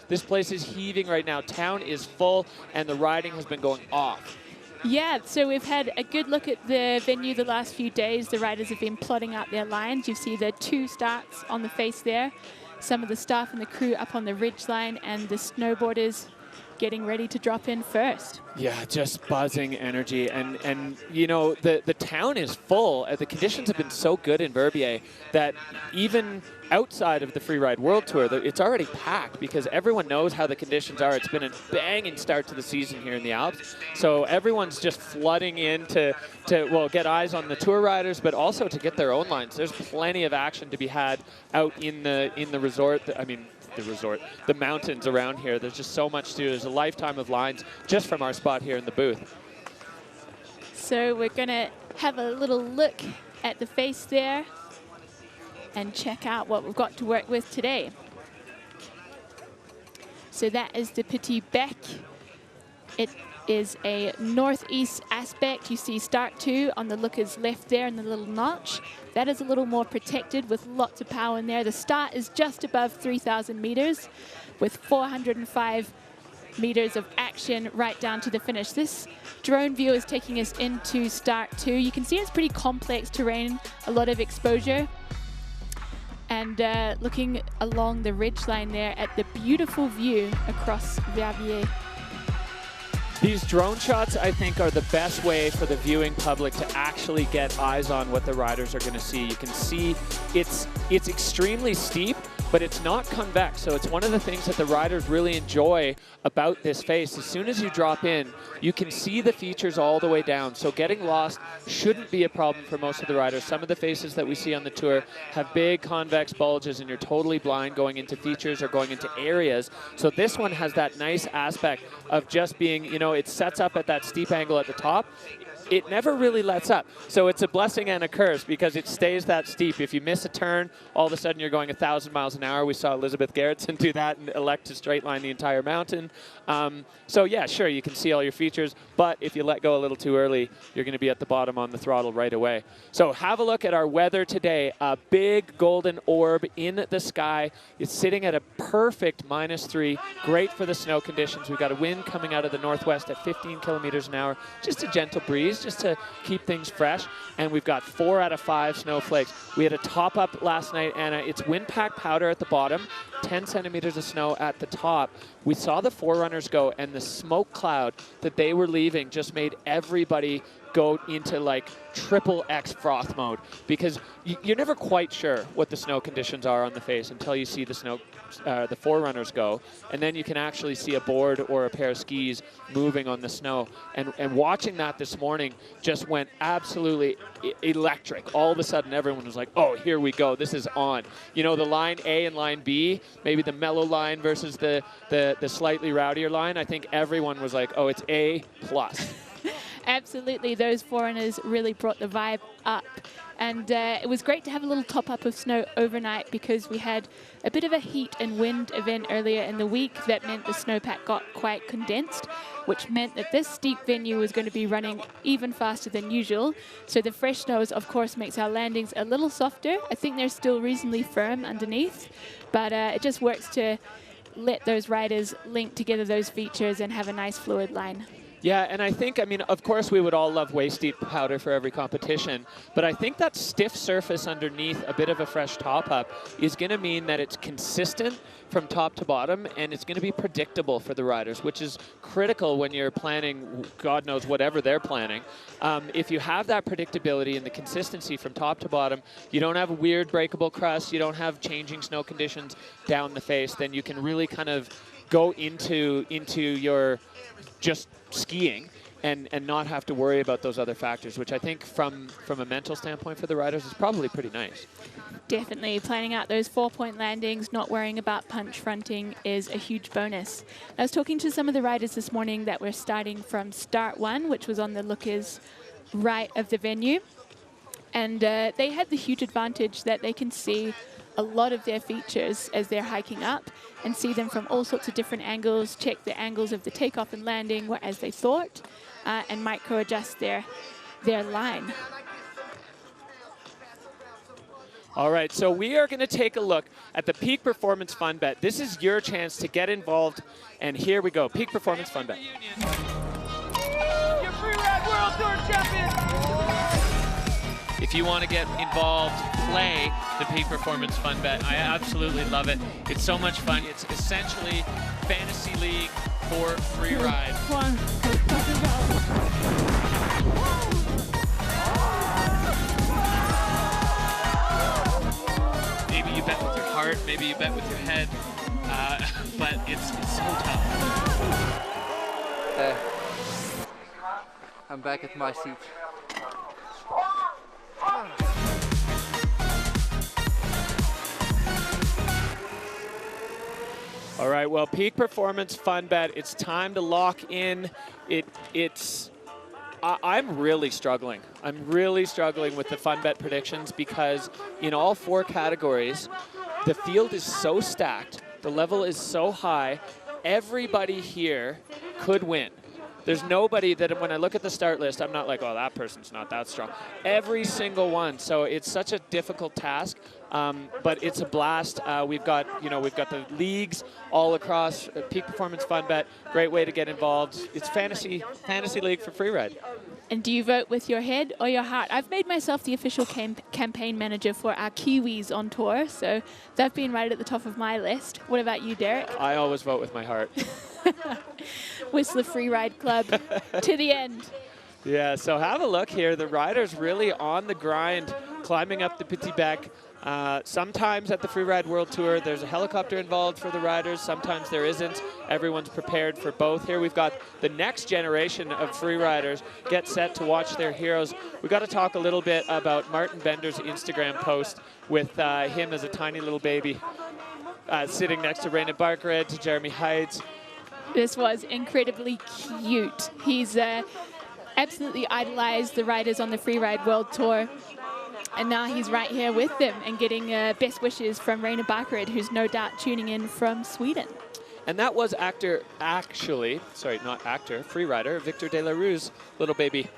This place is heaving right now. Town is full, and the riding has been going off. Yeah, so we've had a good look at the venue the last few days. The riders have been plotting out their lines. You see the 2 starts on the face there, some of the staff and the crew up on the ridge line, and the snowboarders getting ready to drop in first. Yeah, just buzzing energy. And you know, the town is full. The conditions have been so good in Verbier that even outside of the Freeride World Tour, it's already packed because everyone knows how the conditions are. It's been a banging start to the season here in the Alps. So everyone's just flooding in to well, get eyes on the tour riders, but also to get their own lines. There's plenty of action to be had out in the resort. I mean, the mountains around here. There's just so much to do. There's a lifetime of lines just from our spot here in the booth. So we're going to have a little look at the face there and check out what we've got to work with today. So that is the Petit Bec. It is a northeast aspect. You see start 2 on the looker's left there in the little notch. That is a little more protected with lots of power in there. The start is just above 3,000 meters with 405 meters of action right down to the finish. This drone view is taking us into start 2. You can see it's pretty complex terrain, a lot of exposure. And looking along the ridge line there at the beautiful view across Verbier. These drone shots, I think, are the best way for the viewing public to actually get eyes on what the riders are going to see. You can see it's extremely steep, but it's not convex. So it's one of the things that the riders really enjoy about this face. As soon as you drop in, you can see the features all the way down. So getting lost shouldn't be a problem for most of the riders. Some of the faces that we see on the tour have big convex bulges and you're totally blind going into features or going into areas. So this one has that nice aspect of just being, you know, it sets up at that steep angle at the top. It never really lets up. So it's a blessing and a curse because it stays that steep. If you miss a turn, all of a sudden you're going 1,000 miles an hour. We saw Elizabeth Gerritsen do that and elect to straight line the entire mountain. So yeah, sure, you can see all your features, but if you let go a little too early, you're going to be at the bottom on the throttle right away. So have a look at our weather today. A big golden orb in the sky. It's sitting at a perfect -3. Great for the snow conditions. We've got a wind coming out of the northwest at 15 kilometers an hour. Just a gentle breeze, just to keep things fresh. And we've got 4 out of 5 snowflakes. We had a top up last night, Anna. It's wind pack powder at the bottom, 10 centimeters of snow at the top. We saw the Forerunners go, and the smoke cloud that they were leaving just made everybody go into like triple X froth mode because you're never quite sure what the snow conditions are on the face until you see the snow, the Forerunners go, and then you can actually see a board or a pair of skis moving on the snow. And watching that this morning just went absolutely electric. All of a sudden, everyone was like, "Oh, here we go! This is on." You know, the line A and line B, maybe the mellow line versus the slightly rowdier line. I think everyone was like, "Oh, it's A plus." Absolutely, those Foreigners really brought the vibe up. And it was great to have a little top-up of snow overnight because we had a bit of a heat and wind event earlier in the week that meant the snowpack got quite condensed, which meant that this steep venue was going to be running even faster than usual. So the fresh snows, of course, makes our landings a little softer. I think they're still reasonably firm underneath, but it just works to let those riders link together those features and have a nice fluid line. Yeah, and I think, I mean, of course we would all love waist deep powder for every competition, but I think that stiff surface underneath a bit of a fresh top up is going to mean that it's consistent from top to bottom, and it's going to be predictable for the riders, which is critical when you're planning, God knows, whatever they're planning. If you have that predictability and the consistency from top to bottom, you don't have weird breakable crust, you don't have changing snow conditions down the face, then you can really kind of go into your just skiing and not have to worry about those other factors, which I think from a mental standpoint for the riders is probably pretty nice. Definitely. Planning out those 4-point landings, not worrying about punch fronting is a huge bonus. I was talking to some of the riders this morning that were starting from start 1, which was on the lookers right of the venue. And they had the huge advantage that they can see a lot of their features as they're hiking up and see them from all sorts of different angles, check the angles of the takeoff and landing were as they thought, and micro adjust their line. All right, so we are going to take a look at the Peak Performance Fun Bet. This is your chance to get involved, and here we go. Peak Performance Fun Bet. Your Freeride World Tour champion! If you want to get involved, play the Peak Performance Fun Bet. I absolutely love it. It's so much fun. It's essentially fantasy league for freeride. Maybe you bet with your heart, maybe you bet with your head, but it's so tough. I'm back at my seat. All right, well, Peak Performance Fun Bet, it's time to lock in. I'm really struggling. I'm really struggling with the Fun Bet predictions because in all 4 categories, the field is so stacked, the level is so high, everybody here could win. There's nobody that when I look at the start list, I'm not like, oh, that person's not that strong. Every single one. So it's such a difficult task, but it's a blast. We've got the leagues all across. Peak Performance Fun Bet, great way to get involved. It's fantasy league for freeride. And do you vote with your head or your heart? I've made myself the official campaign manager for our Kiwis on tour, so they've been right at the top of my list. What about you, Derek? I always vote with my heart. Whistler Freeride Club to the end. Yeah, so have a look here. The riders really on the grind, climbing up the Petit Bec. Sometimes at the Freeride World Tour, there's a helicopter involved for the riders. Sometimes there isn't. Everyone's prepared for both. Here we've got the next generation of freeriders get set to watch their heroes. We've got to talk a little bit about Martin Bender's Instagram post with him as a tiny little baby sitting next to Raina Barkered, to Jeremy Heights. This was incredibly cute. He's absolutely idolized the riders on the Freeride World Tour. And now he's right here with them and getting best wishes from Raina Barkered, who's no doubt tuning in from Sweden. And that was freerider Victor De La Rue's little baby.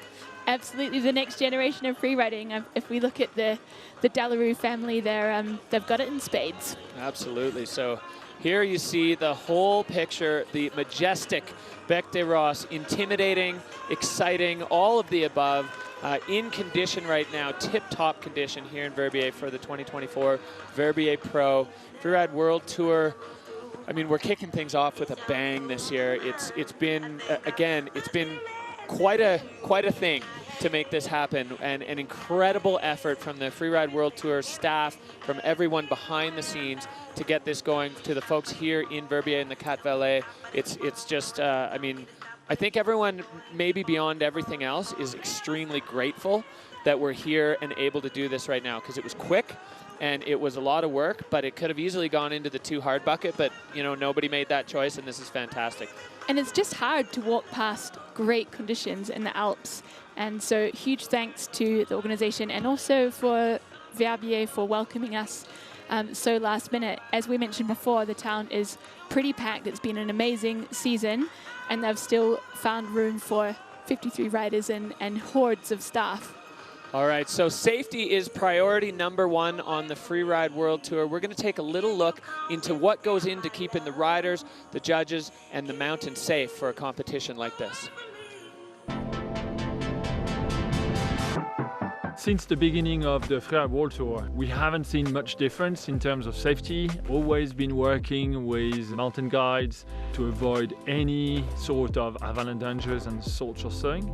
Absolutely, the next generation of freeriding. If we look at the De La Rue family, they've got it in spades. Absolutely. So here you see the whole picture, the majestic Bec des Roses, intimidating, exciting, all of the above. In condition right now, tip-top condition here in Verbier for the 2024 Verbier Pro Freeride World Tour. I mean, we're kicking things off with a bang this year. It's been quite a thing to make this happen, and an incredible effort from the Freeride World Tour staff, from everyone behind the scenes to get this going, to the folks here in Verbier and the Cat Valet. It's just, I mean, I think everyone, maybe beyond everything else, is extremely grateful that we're here and able to do this right now, because it was quick and it was a lot of work, but it could have easily gone into the too hard bucket, but nobody made that choice, and this is fantastic. And it's just hard to walk past great conditions in the Alps. And so huge thanks to the organization and also for Verbier for welcoming us so last minute. As we mentioned before, the town is pretty packed. It's been an amazing season, and they've still found room for 53 riders and hordes of staff. All right, so safety is priority number 1 on the Freeride World Tour. We're going to take a little look into what goes into keeping the riders, the judges, and the mountain safe for a competition like this. Since the beginning of the Freeride World Tour, we haven't seen much difference in terms of safety. Always been working with mountain guides to avoid any sort of avalanche dangers and soul chausseuring.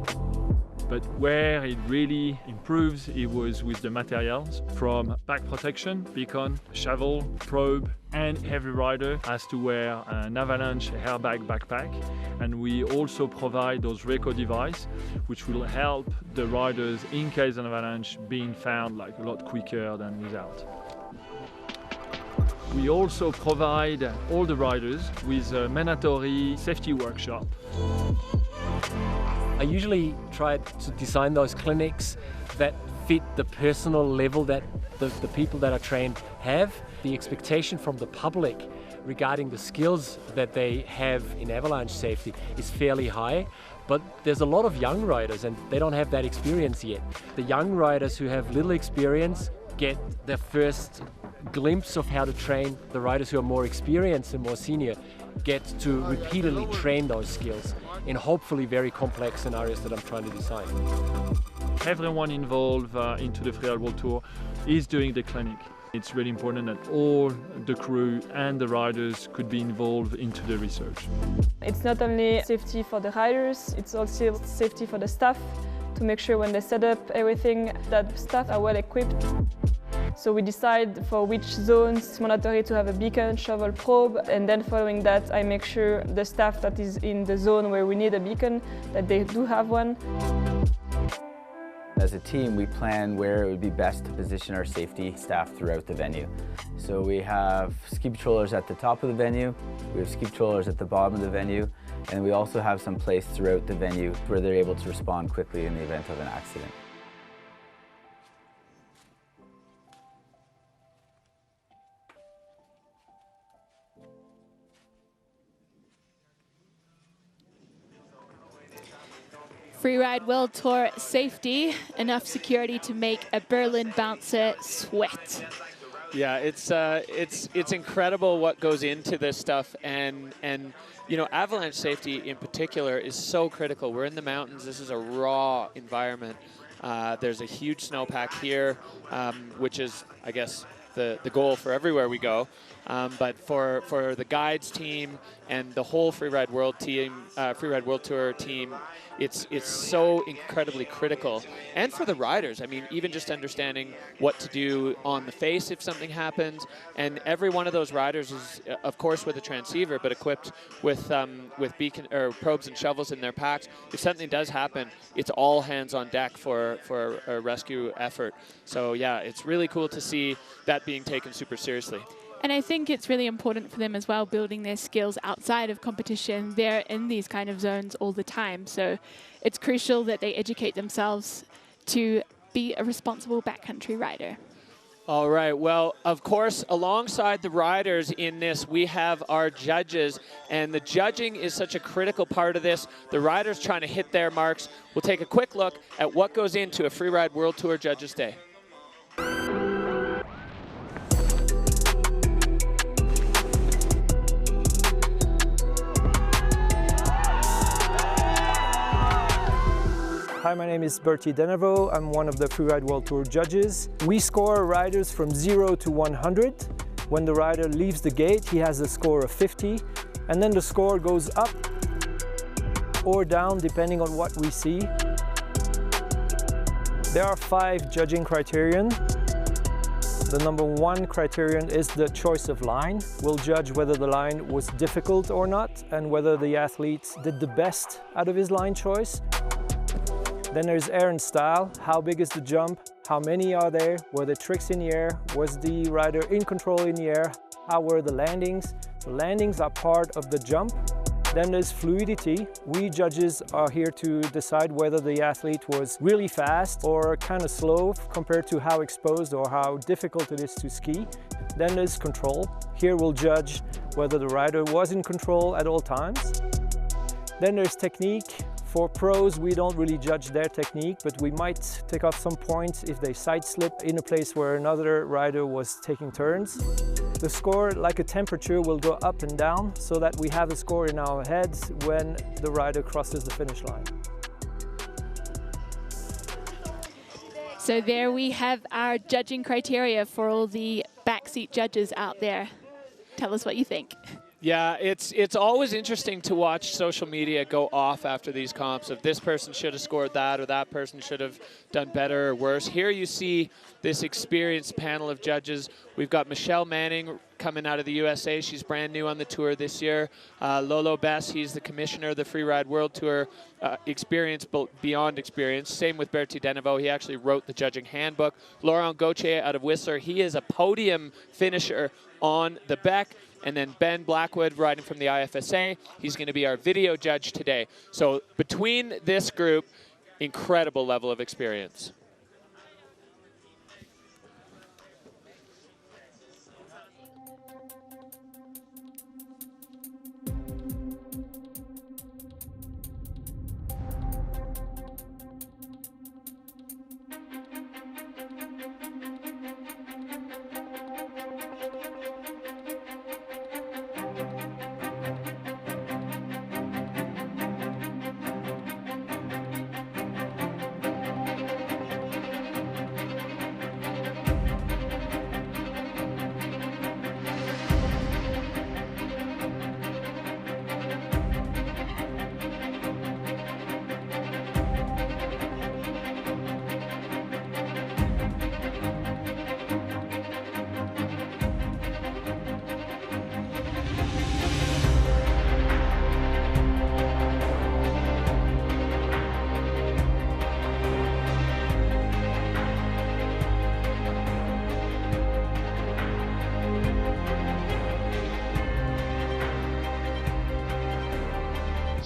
But where it really improves, it was with the materials, from back protection, beacon, shovel, probe, and every rider has to wear an avalanche airbag backpack. And we also provide those RECO device, which will help the riders in case of an avalanche being found a lot quicker than without. We also provide all the riders with a mandatory safety workshop. I usually try to design those clinics that fit the personal level that the people that are trained have. The expectation from the public regarding the skills that they have in avalanche safety is fairly high, but there's a lot of young riders and they don't have that experience yet. The young riders who have little experience get their first glimpse of how to train. The riders who are more experienced and more senior get to repeatedly train those skills in hopefully very complex scenarios that I'm trying to design. Everyone involved into the Freeride World Tour is doing the clinic. It's really important that all the crew and the riders could be involved into the research. It's not only safety for the riders, it's also safety for the staff, to make sure when they set up everything that staff are well equipped. So we decide for which zones it's mandatory to have a beacon, shovel, probe, and then following that I make sure the staff that is in the zone where we need a beacon, that they do have one. As a team, we plan where it would be best to position our safety staff throughout the venue. So we have ski patrollers at the top of the venue, we have ski patrollers at the bottom of the venue, and we also have some placed throughout the venue where they're able to respond quickly in the event of an accident. Freeride World Tour safety, enough security to make a Berlin bouncer sweat. Yeah, it's incredible what goes into this stuff, and you know, avalanche safety in particular is so critical. We're in the mountains. This is a raw environment. There's a huge snowpack here, which is, I guess, the goal for everywhere we go. But for the guides team and the whole Freeride World team, Freeride World Tour team, it's so incredibly critical. And for the riders, I mean, even just understanding what to do on the face if something happens. And every one of those riders is, of course, with a transceiver, but equipped with beacon or probes and shovels in their packs. If something does happen, it's all hands on deck for a rescue effort. So yeah, it's really cool to see that being taken super seriously. And I think it's really important for them as well, building their skills outside of competition. They're in these kind of zones all the time. So it's crucial that they educate themselves to be a responsible backcountry rider. All right, well, of course, alongside the riders in this, we have our judges, and the judging is such a critical part of this. The riders trying to hit their marks. We'll take a quick look at what goes into a Freeride World Tour Judges Day. Hi, my name is Verbier Denavo. I'm one of the Freeride World Tour judges. We score riders from 0 to 100. When the rider leaves the gate, he has a score of 50, and then the score goes up or down depending on what we see. There are 5 judging criterion. The number 1 criterion is the choice of line. We'll judge whether the line was difficult or not and whether the athlete did the best out of his line choice. Then there's air and style. How big is the jump? How many are there? Were there tricks in the air? Was the rider in control in the air? How were the landings? The landings are part of the jump. Then there's fluidity. We judges are here to decide whether the athlete was really fast or kind of slow compared to how exposed or how difficult it is to ski. Then there's control. Here we'll judge whether the rider was in control at all times. Then there's technique. For pros, we don't really judge their technique, but we might take off some points if they side slip in a place where another rider was taking turns. The score, like a temperature, will go up and down so that we have a score in our heads when the rider crosses the finish line. So there we have our judging criteria for all the backseat judges out there. Tell us what you think. Yeah, it's always interesting to watch social media go off after these comps of this person should have scored that or that person should have done better or worse. Here you see this experienced panel of judges. We've got Michelle Manning coming out of the USA. She's brand new on the tour this year. Lolo Bess, he's the commissioner of the Freeride World Tour. Experience beyond experience. Same with Verbier Denavo. He actually wrote the judging handbook. Laurent Gauthier out of Whistler. He is a podium finisher on the Beck. And then Ben Blackwood, riding from the IFSA, he's going to be our video judge today. So between this group, incredible level of experience.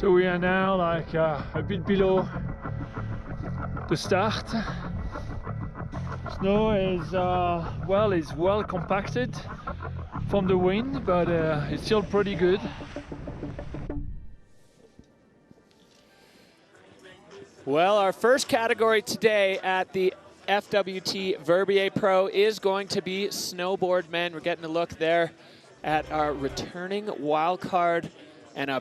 So we are now like a bit below the start. Snow is well compacted from the wind, but it's still pretty good. Well, our first category today at the FWT Verbier Pro is going to be snowboard men. We're getting a look there at our returning wild card, and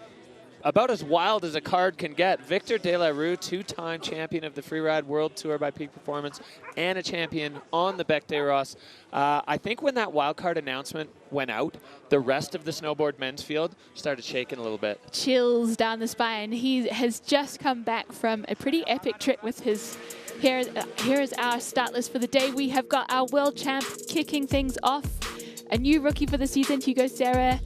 about as wild as a card can get. Victor De La Rue, two-time champion of the Freeride World Tour by Peak Performance and a champion on the Bec des Rosses. I think when that wild card announcement went out, the rest of the snowboard men's field started shaking a little bit. Chills down the spine. He has just come back from a pretty epic trip with his... Here is our start list for the day. We have got our world champ kicking things off. A new rookie for the season, Hugo Serra.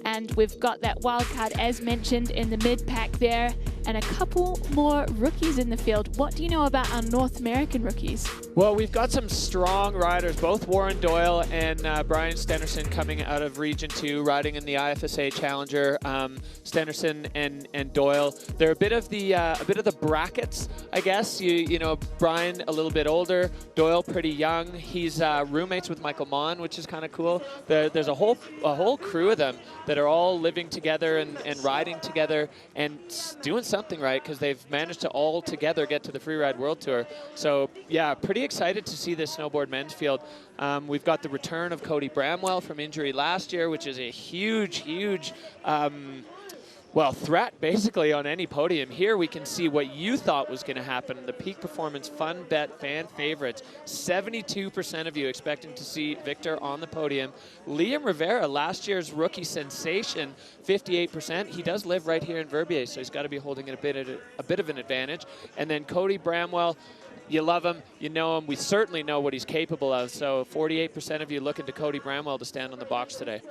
And we've got that wild card, as mentioned, in the mid-pack there, and a couple more rookies in the field. What do you know about our North American rookies? Well, we've got some strong riders, both Warren Doyle and Brian Stenerson coming out of Region 2, riding in the IFSA Challenger. Stenerson and Doyle, they're a bit of the brackets, I guess. You know, Brian a little bit older, Doyle pretty young. He's roommates with Michael Mon, which is kind of cool. There's a whole crew of them that are all living together and riding together and doing something right, because they've managed to all together get to the Freeride World Tour. So yeah, pretty excited to see this snowboard men's field. We've got the return of Cody Bramwell from injury last year, which is a huge threat basically on any podium. Here we can see what you thought was going to happen. The Peak Performance Fun Bet fan favorites. 72% of you expecting to see Victor on the podium. Liam Rivera, last year's rookie sensation, 58%. He does live right here in Verbier, so he's got to be holding it a bit of an advantage. And then Cody Bramwell, you love him, you know him. We certainly know what he's capable of. So 48% of you looking to Cody Bramwell to stand on the box today.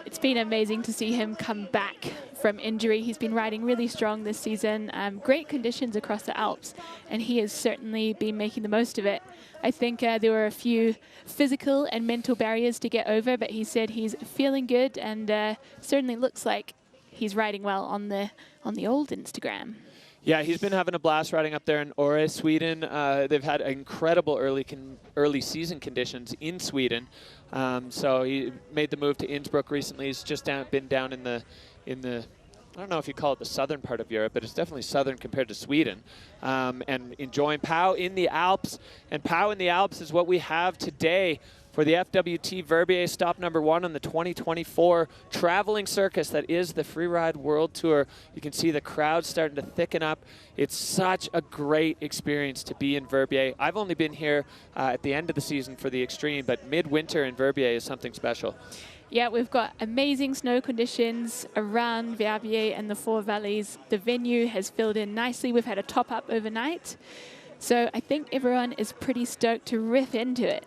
It's been amazing to see him come back from injury. He's been riding really strong this season. Great conditions across the Alps, and he has certainly been making the most of it. I think there were a few physical and mental barriers to get over, but he said he's feeling good and certainly looks like he's riding well on the old Instagram. Yeah, he's been having a blast riding up there in Åre, Sweden. They've had incredible early season conditions in Sweden. So he made the move to Innsbruck recently. He's just been down in the I don't know if you call it the southern part of Europe, but it's definitely southern compared to Sweden. And enjoying Pau in the Alps. And Pau in the Alps is what we have today for the FWT Verbier stop number 1 on the 2024 traveling circus that is the Freeride World Tour. You can see the crowd starting to thicken up. It's such a great experience to be in Verbier. I've only been here at the end of the season for the extreme, but midwinter in Verbier is something special. Yeah, we've got amazing snow conditions around Verbier and the Four Valleys. The venue has filled in nicely. We've had a top-up overnight. So I think everyone is pretty stoked to rip into it.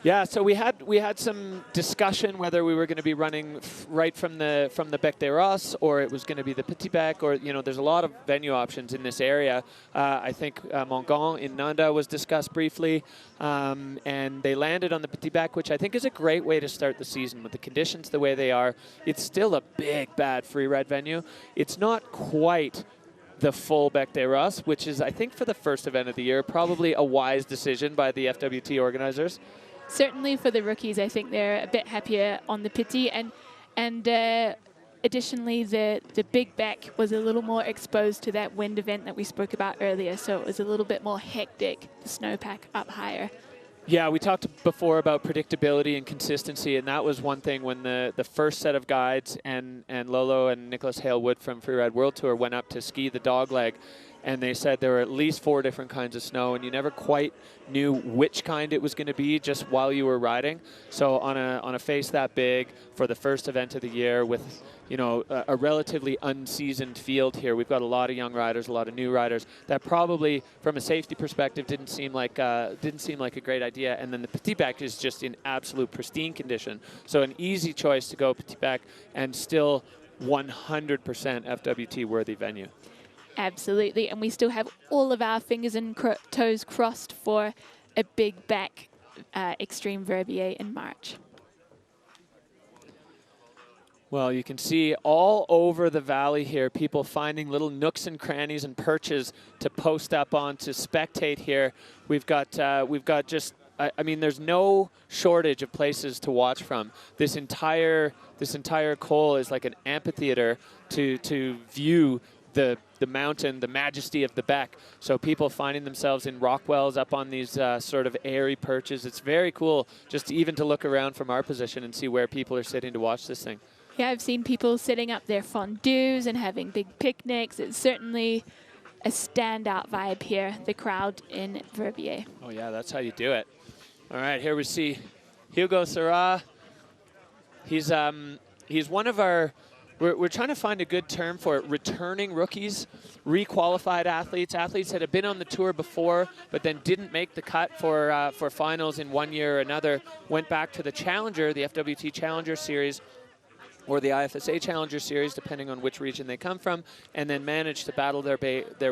Yeah, so we had some discussion whether we were going to be running right from the Bec des Rosses, or it was going to be the Petit Bec, or there's a lot of venue options in this area. I think Mongon in Nanda was discussed briefly, and they landed on the Petit Bec, which I think is a great way to start the season with the conditions the way they are. It's still a big bad freeride venue. It's not quite the full Bec des Rosses, which is, I think, for the first event of the year, probably a wise decision by the FWT organizers. Certainly for the rookies, I think they're a bit happier on the Petit, and additionally the Big Bec was a little more exposed to that wind event that we spoke about earlier, so it was a little bit more hectic, the snowpack up higher. Yeah, we talked before about predictability and consistency, and that was one thing when the first set of guides and Lolo and Nicholas Hale-Wood from Freeride World Tour went up to ski the dogleg. And they said there were at least 4 different kinds of snow, and you never quite knew which kind it was going to be just while you were riding. So on a face that big for the first event of the year with a relatively unseasoned field here, we've got a lot of young riders, a lot of new riders that probably from a safety perspective didn't seem like a great idea. And then the Petit Bec is just in absolute pristine condition, so an easy choice to go Petit Bec and still 100% FWT worthy venue. Absolutely, and we still have all of our fingers and toes crossed for a Big Bec Extreme Verbier in March. Well, you can see all over the valley here, people finding little nooks and crannies and perches to post up on, to spectate here. We've got just, I mean, there's no shortage of places to watch from. This entire col is like an amphitheater to view the mountain, the majesty of the Bec. So people finding themselves in rockwells up on these sort of airy perches. It's very cool just even to look around from our position and see where people are sitting to watch this thing. Yeah, I've seen people setting up their fondues and having big picnics. It's certainly a standout vibe here, the crowd in Verbier. Oh yeah, that's how you do it. All right, here we see Hugo Serra. He's one of our, we're trying to find a good term for it, returning rookies, requalified athletes that have been on the tour before but then didn't make the cut for finals in one year or another, went back to the Challenger, the FWT Challenger Series, or the IFSA Challenger Series, depending on which region they come from, and then managed to battle their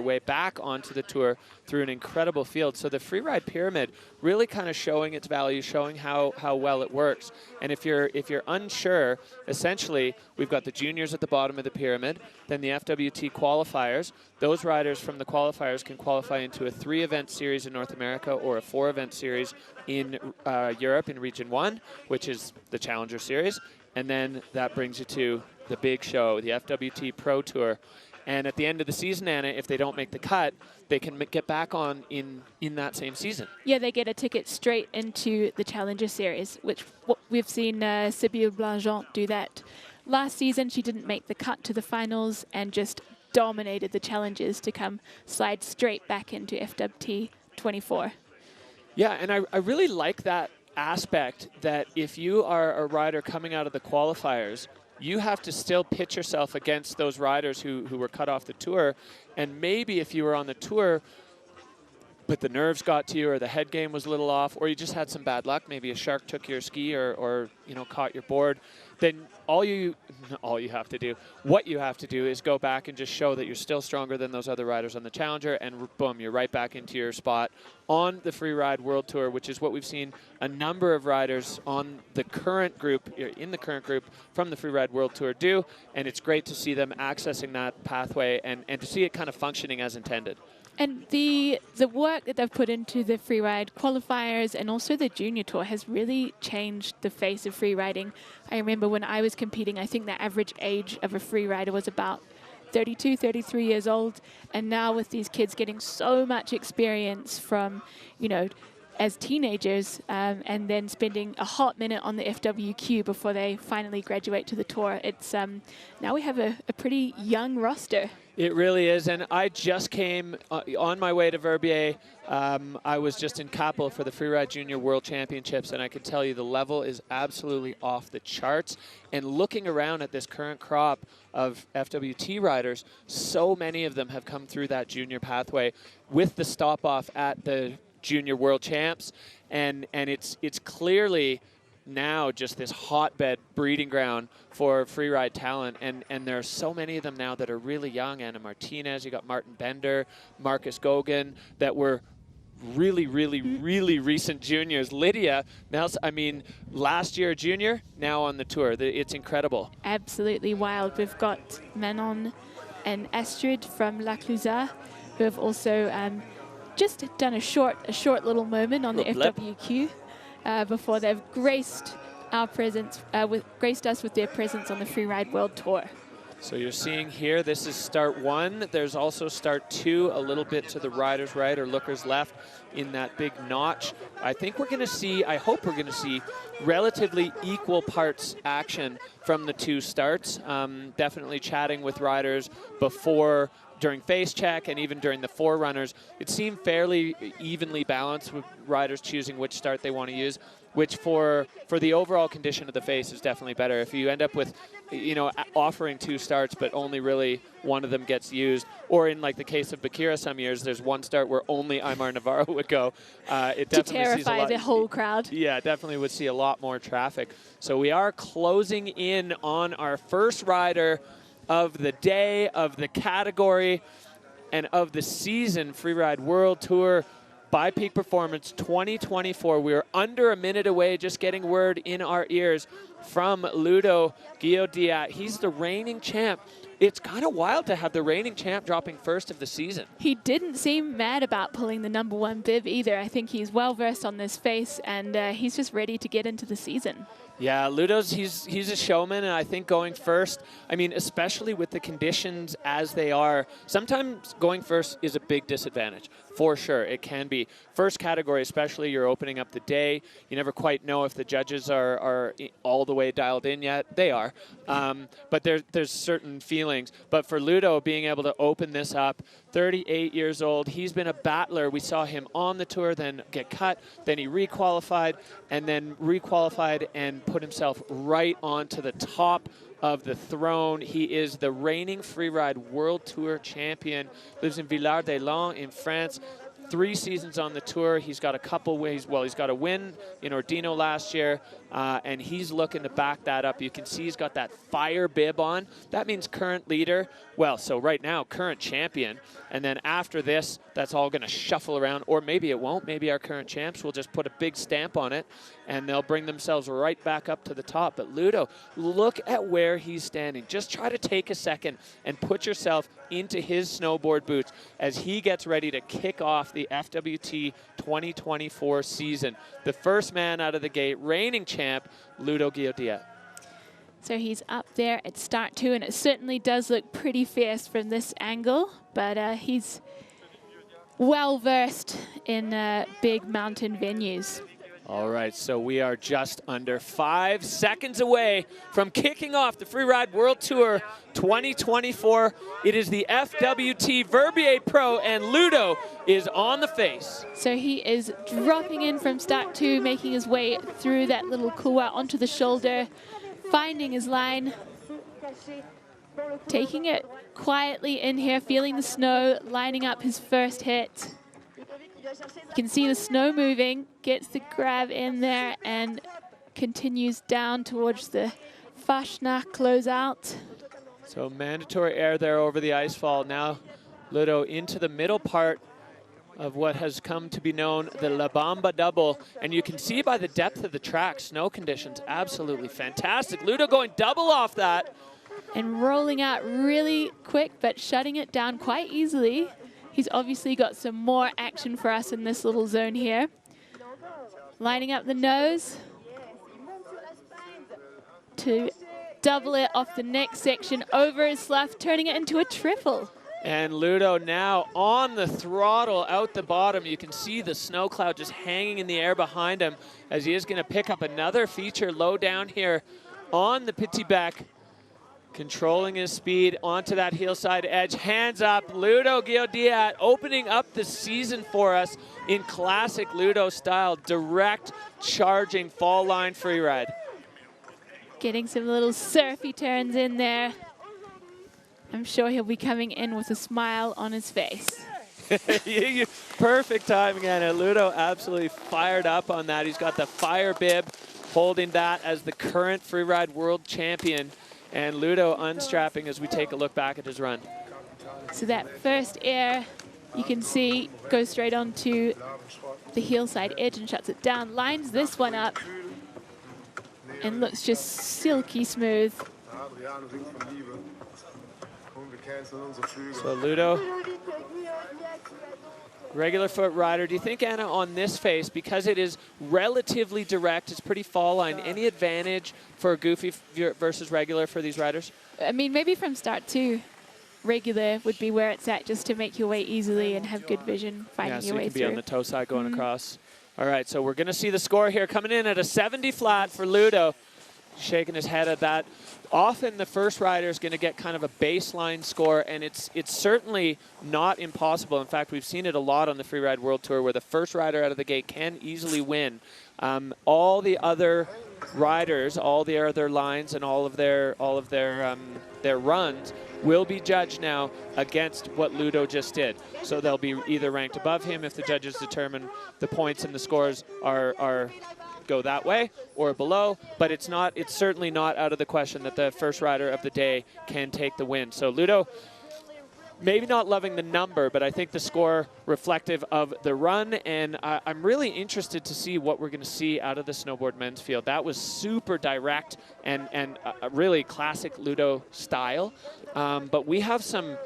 way back onto the tour through an incredible field. So the Freeride Pyramid really kind of showing its value, showing how well it works. And if you're unsure, essentially, we've got the juniors at the bottom of the pyramid, then the FWT qualifiers. Those riders from the qualifiers can qualify into a 3-event series in North America or a 4-event series in Europe in Region 1, which is the Challenger Series. And then that brings you to the big show, the FWT Pro Tour. And at the end of the season, Anna, if they don't make the cut, they can get back on in that same season. Yeah, they get a ticket straight into the Challenger Series, which we've seen Sibylle Blangeant do that. Last season, she didn't make the cut to the finals and just dominated the challenges to slide straight back into FWT24. Yeah, and I really like that aspect, that if you are a rider coming out of the qualifiers, you have to still pitch yourself against those riders who were cut off the tour. And maybe if you were on the tour, but the nerves got to you, or the head game was a little off, or you just had some bad luck, maybe a shark took your ski or caught your board, then what you have to do is go back and just show that you're still stronger than those other riders on the Challenger, and boom, you're right back into your spot on the Freeride World Tour, which is what we've seen a number of riders on the current group, in the current group from the Freeride World Tour do, and it's great to see them accessing that pathway and to see it kind of functioning as intended. And the work that they've put into the freeride qualifiers and also the junior tour has really changed the face of freeriding. I remember when I was competing, I think the average age of a freerider was about 32, 33 years old. And now with these kids getting so much experience from, as teenagers, and then spending a hot minute on the FWQ before they finally graduate to the tour, it's now we have a pretty young roster. It really is, and I just came on my way to Verbier. I was just in Kappel for the Freeride Junior World Championships, and I can tell you the level is absolutely off the charts. And looking around at this current crop of FWT riders, so many of them have come through that junior pathway with the stop-off at the Junior World Champs, and it's clearly now just this hotbed breeding ground for freeride talent, and there are so many of them now that are really young. Anna Martinez, you got Martin Bender, Marcus Gogan, that were really recent juniors. Lydia, now, last year a junior, now on the tour. It's incredible. Absolutely wild. We've got Manon and Astrid from La Clusaz, who have also just done a short little moment on the FWQ before they've graced our presence, graced us with their presence on the Freeride World Tour. So you're seeing here, this is start 1. There's also start 2 a little bit to the rider's right or looker's left in that big notch. I think we're going to see, I hope we're going to see relatively equal parts action from the 2 starts. Definitely chatting with riders before, during face check, and even during the forerunners. It seemed fairly evenly balanced, with riders choosing which start they want to use, which for the overall condition of the face is definitely better. If you end up with, offering 2 starts, but only really one of them gets used, or in like the case of Bakira some years, there's one start where only Aymar Navarro would go. It definitely to terrify the whole crowd. Yeah, definitely would see a lot more traffic. So we are closing in on our first rider of the day, of the category, and of the season, Freeride World Tour by Peak Performance 2024. We are under a minute away, just getting word in our ears from Ludo Gio-Diat. He's the reigning champ. It's kind of wild to have the reigning champ dropping first of the season. He didn't seem mad about pulling the #1 bib either. I think he's well versed on this face, and he's just ready to get into the season. Yeah, Ludo's, he's a showman, and I think going first, I mean, especially with the conditions as they are, sometimes going first is a big disadvantage. For sure, it can be. First category, especially, you're opening up the day. You never quite know if the judges are all the way dialed in yet. They are. But there's certain feelings. But for Ludo, being able to open this up, 38 years old, he's been a battler. We saw him on the tour, then get cut, then he requalified, and then requalified and put himself right onto the top of the throne. He is the reigning Freeride World Tour champion, lives in Villard-des-Lans in France. 3 seasons on the tour. He's got a couple ways. Well, he's got a win in Ordino last year, and he's looking to back that up. You can see he's got that fire bib on. That means current leader. Well, so right now, current champion. And then after this, that's all going to shuffle around, or maybe it won't. Maybe our current champs will just put a big stamp on it, and they'll bring themselves right back up to the top. But Ludo, look at where he's standing. Just try to take a second and put yourself into his snowboard boots as he gets ready to kick off the FWT 2024 season. The first man out of the gate, reigning champ, Ludo Gio-Diat. So he's up there at start 2, and it certainly does look pretty fierce from this angle, but he's well versed in big mountain venues. All right, so we are just under 5 seconds away from kicking off the Freeride World Tour 2024. It is the FWT Verbier Pro, and Ludo is on the face. So he is dropping in from start 2, making his way through that little couloir onto the shoulder, finding his line, taking it quietly in here, feeling the snow, lining up his first hit. You can see the snow moving, gets the grab in there, and continues down towards the Fashna closeout. So mandatory air there over the ice fall. Now Ludo into the middle part of what has come to be known the La Bamba double. And you can see by the depth of the track, snow conditions absolutely fantastic. Ludo going double off that. And rolling out really quick, but shutting it down quite easily. He's obviously got some more action for us in this little zone here. Lining up the nose to double it off the next section over his slough, turning it into a triple. And Ludo now on the throttle out the bottom. You can see the snow cloud just hanging in the air behind him as he is going to pick up another feature low down here on the Petit Bec. Controlling his speed onto that heel side edge. Hands up, Ludo Gio-Diat opening up the season for us in classic Ludo style. Direct charging fall line freeride. Getting some little surfy turns in there. I'm sure he'll be coming in with a smile on his face. Perfect timing, Anna. Ludo absolutely fired up on that. He's got the fire bib, holding that as the current Freeride World Champion. And Ludo unstrapping as we take a look back at his run. So that first air, you can see, goes straight onto the heel side edge and shuts it down. Lines this one up and looks just silky smooth. So Ludo, regular foot rider. Do you think, Anna, on this face, because it is relatively direct, it's pretty fall line, any advantage for goofy versus regular for these riders? I mean, maybe from start 2, regular would be where it's at, just to make your way easily and have good vision finding your way through. Yeah, so you can be on the toe side going across. All right, so we're going to see the score here coming in at a 70 flat for Ludo. Shaking his head at that. Often the first rider is going to get kind of a baseline score, and it's certainly not impossible. In fact, we've seen it a lot on the Freeride World Tour where the first rider out of the gate can easily win. All the other riders, all the other lines, and all of their runs will be judged now against what Ludo just did. So they'll be either ranked above him if the judges determine the points and the scores are go that way, or below, but it's certainly not out of the question that the first rider of the day can take the win. So Ludo, maybe not loving the number, but I think the score reflective of the run, and I'm really interested to see what we're going to see out of the snowboard men's field. That was super direct and a really classic Ludo style, but we have some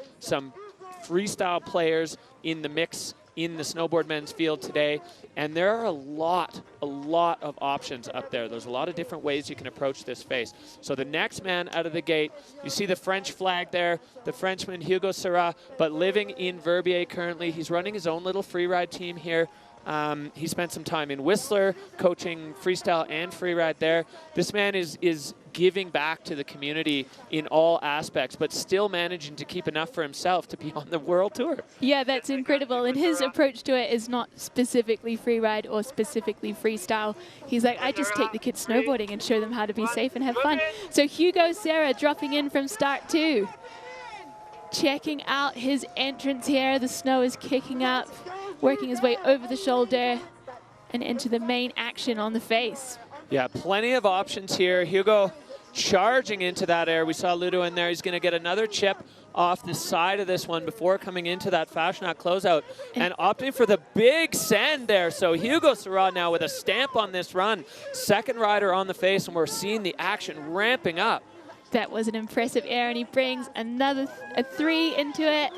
freestyle players in the mix in the snowboard men's field today, and there are a lot of options up there. There's a lot of different ways you can approach this face. So the next man out of the gate, you see the French flag there, the Frenchman Hugo Serra, but living in Verbier currently. He's running his own little freeride team here. He spent some time in Whistler coaching freestyle and freeride there. This man is giving back to the community in all aspects, but still managing to keep enough for himself to be on the World Tour. Yeah, that's incredible. And his approach to it is not specifically freeride or specifically freestyle. He's like, I just take the kids snowboarding and show them how to be safe and have fun. So Hugo Serra dropping in from start 2. Checking out his entrance here. The snow is kicking up, working his way over the shoulder and into the main action on the face. Yeah, plenty of options here. Hugo charging into that air. We saw Ludo in there. He's going to get another chip off the side of this one before coming into that Fashionat closeout and opting for the big send there. So Hugo Serra now with a stamp on this run. Second rider on the face, and we're seeing the action ramping up. That was an impressive air, and he brings a 3 into it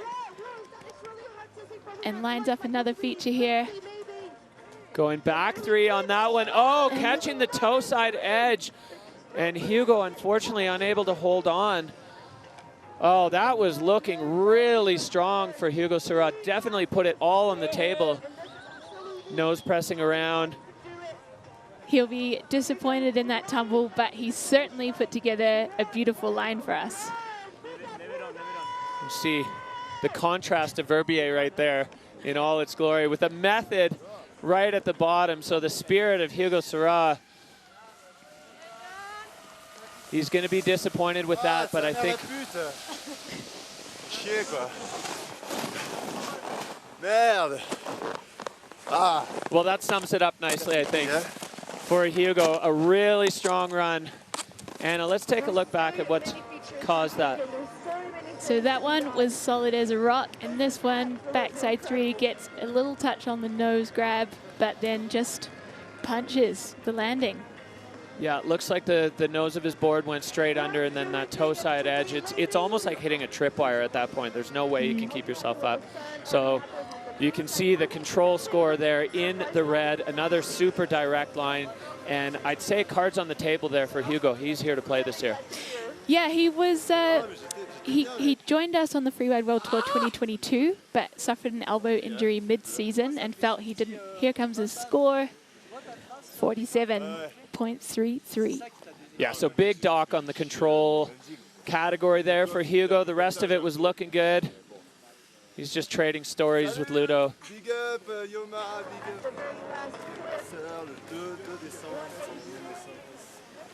and lines up another feature here. Going back 3 on that one. Oh, catching the toe side edge. And Hugo, unfortunately, unable to hold on. Oh, that was looking really strong for Hugo Serra. Definitely put it all on the table. Nose pressing around. He'll be disappointed in that tumble, but he certainly put together a beautiful line for us. You see the contrast of Verbier right there in all its glory with a method right at the bottom. So the spirit of Hugo Serra, he's going to be disappointed with that, but I think... Well, that sums it up nicely, I think. For Hugo, a really strong run. Anna, let's take a look back at what caused that. So that one was solid as a rock, and this one, backside 3, gets a little touch on the nose grab, but then just punches the landing. Yeah, it looks like the nose of his board went straight under, and then that toe side edge, it's almost like hitting a tripwire at that point. There's no way you can keep yourself up. So you can see the control score there in the red, another super direct line, and I'd say cards on the table there for Hugo. He's here to play this year. Yeah, he was... He joined us on the Freeride World Tour 2022, but suffered an elbow injury mid-season and felt he didn't. Here comes his score, 47.33. Yeah, so big dock on the control category there for Hugo. The rest of it was looking good. He's just trading stories with Ludo. Big up, Yoma, big up.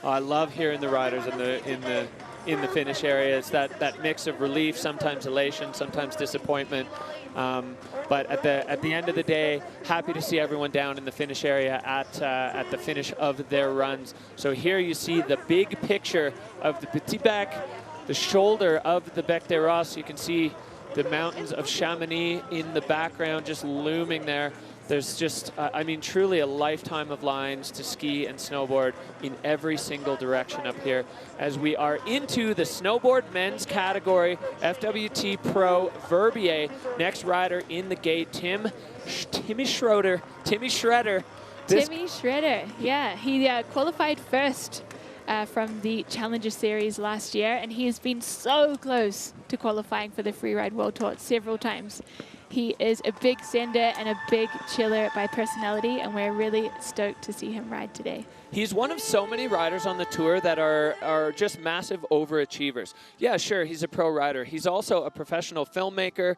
Oh, I love hearing the riders in the finish area. It's that mix of relief, sometimes elation, sometimes disappointment. But at the end of the day, happy to see everyone down in the finish area at the finish of their runs. So here you see the big picture of the Petit Bec, the shoulder of the Bec des Rosses. You can see the mountains of Chamonix in the background just looming there. There's just, I mean, truly a lifetime of lines to ski and snowboard in every single direction up here as we are into the snowboard men's category, FWT Pro Verbier. Next rider in the gate, Timmy Schroeder. Timmy Shredder, yeah. He qualified first from the Challenger Series last year, and he has been so close to qualifying for the Freeride World Tour several times. He is a big sender and a big chiller by personality, and we're really stoked to see him ride today. He's one of so many riders on the tour that are just massive overachievers. Yeah, sure, he's a pro rider. He's also a professional filmmaker,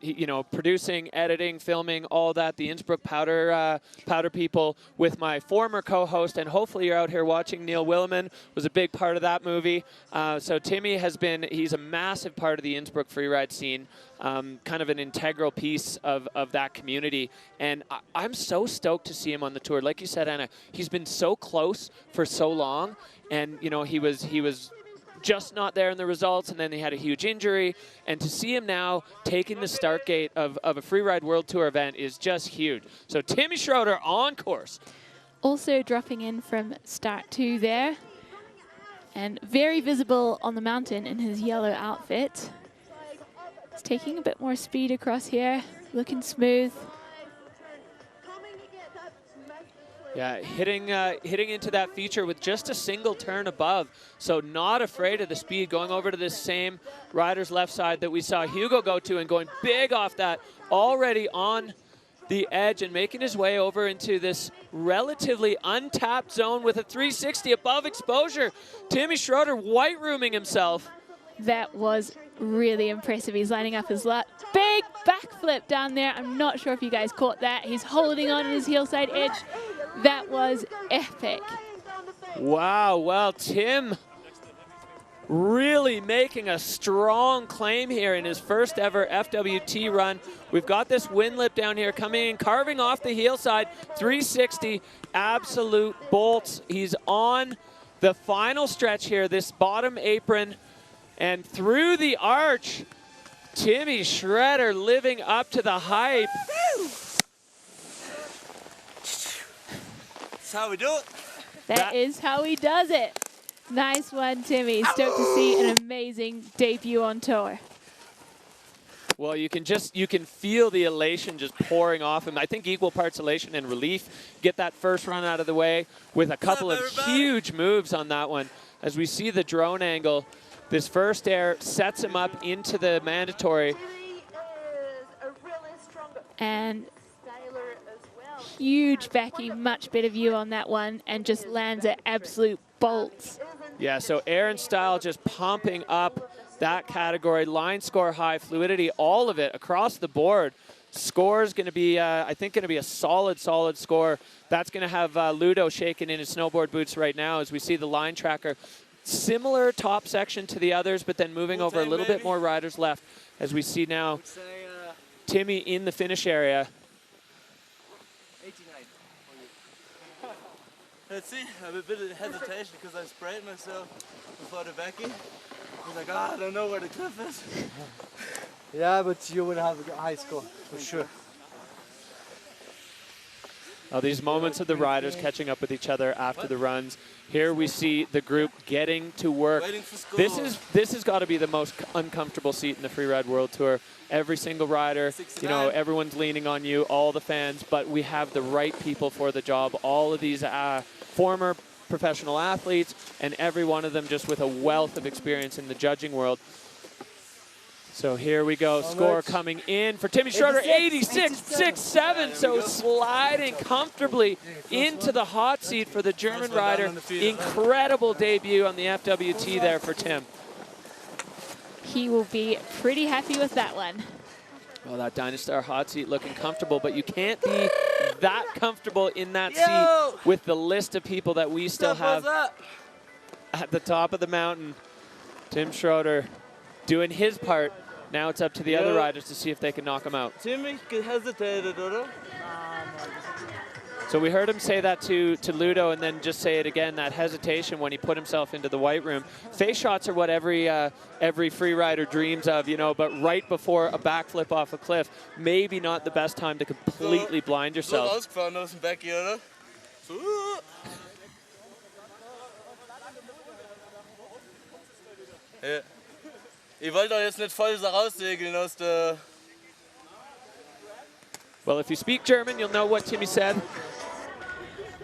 you know, producing, editing, filming, all that. The Innsbruck Powder people with my former co-host, and hopefully you're out here watching, Neil Willeman, was a big part of that movie. So Timmy he's a massive part of the Innsbruck freeride scene. Kind of an integral piece of that community. And I'm so stoked to see him on the tour. Like you said, Anna, he's been so close for so long. And, you know, he was just not there in the results, and then he had a huge injury. And to see him now taking the start gate of a Freeride World Tour event is just huge. So Timmy Schroeder on course. Also dropping in from start 2 there, and very visible on the mountain in his yellow outfit. He's taking a bit more speed across here, looking smooth. Yeah, hitting into that feature with just a single turn above. So not afraid of the speed, going over to this same rider's left side that we saw Hugo go to and going big off that, already on the edge and making his way over into this relatively untapped zone with a 360 above exposure. Timmy Schroeder white rooming himself. That was really impressive. He's lining up his big backflip down there. I'm not sure if you guys caught that. He's holding on his heel side edge. That was epic. Wow, well, Tim really making a strong claim here in his first ever FWT run. We've got this wind lip down here coming in, carving off the heel side, 360, absolute bolts. He's on the final stretch here, this bottom apron, and through the arch, Timmy Schroeder living up to the hype. That's how we do it. That is how he does it. Nice one, Timmy. Stoked to see an amazing debut on tour. Well, you can feel the elation just pouring off him. I think equal parts elation and relief. Get that first run out of the way with a couple of huge moves on that one. As we see the drone angle, this first air sets him up into the mandatory. And huge backy, much better view on that one, and just lands at absolute bolts. Yeah, so air and style just pumping up that category. Line score high, fluidity, all of it across the board. Score is going to be, I think, going to be a solid score. That's going to have Ludo shaking in his snowboard boots right now as we see the line tracker. Similar top section to the others, but then moving over a little bit more riders left as we see now Timmy in the finish area. Let's see, I have a bit of hesitation because I sprayed myself before the backy. I was like, I don't know where the cliff is. Yeah, but you will have a high score, for sure. Oh, these moments of the riders catching up with each other after the runs. Here we see the group getting to work. This has got to be the most uncomfortable seat in the Freeride World Tour. Every single rider, you know, everyone's leaning on you, all the fans, but we have the right people for the job. All of these former professional athletes, and every one of them just with a wealth of experience in the judging world. So here we go, score coming in for Timmy Schroeder, 86.67, so sliding comfortably into the hot seat for the German rider. Incredible debut on the FWT there for Tim. He will be pretty happy with that one. Well, that Dynastar hot seat looking comfortable, but you can't be that comfortable in that seat with the list of people that we still have at the top of the mountain. Tim Schroeder doing his part. Now it's up to the other riders to see if they can knock him out. Timmy hesitated, oder? So we heard him say that to Ludo, and then just say it again, that hesitation when he put himself into the white room. Face shots are what every free rider dreams of, you know, but right before a backflip off a cliff, maybe not the best time to completely blind yourself. Rausgefahren aus dem Becky, oder? Ja. Ich wollte doch jetzt nicht voll raussegeln aus der... Well, if you speak German, you'll know what Timmy said.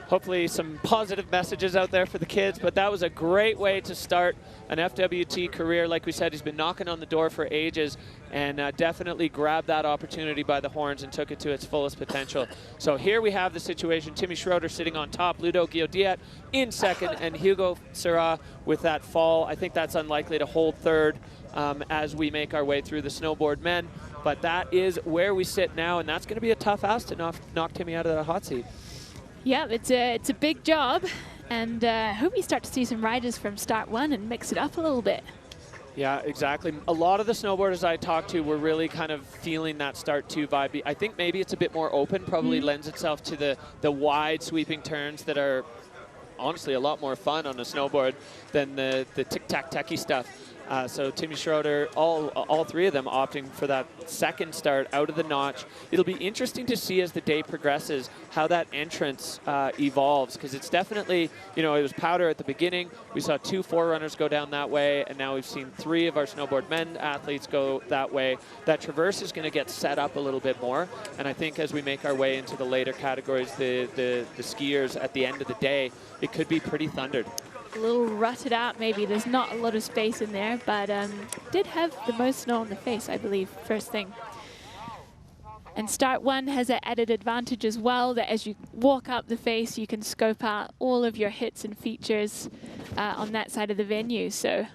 Hopefully some positive messages out there for the kids, but that was a great way to start an FWT career. Like we said, he's been knocking on the door for ages and definitely grabbed that opportunity by the horns and took it to its fullest potential. So here we have the situation. Timmy Schroeder sitting on top, Ludo Guillaudiat in second, and Hugo Serra with that fall. I think that's unlikely to hold third as we make our way through the snowboard men. But that is where we sit now, and that's going to be a tough ask to knock Timmy out of the hot seat. Yeah, it's a big job, and I hope we start to see some riders from start one and mix it up a little bit. Yeah, exactly. A lot of the snowboarders I talked to were really kind of feeling that start two vibe. I think maybe it's a bit more open, probably lends itself to the wide sweeping turns that are honestly a lot more fun on a snowboard than the tic-tac-techy stuff. So Timmy Schroeder, all three of them opting for that second start out of the notch. It'll be interesting to see as the day progresses how that entrance evolves, because it's definitely, you know, it was powder at the beginning. We saw 2 forerunners go down that way, and now we've seen 3 of our snowboard men athletes go that way. That traverse is going to get set up a little bit more, and I think as we make our way into the later categories, the skiers at the end of the day, it could be pretty thundered. A little rutted out maybe. There's not a lot of space in there, but did have the most snow on the face, I believe, first thing. And start 1 has an added advantage as well, that as you walk up the face, you can scope out all of your hits and features on that side of the venue. So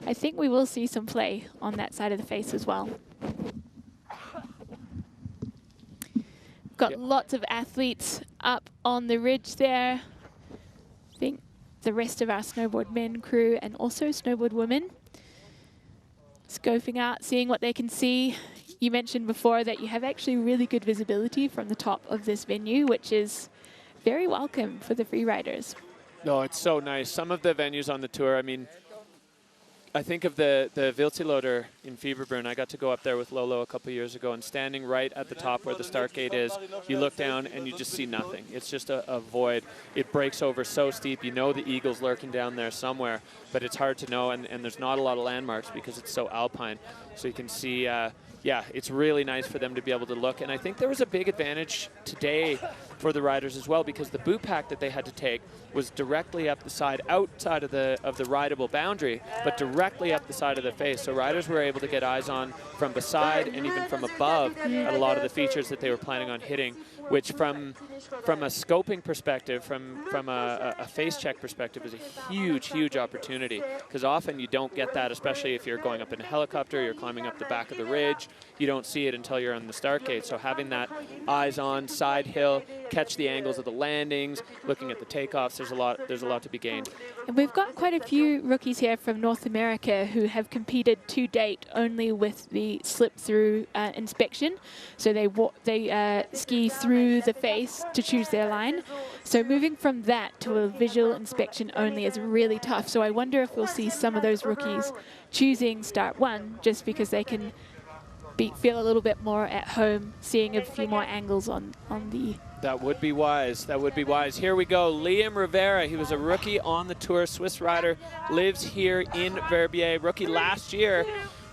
I think we will see some play on that side of the face as well. Got lots of athletes up on the ridge there. I think the rest of our snowboard men crew and also snowboard women scoping out, seeing what they can see. You mentioned before that you have actually really good visibility from the top of this venue, which is very welcome for the free riders. No, it's so nice. Some of the venues on the tour, I mean, I think of the Viltiloder in Fieberbrunn. I got to go up there with Lolo a couple years ago, and standing right at the top where the start gate is, you look down and you just see nothing. It's just a void. It breaks over so steep. You know the eagle's lurking down there somewhere, but it's hard to know, and there's not a lot of landmarks because it's so alpine. So you can see, yeah, it's really nice for them to be able to look. And I think there was a big advantage today for the riders as well, because the boot pack that they had to take was directly up the side, outside of the rideable boundary, but directly up the side of the face. So riders were able to get eyes on from beside and even from above at a lot of the features that they were planning on hitting, which from a scoping perspective, from a face check perspective, is a huge opportunity, because often you don't get that, especially if you're going up in a helicopter, you're climbing up the back of the ridge, you don't see it until you're on the start gate. So having that eyes on side hill, catch the angles of the landings, looking at the takeoffs, there's a lot to be gained. And we've got quite a few rookies here from North America who have competed to date only with the slip-through inspection. So they ski through the face to choose their line. So moving from that to a visual inspection only is really tough. So I wonder if we'll see some of those rookies choosing start 1 just because they can feel a little bit more at home, seeing a few more angles on the... That would be wise. That would be wise. Here we go. Liam Rivera. He was a rookie on the tour. Swiss rider, lives here in Verbier. Rookie last year,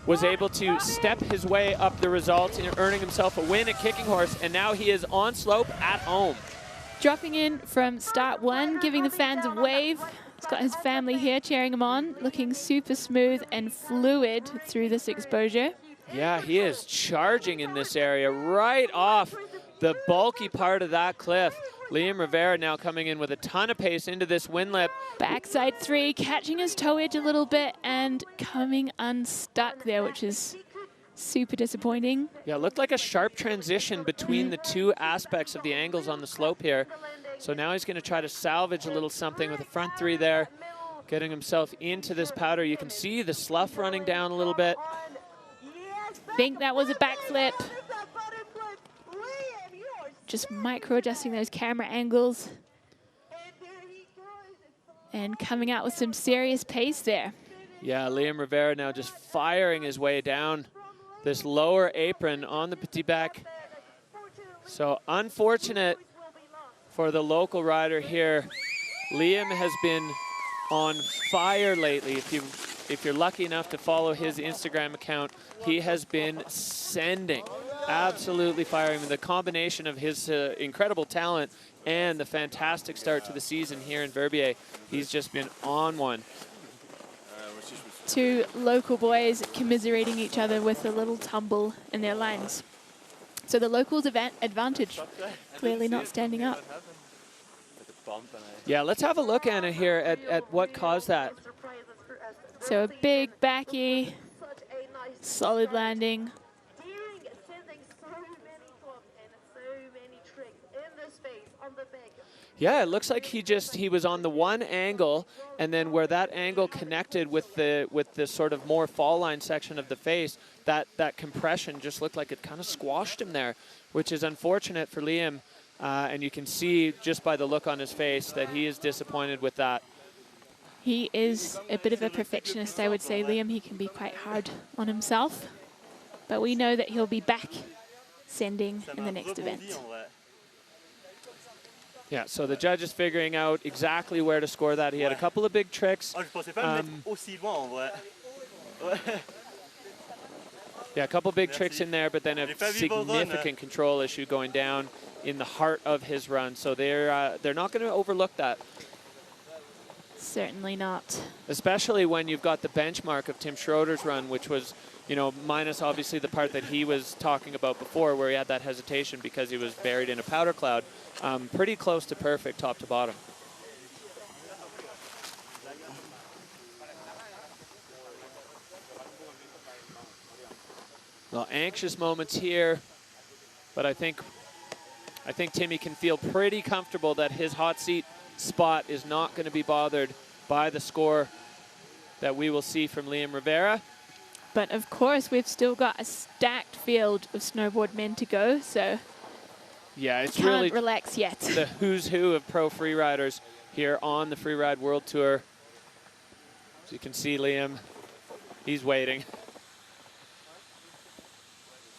was able to step his way up the results, earning himself a win at Kicking Horse, and now he is on slope at home. Dropping in from start 1, giving the fans a wave. He's got his family here cheering him on, looking super smooth and fluid through this exposure. Yeah, he is charging in this area right off the bulky part of that cliff. Liam Rivera now coming in with a ton of pace into this wind lip. Backside 3, catching his toe edge a little bit and coming unstuck there, which is super disappointing. Yeah, it looked like a sharp transition between the two aspects of the angles on the slope here. So now he's going to try to salvage a little something with the front 3 there, getting himself into this powder. You can see the slough running down a little bit. I think that was a backflip. Just micro-adjusting those camera angles. And coming out with some serious pace there. Yeah, Liam Rivera now just firing his way down this lower apron on the petit bec. So unfortunate for the local rider here. Liam has been on fire lately. If you're lucky enough to follow his Instagram account, he has been sending, absolutely firing. The combination of his incredible talent and the fantastic start to the season here in Verbier, he's just been on one. 2 local boys commiserating each other with a little tumble in their lines. So the locals' advantage, clearly not standing up. Yeah, let's have a look, Anna, here at what caused that. So a big backy, solid landing. Yeah, it looks like he was on the one angle, and then where that angle connected with the sort of more fall line section of the face, that compression just looked like it kind of squashed him there, which is unfortunate for Liam. And you can see just by the look on his face that he is disappointed with that. He is a bit of a perfectionist, I would say, Liam. He can be quite hard on himself. But we know that he'll be back sending in the next event. Yeah, so the judge is figuring out exactly where to score that. He had a couple of big tricks. Yeah, a couple big tricks in there, but then a significant control issue going down in the heart of his run. So they're not going to overlook that. Certainly not. Especially when you've got the benchmark of Tim Schroeder's run, which was, you know, minus obviously the part that he was talking about before where he had that hesitation because he was buried in a powder cloud. Pretty close to perfect top to bottom. Well, anxious moments here, but I think Timmy can feel pretty comfortable that his hot seat spot is not going to be bothered by the score that we will see from Liam Rivera. But of course, we've still got a stacked field of snowboard men to go, so yeah, it's can't really relax yet. The who's who of pro freeriders here on the Freeride World Tour. As you can see, Liam, he's waiting.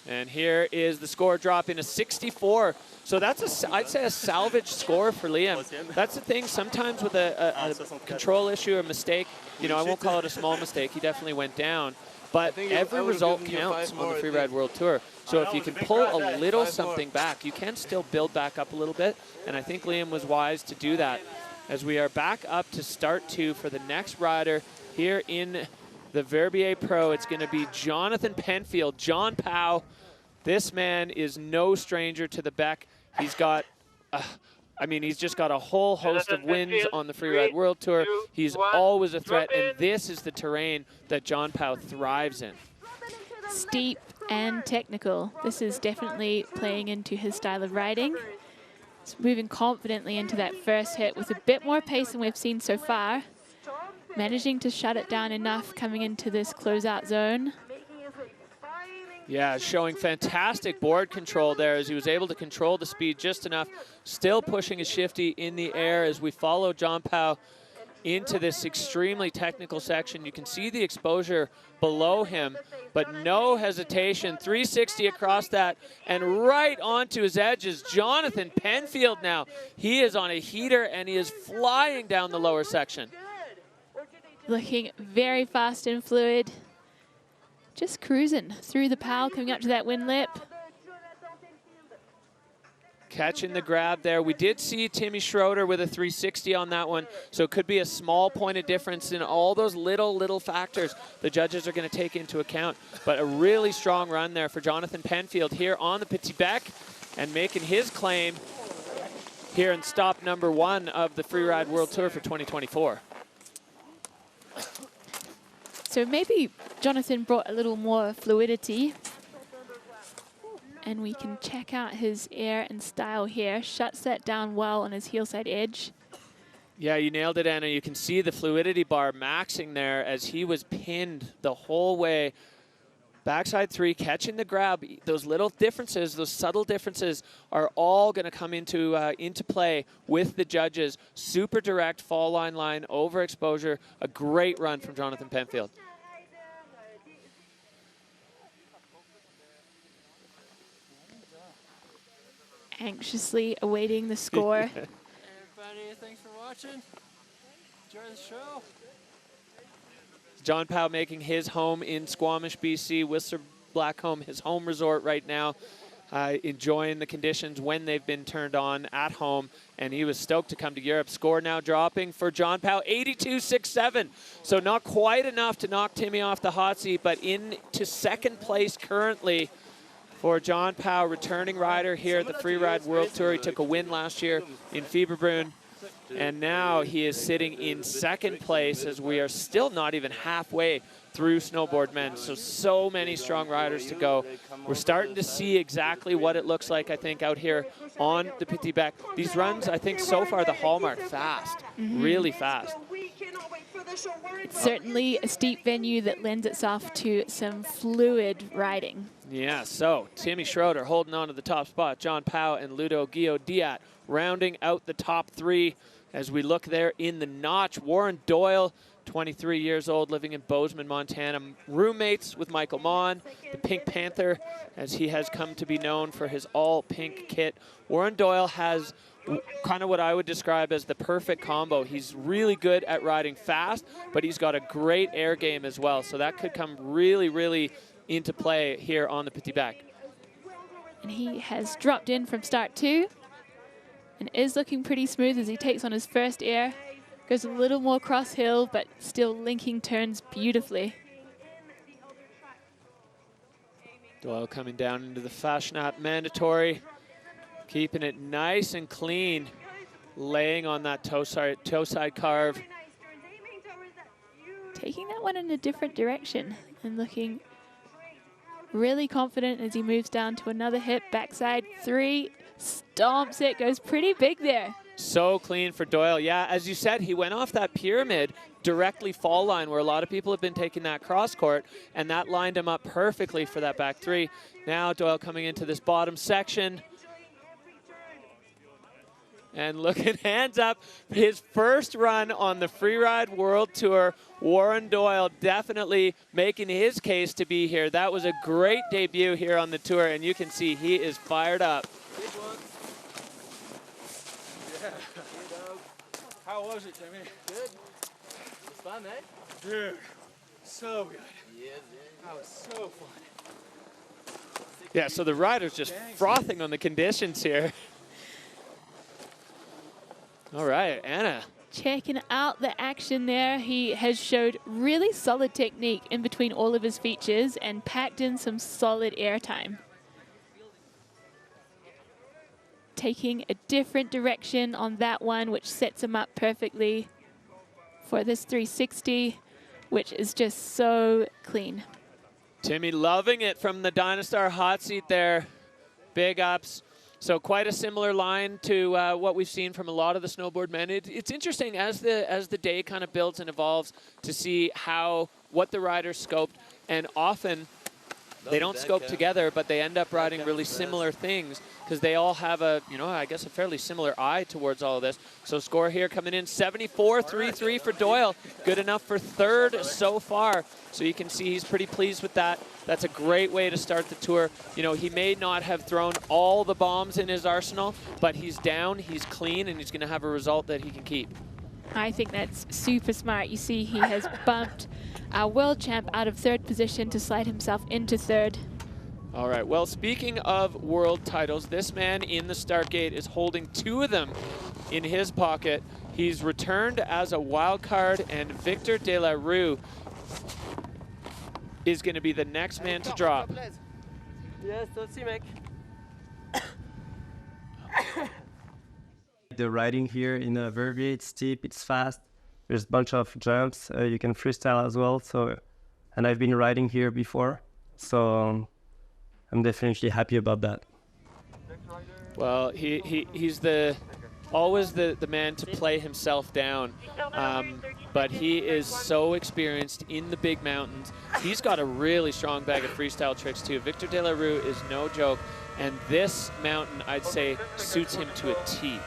And here is the score dropping a 64. So that's I'd say a salvage score for Liam. That's the thing, sometimes with a control issue or mistake, you know, I won't call it a small mistake, he definitely went down. But every result counts on the Freeride World Tour. So if you can pull a little something back, you can still build back up a little bit. And I think Liam was wise to do that. As we are back up to start 2 for the next rider here in the Verbier Pro, it's going to be Jonathan Penfield. John Powell, this man is no stranger to the Beck. He's got, I mean, he's just got a whole host of wins on the Freeride World Tour. He's always a threat, and this is the terrain that John Powell thrives in. Steep and technical. This is definitely playing into his style of riding. He's moving confidently into that first hit with a bit more pace than we've seen so far. Managing to shut it down enough coming into this closeout zone. Yeah, showing fantastic board control there as he was able to control the speed just enough, still pushing his shifty in the air as we follow John Powell into this extremely technical section. You can see the exposure below him, but no hesitation. 360 across that and right onto his edges. Jonathan Penfield now. He is on a heater and he is flying down the lower section. Looking very fast and fluid. Just cruising through the Powell, coming up to that wind lip. Catching the grab there. We did see Timmy Schroeder with a 360 on that one, so it could be a small point of difference in all those little factors the judges are going to take into account. But a really strong run there for Jonathan Penfield here on the Petit Bec and making his claim here in stop number 1 of the Freeride World Tour for 2024. So maybe Jonathan brought a little more fluidity. And we can check out his air and style here. Shuts that down well on his heel side edge. Yeah, you nailed it, Anna. You can see the fluidity bar maxing there as he was pinned the whole way. Backside 3, catching the grab. Those little differences, those subtle differences are all going to come into play with the judges. Super direct, fall line, overexposure. A great run from Jonathan Penfield. Anxiously awaiting the score. Everybody, thanks for watching. Enjoy the show. John Powell making his home in Squamish, BC. Whistler Blackcomb, his home resort right now. Enjoying the conditions when they've been turned on at home. And he was stoked to come to Europe. Score now dropping for John Powell, 82.67. So not quite enough to knock Timmy off the hot seat, but into second place currently for John Powell, returning rider here at the Freeride World Tour. He took a win last year in Fieberbrunn. And now he is sitting in second place as we are still not even halfway through snowboard men. So many strong riders to go. We're starting to see exactly what it looks like, I think, out here on the Petit Bec. These runs, I think, so far, the hallmark, fast, really fast. It's certainly a steep venue that lends itself to some fluid riding. Yeah, so Timmy Schroeder holding on to the top spot. John Pau and Ludo Guillot-Diat rounding out the top three as we look there in the notch. Warren Doyle, 23 years old, living in Bozeman, Montana. Roommates with Michael Mon, the Pink Panther, as he has come to be known for his all-pink kit. Warren Doyle has kind of what I would describe as the perfect combo. He's really good at riding fast, but he's got a great air game as well. So that could come really, really into play here on the Petit Bec. And he has dropped in from start 2 and is looking pretty smooth as he takes on his first air. Goes a little more cross hill, but still linking turns beautifully. Doyle coming down into the Fashionat mandatory, keeping it nice and clean, laying on that toe side carve. Taking that one in a different direction and looking really confident as he moves down to another hip, backside 3, stomps it, goes pretty big there. So clean for Doyle. Yeah, as you said, he went off that pyramid directly fall line where a lot of people have been taking that cross court, and that lined him up perfectly for that back 3. Now Doyle coming into this bottom section. And looking hands up, his first run on the Freeride World Tour. Warren Doyle definitely making his case to be here. That was a great debut here on the tour, and you can see he is fired up. Yeah. How was it, Timmy? Good. It's fun, eh? Dude, so good. Yeah, that was so fun. Yeah, so the rider's just frothing on the conditions here. All right, Anna. Checking out the action there. He has showed really solid technique in between all of his features and packed in some solid air time. Taking a different direction on that one, which sets him up perfectly for this 360, which is just so clean. Timmy loving it from the Dynastar hot seat there. Big ups. So quite a similar line to what we've seen from a lot of the snowboard men. It's interesting as the day kind of builds and evolves to see what the riders scoped, and often they don't scope together, but they end up riding really similar things because they all have I guess a fairly similar eye towards all of this. So score here coming in 74.33 for Doyle. Good enough for third so far. So you can see he's pretty pleased with that. That's a great way to start the tour. You know, he may not have thrown all the bombs in his arsenal, but he's down, he's clean, and he's going to have a result that he can keep. I think that's super smart. You see he has bumped our world champ out of third position to slide himself into third. All right, well, speaking of world titles, this man in the start gate is holding 2 of them in his pocket. He's returned as a wild card, and Victor De La Rue is going to be the next man to drop. Yes, let's see, mec. The riding here in Verbier, it's steep, it's fast. There's a bunch of jumps. You can freestyle as well. And I've been riding here before, so I'm definitely happy about that. Well, he's always the man to play himself down, but he is so experienced in the big mountains. He's got a really strong bag of freestyle tricks too. Victor De La Rue is no joke, and this mountain, I'd say, suits him to a T.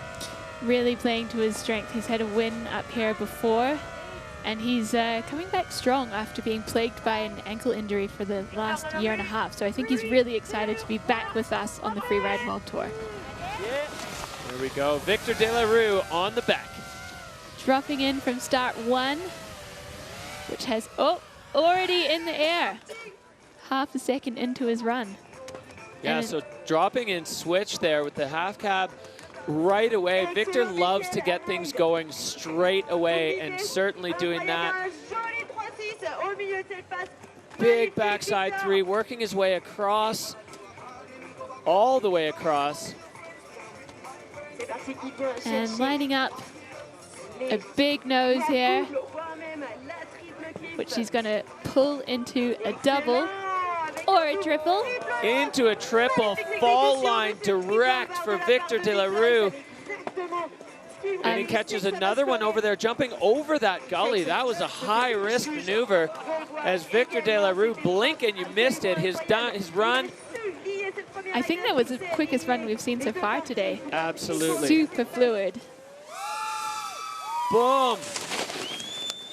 Really playing to his strength. He's had a win up here before, and he's coming back strong after being plagued by an ankle injury for the last year and a half. So I think he's really excited to be back with us on the Freeride World Tour. There we go, Victor De La Rue on the back. Dropping in from start 1, which has, already in the air. Half a second into his run. Yeah, so dropping in switch there with the half cab right away. Victor loves to get things going straight away, and certainly doing that. Big backside 3, working his way across, all the way across. And lining up a big nose here, which he's going to pull into a double or a triple. Into a triple, fall line direct for Victor De La Rue. And he catches another one over there, jumping over that gully. That was a high-risk maneuver as Victor De La Rue blinking. You missed it. His run. I think that was the quickest run we've seen so far today. Absolutely. Super fluid. Boom.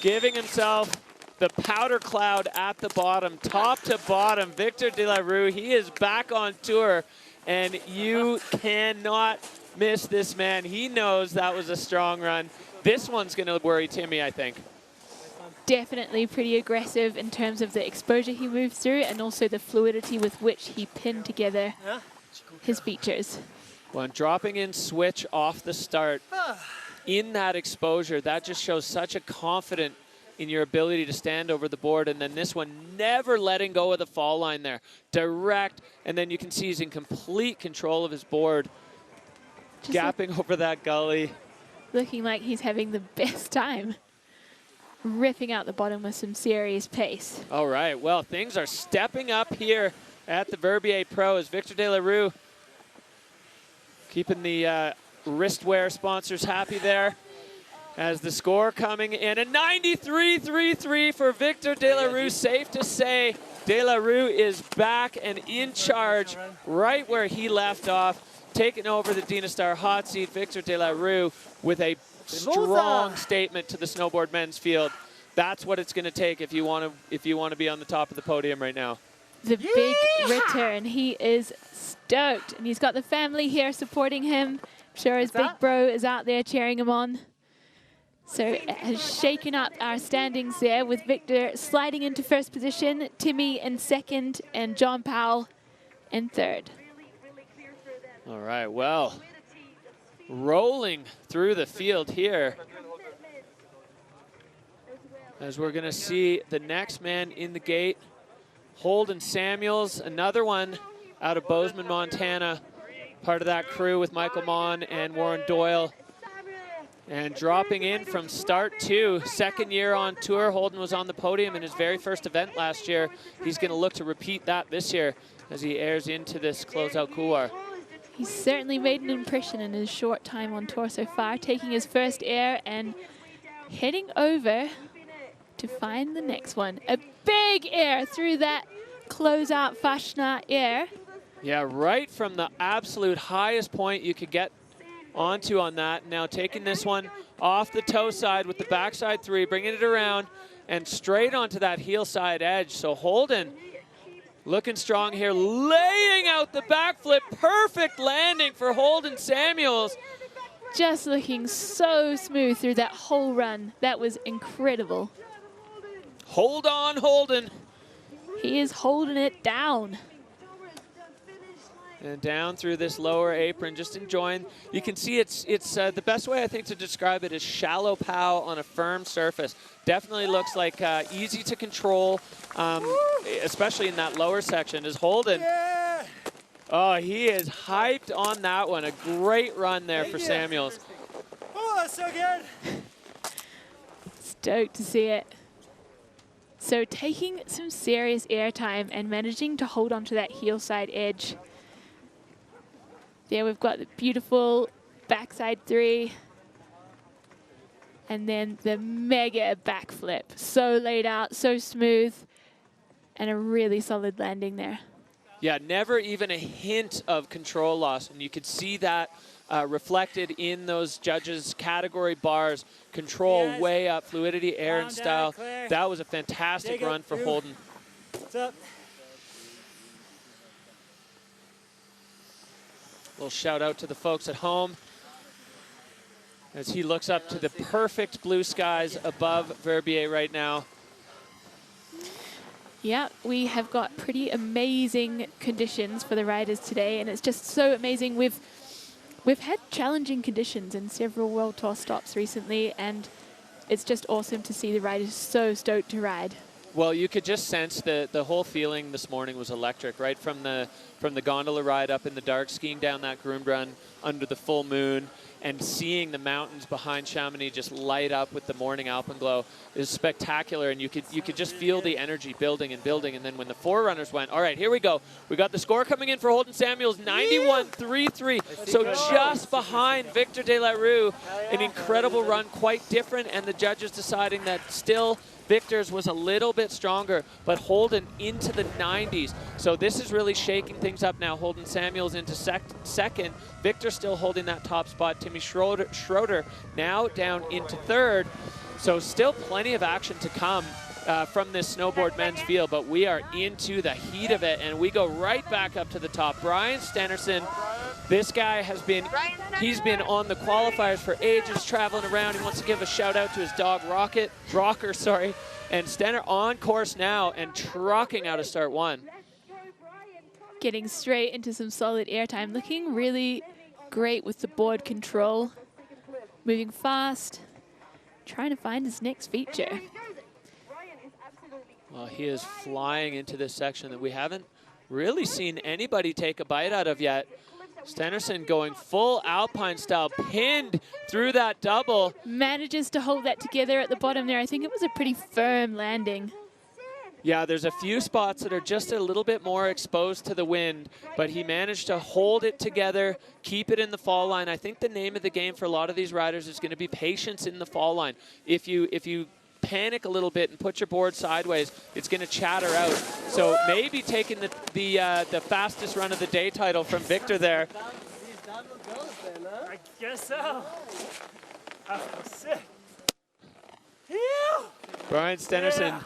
Giving himself the powder cloud at the bottom, top to bottom. Victor De La Rue, he is back on tour, and you cannot miss this man. He knows that was a strong run. This one's going to worry Timmy, I think. Definitely pretty aggressive in terms of the exposure he moves through and also the fluidity with which he pinned together his features. Well, dropping in switch off the start in that exposure, that just shows such a confidence in your ability to stand over the board. And then this one, never letting go of the fall line there. Direct, and then you can see he's in complete control of his board. Just gapping over that gully. Looking like he's having the best time. Ripping out the bottom with some serious pace. All right, well, things are stepping up here at the Verbier Pro as Victor De La Rue keeping the wristwear sponsors happy there. As the score coming in, a 93.33 for Victor De La Rue. Safe to say De La Rue is back and in charge right where he left off. Taking over the Dynastar hot seat, Victor De La Rue with a strong statement to the snowboard men's field. That's what it's going to take if you want to be on the top of the podium right now. The big return. He is stoked, and he's got the family here supporting him. I'm sure his big bro is out there cheering him on. So it has shaken up our standings there with Victor sliding into first position, Timmy in second, and John Powell in third. All right, well, rolling through the field here as we're going to see the next man in the gate, Holden Samuels, another one out of Bozeman, Montana, part of that crew with Michael Mon and Warren Doyle. And dropping in from start two, second year on tour. Holden was on the podium in his very first event last year. He's going to look to repeat that this year as he airs into this closeout couloir. He's certainly made an impression in his short time on tour so far, taking his first air and heading over to find the next one. A big air through that closeout Fashna air. Yeah, right from the absolute highest point you could get onto on that. Now taking this one off the toe side with the backside three, bringing it around and straight onto that heel side edge. So Holden looking strong here, laying out the backflip. Perfect landing for Holden Samuels. Just looking so smooth through that whole run. That was incredible. Hold on, Holden. He is holding it down. And down through this lower apron, just enjoying. You can see it's the best way I think to describe it is shallow pow on a firm surface. Definitely looks like easy to control, especially in that lower section. Is Holden? Yeah. Oh, he is hyped on that one. A great run there for Samuels. Oh, that's so good. Stoked to see it. So taking some serious air time and managing to hold onto that heel side edge. There we've got the beautiful backside three. And then the mega backflip. So laid out, so smooth, and a really solid landing there. Yeah, never even a hint of control loss. And you could see that reflected in those judges' category bars. Control way up, fluidity, air, and style. That was a fantastic run for Holden. What's up? Little shout out to the folks at home as he looks up to the perfect blue skies above Verbier right now. Yeah, we have got pretty amazing conditions for the riders today, and it's just so amazing. We've had challenging conditions in several World Tour stops recently, and it's just awesome to see the riders so stoked to ride. Well, you could just sense the whole feeling this morning was electric, right? From the gondola ride up in the dark, skiing down that groomed run under the full moon, and seeing the mountains behind Chamonix just light up with the morning alpenglow is spectacular. And you could just feel the energy building and building. And then when the forerunners went, all right, here we go. We got the score coming in for Holden Samuels, 91.33. So just behind Victor de la Rue, an incredible run, quite different. And the judges deciding that still Victor's was a little bit stronger, but Holden into the 90s. So this is really shaking things up now. Holden Samuels into second. Victor still holding that top spot. Timmy Schroeder now down into third. So still plenty of action to come from this snowboard men's field, but we are into the heat of it, and we go right back up to the top. Brian Stenerson, this guy has been, he's been on the qualifiers for ages, traveling around. He wants to give a shout out to his dog Rocker, and Stenner on course now and trucking out of start one. Getting straight into some solid airtime, looking really great with the board control. Moving fast, trying to find his next feature. Well, he is flying into this section that we haven't really seen anybody take a bite out of yet. Stenerson going full Alpine style, pinned through that double. Manages to hold that together at the bottom there. I think it was a pretty firm landing. Yeah, there's a few spots that are just a little bit more exposed to the wind, but he managed to hold it together, keep it in the fall line. I think the name of the game for a lot of these riders is going to be patience in the fall line. If you panic a little bit and put your board sideways, it's going to chatter out. So maybe taking the fastest run of the day title from Victor there. I guess so. Brian Stenerson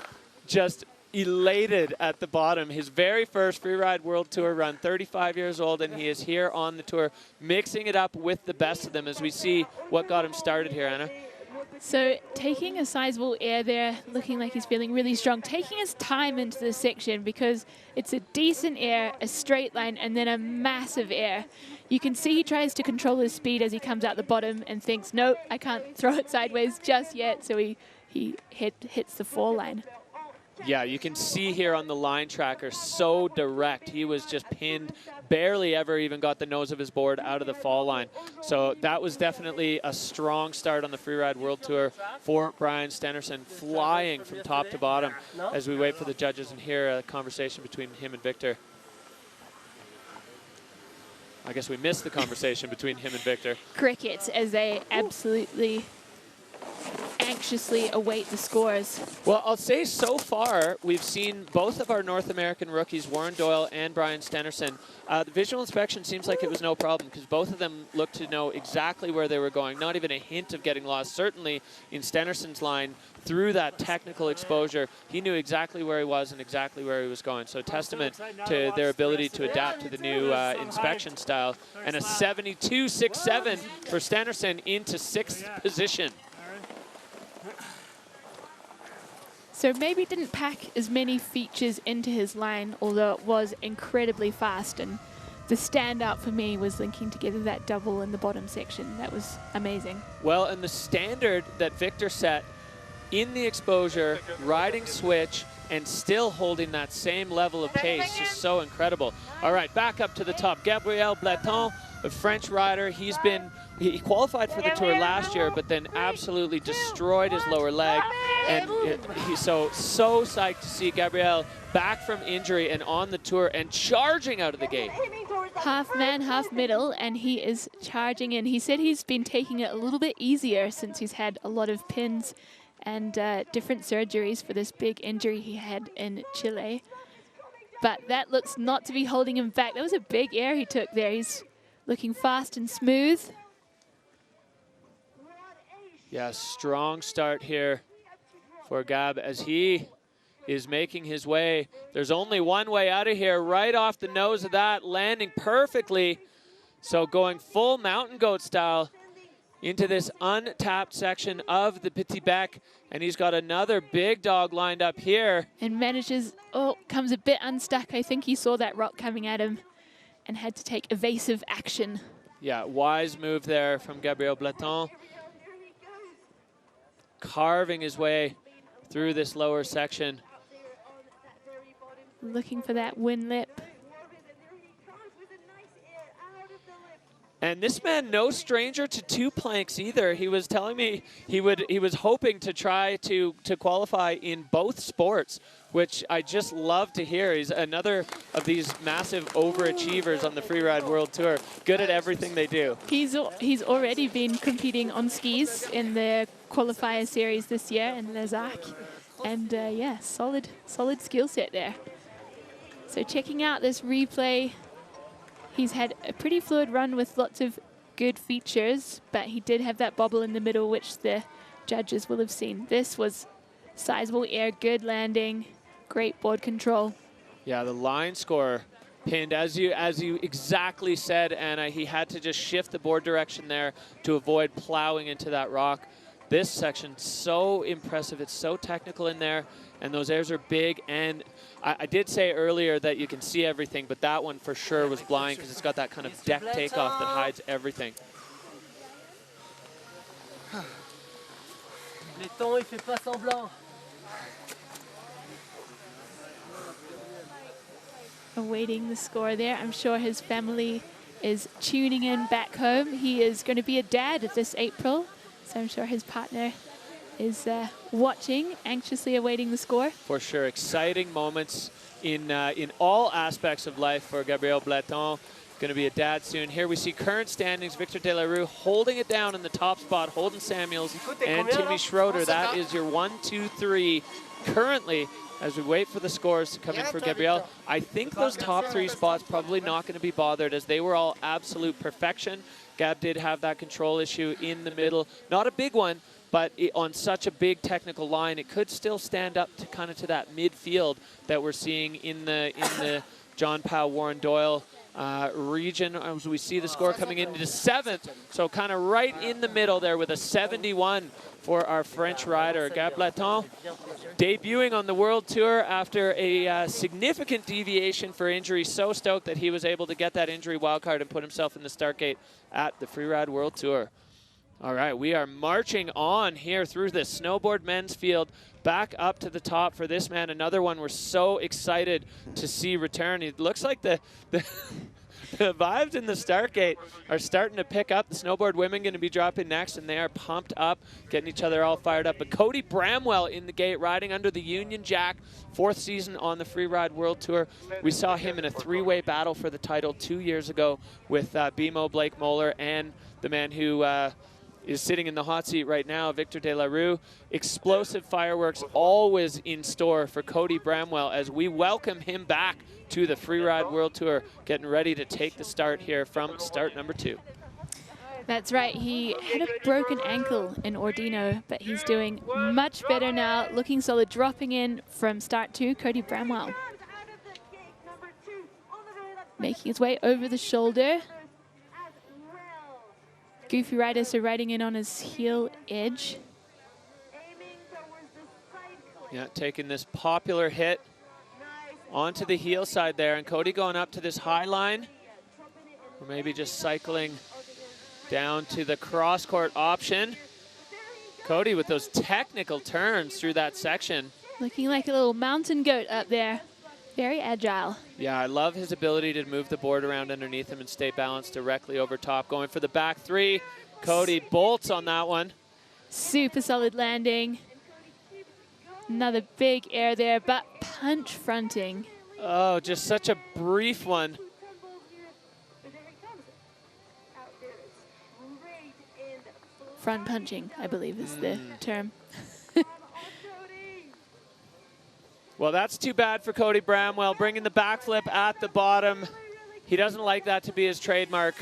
just elated at the bottom. His very first Freeride World Tour run, 35 years old, and he is here on the tour, mixing it up with the best of them as we see what got him started here, Anna. So taking a sizable air there, looking like he's feeling really strong, taking his time into this section because it's a decent air, a straight line, and then a massive air. You can see he tries to control his speed as he comes out the bottom and thinks, nope, I can't throw it sideways just yet, so he hits the fall line. Yeah, you can see here on the line tracker, so direct. He was just pinned, barely ever even got the nose of his board out of the fall line. So that was definitely a strong start on the Freeride World Tour for Brian Stenerson, flying from top to bottom as we wait for the judges and hear a conversation between him and Victor. I guess we missed the conversation between him and Victor. Crickets as they absolutely anxiously await the scores. Well, I'll say so far, we've seen both of our North American rookies, Warren Doyle and Brian Stenerson. The visual inspection seems like it was no problem because both of them looked to know exactly where they were going, not even a hint of getting lost. Certainly in Stenerson's line, through that technical exposure, he knew exactly where he was and exactly where he was going. So testament to their ability to adapt to the new inspection style. And a 72.67 for Stenerson into 6th position. So maybe didn't pack as many features into his line, although it was incredibly fast. And the standout for me was linking together that double in the bottom section. That was amazing. Well, and the standard that Victor set in the exposure, riding switch, and still holding that same level of pace, just so incredible. All right, back up to the top. Gabriel Bleton, a French rider. He qualified for the tour last year, but then absolutely destroyed his lower leg. And he's so psyched to see Gabriel back from injury and on the tour and charging out of the gate. Half man, half middle, and he is charging in. He said he's been taking it a little bit easier since he's had a lot of pins and different surgeries for this big injury he had in Chile. But that looks not to be holding him back. That was a big air he took there. He's looking fast and smooth. Yeah, strong start here for Gab as he is making his way. There's only one way out of here, right off the nose of that, landing perfectly. So going full mountain goat style into this untapped section of the Petit Bec, and he's got another big dog lined up here. And manages, comes a bit unstuck. I think he saw that rock coming at him and had to take evasive action. Yeah, wise move there from Gabriel Bleton. Carving his way through this lower section. looking for that win lip. And this man, no stranger to two planks either. He was telling me he was hoping to try to qualify in both sports, which I just love to hear. He's another of these massive overachievers on the Freeride World Tour, good at everything they do. He's already been competing on skis in the qualifier series this year in Les Arcs. And yeah, solid skill set there. So checking out this replay, he's had a pretty fluid run with lots of good features, but he did have that bobble in the middle, which the judges will have seen. This was sizable air, good landing, great board control. Yeah, the line score pinned, as you exactly said, Anna. He had to just shift the board direction there to avoid plowing into that rock. This section, so impressive. It's so technical in there, and those airs are big. And I did say earlier that you can see everything, but that one for sure was blind because it's got that kind of deck takeoff that hides everything. Awaiting the score there. I'm sure his family is tuning in back home. He is going to be a dad this April, so I'm sure his partner is watching, anxiously awaiting the score. For sure, exciting moments in all aspects of life for Gabriel Bleton. Going to be a dad soon. Here we see current standings. Victor Delarue holding it down in the top spot. Holden Samuels and Timmy Schroeder. That is your 1, 2, 3 currently. As we wait for the scores to come in for Gabriel, I think those top 3 spots probably not going to be bothered as they were all absolute perfection. Gab did have that control issue in the middle. Not a big one, but on such a big technical line, it could still stand up to kind of to that midfield that we're seeing in the John Powell, Warren Doyle region. As we see the score coming into 7th, so kind of right in the middle there with a 71 for our French rider, Gab Bleton, debuting on the World Tour after a significant deviation for injury. So stoked that he was able to get that injury wildcard and put himself in the start gate at the Freeride World Tour. All right, we are marching on here through the snowboard men's field, back up to the top for this man. Another one we're so excited to see return. It looks like the vibes in the start gate are starting to pick up. The snowboard women going to be dropping next, and they are pumped up, getting each other all fired up. But Cody Bramwell in the gate, riding under the Union Jack, 4th season on the Freeride World Tour. We saw him in a 3-way battle for the title 2 years ago with BMO Blake Moeller and the man who is sitting in the hot seat right now, Victor Delarue. Explosive fireworks always in store for Cody Bramwell as we welcome him back to the Freeride World Tour, getting ready to take the start here from start number 2. That's right, he had a broken ankle in Ordino, but he's doing much better now, looking solid, dropping in from start 2, Cody Bramwell. Making his way over the shoulder. Goofy rider, so riding in on his heel edge. Yeah, taking this popular hit onto the heel side there, and Cody going up to this high line, or maybe just cycling down to the cross-court option. Cody with those technical turns through that section. Looking like a little mountain goat up there. Very agile. Yeah, I love his ability to move the board around underneath him and stay balanced directly over top. Going for the back 3. Cody bolts on that one. Super solid landing. Another big air there, but punch fronting. Oh, just such a brief one. Front punching, I believe is the term. Well, that's too bad for Cody Bramwell, bringing the backflip at the bottom. He doesn't like that to be his trademark.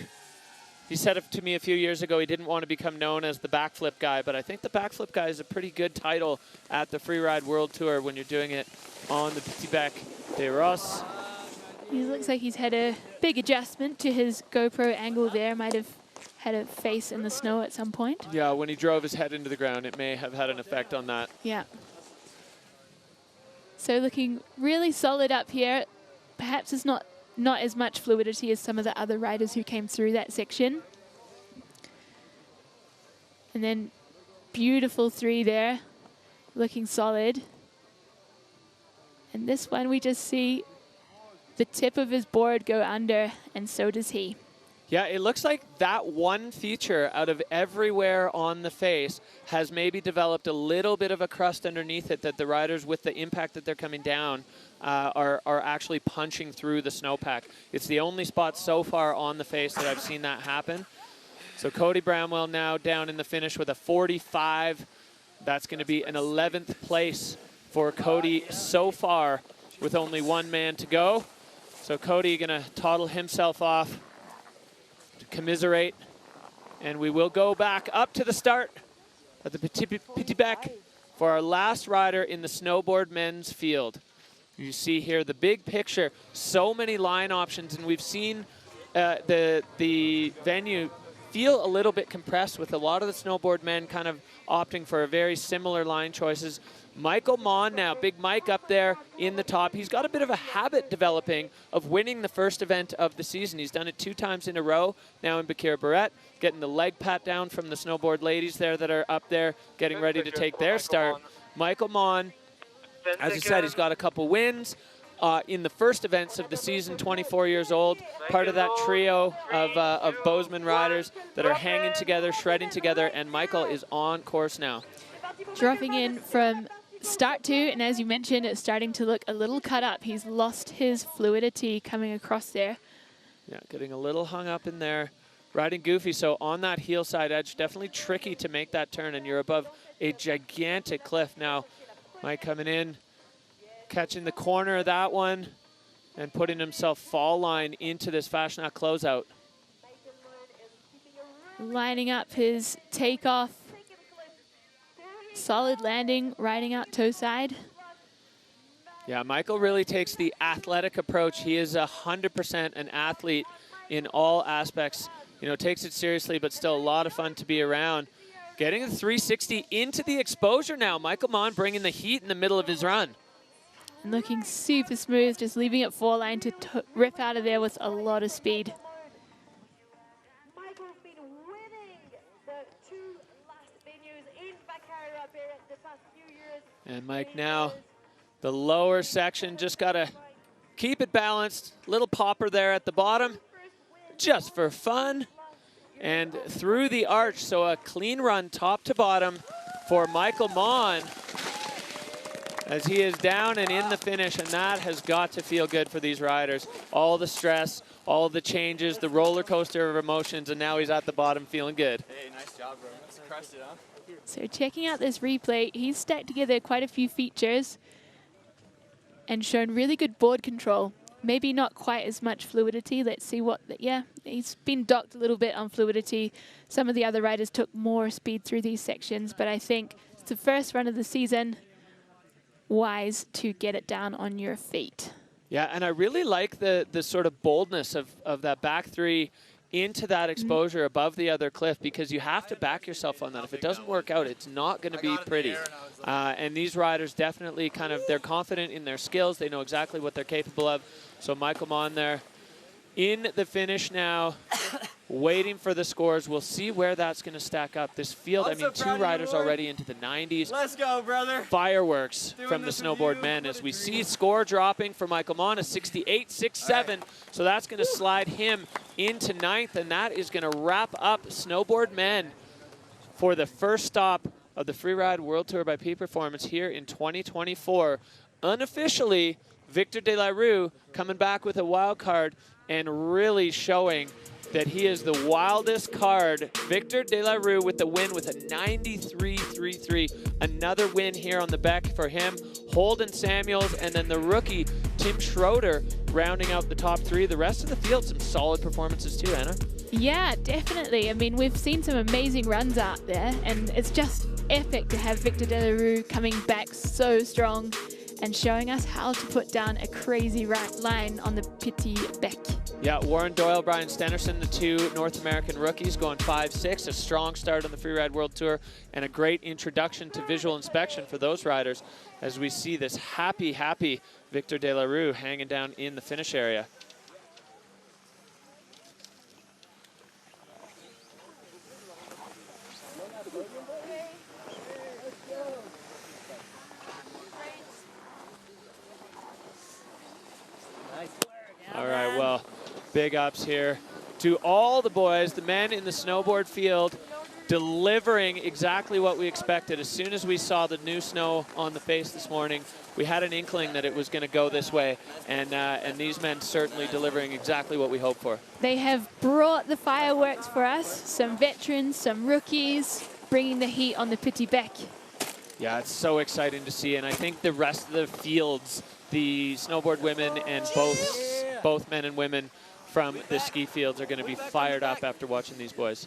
He said it to me a few years ago, he didn't want to become known as the backflip guy, but I think the backflip guy is a pretty good title at the Freeride World Tour when you're doing it on the Petit Bec des Rosses. He looks like he's had a big adjustment to his GoPro angle there. Might have had a face in the snow at some point. Yeah, when he drove his head into the ground, it may have had an effect on that. Yeah. So looking really solid up here. Perhaps it's not as much fluidity as some of the other riders who came through that section. And then beautiful 3 there, looking solid. And this one we just see the tip of his board go under, and so does he. Yeah, it looks like that one feature out of everywhere on the face has maybe developed a little bit of a crust underneath it that the riders, with the impact that they're coming down, are actually punching through the snowpack. It's the only spot so far on the face that I've seen that happen. So Cody Bramwell now down in the finish with a 45. That's going to be an 11th place for Cody so far with only one man to go. So Cody going to toddle himself off to commiserate. And we will go back up to the start of the Petit Bec for our last rider in the snowboard men's field. You see here the big picture, so many line options, and we've seen the venue feel a little bit compressed with a lot of the snowboard men kind of opting for a very similar line choices. Michael Mon now, Big Mike up there in the top. He's got a bit of a habit developing of winning the first event of the season. He's done it 2 times in a row now in Bakir Barrett, getting the leg pat down from the snowboard ladies there that are up there getting ready to take their start. Michael Mon, as I said, he's got a couple wins. In the first events of the season, 24 years old, part of that trio of Bozeman riders that are hanging together, shredding together, and Michael is on course now. Dropping in from start 2, and as you mentioned, it's starting to look a little cut up. He's lost his fluidity coming across there. Yeah, getting a little hung up in there, riding goofy. So on that heel side edge, definitely tricky to make that turn, and you're above a gigantic cliff. Now, Mike coming in, catching the corner of that one and putting himself fall line into this Fashionat closeout. Lining up his takeoff. Solid landing, riding out toe side. Yeah, Michael really takes the athletic approach. He is 100% an athlete in all aspects. You know, takes it seriously, but still a lot of fun to be around. Getting a 360 into the exposure now. Michael Mon bringing the heat in the middle of his run. Looking super smooth, just leaving it 4 line to rip out of there with a lot of speed. Michael's been winning the 2 last venues in Bakar up here the past few years. And Mike now, the lower section, just got to keep it balanced. Little popper there at the bottom, just for fun. And through the arch, so a clean run top to bottom for Michael Mon, as he is down and in the finish, and that has got to feel good for these riders. All the stress, all the changes, the roller coaster of emotions, and now he's at the bottom feeling good. Hey, nice job, bro. Crushed it, huh? So checking out this replay, he's stacked together quite a few features and shown really good board control. Maybe not quite as much fluidity. Let's see what, yeah, he's been docked a little bit on fluidity. Some of the other riders took more speed through these sections, but I think it's the first run of the season. Wise to get it down on your feet. Yeah, and I really like the sort of boldness of that back 3 into that exposure above the other cliff, because you have to back yourself on that. If it doesn't work out, it's not going to be pretty. And these riders definitely they're confident in their skills. They know exactly what they're capable of. So Michael Mon there in the finish now, waiting for the scores. We'll see where that's going to stack up. This field, I mean, 2 riders already into the 90s. Let's go, brother. Fireworks from the snowboard men as we see score dropping for Michael Mon, a 68.67. Right. So that's going to slide him into 9th, and that is going to wrap up snowboard men for the first stop of the Freeride World Tour by Peak Performance here in 2024. Unofficially, Victor De La Rue coming back with a wild card and really showing that he is the wildest card. Victor De La Rue with the win with a 93.33. Another win here on the Beck for him. Holden Samuels, and then the rookie Tim Schroeder rounding out the top 3. The rest of the field, some solid performances too, Anna. Yeah, definitely. I mean, we've seen some amazing runs out there, and it's just epic to have Victor De La Rue coming back so strong and showing us how to put down a crazy line on the Petit Bec. Yeah, Warren Doyle, Brian Stenerson, the 2 North American rookies going 5-6. A strong start on the Freeride World Tour and a great introduction to visual inspection for those riders as we see this happy Victor De La Rue hanging down in the finish area. Big ups here to all the boys, the men in the snowboard field, delivering exactly what we expected. As soon as we saw the new snow on the face this morning, we had an inkling that it was going to go this way, and these men certainly delivering exactly what we hoped for. They have brought the fireworks for us, some veterans, some rookies, bringing the heat on the Petit Bec. Yeah, it's so exciting to see, and I think the rest of the fields, the snowboard women and both men and women from the ski fields are going to be fired up after watching these boys.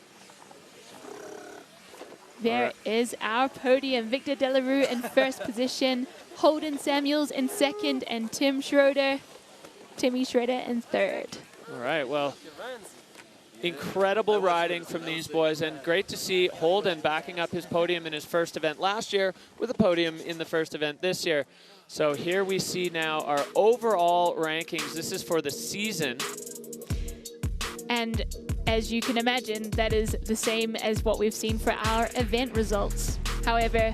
There is our podium. Victor Delarue in first position, Holden Samuels in second, and Timmy Schroeder in third. All right, well, incredible riding from these boys, and great to see Holden backing up his podium in his first event last year with a podium in the first event this year. So here we see now our overall rankings. This is for the season. And as you can imagine, that is the same as what we've seen for our event results. However,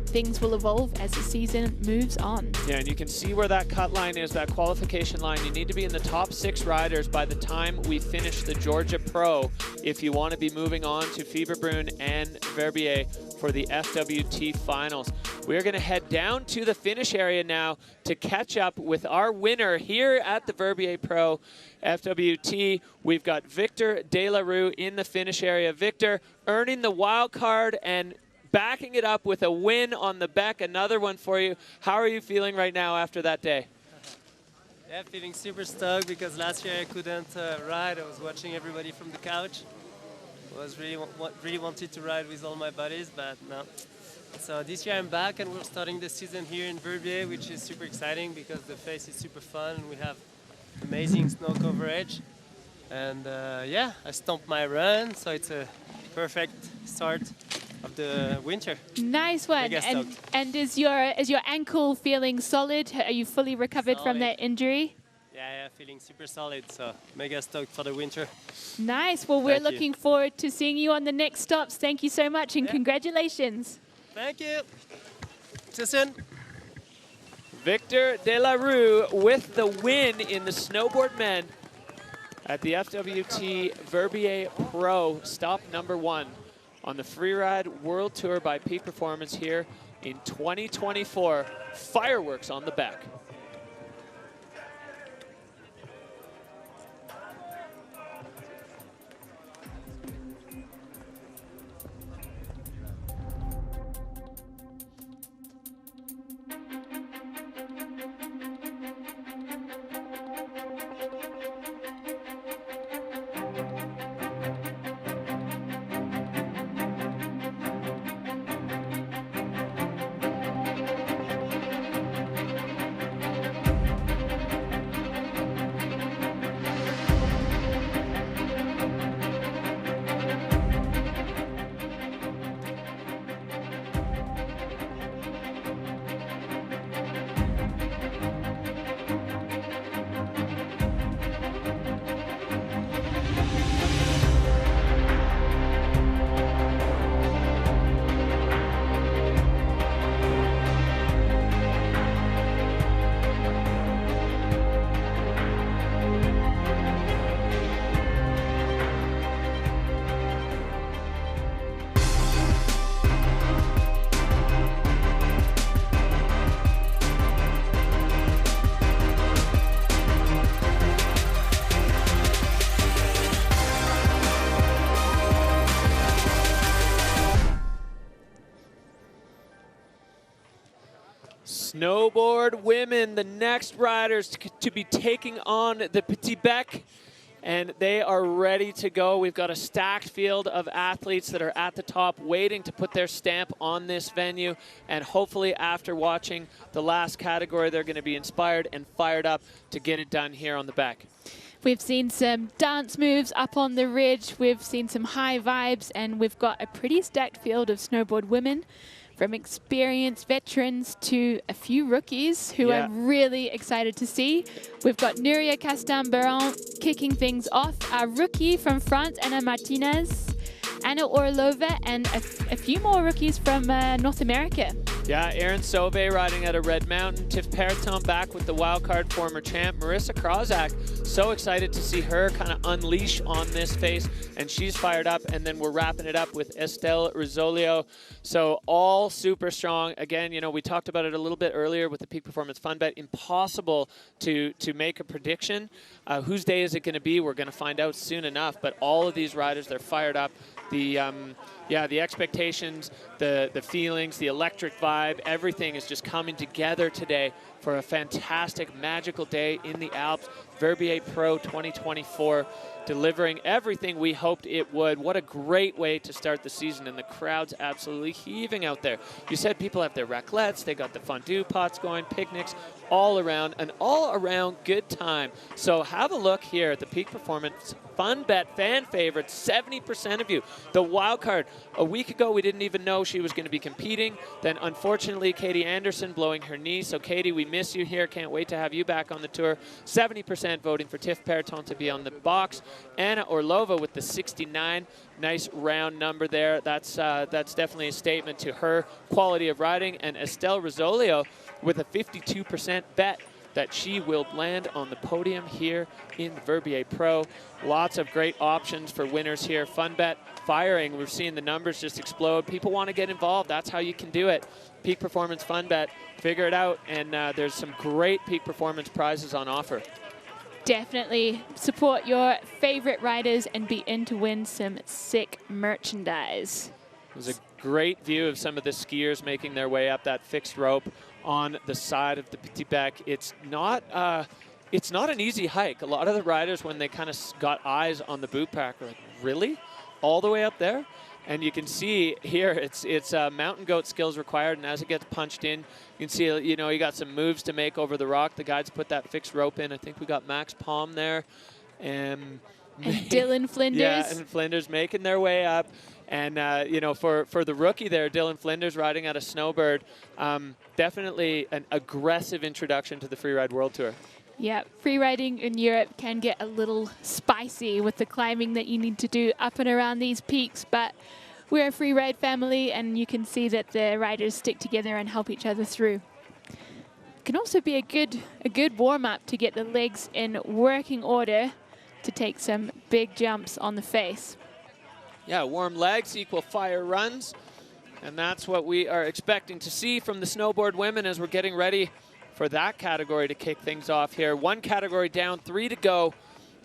things will evolve as the season moves on. Yeah, and you can see where that cut line is, that qualification line. You need to be in the top 6 riders by the time we finish the Georgia Pro if you want to be moving on to Fieberbrunn and Verbier for the FWT finals. We're going to head down to the finish area now to catch up with our winner here at the Verbier Pro FWT. We've got Victor Delarue in the finish area. Victor earning the wild card and backing it up with a win on the Bec, another one for you. How are you feeling right now after that day? Yeah, feeling super stoked because last year I couldn't ride. I was watching everybody from the couch. I was really wanted to ride with all my buddies, but no. So this year I'm back and we're starting the season here in Verbier, which is super exciting because the face is super fun and we have amazing snow coverage. And yeah, I stomped my run, so it's a perfect start of the winter. Nice one. And is your ankle feeling solid? Are you fully recovered from that injury? Yeah, feeling super solid, so mega stoked for the winter. Nice. Well, we're looking forward to seeing you on the next stops. Thank you so much and congratulations. Thank you. See you soon. Victor Delarue with the win in the snowboard men at the FWT Verbier Pro, stop number 1 on the Freeride World Tour by Peak Performance here in 2024. Fireworks on the back. Snowboard women, the next riders to be taking on the Petit Bec, and they are ready to go. We've got a stacked field of athletes that are at the top waiting to put their stamp on this venue, and hopefully after watching the last category, they're going to be inspired and fired up to get it done here on the Bec. We've seen some dance moves up on the ridge, we've seen some high vibes, and we've got a pretty stacked field of snowboard women, from experienced veterans to a few rookies who I'm really excited to see. We've got Nuria Castan-Baron kicking things off, our rookie from France, Anna Martinez, Anna Orlova, and a few more rookies from North America. Yeah, Erin Sauvé riding out of Red Mountain. Tiff Pereton back with the wildcard former champ. Marissa Krozak, so excited to see her kind of unleash on this face, and she's fired up. And then we're wrapping it up with Estelle Rizzolio. So all super strong. Again, you know, we talked about it a little bit earlier with the Peak Performance Fun Bet. Impossible to make a prediction. Whose day is it going to be? We're going to find out soon enough. But all of these riders, they're fired up. The the expectations, the feelings, the electric vibe, everything is just coming together today for a fantastic, magical day in the Alps. Verbier Pro 2024, delivering everything we hoped it would. What a great way to start the season, and the crowd's absolutely heaving out there. You said people have their raclettes, they got the fondue pots going, picnics, all around, an all-around good time. So have a look here at the Peak Performance Fun Bet fan favorite, 70% of you. The wild card, a week ago we didn't even know she was going to be competing. Then unfortunately Katie Anderson blowing her knee. So Katie, we miss you here. Can't wait to have you back on the tour. 70% voting for Tiff Pereton to be on the box. Anna Orlova with the 69. Nice round number there. That's definitely a statement to her quality of riding. And Estelle Rizzolio with a 52% bet that she will land on the podium here in the Verbier Pro. Lots of great options for winners here. Fun Bet firing. We're seeing the numbers just explode. People want to get involved. That's how you can do it. Peak Performance Fun Bet. Figure it out. And there's some great Peak Performance prizes on offer. Definitely support your favorite riders and be in to win some sick merchandise. It was a great view of some of the skiers making their way up that fixed rope on the side of the Petit Bec. It's not an easy hike. A lot of the riders, when they kind of got eyes on the boot pack, are like, really? All the way up there? And you can see here, it's mountain goat skills required, and as it gets punched in, you can see, you know, you got some moves to make over the rock. The guides put that fixed rope in. I think we got Max Palm there. And Dylan Flinders. Yeah, and Flinders making their way up. And, you know, for the rookie there, Dylan Flinders riding out of Snowbird, definitely an aggressive introduction to the Freeride World Tour. Yeah, free riding in Europe can get a little spicy with the climbing that you need to do up and around these peaks, but we're a free ride family, and you can see that the riders stick together and help each other through. It can also be a good warm-up to get the legs in working order to take some big jumps on the face. Yeah, warm legs equal fire runs, and that's what we are expecting to see from the snowboard women as we're getting ready for that category to kick things off here. One category down, 3 to go,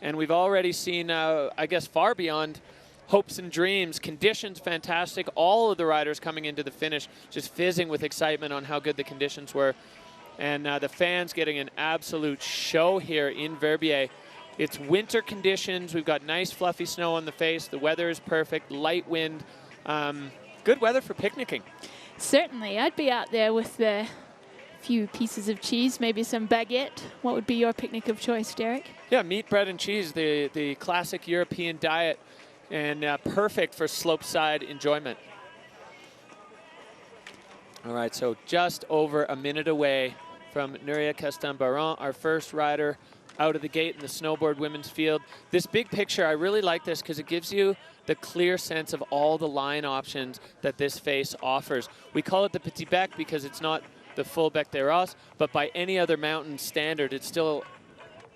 and we've already seen, I guess, far beyond hopes and dreams. Conditions fantastic. All of the riders coming into the finish just fizzing with excitement on how good the conditions were. And the fans getting an absolute show here in Verbier. It's winter conditions. We've got nice fluffy snow on the face. The weather is perfect, light wind. Good weather for picnicking. Certainly. I'd be out there with the few pieces of cheese, maybe some baguette. What would be your picnic of choice, Derek? Yeah, meat, bread, and cheese, the classic European diet, and perfect for slopeside enjoyment. All right, so just over a minute away from Nuria Castan-Baron, our first rider out of the gate in the snowboard women's field. This big picture, I really like this because it gives you the clear sense of all the line options that this face offers. We call it the Petit Bec because it's not the full Bec des Roses, but by any other mountain standard, it's still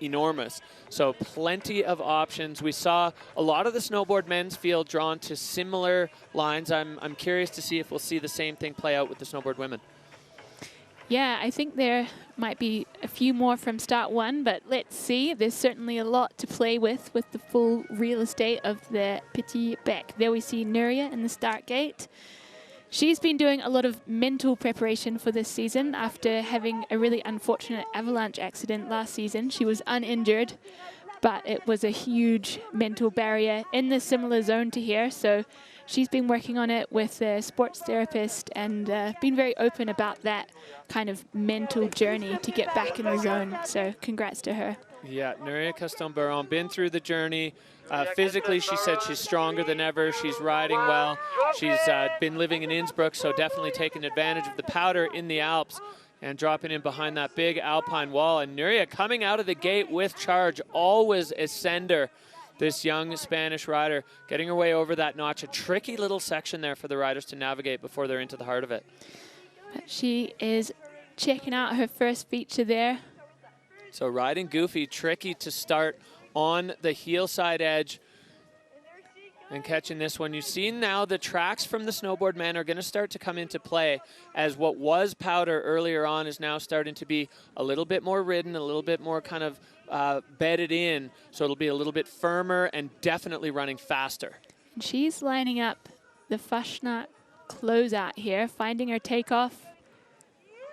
enormous. So plenty of options. We saw a lot of the snowboard men's field drawn to similar lines. I'm curious to see if we'll see the same thing play out with the snowboard women. Yeah, I think there might be a few more from start one, but let's see. There's certainly a lot to play with the full real estate of the Petit Bec. There we see Nuria in the start gate. She's been doing a lot of mental preparation for this season after having a really unfortunate avalanche accident last season. She was uninjured, but it was a huge mental barrier in the similar zone to here. So she's been working on it with a sports therapist and been very open about that kind of mental journey to get back in the zone. So congrats to her. Yeah, Nuria Castan-Baron, been through the journey. Physically, she said she's stronger than ever. She's riding well. She's been living in Innsbruck, so definitely taking advantage of the powder in the Alps and dropping in behind that big alpine wall. And Nuria coming out of the gate with charge, always a sender. This young Spanish rider getting her way over that notch. A tricky little section there for the riders to navigate before they're into the heart of it. But she is checking out her first feature there. So riding goofy, tricky to start on the heel side edge and catching this one. You see now the tracks from the snowboard men are going to start to come into play, as what was powder earlier on is now starting to be a little bit more ridden, a little bit more kind of bedded in, so it'll be a little bit firmer and definitely running faster. And she's lining up the Fashionat closeout here, finding her takeoff,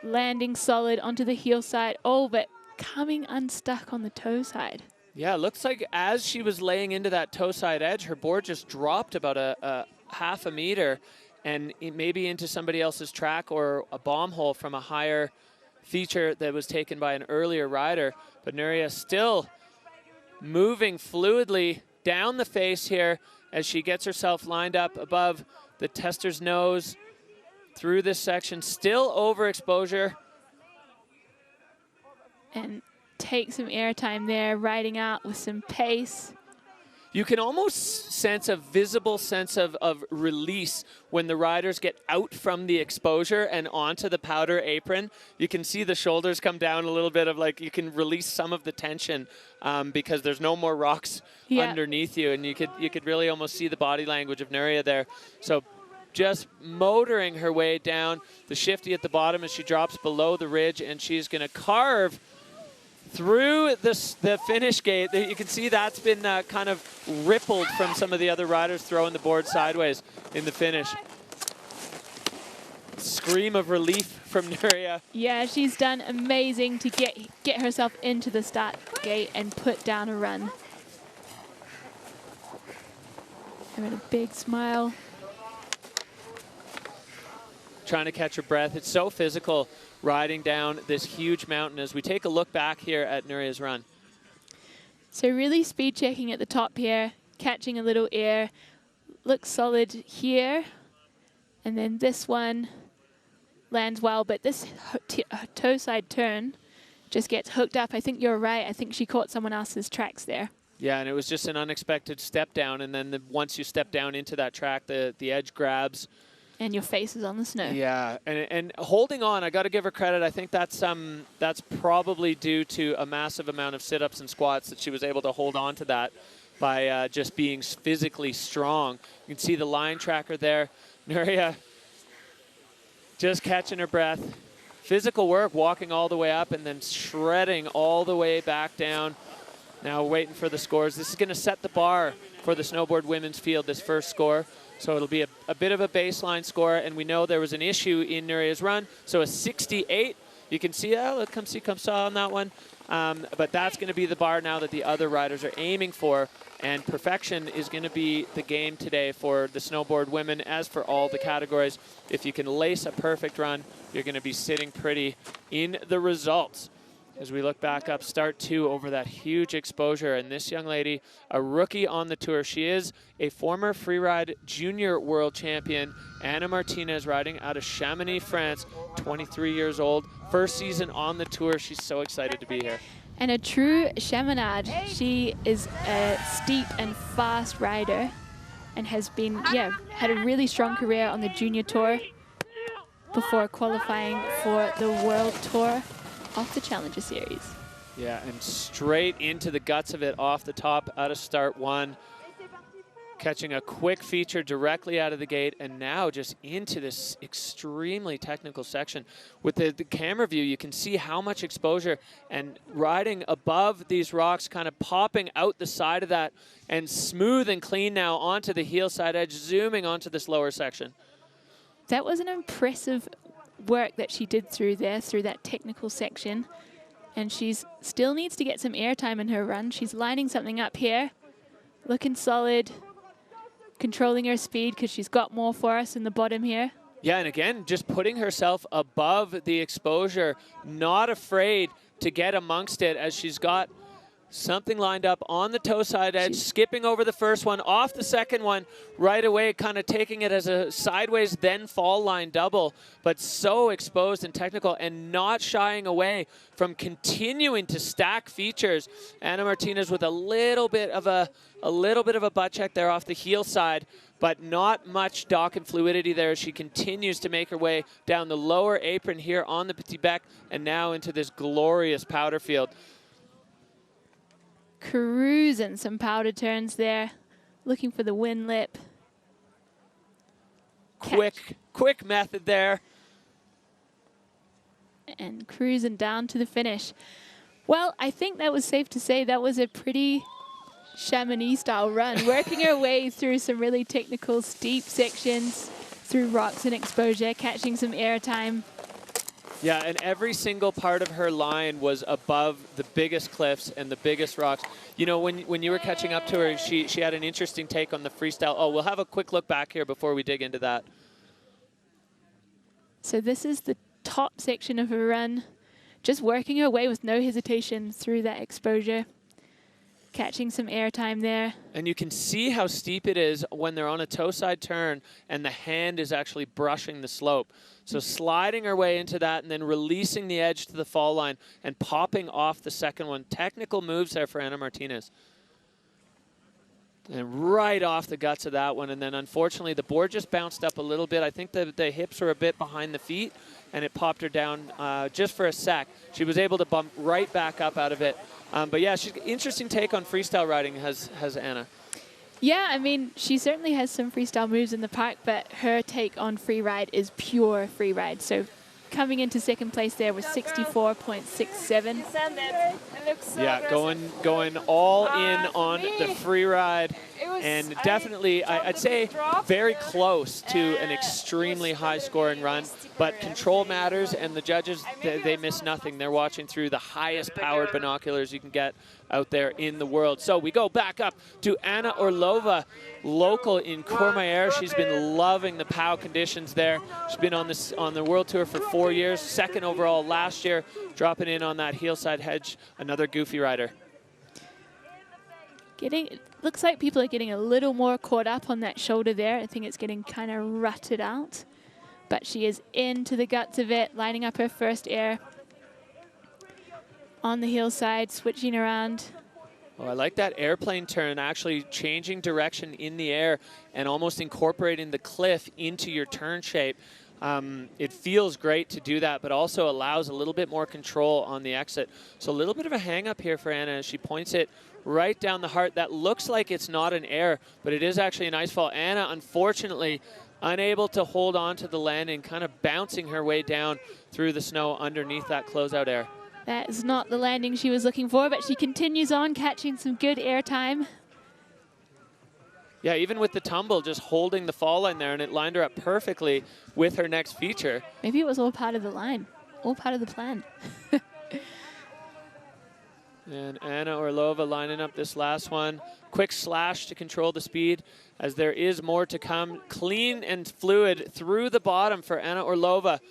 landing solid onto the heel side, oh, but coming unstuck on the toe side. Yeah, it looks like as she was laying into that toe side edge, her board just dropped about a half a meter and maybe into somebody else's track or a bomb hole from a higher feature that was taken by an earlier rider. But Nuria still moving fluidly down the face here as she gets herself lined up above the tester's nose through this section. Still overexposure. And take some airtime there, riding out with some pace. You can almost sense a visible sense of release when the riders get out from the exposure and onto the powder apron. You can see the shoulders come down a little bit, of like you can release some of the tension because there's no more rocks underneath you, and you could really almost see the body language of Nuria there. So just motoring her way down the shifty at the bottom as she drops below the ridge, and she's going to carve through the finish gate. You can see that's been kind of rippled from some of the other riders throwing the board sideways in the finish. Scream of relief from Nuria. Yeah, she's done amazing to get herself into the start gate and put down a run. Having a big smile. Trying to catch her breath. It's so physical riding down this huge mountain as we take a look back here at Nuria's run. So really speed checking at the top here, catching a little air, looks solid here, and then this one lands well, but this toe side turn just gets hooked up. I think you're right. I think she caught someone else's tracks there. Yeah, and it was just an unexpected step down, and then once you step down into that track, the edge grabs. And your face is on the snow. Yeah, and holding on, I got to give her credit. I think that's probably due to a massive amount of sit-ups and squats that she was able to hold on to that by just being physically strong. You can see the line tracker there. Nuria just catching her breath. Physical work, walking all the way up and then shredding all the way back down. Now waiting for the scores. This is going to set the bar for the snowboard women's field, this first score. So it'll be a bit of a baseline score, and we know there was an issue in Nuria's run. So a 68, you can see, look, come saw on that one. But that's going to be the bar now that the other riders are aiming for, and perfection is going to be the game today for the snowboard women, as for all the categories. If you can lace a perfect run, you're going to be sitting pretty in the results. As we look back up, start two over that huge exposure. And this young lady, a rookie on the tour. She is a former Freeride Junior World Champion, Anna Martinez, riding out of Chamonix, France, 23 years old. First season on the tour. She's so excited to be here. And a true Chamonade. She is a steep and fast rider and has been, had a really strong career on the junior tour before qualifying for the World Tour off the Challenger Series. Yeah, and straight into the guts of it off the top out of start one. Catching a quick feature directly out of the gate, and now just into this extremely technical section. With the camera view, you can see how much exposure, and riding above these rocks, kind of popping out the side of that, and smooth and clean now onto the heel side edge, zooming onto this lower section. That was an impressive work that she did through that technical section, and she's still needs to get some airtime in her run. She's lining something up here, looking solid, controlling her speed because she's got more for us in the bottom here. Yeah, and again, just putting herself above the exposure, not afraid to get amongst it, as she's got Something lined up on the toe side edge, skipping over the first one, off the second one right away, kind of taking it as a sideways then fall line double, but so exposed and technical and not shying away from continuing to stack features. Ana Martinez with a little bit of a butt check there off the heel side, but not much dock and fluidity there. She continues to make her way down the lower apron here on the Petit Bec and now into this glorious powder field. Cruising some powder turns there, looking for the win lip. Quick method there. And cruising down to the finish. Well, I think that was safe to say that was a pretty Chamonix-style run, working her way through some really technical, steep sections, through rocks and exposure, catching some air time. Yeah, and every single part of her line was above the biggest cliffs and the biggest rocks. You know, when you were catching up to her, she had an interesting take on the freestyle. Oh, we'll have a quick look back here before we dig into that. So this is the top section of her run, just working her way with no hesitation through that exposure, catching some air time there. And you can see how steep it is when they're on a toe side turn and the hand is actually brushing the slope. So sliding her way into that and then releasing the edge to the fall line and popping off the second one. Technical moves there for Ana Martinez. And right off the guts of that one. And then unfortunately the board just bounced up a little bit. I think the hips were a bit behind the feet and it popped her down just for a sec. She was able to bump right back up out of it. But yeah, she's interesting take on freestyle riding has Ana. Yeah, I mean, she certainly has some freestyle moves in the park, but her take on free ride is pure free ride. So coming into second place there was 64.67. Yeah, going all in on the free ride, and definitely, I'd say, very close to an extremely high-scoring run. But control matters, and the judges, they miss nothing. They're watching through the highest-powered binoculars you can get out there in the world. So we go back up to Anna Orlova, local in Courmayeur. She's been loving the POW conditions there. She's been on the World Tour for 4 years, second overall last year, dropping in on that heel side hedge, another goofy rider. Looks like people are getting a little more caught up on that shoulder there. I think it's getting kind of rutted out. But she is into the guts of it, lining up her first air on the hillside, switching around. Oh, I like that airplane turn, actually changing direction in the air and almost incorporating the cliff into your turn shape. It feels great to do that, but also allows a little bit more control on the exit. So a little bit of a hang up here for Anna as she points it right down the heart. That looks like it's not an air, but it is actually a nice fall. Anna, unfortunately, unable to hold on to the landing, kind of bouncing her way down through the snow underneath that closeout air. That is not the landing she was looking for, but she continues on, catching some good air time. Yeah, even with the tumble, just holding the fall line there, and it lined her up perfectly with her next feature. Maybe it was all part of the line, all part of the plan. And Anna Orlova lining up this last one. Quick slash to control the speed as there is more to come. Clean and fluid through the bottom for Anna Orlova.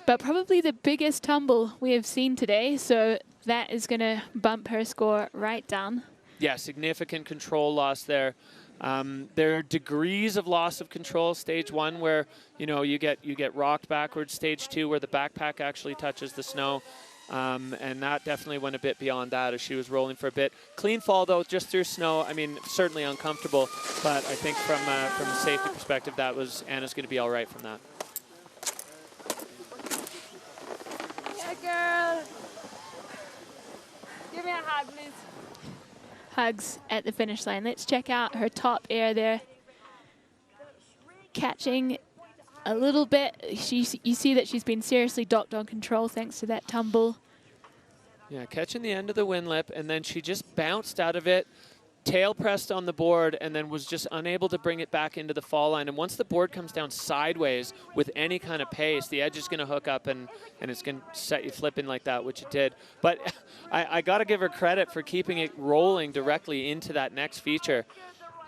But probably the biggest tumble we have seen today, so that is going to bump her score right down. Yeah, significant control loss there. There are degrees of loss of control. Stage 1 where you get rocked backwards. Stage 2 where the backpack actually touches the snow. And that definitely went a bit beyond that as she was rolling for a bit. Clean fall though, just through snow. I mean, certainly uncomfortable, but I think from a safety perspective, Anna's going to be all right from that. Yeah, girl. Give me a hug, please. Hugs at the finish line. Let's check out her top air there. Catching a little bit. You see that she's been seriously docked on control thanks to that tumble. Yeah, catching the end of the wind lip, and then she just bounced out of it, tail pressed on the board, and then was just unable to bring it back into the fall line. And once the board comes down sideways with any kind of pace, the edge is going to hook up and it's going to set you flipping like that, which it did. But I got to give her credit for keeping it rolling directly into that next feature.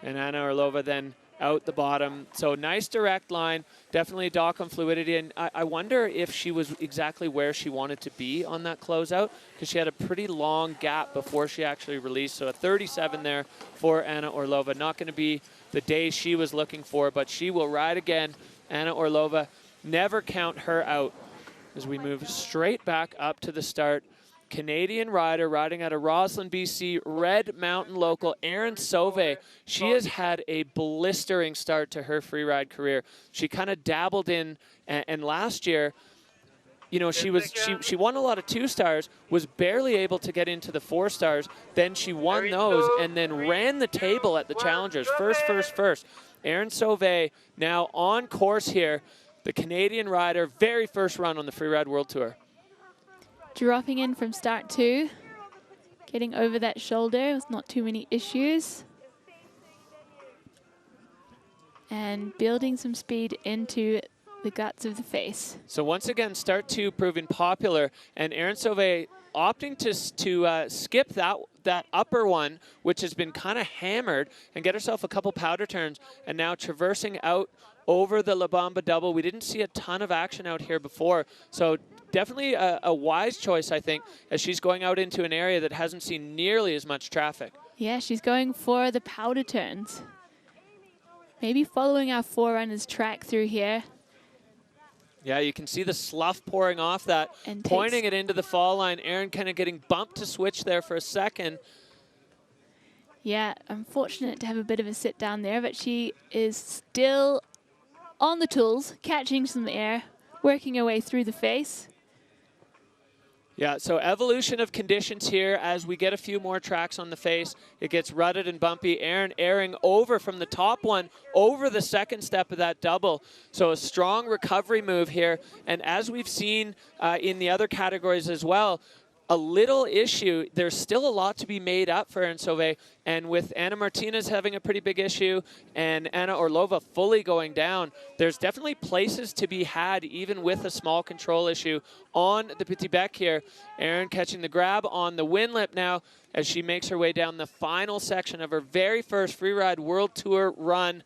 And Anna Orlova then out the bottom. So nice direct line, definitely dock on fluidity. And I wonder if she was exactly where she wanted to be on that closeout, because she had a pretty long gap before she actually released. So a 37 there for Anna Orlova. Not going to be the day she was looking for, but she will ride again. Anna Orlova, never count her out as we move straight back up to the start. Canadian rider riding out of Roslyn, BC, Red Mountain local, Erin Sauvé. She has had a blistering start to her freeride career. She kind of dabbled in, and last year, you know, she won a lot of 2-stars, was barely able to get into the 4-stars. Then she won those and then ran the table at the Challengers. First. Erin Sauvé now on course here. The Canadian rider, very first run on the Freeride World Tour. Dropping in from start 2, getting over that shoulder with not too many issues. And building some speed into the guts of the face. So once again, start 2 proving popular, and Erin Sauvé opting to skip that upper one, which has been kind of hammered, and get herself a couple powder turns, and now traversing out over the La Bamba double. We didn't see a ton of action out here before, so definitely a wise choice, I think, as she's going out into an area that hasn't seen nearly as much traffic. Yeah, she's going for the powder turns. Maybe following our Forerunners track through here. Yeah, you can see the slough pouring off that, and pointing it into the fall line. Erin kind of getting bumped to switch there for a second. Yeah, unfortunate to have a bit of a sit down there, but she is still on the tools, catching some air, working her way through the face. Yeah, so evolution of conditions here as we get a few more tracks on the face. It gets rutted and bumpy. Erin airing over from the top one, over the second step of that double. So a strong recovery move here. And as we've seen in the other categories as well, a little issue. There's still a lot to be made up for Erin Sauvé. And with Anna Martinez having a pretty big issue and Anna Orlova fully going down, there's definitely places to be had even with a small control issue on the Petit Bec here. Erin catching the grab on the windlip now as she makes her way down the final section of her very first Freeride World Tour run.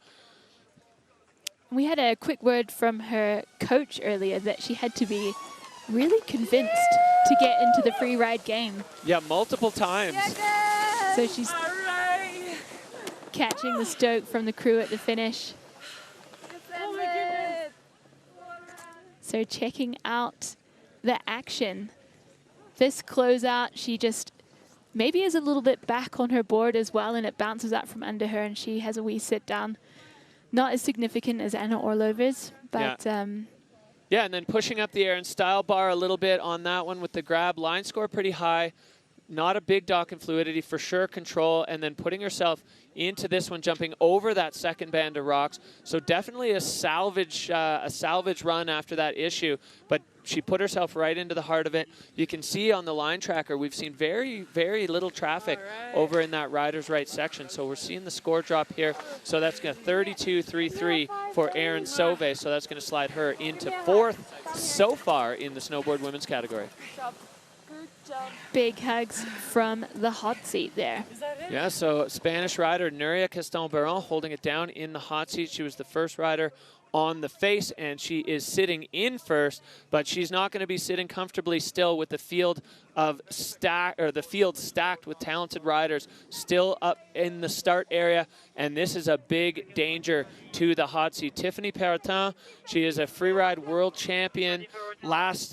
We had a quick word from her coach earlier that she had to be really convinced to get into the free ride game. Yeah, multiple times. So she's catching the stoke from the crew at the finish. So checking out the action. This closeout, she just maybe is a little bit back on her board as well, and it bounces out from under her and she has a wee sit down. Not as significant as Anna Orlova's, but yeah, and then pushing up the Erin style bar a little bit on that one with the grab. Line score pretty high. Not a big dock in fluidity, for sure control, and then putting herself into this one, jumping over that second band of rocks. So definitely a salvage run after that issue, but she put herself right into the heart of it. You can see on the line tracker, we've seen very, very little traffic over in that rider's right section. So we're seeing the score drop here. So that's going to 32.33 for Erin Sauvé. So that's going to slide her into 4th so far in the snowboard women's category. Big hugs from the hot seat there. Yeah, so Spanish rider Nuria Castelbaron holding it down in the hot seat. She was the first rider on the face, and she is sitting in first, but she's not going to be sitting comfortably still with the field stacked with talented riders still up in the start area, and this is a big danger to the hot seat. Tiffany Perrotin, she is a freeride world champion. Last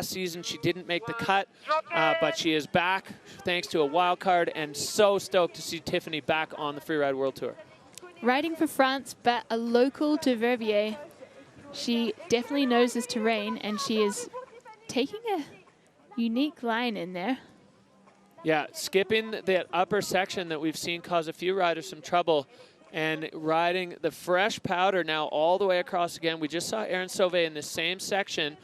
season she didn't make the cut, but she is back thanks to a wild card, and so stoked to see Tiffany back on the Freeride World Tour. Riding for France, but a local to Verbier. She definitely knows this terrain, and she is taking a unique line in there. Yeah, skipping that upper section that we've seen cause a few riders some trouble, and riding the fresh powder now all the way across again. We just saw Erin Sauvé in the same section.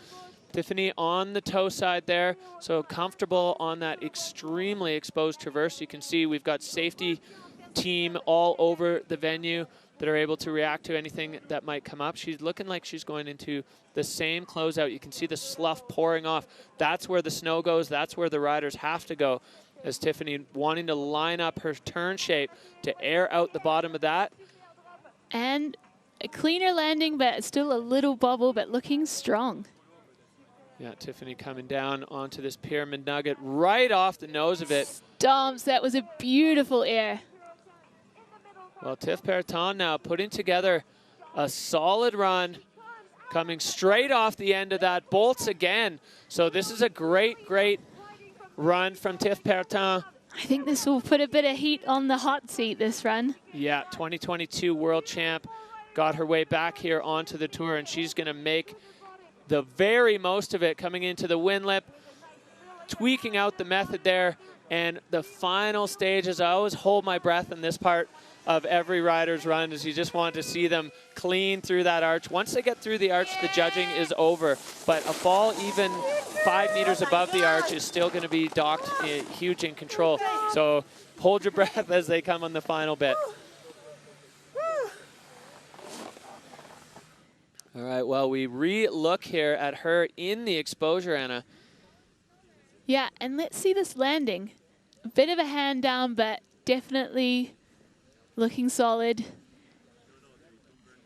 Tiffany on the toe side there, so comfortable on that extremely exposed traverse. You can see we've got safety team all over the venue that are able to react to anything that might come up. She's looking like she's going into the same closeout. You can see the slough pouring off. That's where the snow goes. That's where the riders have to go, as Tiffany wanting to line up her turn shape to air out the bottom of that. And a cleaner landing, but still a little bobble, but looking strong. Yeah, Tiffany coming down onto this pyramid nugget right off the nose of it. Stomps, that was a beautiful air. Well, Tiff Perton now putting together a solid run, coming straight off the end of that, bolts again. So this is a great, great run from Tiff Perton. I think this will put a bit of heat on the hot seat, this run. Yeah, 2022 world champ, got her way back here onto the tour, and she's going to make the very most of it coming into the wind lip, tweaking out the method there. And the final stages, I always hold my breath in this part of every rider's run, is you just want to see them clean through that arch. Once they get through the arch, the judging is over. But a fall even 5 meters above the arch is still going to be docked huge in control. So hold your breath as they come on the final bit. All right, well, we re-look here at her in the exposure, Anna. Yeah, and let's see this landing. A bit of a hand down, but definitely looking solid.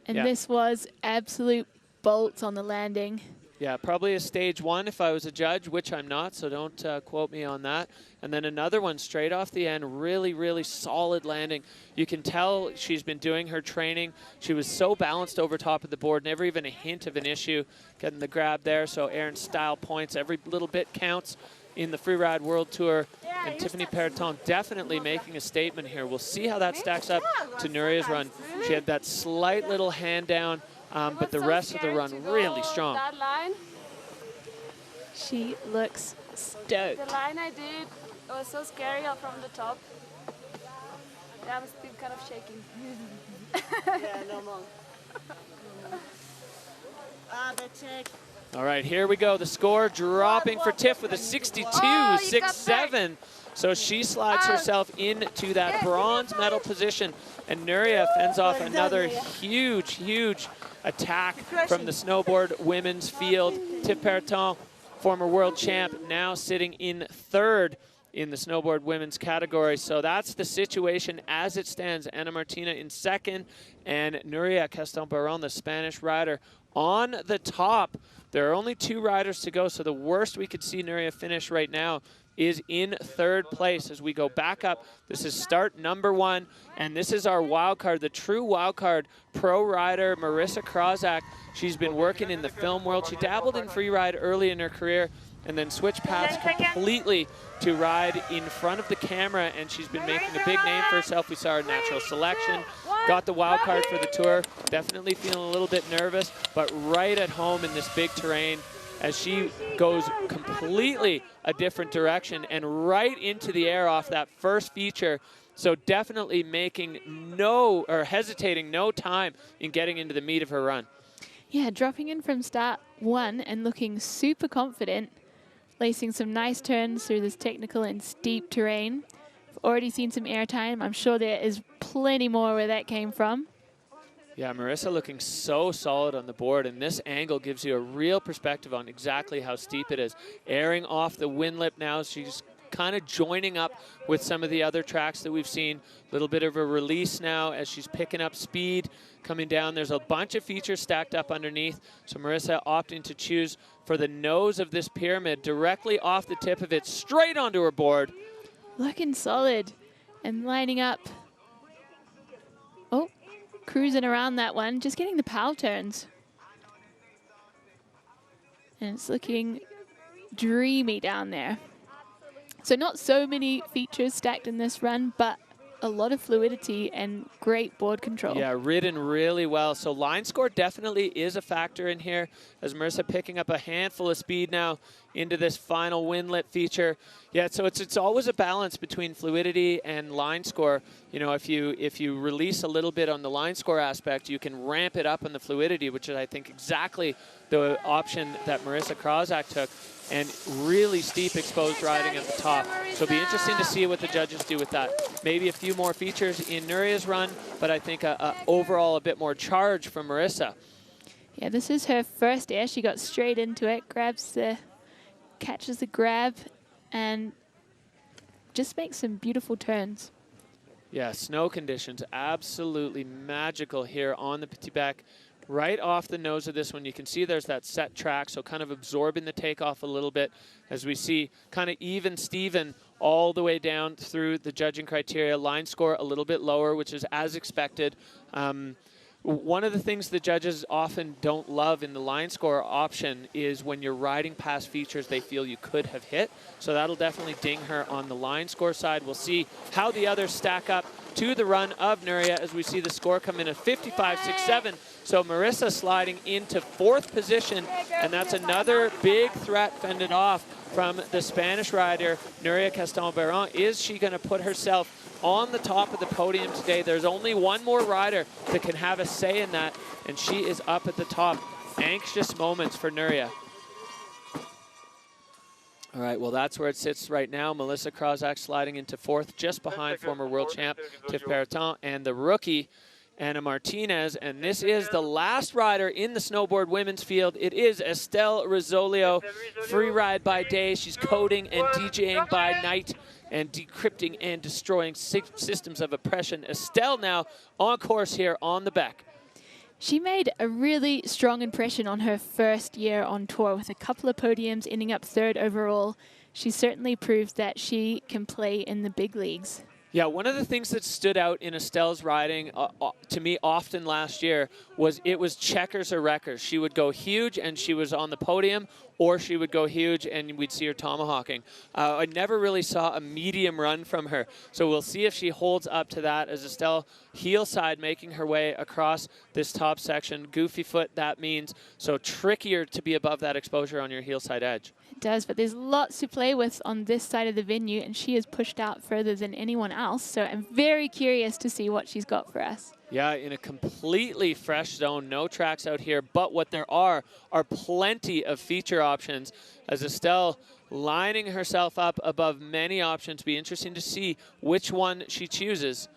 And Yeah. this was absolute bolts on the landing. Yeah, probably a stage 1 if I was a judge, which I'm not, so don't quote me on that. And then another one straight off the end, really, really solid landing. You can tell she's been doing her training. She was so balanced over top of the board, never even a hint of an issue getting the grab there. So Erin style points, every little bit counts in the Freeride World Tour. And Tiffany Perton definitely making a statement here. We'll see how that stacks up to Nuria's run. She had that slight little hand down, but the rest of the run really strong. That line, She looks stoked. the line I did was so scary up from the top. Yeah, I'm still kind of shaking. Yeah, normal. All right, here we go. The score dropping for Tiff with a 62.67. So she slides herself into that bronze medal position. And Nuria fends off another huge, huge attack from the snowboard women's field. Tiff Perton, former world champ, now sitting in 3rd in the snowboard women's category. So that's the situation as it stands. Ana Martina in 2nd and Nuria Castelbaron, the Spanish rider, on the top. There are only 2 riders to go, so the worst we could see Nuria finish right now is in 3rd place as we go back up. This is start number 1, and this is our wild card, the true wild card, pro rider Marissa Krozak. She's been working in the film world. She dabbled in freeride early in her career and then switched paths completely to ride in front of the camera, and she's been making a big name for herself. We saw her natural selection, got the wild card for the tour, definitely feeling a little bit nervous, but right at home in this big terrain as she goes completely a different direction and right into the air off that first feature. So definitely making hesitating no time in getting into the meat of her run. Yeah, dropping in from start 1 and looking super confident, lacing some nice turns through this technical and steep terrain. I've already seen some air time. I'm sure there is plenty more where that came from. Yeah, Marissa looking so solid on the board, and this angle gives you a real perspective on exactly how steep it is. Airing off the wind lip now, she's kind of joining up with some of the other tracks that we've seen. A little bit of a release now as she's picking up speed, coming down. There's a bunch of features stacked up underneath, so Marissa opting to choose for the nose of this pyramid, directly off the tip of it, straight onto her board. Looking solid and lining up. Oh, cruising around that one, just getting the pow turns. And it's looking dreamy down there. So not so many features stacked in this run, but a lot of fluidity and great board control. Yeah, ridden really well. So line score definitely is a factor in here as Marissa picking up a handful of speed now into this final windlet feature. Yeah, so it's always a balance between fluidity and line score. You know, if you release a little bit on the line score aspect, you can ramp it up on the fluidity, which is, I think, exactly the option that Marissa Krozak took. And really steep exposed riding at the top. So it'll be interesting to see what the judges do with that. Maybe a few more features in Nuria's run, but I think overall a bit more charge from Marissa. Yeah, this is her first air. She got straight into it, catches the grab, and just makes some beautiful turns. Yeah, snow conditions absolutely magical here on the Petit Bec. Right off the nose of this one, you can see there's that set track, so kind of absorbing the takeoff a little bit as we see kind of even Steven all the way down through the judging criteria. Line score a little bit lower, which is as expected. One of the things the judges often don't love in the line score option is when you're riding past features they feel you could have hit. So that'll definitely ding her on the line score side. We'll see how the others stack up to the run of Nuria as we see the score come in at 55.67. So Marissa sliding into 4th position, and that's another big threat fended off from the Spanish rider, Nuria Castan-Baron. Is she going to put herself on the top of the podium today? There's only one more rider that can have a say in that, and she is up at the top. Anxious moments for Nuria. All right, well, that's where it sits right now. Melissa Krozak sliding into 4th, just behind former world champ Tiff Pereton and the rookie Anna Martinez. And this is the last rider in the snowboard women's field. It is Estelle Rizzolio, free ride by day. She's coding and DJing by night and decrypting and destroying systems of oppression. Estelle now on course here on the Bec. She made a really strong impression on her first year on tour with a couple of podiums, ending up 3rd overall. She certainly proved that she can play in the big leagues. Yeah, one of the things that stood out in Estelle's riding to me often last year was it was checkers or wreckers. She would go huge and she was on the podium, or she would go huge and we'd see her tomahawking. I never really saw a medium run from her. So we'll see if she holds up to that as Estelle heel side making her way across this top section. Goofy foot, that means, so trickier to be above that exposure on your heel side edge. It does, but there's lots to play with on this side of the venue, and she is pushed out further than anyone else. So I'm very curious to see what she's got for us. Yeah, in a completely fresh zone, no tracks out here, but what there are plenty of feature options as Estelle lining herself up above many options. Be interesting to see which one she chooses.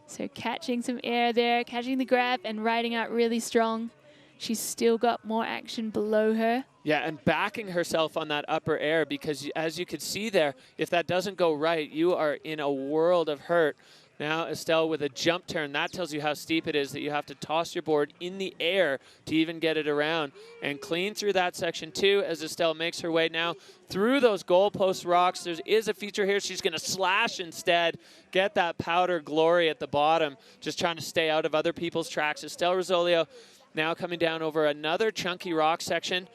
So catching some air there, catching the grab and riding out really strong. She's still got more action below her. Yeah, and backing herself on that upper air, because as you could see there, if that doesn't go right, you are in a world of hurt. Now Estelle with a jump turn, that tells you how steep it is that you have to toss your board in the air to even get it around. And clean through that section too as Estelle makes her way now through those goalpost rocks. There is a feature here. She's going to slash instead, get that powder glory at the bottom, just trying to stay out of other people's tracks. Estelle Rizzolio now coming down over another chunky rock section.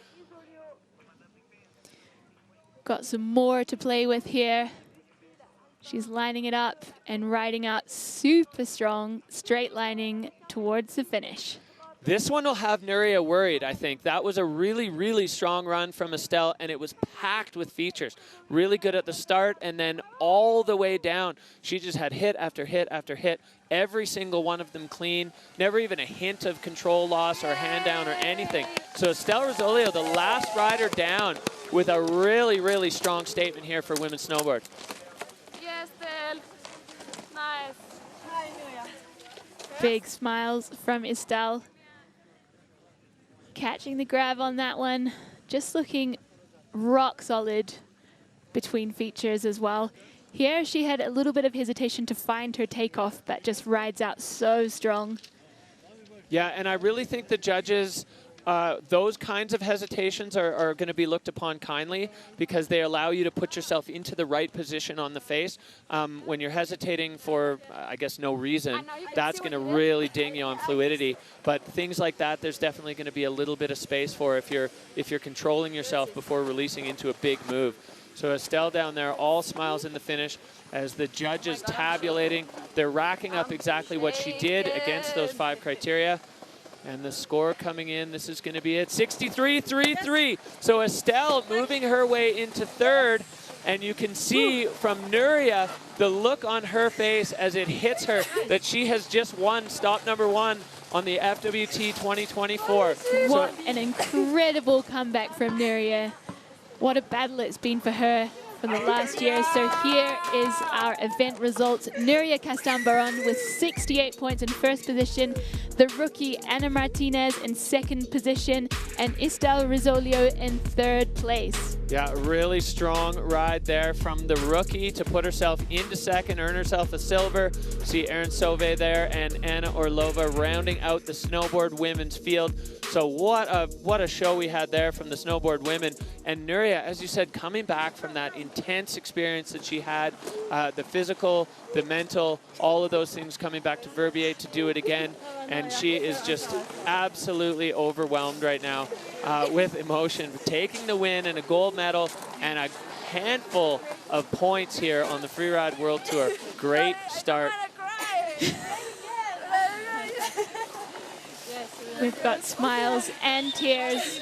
Got some more to play with here. She's lining it up and riding out super strong, straight lining towards the finish. This one will have Nuria worried, I think. That was a really, really strong run from Estelle, and it was packed with features. Really good at the start, and then all the way down. She just had hit after hit after hit. Every single one of them clean. Never even a hint of control loss or hand down or anything. So Estelle Rizzolio, the last rider down, with a really, really strong statement here for women's snowboard. Yes, Estelle. Nice. Hi, Nuria. Big smiles from Estelle. Catching the grab on that one. Just looking rock solid between features as well. Here she had a little bit of hesitation to find her takeoff, but just rides out so strong. Yeah, and I really think the judges, those kinds of hesitations are going to be looked upon kindly, because they allow you to put yourself into the right position on the face. When you're hesitating for, I guess, no reason, that's going to really ding you on fluidity. But things like that, there's definitely going to be a little bit of space for if you're controlling yourself before releasing into a big move. So Estelle down there, all smiles in the finish as the judges tabulating. They're racking up exactly what she did against those 5 criteria. And the score coming in, this is going to be it, 63.33. So Estelle moving her way into 3rd. And you can see from Nuria the look on her face as it hits her that she has just won stop number 1 on the FWT 2024. What an incredible comeback from Nuria. What a battle it's been for her for the last year. So here is our event results. Nuria Castan-Baron with 68 points in 1st position. The rookie Anna Martinez in 2nd position. And Estelle Rizzolio in 3rd place. Yeah, really strong ride there from the rookie to put herself into second, earn herself a silver. See Erin Sauvé there and Anna Orlova rounding out the snowboard women's field. So what a show we had there from the snowboard women. And Nuria, as you said, coming back from that intense experience that she had, the physical, the mental, all of those things coming back to Verbier to do it again. And she is just absolutely overwhelmed right now with emotion, taking the win and a gold medal and a handful of points here on the Freeride World Tour. Great start. We've got smiles and tears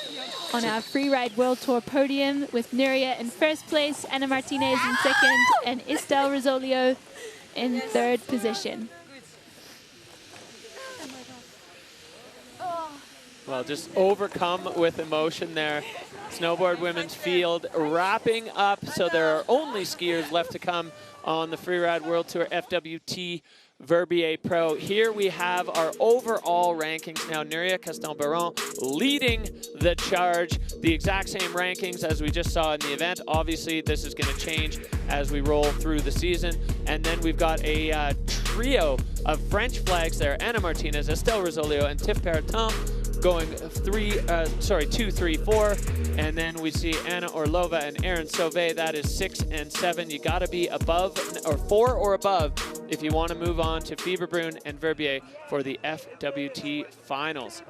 on our Freeride World Tour podium with Nuria in first place, Ana Martinez in second, and Estelle Rosolio in third position. Well, just overcome with emotion there. Snowboard women's field wrapping up, so there are only skiers left to come on the Freeride World Tour FWT Verbier Pro. Here we have our overall rankings now. Nuria Castelbaron leading the charge. The exact same rankings as we just saw in the event. Obviously, this is going to change as we roll through the season. And then we've got a trio of French flags there. Ana Martinez, Estelle Rosolio, and Tiff Perrotin going 2, 3, 4. And then we see Anna Orlova and Erin Sauvé. That is 6 and 7. You got to be above, or 4 or above, if you want to move on to Fieberbrunn and Verbier for the FWT finals.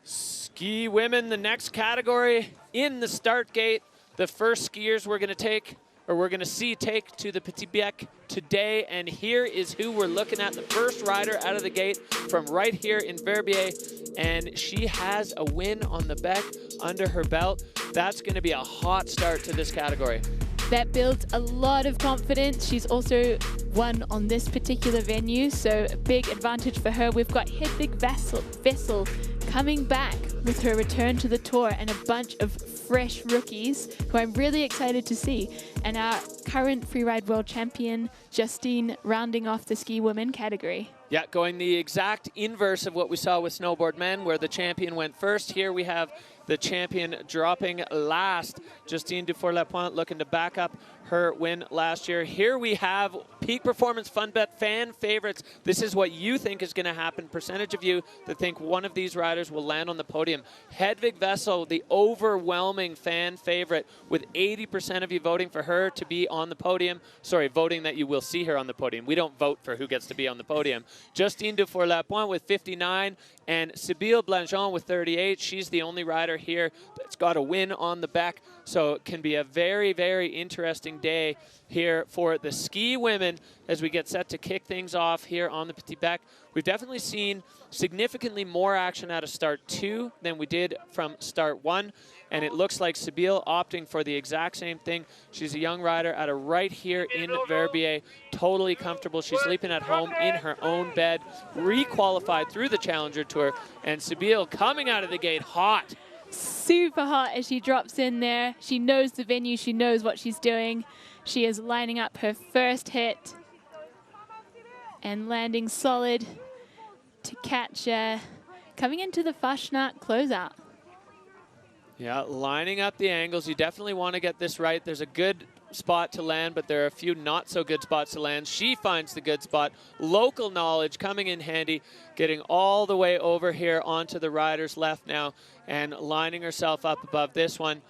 Ski women, the next category in the start gate. The first skiers we're going to see take to the Petit Bec today. And here is who we're looking at. The first rider out of the gate from right here in Verbier. And she has a win on the Bec under her belt. That's going to be a hot start to this category. That builds a lot of confidence. She's also won on this particular venue, so a big advantage for her. We've got Hedvig Vessel coming back with her return to the tour and a bunch of fresh rookies who I'm really excited to see. And our current Freeride World Champion, Justine, rounding off the ski women category. Yeah, going the exact inverse of what we saw with snowboard men, where the champion went first. Here we have the champion dropping last. Justine Dufour-Lapointe looking to back up her win last year. Here we have Peak Performance FunBet fan favorites. This is what you think is going to happen. Percentage of you that think one of these riders will land on the podium. Hedvig Vessel, the overwhelming fan favorite, with 80% of you voting for her to be on the podium. Sorry, voting that you will see her on the podium. We don't vote for who gets to be on the podium. Justine Dufour-Lapointe with 59, and Sybille Blanchon with 38. She's the only rider here that's got a win on the Bec. So it can be a very, very interesting day here for the ski women as we get set to kick things off here on the Petit Bec. We've definitely seen significantly more action out of start 2 than we did from start 1. And it looks like Sybille opting for the exact same thing. She's a young rider out of right here in Verbier, totally comfortable. She's sleeping at home in her own bed, re-qualified through the Challenger Tour. And Sybille coming out of the gate hot super hot as she drops in there. She knows the venue. She knows what she's doing. She is lining up her first hit and landing solid to catch coming into the Fastnacht closeout. Yeah, lining up the angles. You definitely want to get this right. There's a good spot to land, but there are a few not so good spots to land. She finds the good spot. Local knowledge coming in handy, getting all the way over here onto the rider's left now and lining herself up above this one.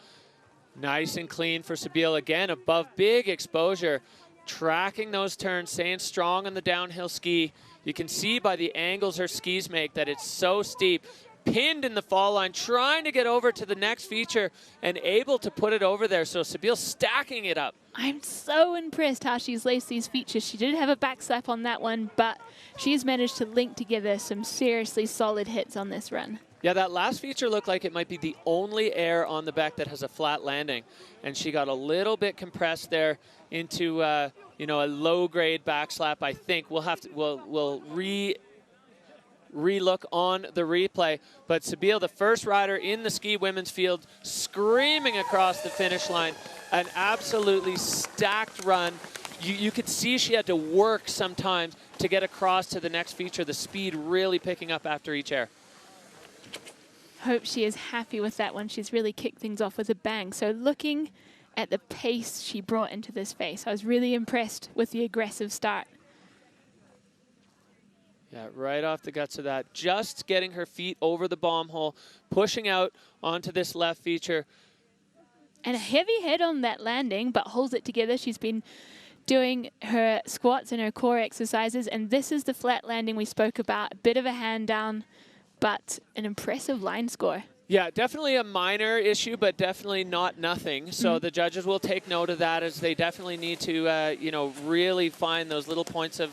Nice and clean for Sabile. Again, above big exposure, tracking those turns, staying strong on the downhill ski. You can see by the angles her skis make that it's so steep. Pinned in the fall line, trying to get over to the next feature and able to put it over there. So Sabile stacking it up. I'm so impressed how she's laced these features. She did have a back slap on that one, but she's managed to link together some seriously solid hits on this run. Yeah, that last feature looked like it might be the only air on the back that has a flat landing. And she got a little bit compressed there into, you know, a low-grade back slap, I think. We'll have to, we'll re-look on the replay. But Sabile, the first rider in the ski women's field, screaming across the finish line. An absolutely stacked run. You could see she had to work sometimes to get across to the next feature. The speed really picking up after each air. Hope she is happy with that one. She's really kicked things off with a bang. So looking at the pace she brought into this face, I was really impressed with the aggressive start. Yeah, right off the guts of that. Just getting her feet over the bomb hole, pushing out onto this left feature. And a heavy head on that landing, but holds it together. She's been doing her squats and her core exercises, and this is the flat landing we spoke about. A bit of a hand down, but an impressive line score. Yeah, definitely a minor issue, but definitely not nothing. So the judges will take note of that, as they definitely need to, you know, really find those little points of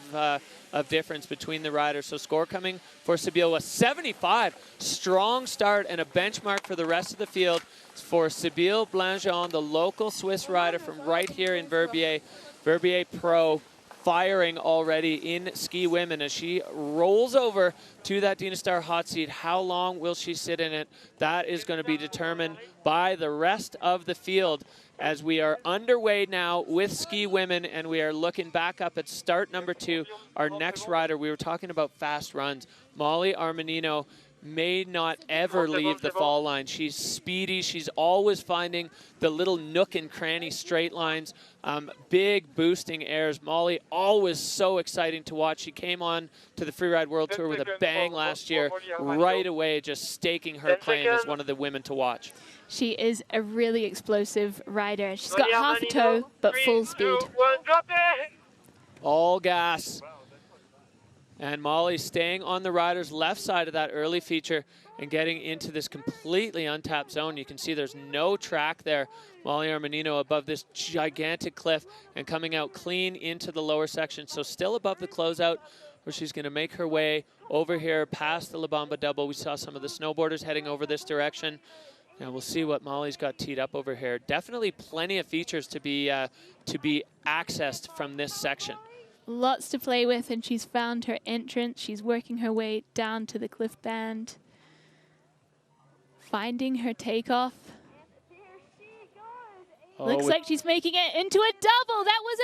difference between the riders. So score coming for Sabile, a 75. Strong start and a benchmark for the rest of the field for Sabile Blangeon, the local Swiss rider from right here in Verbier. Verbier Pro, firing already in ski women as she rolls over to that Dina Star hot seat. How long will she sit in it? That is going to be determined by the rest of the field as we are underway now with ski women, and we are looking back up at start number 2. Our next rider, we were talking about fast runs. Molly Armanino may not ever leave the fall line. She's speedy. She's always finding the little nook and cranny straight lines. Big boosting airs. Molly, always so exciting to watch. She came on to the Freeride World Tour with a bang last year, right away just staking her claim as one of the women to watch. She is a really explosive rider. She's got half a toe, but full speed. All gas. And Molly staying on the rider's left side of that early feature and getting into this completely untapped zone. You can see there's no track there. Molly Armanino above this gigantic cliff and coming out clean into the lower section. So still above the closeout, where she's going to make her way over here past the La Bamba double. We saw some of the snowboarders heading over this direction. And we'll see what Molly's got teed up over here. Definitely plenty of features to be accessed from this section. Lots to play with, and she's found her entrance. She's working her way down to the cliff band, finding her takeoff. Looks like she's making it into a double. That was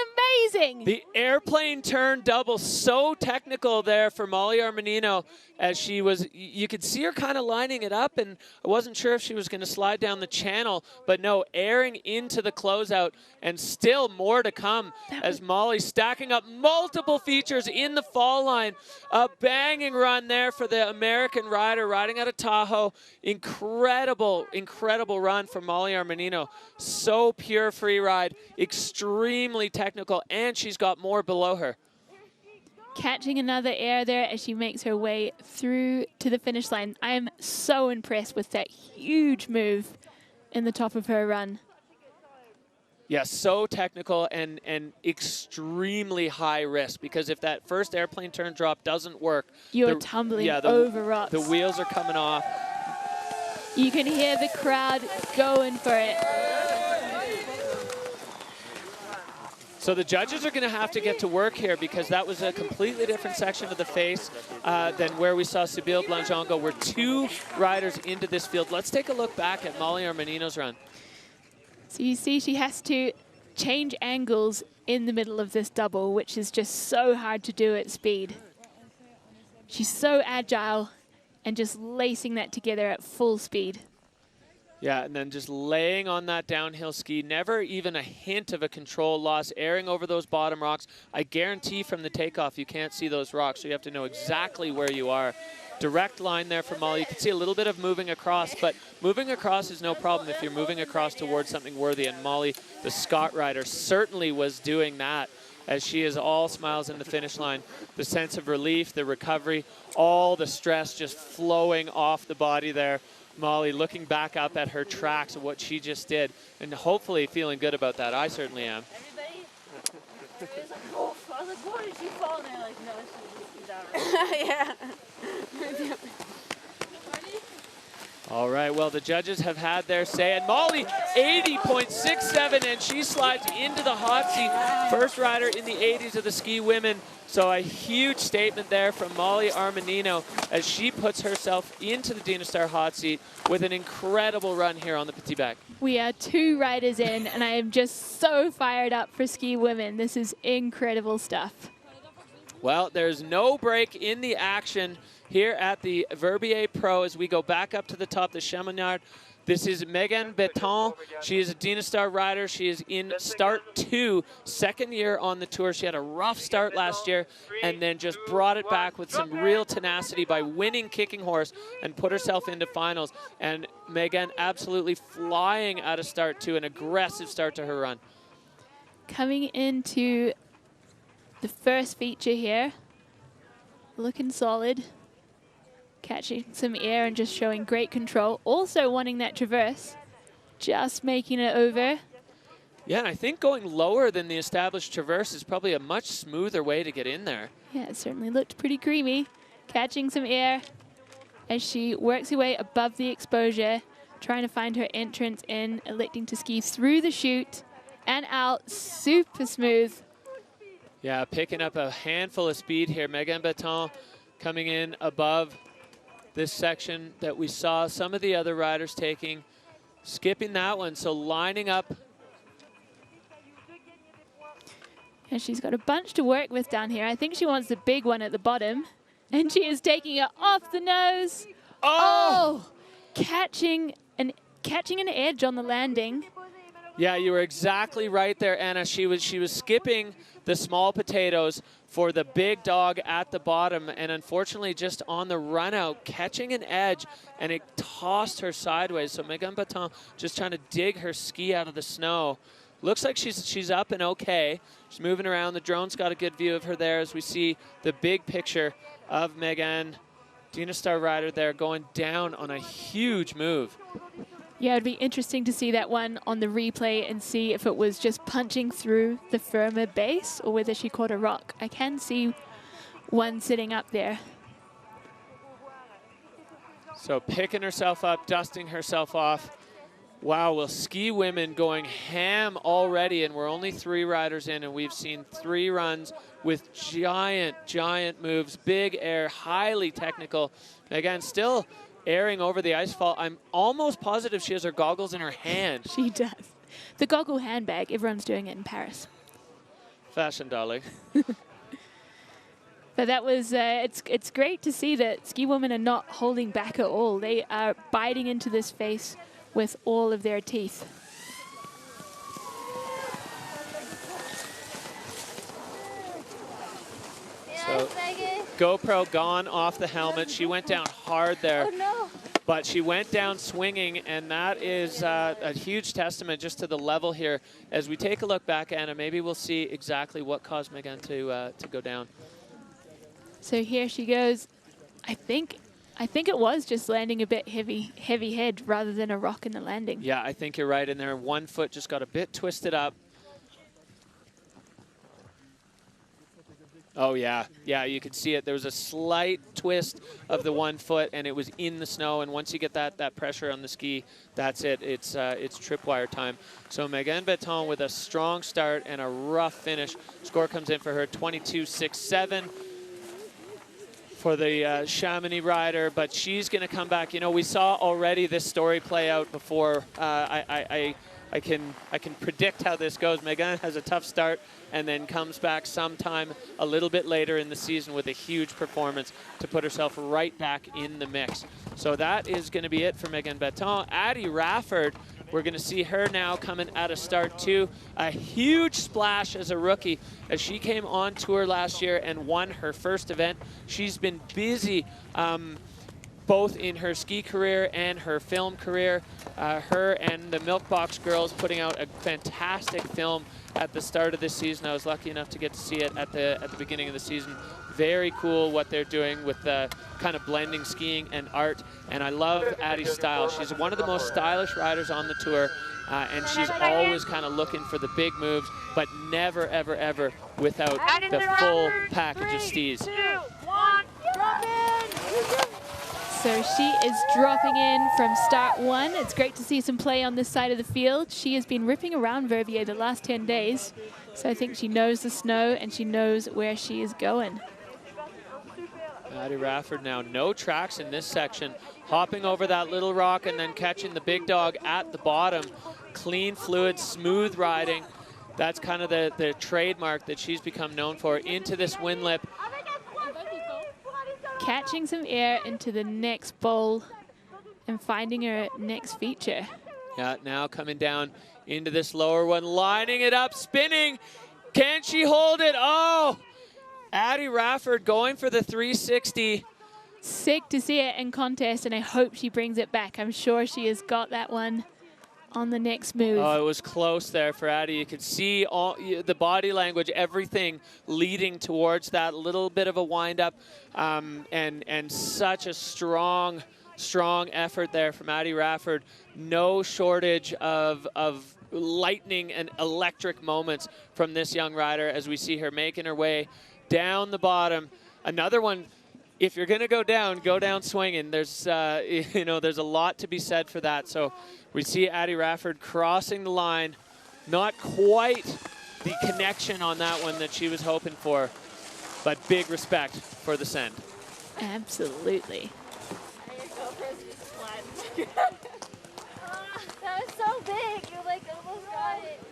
amazing. The airplane turn double, so technical there for Molly Armanino, as she was, you could see her kind of lining it up, and I wasn't sure if she was going to slide down the channel, but no, airing into the closeout, and still more to come as Molly's stacking up multiple features in the fall line. A banging run there for the American rider riding out of Tahoe. Incredible, incredible run from Molly Armanino. So pure free ride, extremely technical, and she's got more below her. Catching another air there as she makes her way through to the finish line. I am so impressed with that huge move in the top of her run. Yeah, so technical and extremely high risk, because if that first airplane turn drop doesn't work, you're tumbling over rocks. The wheels are coming off. You can hear the crowd going for it. So the judges are going to have to get to work here because that was a completely different section of the face than where we saw Sybille Blanchon go. We're 2 riders into this field. Let's take a look back at Molly Armanino's run. So you see she has to change angles in the middle of this double, which is just so hard to do at speed. She's so agile and just lacing that together at full speed. Yeah, and then just laying on that downhill ski, never even a hint of a control loss, airing over those bottom rocks. I guarantee from the takeoff you can't see those rocks, so you have to know exactly where you are. Direct line there from Molly. You can see a little bit of moving across, but moving across is no problem if you're moving across towards something worthy, and Molly, the Scott rider, certainly was doing that as she is all smiles in the finish line. The sense of relief, the recovery, all the stress just flowing off the body there. Molly looking back up at her tracks of what she just did and hopefully feeling good about that. I certainly am. Everybody, was like, oh, I was like, what did she fall? And they're like, no, she's out right. Yeah. All right, well, the judges have had their say, and Molly, 80.67, and she slides into the hot seat. First rider in the 80s of the ski women. So a huge statement there from Molly Armanino as she puts herself into the Dynastar hot seat with an incredible run here on the Petit Bec. We are 2 riders in, and I am just so fired up for ski women. This is incredible stuff. Well, there's no break in the action here at the Verbier Pro as we go back up to the top, the Chamonix. This is Megan Beton. She is a Dynastar rider. She is in start 2, second year on the tour. She had a rough start last year and then just brought it back with some real tenacity by winning Kicking Horse and put herself into finals. And Megan absolutely flying out of start 2, an aggressive start to her run. Coming into the first feature here, looking solid. Catching some air and just showing great control. Also wanting that traverse, just making it over. Yeah, and I think going lower than the established traverse is probably a much smoother way to get in there. Yeah, it certainly looked pretty creamy. Catching some air as she works her way above the exposure, trying to find her entrance in, electing to ski through the chute and out, super smooth. Yeah, picking up a handful of speed here. Megan Beton coming in above this section that we saw some of the other riders taking, skipping that one, so lining up. And she's got a bunch to work with down here. I think she wants the big one at the bottom, and she is taking it off the nose. Oh! Catching an edge on the landing. Yeah, you were exactly right there, Anna. She was skipping the small potatoes for the big dog at the bottom, and unfortunately just on the run out, catching an edge, and it tossed her sideways. So Megan Beton just trying to dig her ski out of the snow. Looks like she's up and okay. She's moving around. The drone's got a good view of her there as we see the big picture of Megan, Dynastar rider there, going down on a huge move. Yeah, it'd be interesting to see that one on the replay and see if it was just punching through the firmer base or whether she caught a rock. I can see one sitting up there. So picking herself up, dusting herself off. Wow, well, ski women going ham already, and we're only 3 riders in, and we've seen 3 runs with giant, giant moves, big air, highly technical. Again, still airing over the ice fall. I'm almost positive she has her goggles in her hand. She does. The goggle handbag, everyone's doing it in Paris. Fashion, darling. But that was, it's great to see that ski women are not holding back at all. They are biting into this face with all of their teeth. So GoPro gone off the helmet. She went down hard there. Oh, no. But she went down swinging, and that is a huge testament just to the level here. As we take a look back, Anna, maybe we'll see exactly what caused Megan to go down. So here she goes. I think it was just landing a bit heavy head rather than a rock in the landing. Yeah, I think you're right in there. One foot just got a bit twisted up. Oh, yeah. Yeah, you could see it. There was a slight twist of the 1 foot, and it was in the snow. And once you get that pressure on the ski, that's it. It's tripwire time. So Megan Beton with a strong start and a rough finish. Score comes in for her 22.67 for the Chamonix rider, but she's going to come back. You know, we saw already this story play out before. I can predict how this goes. Megan has a tough start and then comes back sometime a little bit later in the season with a huge performance to put herself right back in the mix. So that is going to be it for Megan Beton. Addie Rafford, we're going to see her now coming at a start too. A huge splash as a rookie as she came on tour last year and won her first event. She's been busy both in her ski career and her film career. Her and the Milkbox girls putting out a fantastic film at the start of this season. I was lucky enough to get to see it at the beginning of the season. Very cool what they're doing with the kind of blending skiing and art. And I love Addie's style. She's one of the most stylish riders on the tour. And she's always kind of looking for the big moves, but never, ever, ever without the full package of steez. 3, 2, 1, drop in! So she is dropping in from start 1. It's great to see some play on this side of the field. She has been ripping around Verbier the last 10 days. So I think she knows the snow and she knows where she is going. Addie Rafford now, no tracks in this section. Hopping over that little rock and then catching the big dog at the bottom. Clean, fluid, smooth riding. That's kind of the trademark that she's become known for. Into this wind lip. Catching some air into the next bowl and finding her next feature. Yeah, now coming down into this lower one, lining it up, spinning. Can she hold it? Oh! Addie Rafford going for the 360. Sick to see it in contest, and I hope she brings it back. I'm sure she has got that one on the next move. Oh, it was close there for Addie. You could see all the body language, everything leading towards that little bit of a wind-up, and such a strong effort there from Addie Rafford. No shortage of lightning and electric moments from this young rider as we see her making her way down the bottom. Another one. If you're going to go down swinging. There's, you know, there's a lot to be said for that. So we see Addie Rafford crossing the line. Not quite the connection on that one that she was hoping for, but big respect for the send. Absolutely. That was so big. You like almost got it.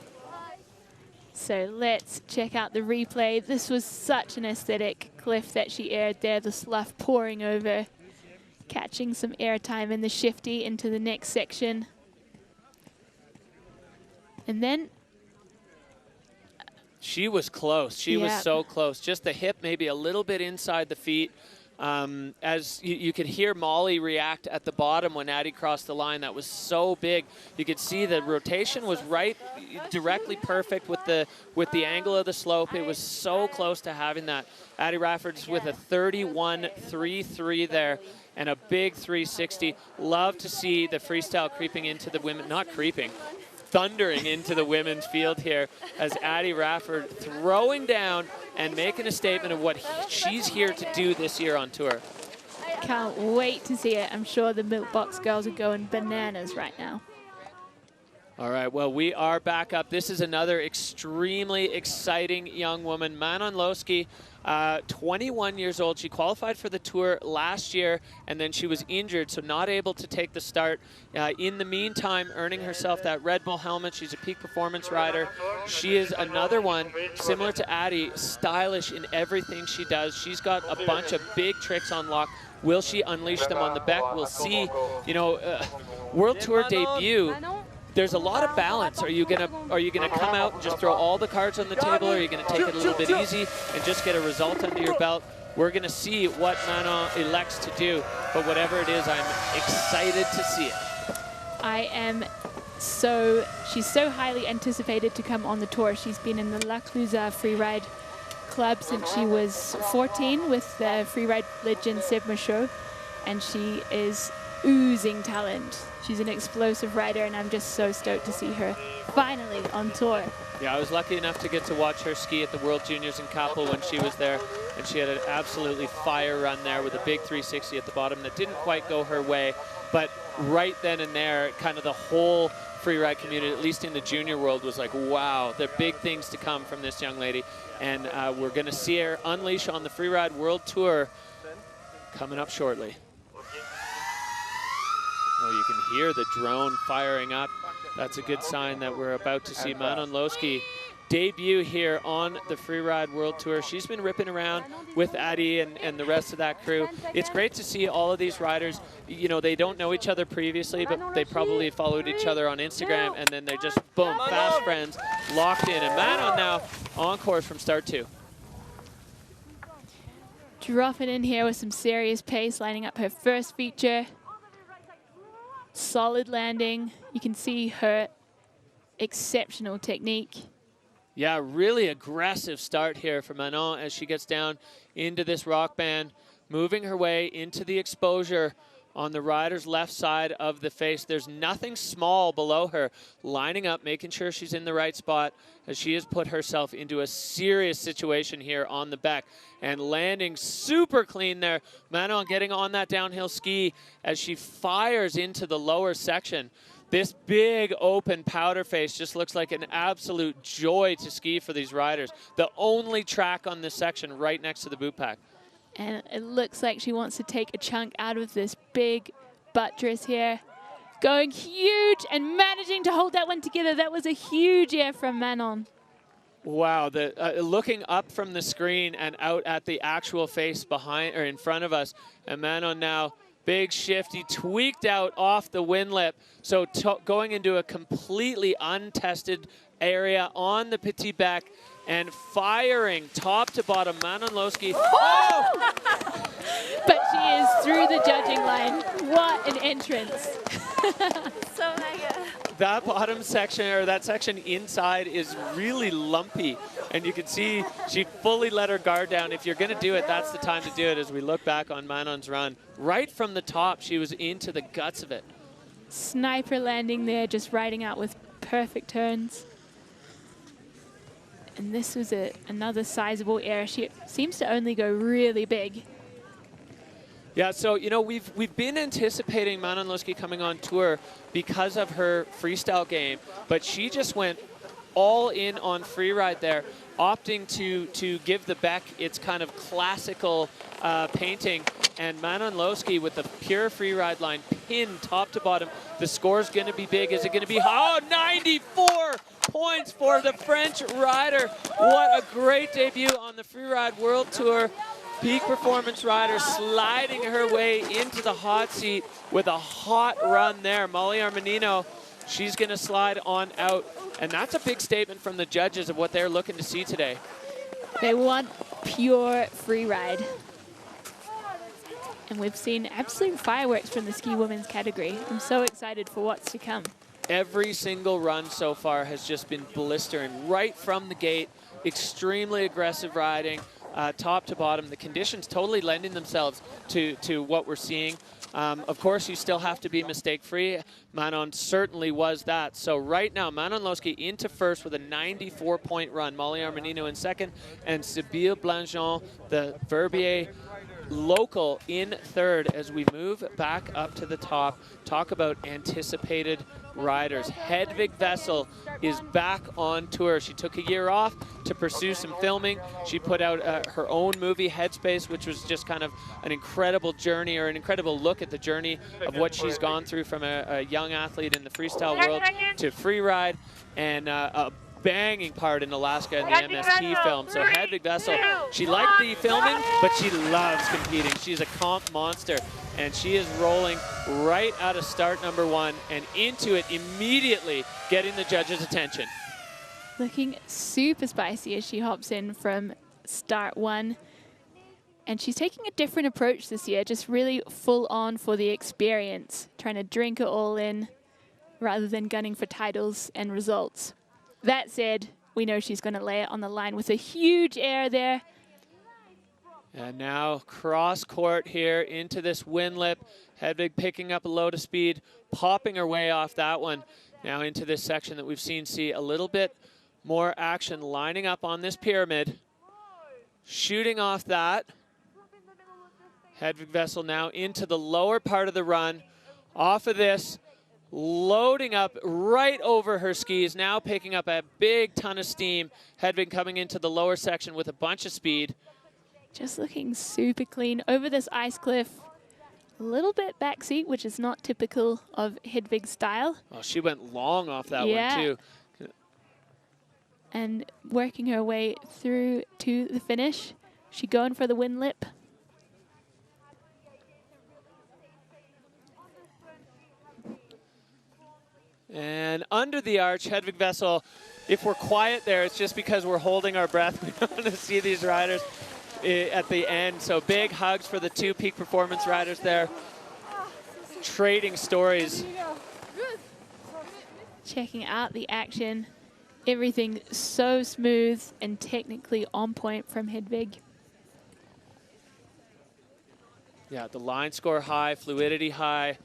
So let's check out the replay. This was such an aesthetic cliff that she aired there, the slough pouring over, catching some air time in the shifty into the next section. And then she was close. She was so close. Just the hip maybe a little bit inside the feet. As you could hear Molly react at the bottom when Addie crossed the line. That was so big. You could see the rotation was right, directly perfect with the angle of the slope. It was so close to having that. Addie Rafford's with a 31.33 there and a big 360. Love to see the freestyle creeping into the women, not creeping, thundering into the women's field here as Addie Rafford throwing down and making a statement of what she's here to do this year on tour. Can't wait to see it. I'm sure the Milkbox girls are going bananas right now. All right, well, we are back up. This is another extremely exciting young woman, Manon Lowski, 21 years old. She qualified for the tour last year, and then she was injured, so not able to take the start. In the meantime, earning herself that Red Bull helmet. She's a peak performance rider. She is another one, similar to Addie, stylish in everything she does. She's got a bunch of big tricks on lock. Will she unleash them on the Beck? We'll see. You know, World Tour debut. There's a lot of balance. Are you gonna come out and just throw all the cards on the table, or are you gonna take it a little bit easy and just get a result under your belt? We're gonna see what Manon elects to do, but whatever it is, I'm excited to see it. I am she's so highly anticipated to come on the tour. She's been in the La Clusaz Freeride Club since she was 14 with the Freeride legend Seb Michaud, and she is oozing talent. She's an explosive rider, and I'm just so stoked to see her finally on tour. Yeah, I was lucky enough to get to watch her ski at the World Juniors in Kappel when she was there, and she had an absolutely fire run there with a big 360 at the bottom that didn't quite go her way, but right then and there, kind of the whole freeride community, at least in the junior world, was like, wow, there are big things to come from this young lady, and we're going to see her unleash on the Freeride World Tour coming up shortly. Oh, you can hear the drone firing up. That's a good sign that we're about to see Manon Losky debut here on the Freeride World Tour. She's been ripping around with Adi and the rest of that crew. It's great to see all of these riders. You know, they don't know each other previously, but they probably followed each other on Instagram, and then they just, boom, fast friends, locked in. And Manon now on course from start 2. Dropping in here with some serious pace, lining up her first feature. Solid landing. You can see her exceptional technique. Yeah, really aggressive start here for Manon as she gets down into this rock band, moving her way into the exposure on the rider's left side of the face. There's nothing small below her, lining up, making sure she's in the right spot as she has put herself into a serious situation here on the back and landing super clean there. Manon getting on that downhill ski as she fires into the lower section. This big open powder face just looks like an absolute joy to ski for these riders. The only track on this section right next to the boot pack. And it looks like she wants to take a chunk out of this big buttress here. Going huge and managing to hold that one together. That was a huge air from Manon. Wow, looking up from the screen and out at the actual face behind or in front of us. And Manon now, big shift, he tweaked out off the wind lip. So going into a completely untested area on the petit bec and firing top to bottom. Manon Losky. Oh! But she is through the judging line. What an entrance. So mega. That bottom section, or that section inside, is really lumpy. And you can see she fully let her guard down. If you're going to do it, that's the time to do it as we look back on Manon's run. Right from the top, she was into the guts of it. Sniper landing there, just riding out with perfect turns. And this was another sizable air. She seems to only go really big. Yeah, so, you know, we've been anticipating Manon Losky coming on tour because of her freestyle game, but she just went all in on freeride there, opting to give the bec its kind of classical painting. And Manon Losky with the pure freeride line pinned top to bottom. The score's going to be big. Is it going to be, oh, 94 points for the French rider. What a great debut on the Freeride World Tour. Peak performance rider sliding her way into the hot seat with a hot run there. Molly Armanino, she's going to slide on out. And that's a big statement from the judges of what they're looking to see today. They want pure freeride. And we've seen absolute fireworks from the ski women's category. I'm so excited for what's to come. Every single run so far has just been blistering right from the gate. Extremely aggressive riding, top to bottom. The conditions totally lending themselves to what we're seeing. Of course, you still have to be mistake-free. Manon certainly was that. So right now, Manon Losky into first with a 94-point run. Molly Armanino in second, and Sybille Blangeon, the Verbier local, in third as we move back up to the top. Talk about anticipated riders. Hedvig Vessel is back on tour. She took a year off to pursue some filming. She put out her own movie, Headspace, which was just kind of an incredible journey, or an incredible look at the journey of what she's gone through from a young athlete in the freestyle world to freeride, and a banging part in Alaska in the MST film. So Hedvig Vessel, she liked the filming, but she loves competing. She's a comp monster, and she is rolling right out of start number 1 and into it immediately, getting the judges' attention. Looking super spicy as she hops in from start 1. And she's taking a different approach this year, just really full on for the experience, trying to drink it all in rather than gunning for titles and results. That said, we know she's going to lay it on the line with a huge air there. And now cross court here into this Winlip. Hedvig picking up a load of speed, popping her way off that one. Now into this section that we've seen see a little bit more action lining up on this pyramid. Shooting off that. Hedvig Vessel now into the lower part of the run. Off of this, loading up right over her skis, now picking up a big ton of steam. Hedvig coming into the lower section with a bunch of speed. Just looking super clean over this ice cliff. A little bit backseat, which is not typical of Hedvig's style. Oh, she went long off that one too. And working her way through to the finish. She going for the Winlip. And under the arch, Hedvig Vessel, if we're quiet there, it's just because we're holding our breath. We don't want to see these riders at the end. So big hugs for the two peak performance riders there. Trading stories. Checking out the action. Everything so smooth and technically on point from Hedvig. Yeah, the line score high, fluidity high.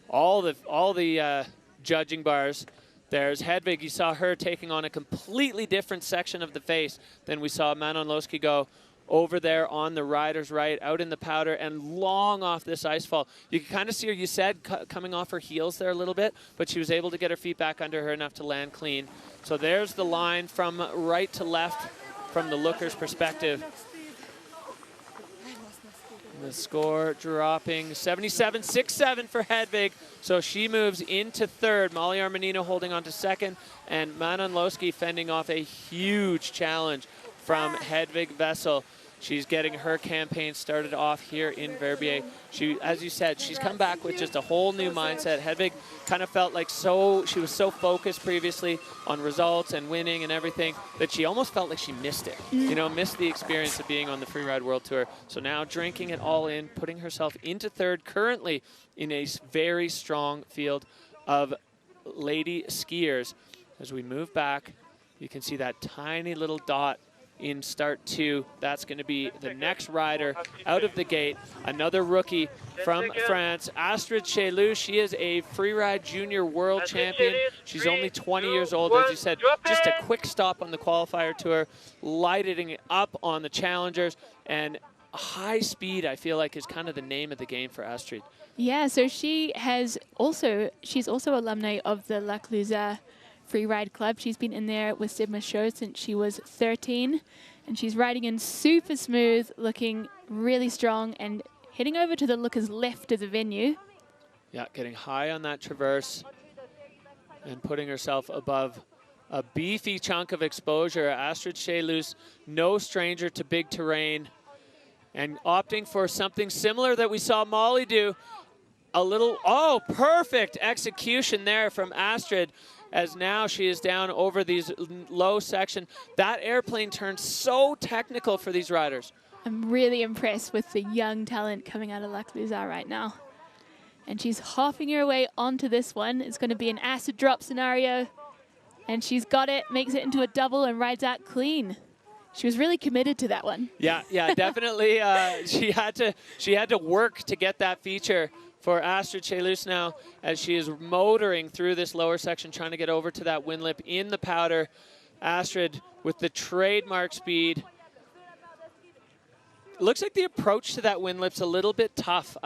All the judging bars. There's Hedvig. You saw her taking on a completely different section of the face than we saw Manon Losky go over there on the rider's right, out in the powder, and long off this ice fall. You can kind of see her, you said, coming off her heels there a little bit, but she was able to get her feet back under her enough to land clean. So there's the line from right to left from the looker's perspective. The score dropping 77-6-7 for Hedvig. So she moves into third. Molly Armanino holding on to second, and Manon Losky fending off a huge challenge from Hedvig Vessel. She's getting her campaign started off here in Verbier. She, as you said, she's come back with just a whole new mindset. Hedvig kind of felt like she was so focused previously on results and winning and everything that she almost felt like she missed it. You know, missed the experience of being on the Freeride World Tour. So now drinking it all in, putting herself into third, currently in a very strong field of lady skiers. As we move back, you can see that tiny little dot in start two. That's going to be the next rider out of the gate. Another rookie from France, Astrid Chelou. She is a freeride junior world champion. She's only 20 years old, as you said. Just a quick stop on the qualifier tour, lighting it up on the challengers, and high speed, I feel like, is kind of the name of the game for Astrid. Yeah, so she's also alumni of the La Clusaz Freeride Club. She's been in there with Seb Michaud since she was 13, and she's riding in super smooth, looking really strong, and heading over to the looker's left of the venue. Yeah, getting high on that traverse and putting herself above a beefy chunk of exposure. Astrid Chelou, no stranger to big terrain, and opting for something similar that we saw Molly do. A little, oh, perfect execution there from Astrid, as now she is down over these low section. That airplane turns so technical for these riders. I'm really impressed with the young talent coming out of La Clusaz right now. And she's hopping her way onto this one. It's going to be an acid drop scenario. And she's got it, makes it into a double, and rides out clean. She was really committed to that one. Yeah, definitely. She had to work to get that feature for Astrid Chelou now, as she is motoring through this lower section, trying to get over to that Winlip in the powder. Astrid with the trademark speed. Looks like the approach to that Winlip's a little bit tough.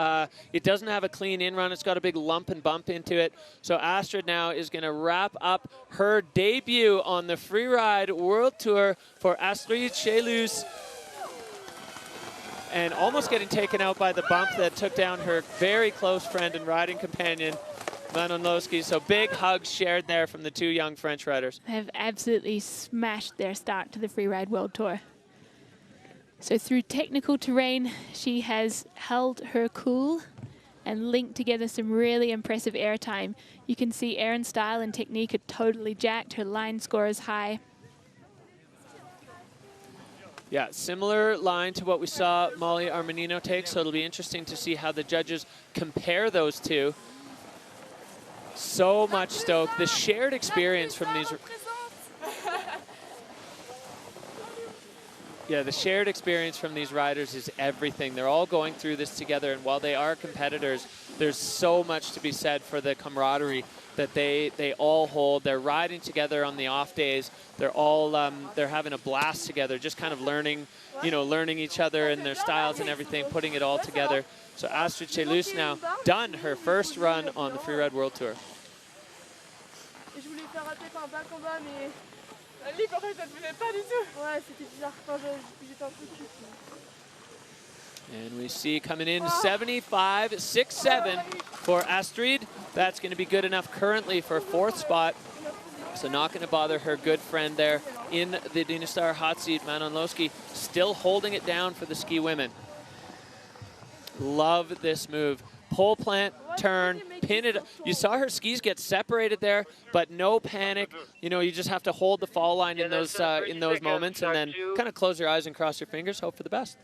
It doesn't have a clean in-run. It's got a big lump and bump into it. So Astrid now is going to wrap up her debut on the Freeride World Tour for Astrid Chelou, and almost getting taken out by the bump that took down her very close friend and riding companion, Manon Losky. So big hugs shared there from the two young French riders. They have absolutely smashed their start to the Freeride World Tour. So through technical terrain, she has held her cool and linked together some really impressive airtime. You can see Erin's style and technique are totally jacked. Her line score is high. Yeah, similar line to what we saw Molly Armanino take, so it'll be interesting to see how the judges compare those two. So much stoke. The shared experience from these... Yeah, the shared experience from these riders is everything. They're all going through this together, and while they are competitors, there's so much to be said for the camaraderie that they all hold. They're riding together on the off days. They're all they're having a blast together, just kind of learning, learning each other and their styles and everything, putting it all together. So Astrid Chelus now done her first run on the Freeride World Tour. And we see coming in 75.67 for Astrid. That's going to be good enough currently for 4th spot. So not going to bother her good friend there in the Dynastar hot seat, Manon Lowski, still holding it down for the ski women. Love this move. Pole plant, turn, pin it. You saw her skis get separated there, but no panic. You just have to hold the fall line in those moments, and then kind of close your eyes and cross your fingers, hope for the best.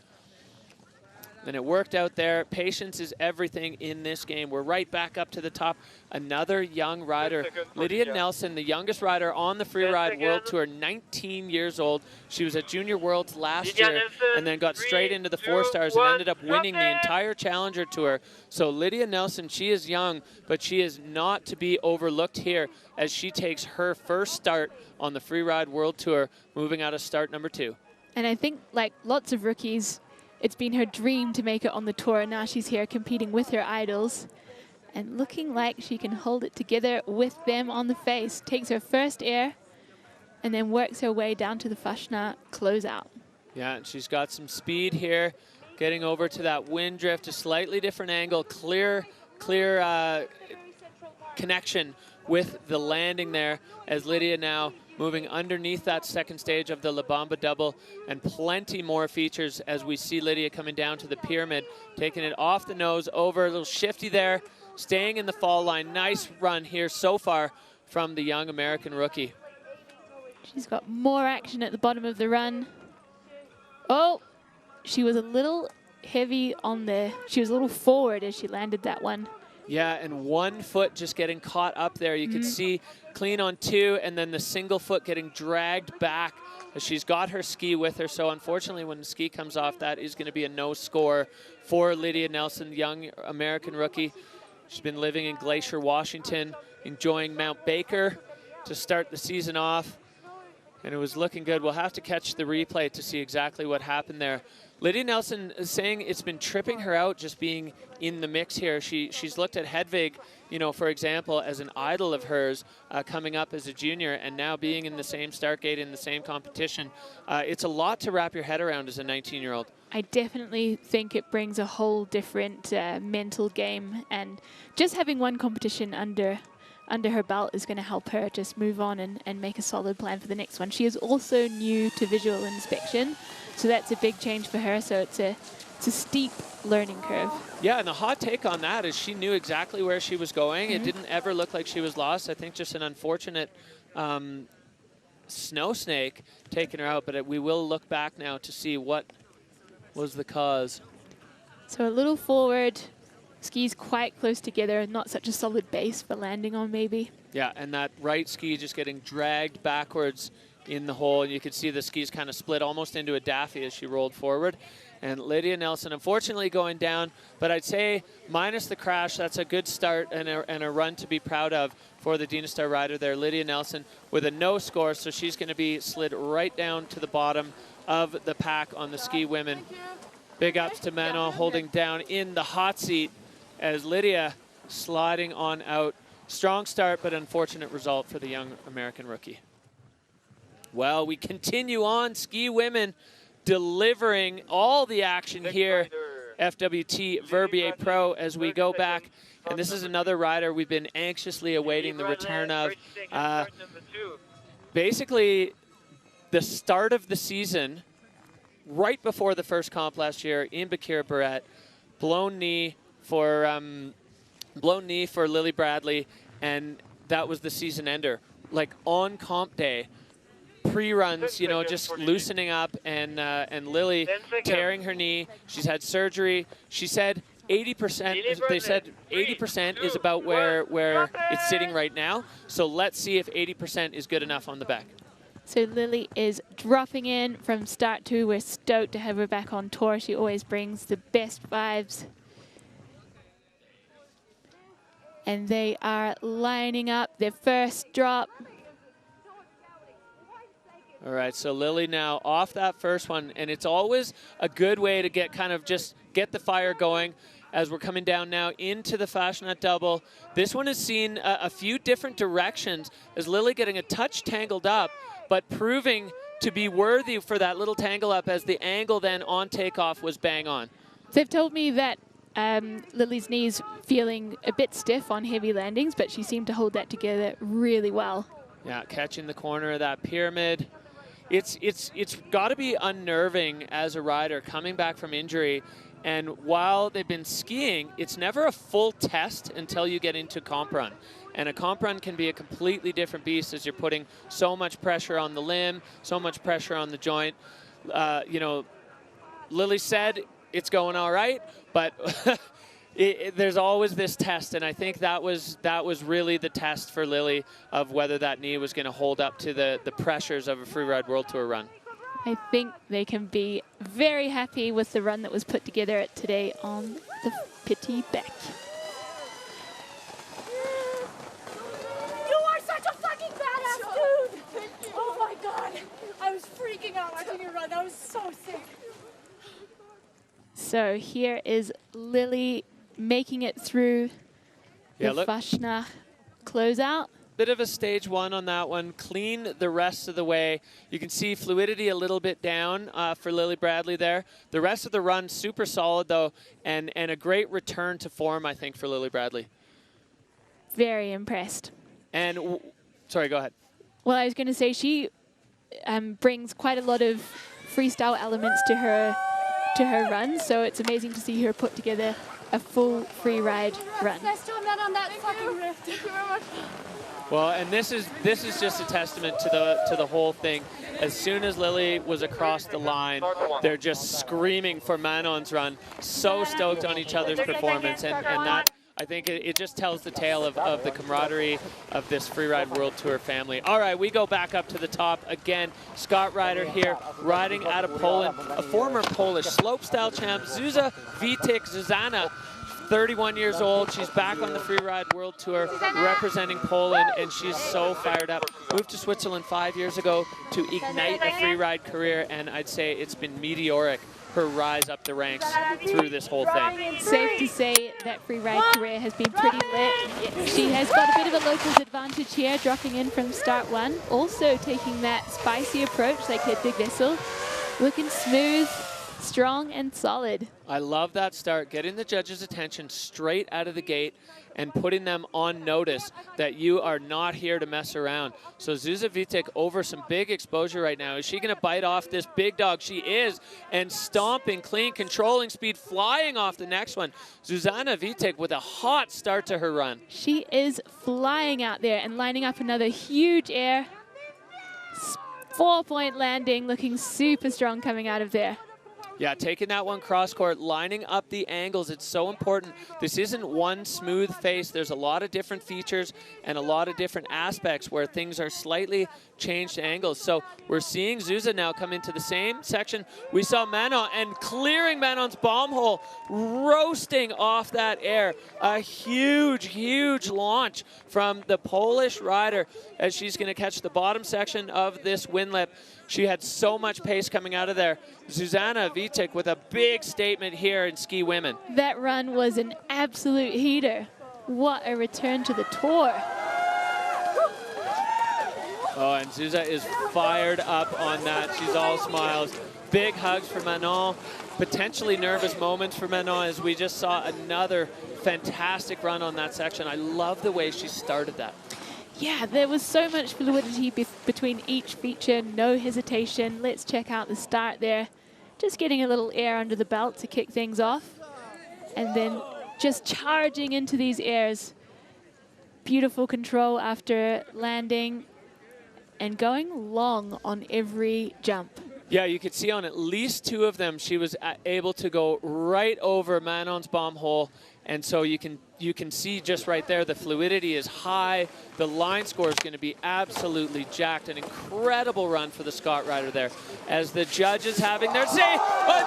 And it worked out there. Patience is everything in this game. We're right back up to the top. Another young rider, Lydia Nelson, the youngest rider on the Freeride World Tour, 19 years old. She was at Junior Worlds last year and then got straight into the 4 stars and ended up winning the entire Challenger Tour. So Lydia Nelson, she is young, but she is not to be overlooked here as she takes her first start on the Freeride World Tour, moving out of start number 2. And I think, like lots of rookies, it's been her dream to make it on the tour, and now she's here competing with her idols and looking like she can hold it together with them on the face. Takes her first air and then works her way down to the Fashna closeout. Yeah, and she's got some speed here, getting over to that wind drift, a slightly different angle, clear connection with the landing there as Lydia now moving underneath that second stage of the La Bamba double, and plenty more features as we see Lydia coming down to the pyramid, taking it off the nose, over, a little shifty there, staying in the fall line. Nice run here so far from the young American rookie. She's got more action at the bottom of the run. Oh, she was a little heavy on she was a little forward as she landed that one. Yeah, and one foot just getting caught up there. You could see clean on 2, and then the single foot getting dragged back as she's got her ski with her. So unfortunately, when the ski comes off, that is going to be a no score for Lydia Nelson, the young American rookie. She's been living in Glacier, Washington, enjoying Mount Baker to start the season off. And it was looking good. We'll have to catch the replay to see exactly what happened there. Lydia Nelson is saying it's been tripping her out just being in the mix here. She's looked at Hedvig, for example, as an idol of hers coming up as a junior, and now being in the same start gate in the same competition. It's a lot to wrap your head around as a 19-year-old. I definitely think it brings a whole different mental game, and just having one competition under her belt is going to help her just move on and make a solid plan for the next one. She is also new to visual inspection, so that's a big change for her. So it's a steep learning curve. Yeah, and the hot take on that is she knew exactly where she was going. It didn't ever look like she was lost. I think just an unfortunate snow snake taking her out, but we will look back now to see what was the cause. So a little forward, skis quite close together, not such a solid base for landing on maybe. Yeah, and that right ski just getting dragged backwards in the hole. You could see the skis kind of split almost into a daffy as she rolled forward. And Lydia Nelson, unfortunately, going down. But I'd say minus the crash, that's a good start and a run to be proud of for the Dynastar rider there. Lydia Nelson with a no score, so she's going to be slid right down to the bottom of the pack on the ski women. Big ups to Manon holding down in the hot seat as Lydia sliding on out. Strong start, but unfortunate result for the young American rookie. Well, we continue on. Ski women delivering all the action here. FWT Verbier Pro as we go back. And this is another rider we've been anxiously awaiting the return of. Basically, the start of the season, right before the first comp last year in Bakir Barrett, blown knee for Lily Bradley, and that was the season ender. Like on comp day, pre-runs, just loosening up, and Lily tearing her knee. She's had surgery. She said 80%. They said 80% is about where it's sitting right now. So let's see if 80% is good enough on the back. So Lily is dropping in from start 2. We're stoked to have her back on tour. She always brings the best vibes. And they are lining up their first drop. All right, so Lily now off that first one, and it's always a good way to get get the fire going as we're coming down now into the Fashionette double. This one has seen a few different directions as Lily getting a touch tangled up, but proving to be worthy for that little tangle up as the angle then on takeoff was bang on. They've told me that Lily's knees feeling a bit stiff on heavy landings, but she seemed to hold that together really well. Yeah, catching the corner of that pyramid. It's got to be unnerving as a rider coming back from injury. And while they've been skiing, it's never a full test until you get into comp run. And a comp run can be a completely different beast as you're putting so much pressure on the limb, so much pressure on the joint. You know, Lily said it's going all right, but there's always this test, and I think that was really the test for Lily of whether that knee was going to hold up to the pressures of a Freeride World Tour run. I think they can be very happy with the run that was put together today on the Petit Bec. You are such a fucking badass, dude! Oh my god! I was freaking out watching you run. That was so sick. So here is Lily making it through the Fashionette closeout. Bit of a stage 1 on that one, clean the rest of the way. You can see fluidity a little bit down for Lily Bradley there. The rest of the run super solid though, and a great return to form I think for Lily Bradley. Very impressed. And sorry, go ahead. Well, I was going to say she brings quite a lot of freestyle elements to her run, so it's amazing to see her put together a full free ride run. Let's do a man on that fucking rift. Thank you very much. Well, and this is just a testament to the whole thing. As soon as Lily was across the line, they're just screaming for Manon's run. So stoked on each other's performance, and that I think it just tells the tale of the camaraderie of this Freeride World Tour family. All right, we go back up to the top again. Scott Ryder here, riding out of Poland, a former Polish slopestyle champ, Zuzana, 31 years old. She's back on the Freeride World Tour representing Poland, and she's so fired up. Moved to Switzerland 5 years ago to ignite a freeride career, and I'd say it's been meteoric, her rise up the ranks through this whole thing. Safe to say that freeride career has been pretty lit. She has got a bit of a locals advantage here, dropping in from start 1. Also taking that spicy approach like her big vessel. Looking smooth, strong and solid. I love that start, getting the judges' attention straight out of the gate and putting them on notice that you are not here to mess around. So Zuzana Vitek over some big exposure right now. Is she going to bite off this big dog? She is, and stomping, clean, controlling speed, flying off the next one. Zuzana Vitek with a hot start to her run. She is flying out there and lining up another huge air. 4-point landing, looking super strong coming out of there. Yeah, taking that one cross court, lining up the angles. It's so important. This isn't one smooth face. There's a lot of different features and a lot of different aspects where things are slightly changed angles. So we're seeing Zuza now come into the same section. We saw Manon, and clearing Manon's bomb hole, roasting off that air. A huge, huge launch from the Polish rider as she's going to catch the bottom section of this windlip. She had so much pace coming out of there. Zuzana Vitek with a big statement here in ski women. That run was an absolute heater. What a return to the tour. Oh, and Zuza is fired up on that. She's all smiles. Big hugs for Manon. Potentially nervous moments for Manon as we just saw another fantastic run on that section. I love the way she started that. Yeah, there was so much fluidity between each feature, no hesitation. Let's check out the start there. Just getting a little air under the belt to kick things off. And then just charging into these airs. Beautiful control after landing and going long on every jump. Yeah, you could see on at least 2 of them, she was able to go right over Manon's bomb hole. And so you can see just right there, the fluidity is high. The line score is going to be absolutely jacked. An incredible run for the Scott rider there. As the judges having their say, a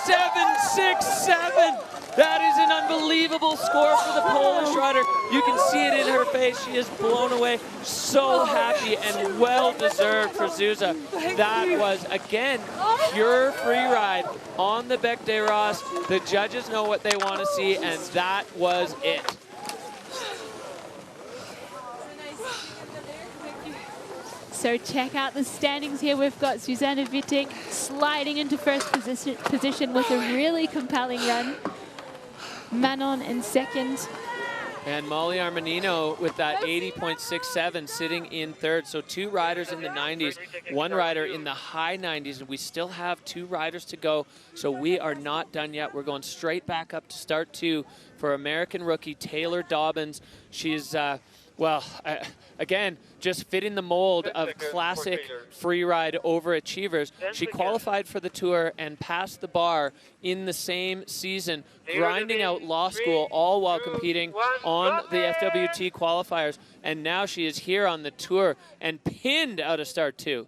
97.67. That is an unbelievable score for the Polish rider. You can see it in her face. She is blown away. So happy and well-deserved for Zuzia. That was, again, pure free ride on the Bec des Ros. The judges know what they want to see, and that was it. So check out the standings here. We've got Zuzanna Wittig sliding into first position with a really compelling run. Manon in second. And Molly Armanino with that 80.67 sitting in third. So 2 riders in the 90s, 1 rider in the high 90s, and we still have 2 riders to go. So we are not done yet. We're going straight back up to start 2 for American rookie Taylor Dobbins. She's, well, again, just fitting the mold of classic freeride overachievers. She qualified for the Tour and passed the bar in the same season, grinding out law school, all while competing on the FWT qualifiers. And now she is here on the Tour and pinned out of start 2.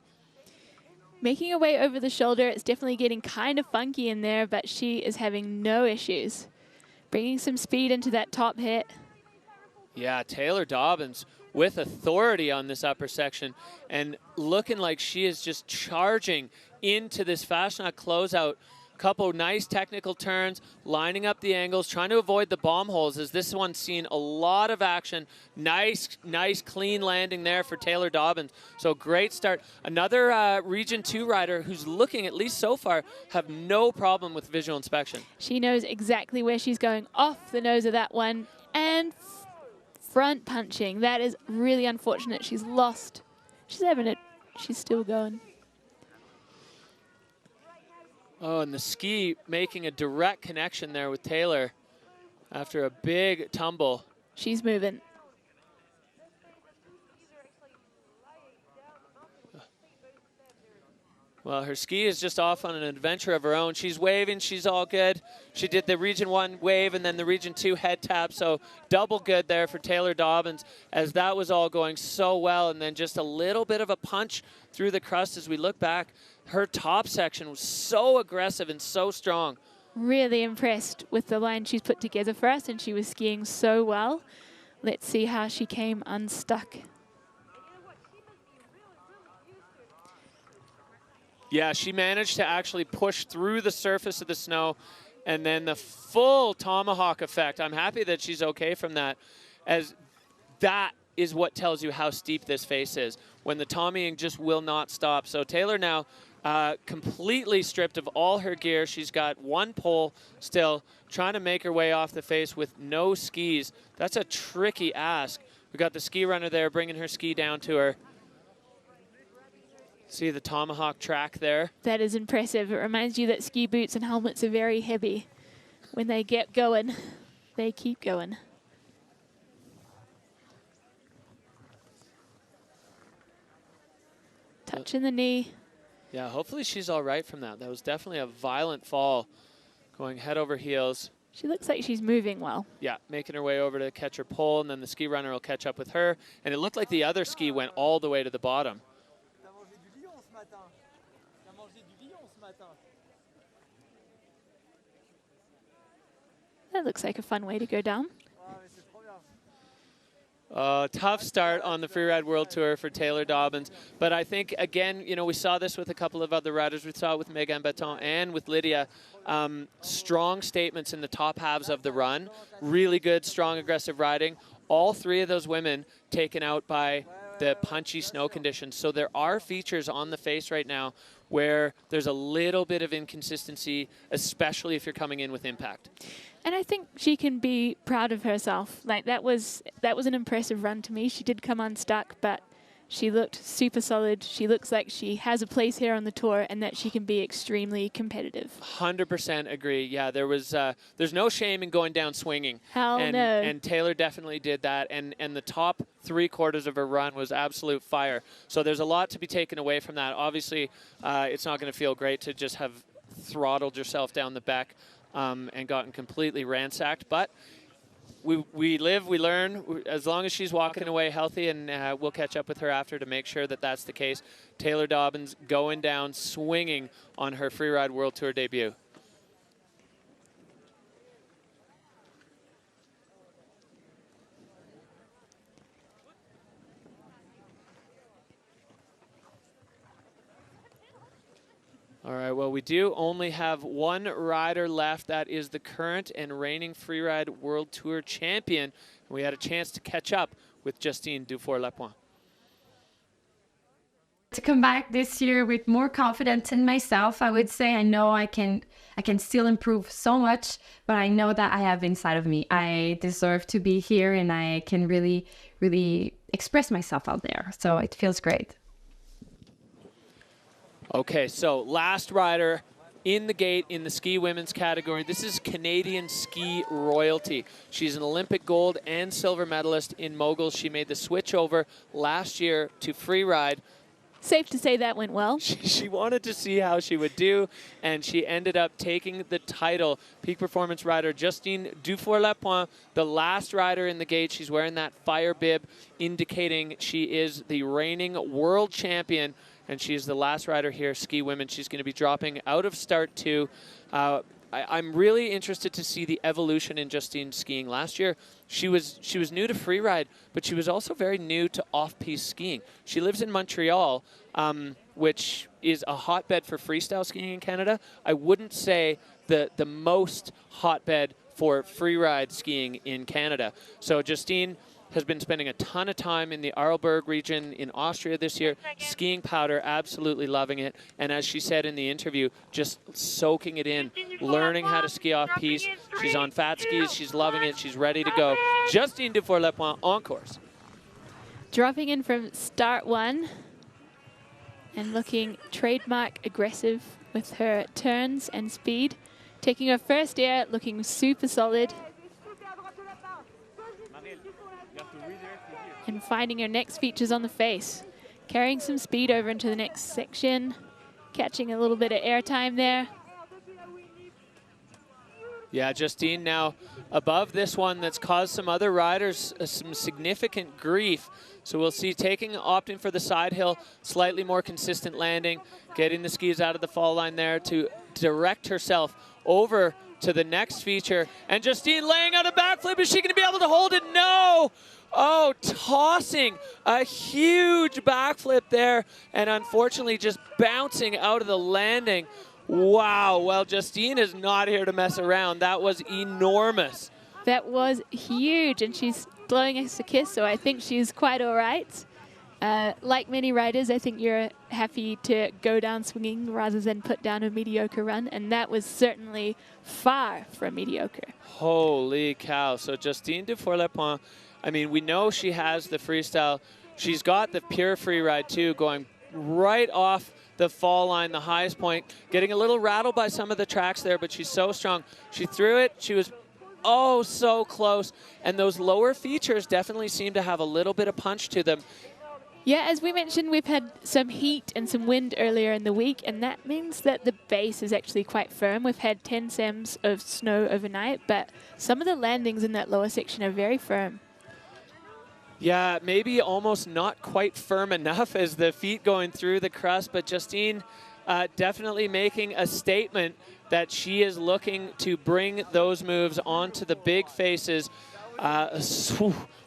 Making her way over the shoulder. It's definitely getting kind of funky in there, but she is having no issues. Bringing some speed into that top hit. Yeah, Taylor Dobbins with authority on this upper section and looking like she is just charging into this Fashionat closeout. Couple nice technical turns, lining up the angles, trying to avoid the bomb holes, as this one's seen a lot of action. Nice, clean landing there for Taylor Dobbins. So great start. Another Region 2 rider who's looking, at least so far, have no problem with visual inspection. She knows exactly where she's going, off the nose of that one, and front punching. That is really unfortunate. She's lost. She's having it. She's still going. Oh, and the ski making a direct connection there with Taylor after a big tumble. She's moving. Well, her ski is just off on an adventure of her own. She's waving, she's all good. She did the Region 1 wave and then the Region 2 head tap, so double good there for Taylor Dobbins, as that was all going so well. And then just a little bit of a punch through the crust as we look back. Her top section was so aggressive and so strong. Really impressed with the line she's put together for us, and she was skiing so well. Let's see how she came unstuck. Yeah, she managed to actually push through the surface of the snow, and then the full tomahawk effect. I'm happy that she's okay from that, as that is what tells you how steep this face is, when the tommying just will not stop. So Taylor now completely stripped of all her gear. She's got 1 pole still, trying to make her way off the face with no skis. That's a tricky ask. We got the ski runner there bringing her ski down to her. See the tomahawk track there. That is impressive. It reminds you that ski boots and helmets are very heavy. When they get going, they keep going. Touching the knee. Yeah, hopefully she's all right from that. That was definitely a violent fall, going head over heels. She looks like she's moving well. Yeah, making her way over to catch her pole, and then the ski runner will catch up with her. And it looked like the other ski went all the way to the bottom. That looks like a fun way to go down. Tough start on the Freeride World Tour for Taylor Dobbins. But I think, again, you know, we saw this with a couple of other riders. We saw it with Megan Baton and with Lydia. Strong statements in the top halves of the run. Really good, strong, aggressive riding. All 3 of those women taken out by the punchy snow conditions. So there are features on the face right now where there's a little bit of inconsistency, especially if you're coming in with impact. And I think she can be proud of herself. Like that was an impressive run to me. She did come unstuck, but She looked super solid. She looks like she has a place here on the tour and that she can be extremely competitive. 100% agree. Yeah, there's no shame in going down swinging. Hell and, no. And Taylor definitely did that. And the top 3/4 of her run was absolute fire. So there's a lot to be taken away from that. Obviously, it's not going to feel great to just have throttled yourself down the back and gotten completely ransacked. But we live, we learn. As long as she's walking away healthy, and we'll catch up with her after to make sure that that's the case. Taylor Dobbins going down swinging on her Freeride World Tour debut. All right, well, we do only have one rider left. That is the current and reigning Freeride World Tour champion. We had a chance to catch up with Justine Dufour-Lapointe. To come back this year with more confidence in myself, I would say I know I can still improve so much, but I know that I have inside of me. I deserve to be here, and I can really, really express myself out there. So it feels great. Okay, so last rider in the gate in the ski women's category. This is Canadian ski royalty. She's an Olympic gold and silver medalist in moguls. She made the switch over last year to freeride. Safe to say that went well. She wanted to see how she would do, and she ended up taking the title. Peak performance rider Justine Dufour-Lapointe, the last rider in the gate. She's wearing that fire bib, indicating she is the reigning world champion, and she's the last rider here, ski women. She's going to be dropping out of start 2. I'm really interested to see the evolution in Justine skiing. Last year, she was new to freeride, but she was also very new to off-piste skiing. She lives in Montreal, which is a hotbed for freestyle skiing in Canada. I wouldn't say the most hotbed for freeride skiing in Canada. So Justine has been spending a ton of time in the Arlberg region in Austria this year, skiing powder, absolutely loving it. And as she said in the interview, just soaking it in, learning how to ski off-piste. She's on fat skis, she's loving it, she's ready to go. Justine Dufour-Lapointe on course. Dropping in from start 1 and looking trademark aggressive with her turns and speed. Taking her first air, looking super solid. And finding her next features on the face. Carrying some speed over into the next section. Catching a little bit of airtime there. Yeah, Justine now above this one that's caused some other riders some significant grief. So we'll see opting for the side hill, slightly more consistent landing, getting the skis out of the fall line there to direct herself over to the next feature. And Justine laying out a backflip. Is she going to be able to hold it? No! Oh, tossing a huge backflip there, and unfortunately just bouncing out of the landing. Wow, well, Justine is not here to mess around. That was enormous. That was huge, and she's blowing us a kiss, so I think she's quite all right. Like many riders, I think you're happy to go down swinging rather than put down a mediocre run, and that was certainly far from mediocre. Holy cow. So Justine Dufour-Lapointe, I mean, we know she has the freestyle. She's got the pure freeride too, going right off the fall line, the highest point, getting a little rattled by some of the tracks there, but she's so strong. She threw it. She was oh so close, and those lower features definitely seem to have a little bit of punch to them. Yeah, as we mentioned, we've had some heat and some wind earlier in the week, and that means that the base is actually quite firm. We've had 10 cms of snow overnight, but some of the landings in that lower section are very firm. Yeah, maybe almost not quite firm enough as the feet going through the crust, but Justine definitely making a statement that she is looking to bring those moves onto the big faces.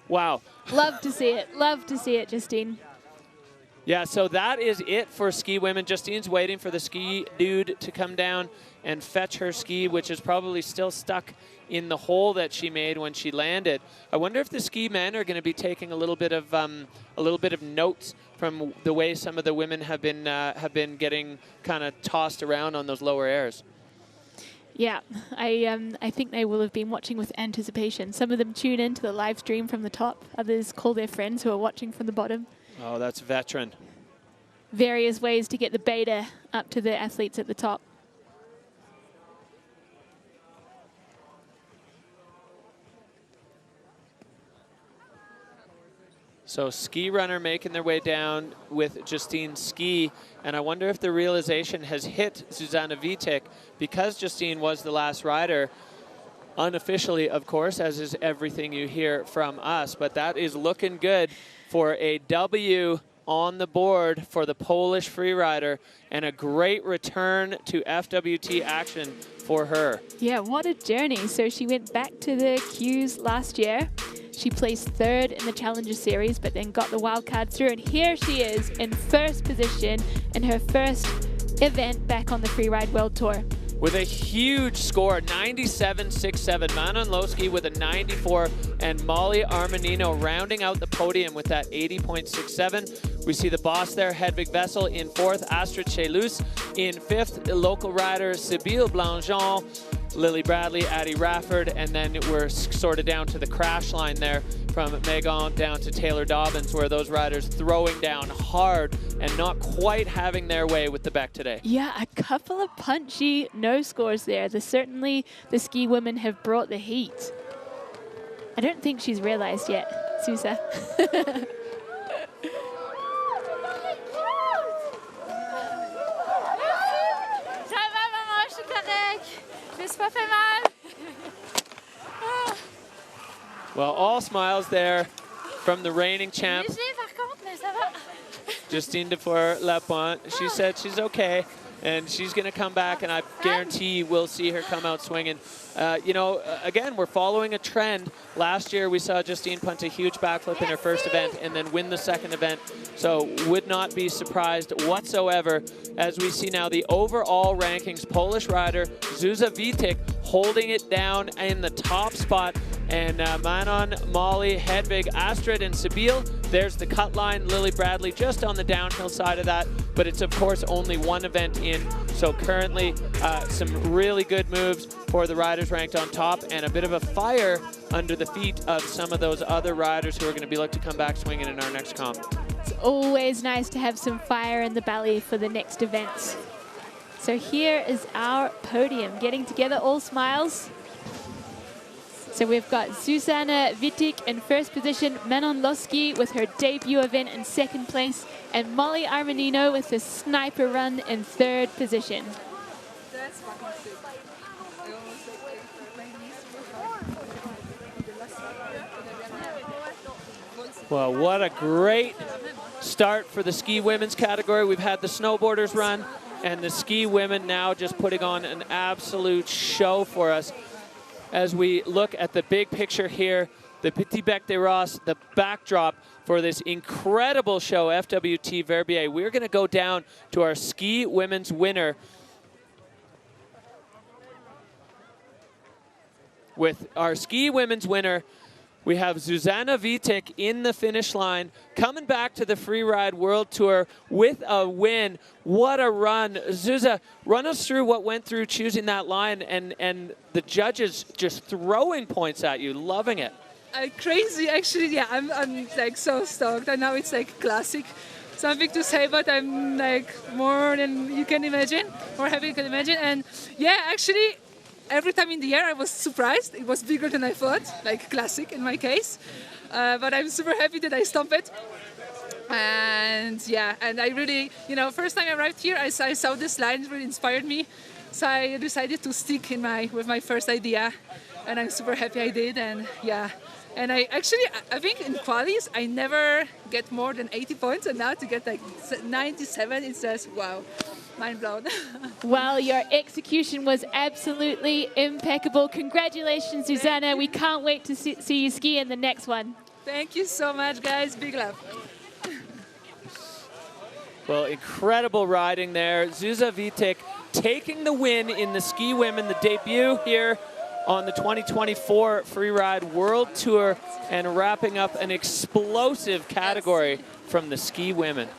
Wow. Love to see it. Love to see it, Justine. Yeah, so that is it for ski women. Justine's waiting for the ski dude to come down and fetch her ski, which is probably still stuck in the hole that she made when she landed. I wonder if the ski men are going to be taking a little bit of notes from the way some of the women have been getting kind of tossed around on those lower airs. Yeah, I think they will have been watching with anticipation. Some of them tune into the live stream from the top. Others call their friends who are watching from the bottom. Oh, that's veteran. Various ways to get the beta up to the athletes at the top. So ski runner making their way down with Justine Ski, and I wonder if the realization has hit Zuzana Vitek, because Justine was the last rider, unofficially, of course, as is everything you hear from us, but that is looking good for a W on the board for the Polish freerider, and a great return to FWT action for her. Yeah, what a journey. So she went back to the Qs last year. She placed 3rd in the Challenger Series, but then got the wild card through. And here she is in 1st position in her first event back on the Freeride World Tour. With a huge score, 97.67. Manon Lowski with a 94, and Molly Armanino rounding out the podium with that 80.67. We see the boss there, Hedvig Vessel, in 4th, Astrid Chelus in 5th, local rider Sibylle Blangeon, Lily Bradley, Addie Rafford, and then we're sort of down to the crash line there from Megan down to Taylor Dobbins, where those riders throwing down hard and not quite having their way with the Beck today. Yeah, a couple of punchy no scores there. Certainly the ski women have brought the heat. I don't think she's realized yet, Susa. Well, all smiles there from the reigning champ, Justine Dufour-Lapointe. She said she's okay, and she's going to come back, and I guarantee we'll see her come out swinging. You know, again, we're following a trend. Last year, we saw Justine punt a huge backflip in her first event and then win the second event. So would not be surprised whatsoever as we see now the overall rankings. Polish rider Zuza Vitek holding it down in the top spot. And Manon, Molly, Hedvig, Astrid, and Sibylle. There's the cut line. Lily Bradley just on the downhill side of that. But it's, of course, only one event in. So currently, some really good moves for the riders ranked on top, and a bit of a fire under the feet of some of those other riders who are going to be looking to come back swinging in our next comp. It's always nice to have some fire in the belly for the next events. So here is our podium, getting together, all smiles. So we've got Zuzana Vitek in 1st position, Manon Lowski with her debut event in 2nd place, and Molly Armanino with the sniper run in 3rd position. That's fucking sick. Well, what a great start for the ski women's category. We've had the snowboarders run, and the ski women now just putting on an absolute show for us. As we look at the big picture here, the Petit Bec des Rosses, the backdrop for this incredible show, FWT Verbier. We're going to go down to our ski women's winner. With our ski women's winner, we have Zuzana Vitek in the finish line, coming back to the Freeride World Tour with a win. What a run. Zuza, run us through what went through choosing that line and the judges just throwing points at you, loving it. Crazy, actually, yeah, I'm like so stoked. I know it's like classic, something to say, but I'm like more than you can imagine, more happy you can imagine. And yeah, actually, every time in the air I was surprised. It was bigger than I thought, like classic in my case. But I'm super happy that I stomped it. And yeah, and I really, you know, first time I arrived here, I saw this line, really inspired me. So I decided to stick with my first idea. And I'm super happy I did, and yeah. And I think in qualies, I never get more than 80 points, and now to get like 97, it says, wow, mind blown. Well, your execution was absolutely impeccable. Congratulations, Zuzana. We can't wait to see you ski in the next one. Thank you so much, guys. Big love. Well, incredible riding there. Zuza Vitek taking the win in the ski women, the debut here on the 2024 Freeride World Tour, and wrapping up an explosive category from the ski women.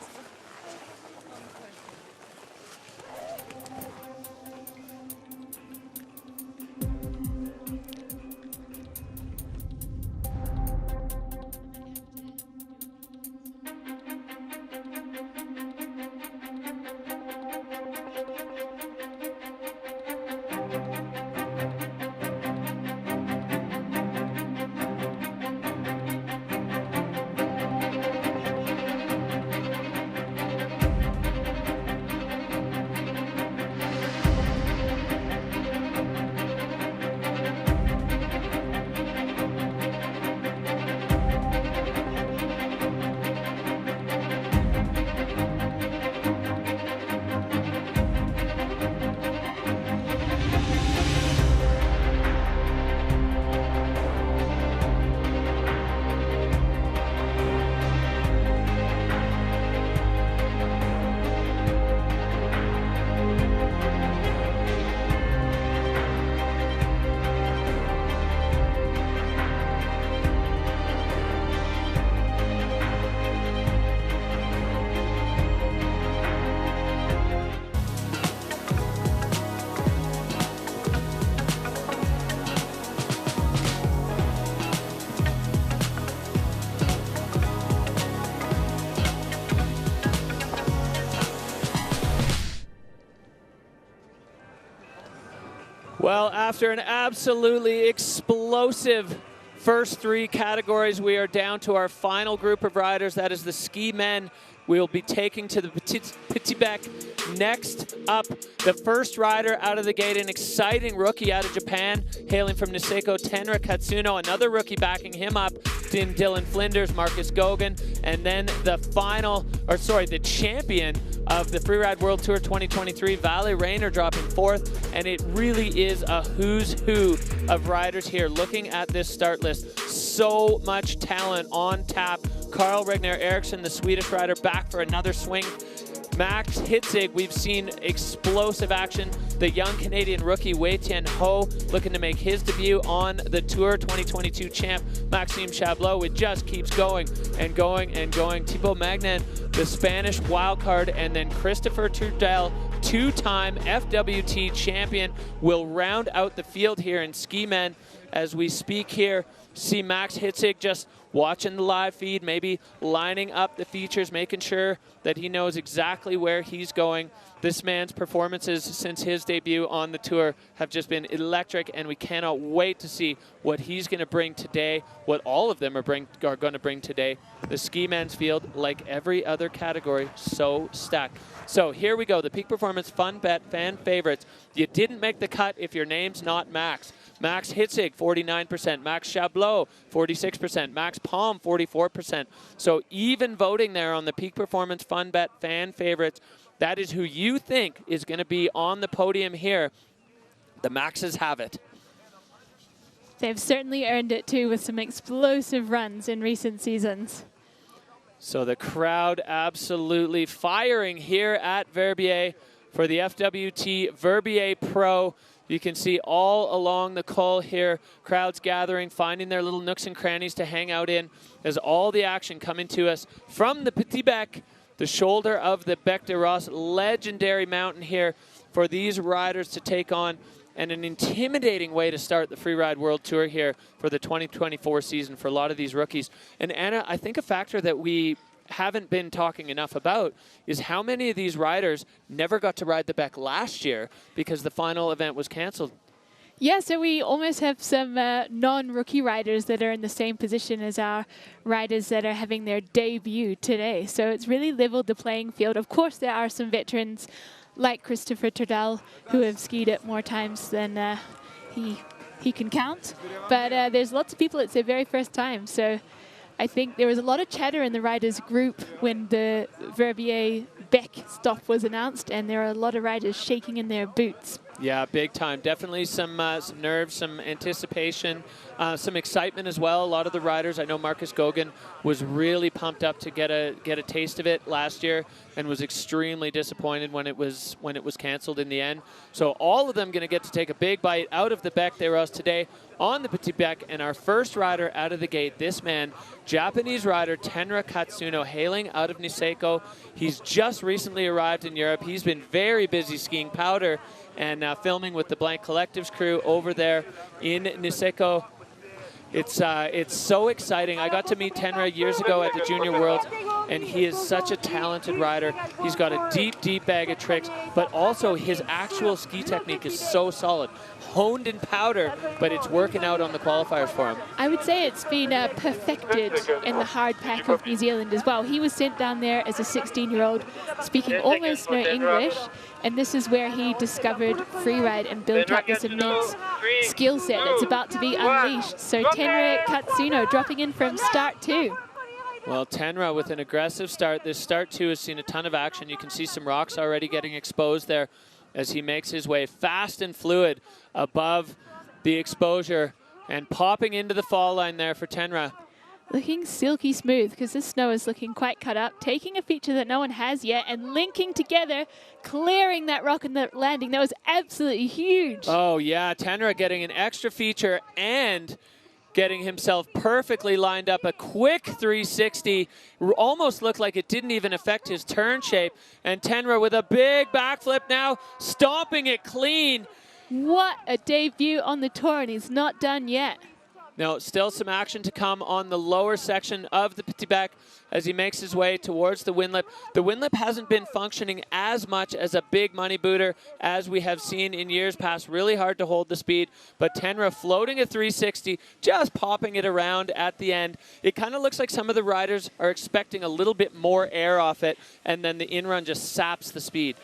Well, after an absolutely explosive first 3 categories, we are down to our final group of riders. That is the ski men. We'll be taking to the Petit Bec. Next up, the first rider out of the gate, an exciting rookie out of Japan, hailing from Niseko, Tenra Katsuno. Another rookie backing him up, Dylan Flinders, Marcus Gogan. And then the the champion of the Freeride World Tour 2023, Vale Rayner, dropping 4th. And it really is a who's who of riders here. Looking at this start list, so much talent on tap. Carl Regner Eriksson, the Swedish rider, back for another swing. Max Hitzig, we've seen explosive action. The young Canadian rookie Wei Tian Ho looking to make his debut on the Tour. 2022 champ Maxime Chablot. It just keeps going and going and going. Thibaut Magnan, the Spanish wildcard, and then Christopher Trudel, 2-time FWT champion, will round out the field here in ski men. As we speak here, see Max Hitzig just watching the live feed, maybe lining up the features, making sure that he knows exactly where he's going. This man's performances since his debut on the Tour have just been electric, and we cannot wait to see what he's going to bring today, what all of them are going to bring today. The ski men's field, like every other category, so stacked. So here we go, the Peak Performance Fun Bet fan favorites. You didn't make the cut if your name's not Max. Max Hitzig, 49%. Max Chablot, 46%. Max Palm, 44%. So even voting there on the Peak Performance Fun Bet fan favorites, that is who you think is going to be on the podium here. The Maxes have it. They've certainly earned it too, with some explosive runs in recent seasons. So the crowd absolutely firing here at Verbier for the FWT Verbier Pro. You can see all along the col here, crowds gathering, finding their little nooks and crannies to hang out in as all the action coming to us from the Petit Bec, the shoulder of the Bec de Ros, legendary mountain here for these riders to take on, and an intimidating way to start the Freeride World Tour here for the 2024 season for a lot of these rookies. And Anna, I think a factor that we haven't been talking enough about is how many of these riders never got to ride the Bec last year because the final event was canceled. Yeah, so we almost have some non-rookie riders that are in the same position as our riders that are having their debut today. So it's really leveled the playing field. Of course, there are some veterans like Christopher Trudel who have skied it more times than he can count. But there's lots of people it's their very first time. So I think there was a lot of chatter in the riders group when the Verbier Bec stop was announced, and there are a lot of riders shaking in their boots. Yeah, big time. Definitely some nerves, some anticipation, some excitement as well. A lot of the riders, I know Marcus Gogan was really pumped up to get a taste of it last year, and was extremely disappointed when it was canceled in the end. So all of them going to get to take a big bite out of the Bec de Ros today on the Petit Bec. And our first rider out of the gate, this man, Japanese rider Tenra Katsuno, hailing out of Niseko. He's just recently arrived in Europe. He's been very busy skiing powder and filming with the Blank Collectives crew over there in Niseko. It's so exciting. I got to meet Tenra years ago at the Junior Worlds, and he is such a talented rider. He's got a deep, deep bag of tricks, but also his actual ski technique is so solid. Honed in powder, but it's working out on the qualifiers for him. I would say it's been perfected in the hard pack of New Zealand as well. He was sent down there as a 16-year-old, speaking almost no English, and this is where he discovered freeride and built up this immense skill set that's about to be unleashed. So Tenra Katsuno dropping in from start 2. Well, Tenra with an aggressive start. This start 2 has seen a ton of action. You can see some rocks already getting exposed there as he makes his way fast and fluid above the exposure and popping into the fall line there for Tenra. Looking silky smooth because this snow is looking quite cut up, taking a feature that no one has yet and linking together, clearing that rock in the landing. That was absolutely huge. Oh yeah, Tenra getting an extra feature and getting himself perfectly lined up. A quick 360, almost looked like it didn't even affect his turn shape. And Tenra with a big backflip now, stomping it clean. What a debut on the tour, and he's not done yet. Now, still some action to come on the lower section of the Petit Bec as he makes his way towards the Windlip. The Windlip hasn't been functioning as much as a big money booter as we have seen in years past. Really hard to hold the speed, but Tenra floating a 360, just popping it around at the end. It kind of looks like some of the riders are expecting a little bit more air off it, and then the in-run just saps the speed.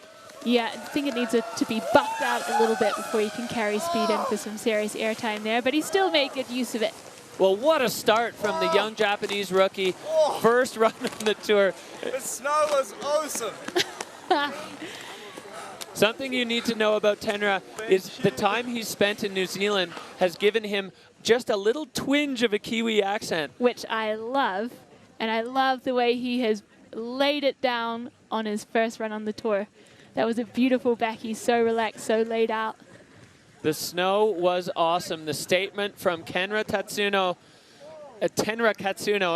Yeah, I think it needs to be buffed out a little bit before you can carry speed in for some serious airtime there, but he still made good use of it. Well, what a start from the young Japanese rookie. First run on the tour. The snow was awesome. Something you need to know about Tenra is the time he's spent in New Zealand has given him just a little twinge of a Kiwi accent. Which I love, and I love the way he has laid it down on his first run on the tour. That was a beautiful back. He's so relaxed, so laid out. The snow was awesome. The statement from Tenra Katsuno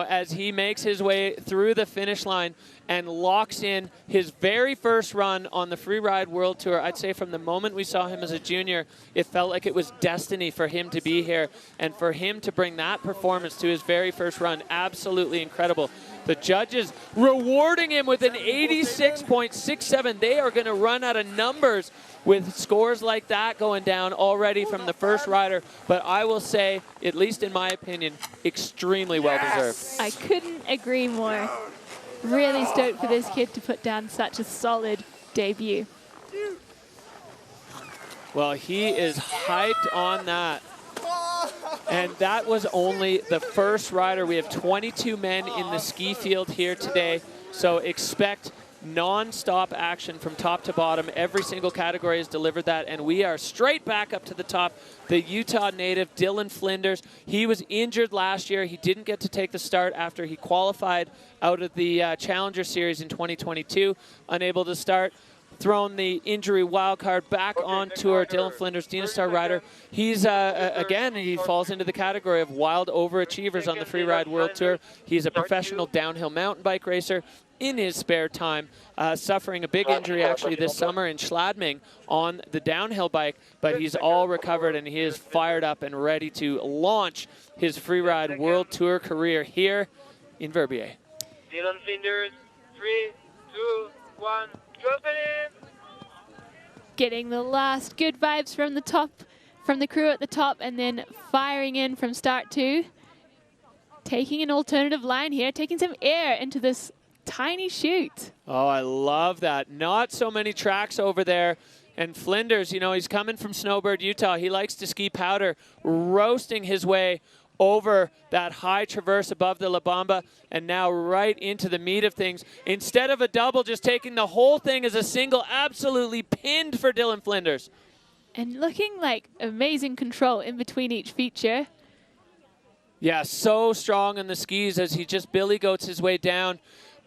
as he makes his way through the finish line and locks in his very first run on the Freeride World Tour. I'd say from the moment we saw him as a junior, it felt like it was destiny for him to be here, and for him to bring that performance to his very first run, absolutely incredible. The judges rewarding him with an 86.67. They are going to run out of numbers with scores like that going down already from the first rider. But I will say, at least in my opinion, extremely well-deserved. I couldn't agree more. Really stoked for this kid to put down such a solid debut. Well, he is hyped on that. And that was only the first rider. We have 22 men in the ski field here today, so expect non-stop action from top to bottom. Every single category has delivered that, and we are straight back up to the top. The Utah native, Dylan Flinders, he was injured last year. He didn't get to take the start after he qualified out of the Challenger Series in 2022, unable to start. Thrown the injury wild card back on tour. Dylan Flinders, Dina-Star rider. He's, again, he falls into the category of wild overachievers on the Freeride World Tour. He's a professional downhill mountain bike racer in his spare time, suffering a big injury actually this summer in Schladming on the downhill bike, but he's all recovered and he is fired up and ready to launch his Freeride World Tour career here in Verbier. Dylan Flinders, 3, 2, 1. Getting the last good vibes from the top, from the crew at the top, and then firing in from start 2. Taking an alternative line here, taking some air into this tiny chute. Oh, I love that. Not so many tracks over there. And Flinders, you know, he's coming from Snowbird, Utah. He likes to ski powder, roasting his way over that high traverse above the La Bamba, and now right into the meat of things. Instead of a double, just taking the whole thing as a single, absolutely pinned for Dylan Flinders. And looking like amazing control in between each feature. Yeah, so strong on the skis as he just billy goats his way down,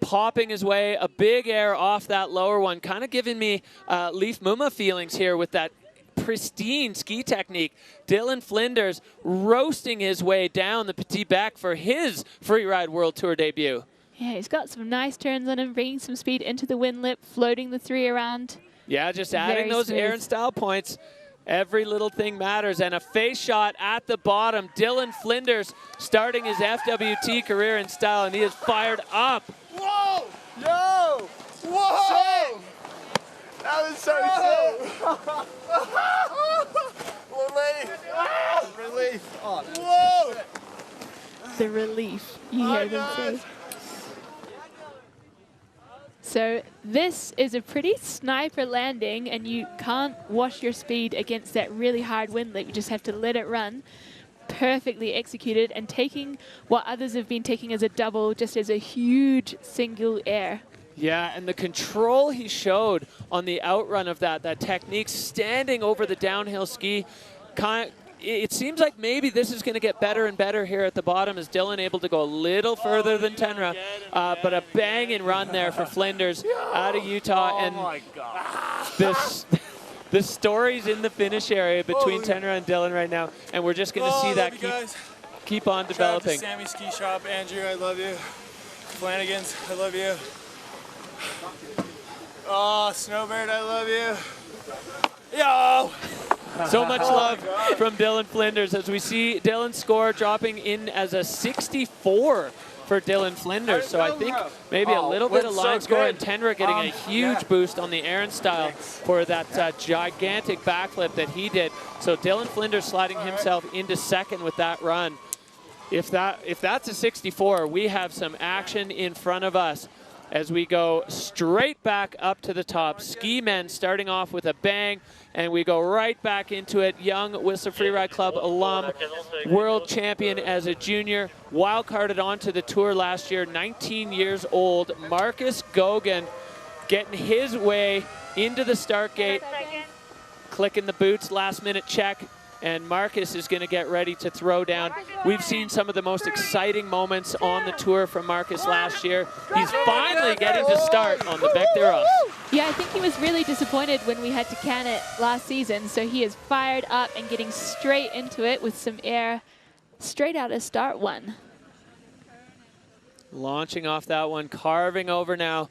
popping his way, a big air off that lower one, kind of giving me Leif Muma feelings here with that pristine ski technique. Dylan Flinders roasting his way down the Petit Bec for his Freeride World Tour debut. Yeah, he's got some nice turns on him, bringing some speed into the Windlip, floating the 3 around. Yeah, just adding those air and style points. Every little thing matters. And a face shot at the bottom. Dylan Flinders starting his FWT career in style, and he is fired up. Whoa! Yo! Whoa! Sick. That was so sick. Relief. Oh, whoa! The relief, you hear them say. So this is a pretty sniper landing, and you can't wash your speed against that really hard Windlip. You just have to let it run. Perfectly executed, and taking what others have been taking as a double, just as a huge single air. Yeah, and the control he showed on the outrun of that technique, standing over the downhill ski, it seems like maybe this is going to get better and better here at the bottom as Dylan able to go a little further than Tenra, but a banging run there for Flinders out of Utah. And the stories in the finish area between Tenra and Dylan right now, and we're just going to see that keep on developing. Sammy Ski Shop, Andrew, I love you. Flanagan's, I love you. Oh, Snowbird, I love you. Yo! So much love from Dylan Flinders as we see Dylan's score dropping in as a 64 for Dylan Flinders. So I think maybe a little bit of line score, and Tenra getting a huge boost on the Aaron style for that gigantic backflip that he did. So Dylan Flinders sliding himself into second with that run. If that's a 64, we have some action in front of us as we go straight back up to the top. Ski men starting off with a bang, and we go right back into it. Young Whistler Freeride Club alum, world champion as a junior, wildcarded onto the tour last year, 19 years old. Marcus Gogan getting his way into the start gate, clicking the boots, last minute check. And Marcus is going to get ready to throw down. We've seen some of the most exciting moments on the tour from Marcus last year. He's finally getting to start on the Bec des Rosses. Yeah, I think he was really disappointed when we had to can it last season, so he is fired up and getting straight into it with some air straight out of start one. Launching off that one, carving over now.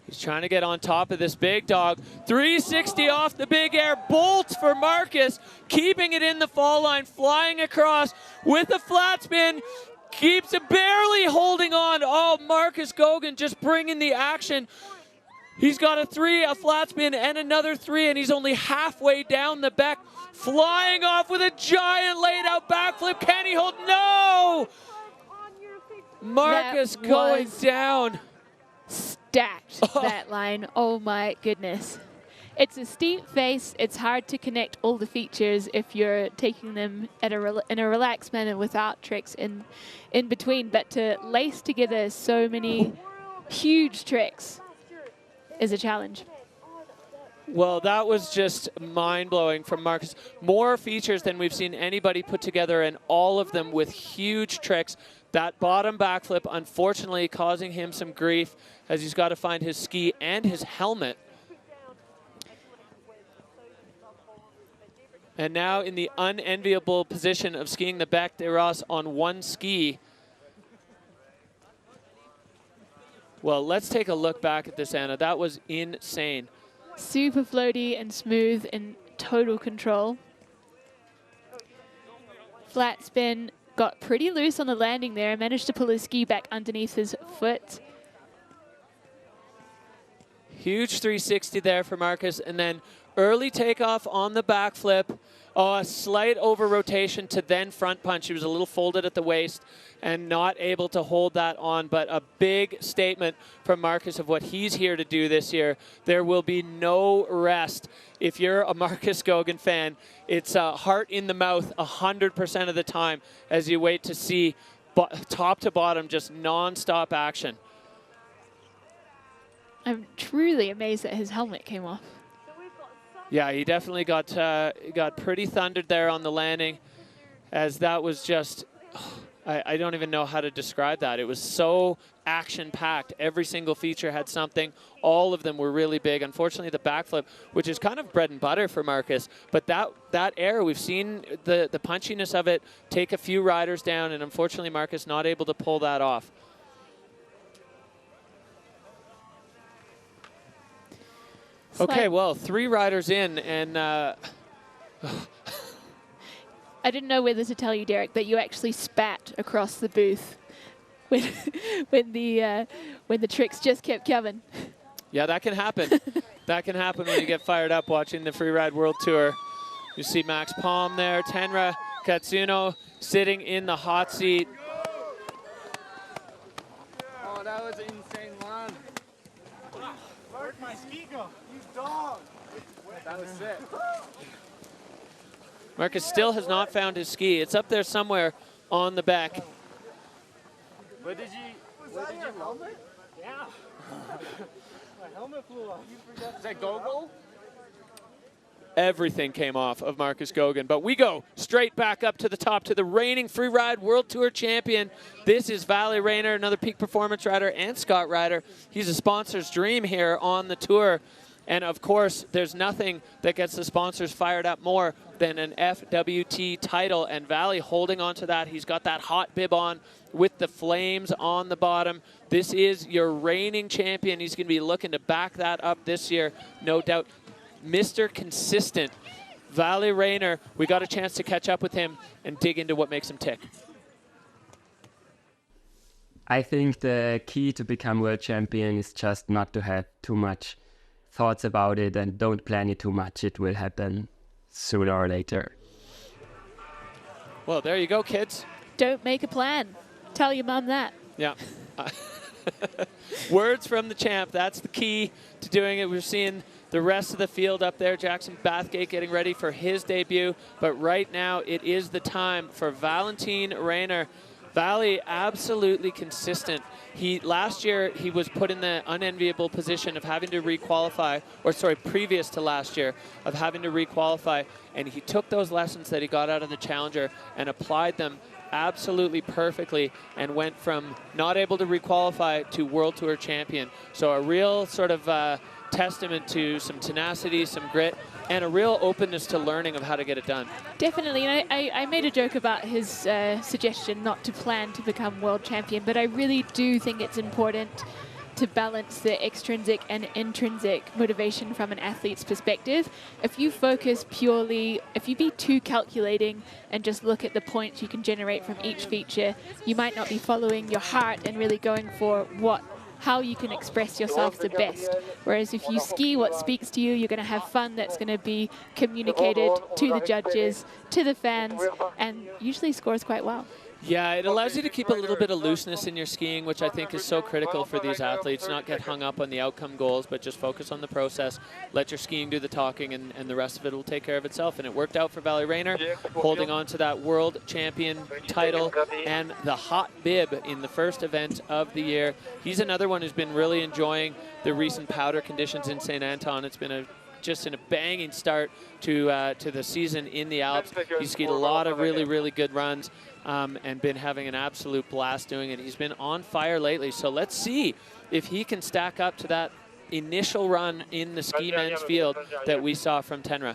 He's trying to get on top of this big dog. 360 off the big air, bolts for Marcus, keeping it in the fall line, flying across with a flat spin, keeps it barely holding on. Oh, Marcus Gogan just bringing the action. He's got a 3, a flat spin, and another 3, and he's only halfway down the Bec, flying off with a giant laid out backflip. Can he hold? No! Marcus going down. Stacked that line. Oh my goodness. It's a steep face. It's hard to connect all the features if you're taking them at in a relaxed manner without tricks in between. But to lace together so many huge tricks is a challenge. Well, that was just mind-blowing from Marcus. More features than we've seen anybody put together, and all of them with huge tricks. That bottom backflip, unfortunately, causing him some grief as he's got to find his ski and his helmet. And now in the unenviable position of skiing the Bec des Rosses on one ski. Well, let's take a look back at this, Anna. That was insane. Super floaty and smooth and total control. Flat spin, got pretty loose on the landing there, managed to pull his ski back underneath his foot. Huge 360 there for Marcus, and then early takeoff on the backflip. Oh, a slight over rotation to then front punch. He was a little folded at the waist and not able to hold that on, but a big statement from Marcus of what he's here to do this year. There will be no rest. If you're a Marcus Gogan fan, it's a heart in the mouth 100% of the time as you wait to see top to bottom just non-stop action. I'm truly amazed that his helmet came off. Yeah, he definitely got pretty thundered there on the landing, as that was just, I don't even know how to describe that. It was so action-packed. Every single feature had something. All of them were really big. Unfortunately, the backflip, which is kind of bread and butter for Marcus, but that air, we've seen the punchiness of it take a few riders down, and unfortunately, Marcus not able to pull that off. Okay, well, 3 riders in, and I didn't know whether to tell you, Derek, that you actually spat across the booth when the tricks just kept coming. Yeah, that can happen. That can happen when you get fired up watching the Freeride World Tour. You see Max Palm there, Tenra Katsuno sitting in the hot seat. Oh, that was an insane one. Where'd my ski go? You dog. That was sick. Marcus still has not found his ski. It's up there somewhere on the back. Where did you helmet? Yeah. My helmet flew off. You forgot. Is that Gogol? Everything came off of Marcus Gogan, but we go straight back up to the top to the reigning Freeride World Tour champion. This is Valley Rayner, another peak performance rider, and Scott Ryder. He's a sponsor's dream here on the tour. And of course, there's nothing that gets the sponsors fired up more than an FWT title, and Valley holding on to that. He's got that hot bib on with the flames on the bottom. This is your reigning champion. He's going to be looking to back that up this year, no doubt. Mr. Consistent, Vali Rayner, we got a chance to catch up with him and dig into what makes him tick. I think the key to become world champion is just not to have too much thoughts about it and don't plan it too much. It will happen sooner or later. Well, there you go, kids. Don't make a plan. Tell your mom that. Yeah. Words from the champ. That's the key to doing it. We're seeing the rest of the field up there. Jackson Bathgate getting ready for his debut. But right now, it is the time for Valentin Rayner. Vali, absolutely consistent. Last year, he was put in the unenviable position of having to requalify, or sorry, previous to last year, of having to requalify. And he took those lessons that he got out of the Challenger and applied them absolutely perfectly and went from not able to requalify to World Tour champion. So a real sort of testament to some tenacity, some grit, and a real openness to learning of how to get it done. Definitely, and I made a joke about his suggestion not to plan to become world champion, but I really do think it's important to balance the extrinsic and intrinsic motivation from an athlete's perspective. If you focus purely, if you be too calculating and just look at the points you can generate from each feature, you might not be following your heart and really going for how you can express yourself the best. Whereas if you ski what speaks to you, you're going to have fun that's going to be communicated to the judges, to the fans, and usually scores quite well. Yeah, it allows you to keep a little bit of looseness in your skiing, which I think is so critical for these athletes. Not get hung up on the outcome goals, but just focus on the process. Let your skiing do the talking, and the rest of it will take care of itself. And it worked out for Vali Rayner, holding on to that world champion title and the hot bib in the first event of the year. He's another one who's been really enjoying the recent powder conditions in St. Anton. It's been just a banging start to the season in the Alps. He's skied a lot of really, really good runs. And been having an absolute blast doing it. He's been on fire lately, so let's see if he can stack up to that initial run in the ski men's field that we saw from Tenra.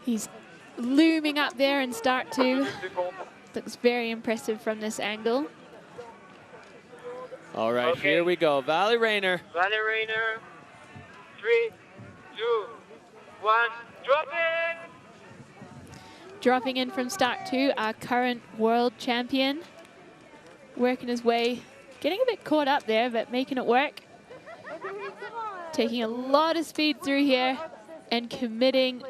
He's looming up there in start 2. Looks very impressive from this angle. All right, here we go. Vali Rayner. Vali Rayner. 3, 2, 1, drop it! Dropping in from start 2, our current world champion. Working his way, getting a bit caught up there, but making it work. Taking a lot of speed through here and committing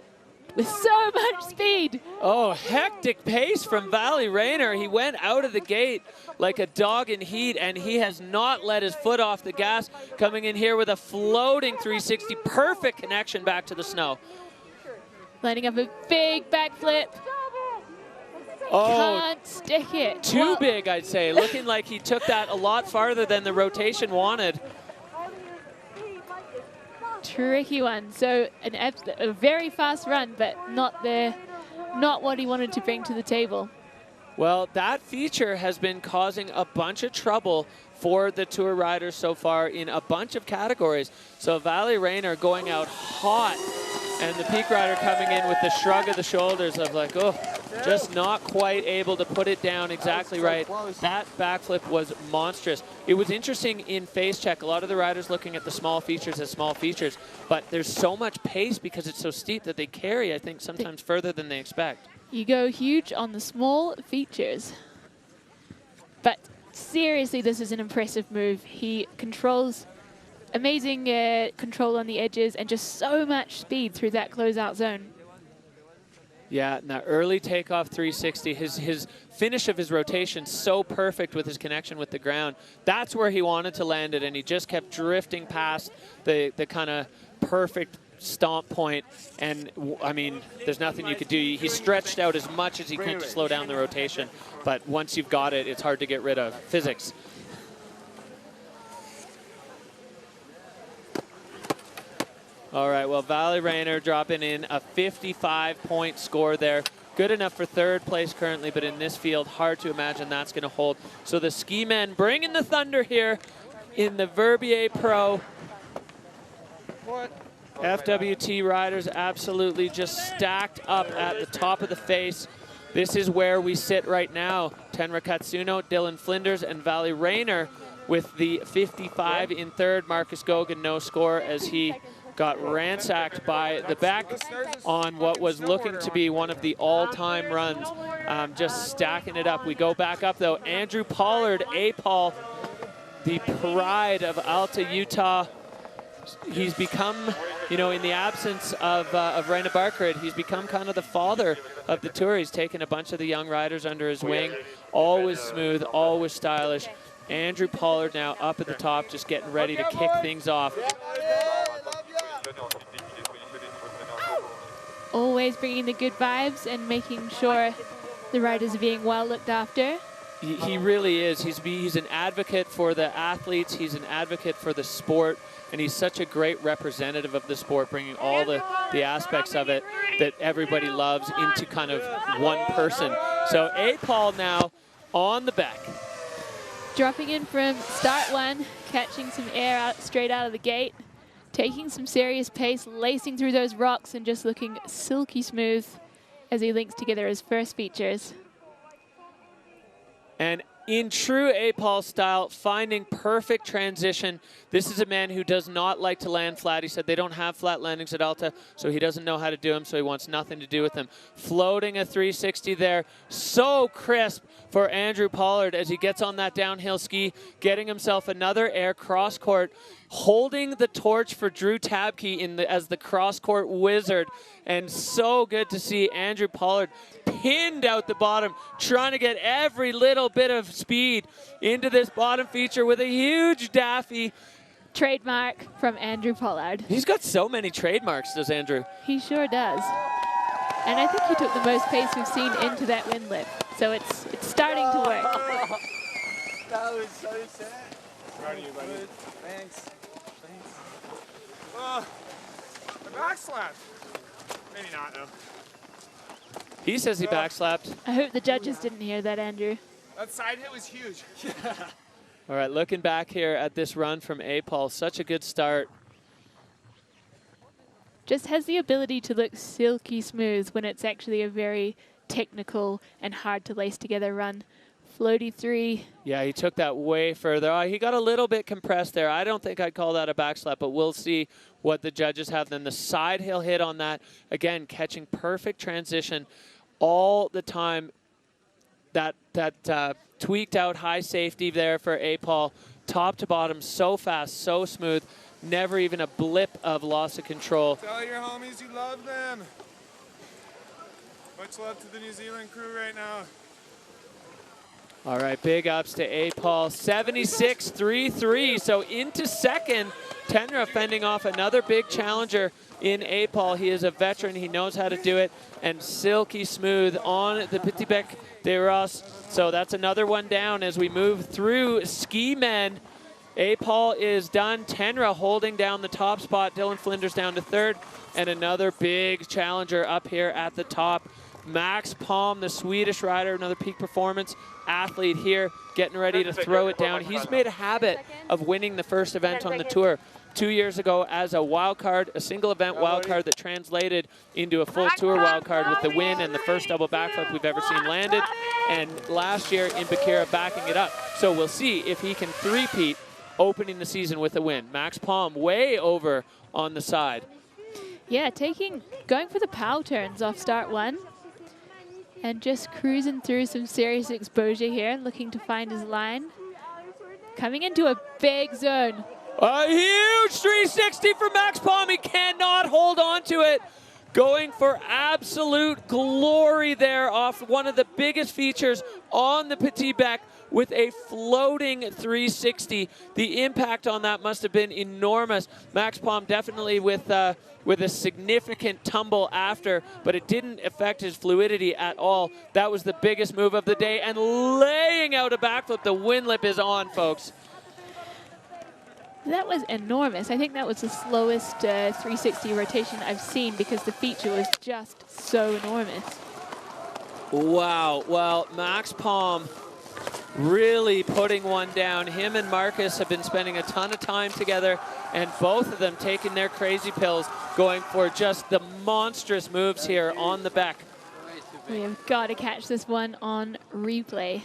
with so much speed. Oh, hectic pace from Vali Rayner. He went out of the gate like a dog in heat, and he has not let his foot off the gas. Coming in here with a floating 360, perfect connection back to the snow. Lining up a big backflip. Oh, can't stick it. Too big, I'd say. Looking like he took that a lot farther than the rotation wanted. Tricky one. So a very fast run, but not what he wanted to bring to the table. Well, that feature has been causing a bunch of trouble for the Tour riders so far in a bunch of categories. So Vali Rayner going out hot, and the peak rider coming in with the shrug of the shoulders of like, oh, just not quite able to put it down exactly right. That backflip was monstrous. It was interesting in face check. A lot of the riders looking at the small features as small features, but there's so much pace because it's so steep that they carry, I think, sometimes further than they expect. You go huge on the small features. But seriously, this is an impressive move. He controls amazing control on the edges and just so much speed through that closeout zone. Yeah, and that early takeoff 360, his finish of his rotation so perfect with his connection with the ground. That's where he wanted to land it, and he just kept drifting past the kind of perfect stomp point. And I mean, there's nothing you could do. He stretched out as much as he could to slow down the rotation, but once you've got it, it's hard to get rid of. Physics. All right, well, Vali Rayner dropping in a 55-point score there. Good enough for third place currently, but in this field, hard to imagine that's going to hold. So the ski men bringing the thunder here in the Verbier Pro. FWT riders absolutely just stacked up at the top of the face. This is where we sit right now. Tenra Katsuno, Dylan Flinders, and Vali Rayner with the 55 in third. Marcus Gogan, no score as he got ransacked by the back on what was looking to be one of the all-time runs, just stacking it up. We go back up though. Andrew Pollard, A-Paul, the pride of Alta, Utah. He's become, you know, in the absence of Reine Barkrid, he's become kind of the father of the tour. He's taken a bunch of the young riders under his wing. Always smooth, always stylish. Andrew Pollard now up at the top, just getting ready to kick things off. Always bringing the good vibes and making sure the riders are being well looked after. He really is. He's an advocate for the athletes. He's an advocate for the sport. And he's such a great representative of the sport, bringing all the aspects of it that everybody loves into kind of one person. So A-Paul now on the back. Dropping in from start one, catching some air out straight out of the gate, taking some serious pace, lacing through those rocks and just looking silky smooth as he links together his first features. And in true A-Paul style, finding perfect transition. This is a man who does not like to land flat. He said they don't have flat landings at Alta, so he doesn't know how to do them, so he wants nothing to do with them. Floating a 360 there. So crisp for Andrew Pollard as he gets on that downhill ski, getting himself another air cross court, holding the torch for Drew Tabke as the cross court wizard. And so good to see Andrew Pollard pinned out the bottom, trying to get every little bit of speed into this bottom feature with a huge daffy. Trademark from Andrew Pollard. He's got so many trademarks, does Andrew? He sure does. And I think he took the most pace we've seen into that wind lip. So it's starting to work. That was so sad. Proud of you, buddy. Thanks. The backslap. Maybe not, though. He says he backslapped. I hope the judges didn't hear that, Andrew. That side hit was huge. All right, looking back here at this run from A-Paul, such a good start. Just has the ability to look silky smooth when it's actually a very technical and hard to lace together run. Floaty 3. Yeah, he took that way further. He got a little bit compressed there. I don't think I'd call that a backslap, but we'll see what the judges have. Then the side hill hit on that, again, catching perfect transition all the time. That tweaked out high safety there for A-Paul. Top to bottom, so fast, so smooth. Never even a blip of loss of control. Tell your homies you love them. Much love to the New Zealand crew right now. All right, big ups to A-Paul, 76.33. So into second, Tenra fending off another big challenger in A-Paul. He is a veteran, he knows how to do it, and silky smooth on the Petit Bec de Ross. So that's another one down as we move through ski men. A-Paul is done. Tenra holding down the top spot. Dylan Flinders down to third. And another big challenger up here at the top. Max Palm, the Swedish rider, another peak performance athlete here, getting ready to throw it down. He's made a habit of winning the first event on the tour. 2 years ago as a wild card, a single event wild card that translated into a full tour wild card with the win and the first double backflip we've ever seen landed. And last year in Bakira backing it up. So we'll see if he can three-peat opening the season with a win. Max Palm way over on the side. Yeah, going for the pow turns off start one. And just cruising through some serious exposure here, looking to find his line. Coming into a big zone. A huge 360 for Max Palm. He cannot hold on to it. Going for absolute glory there off one of the biggest features on the Petit Bec with a floating 360. The impact on that must have been enormous. Max Palm definitely with a significant tumble after, but it didn't affect his fluidity at all. That was the biggest move of the day, and laying out a backflip. The wind lip is on, folks. That was enormous. I think that was the slowest 360 rotation I've seen because the feature was just so enormous. Wow. Well, Max Palm really putting one down. Him and Marcus have been spending a ton of time together, and both of them taking their crazy pills, going for just the monstrous moves here on the back. We have got to catch this one on replay.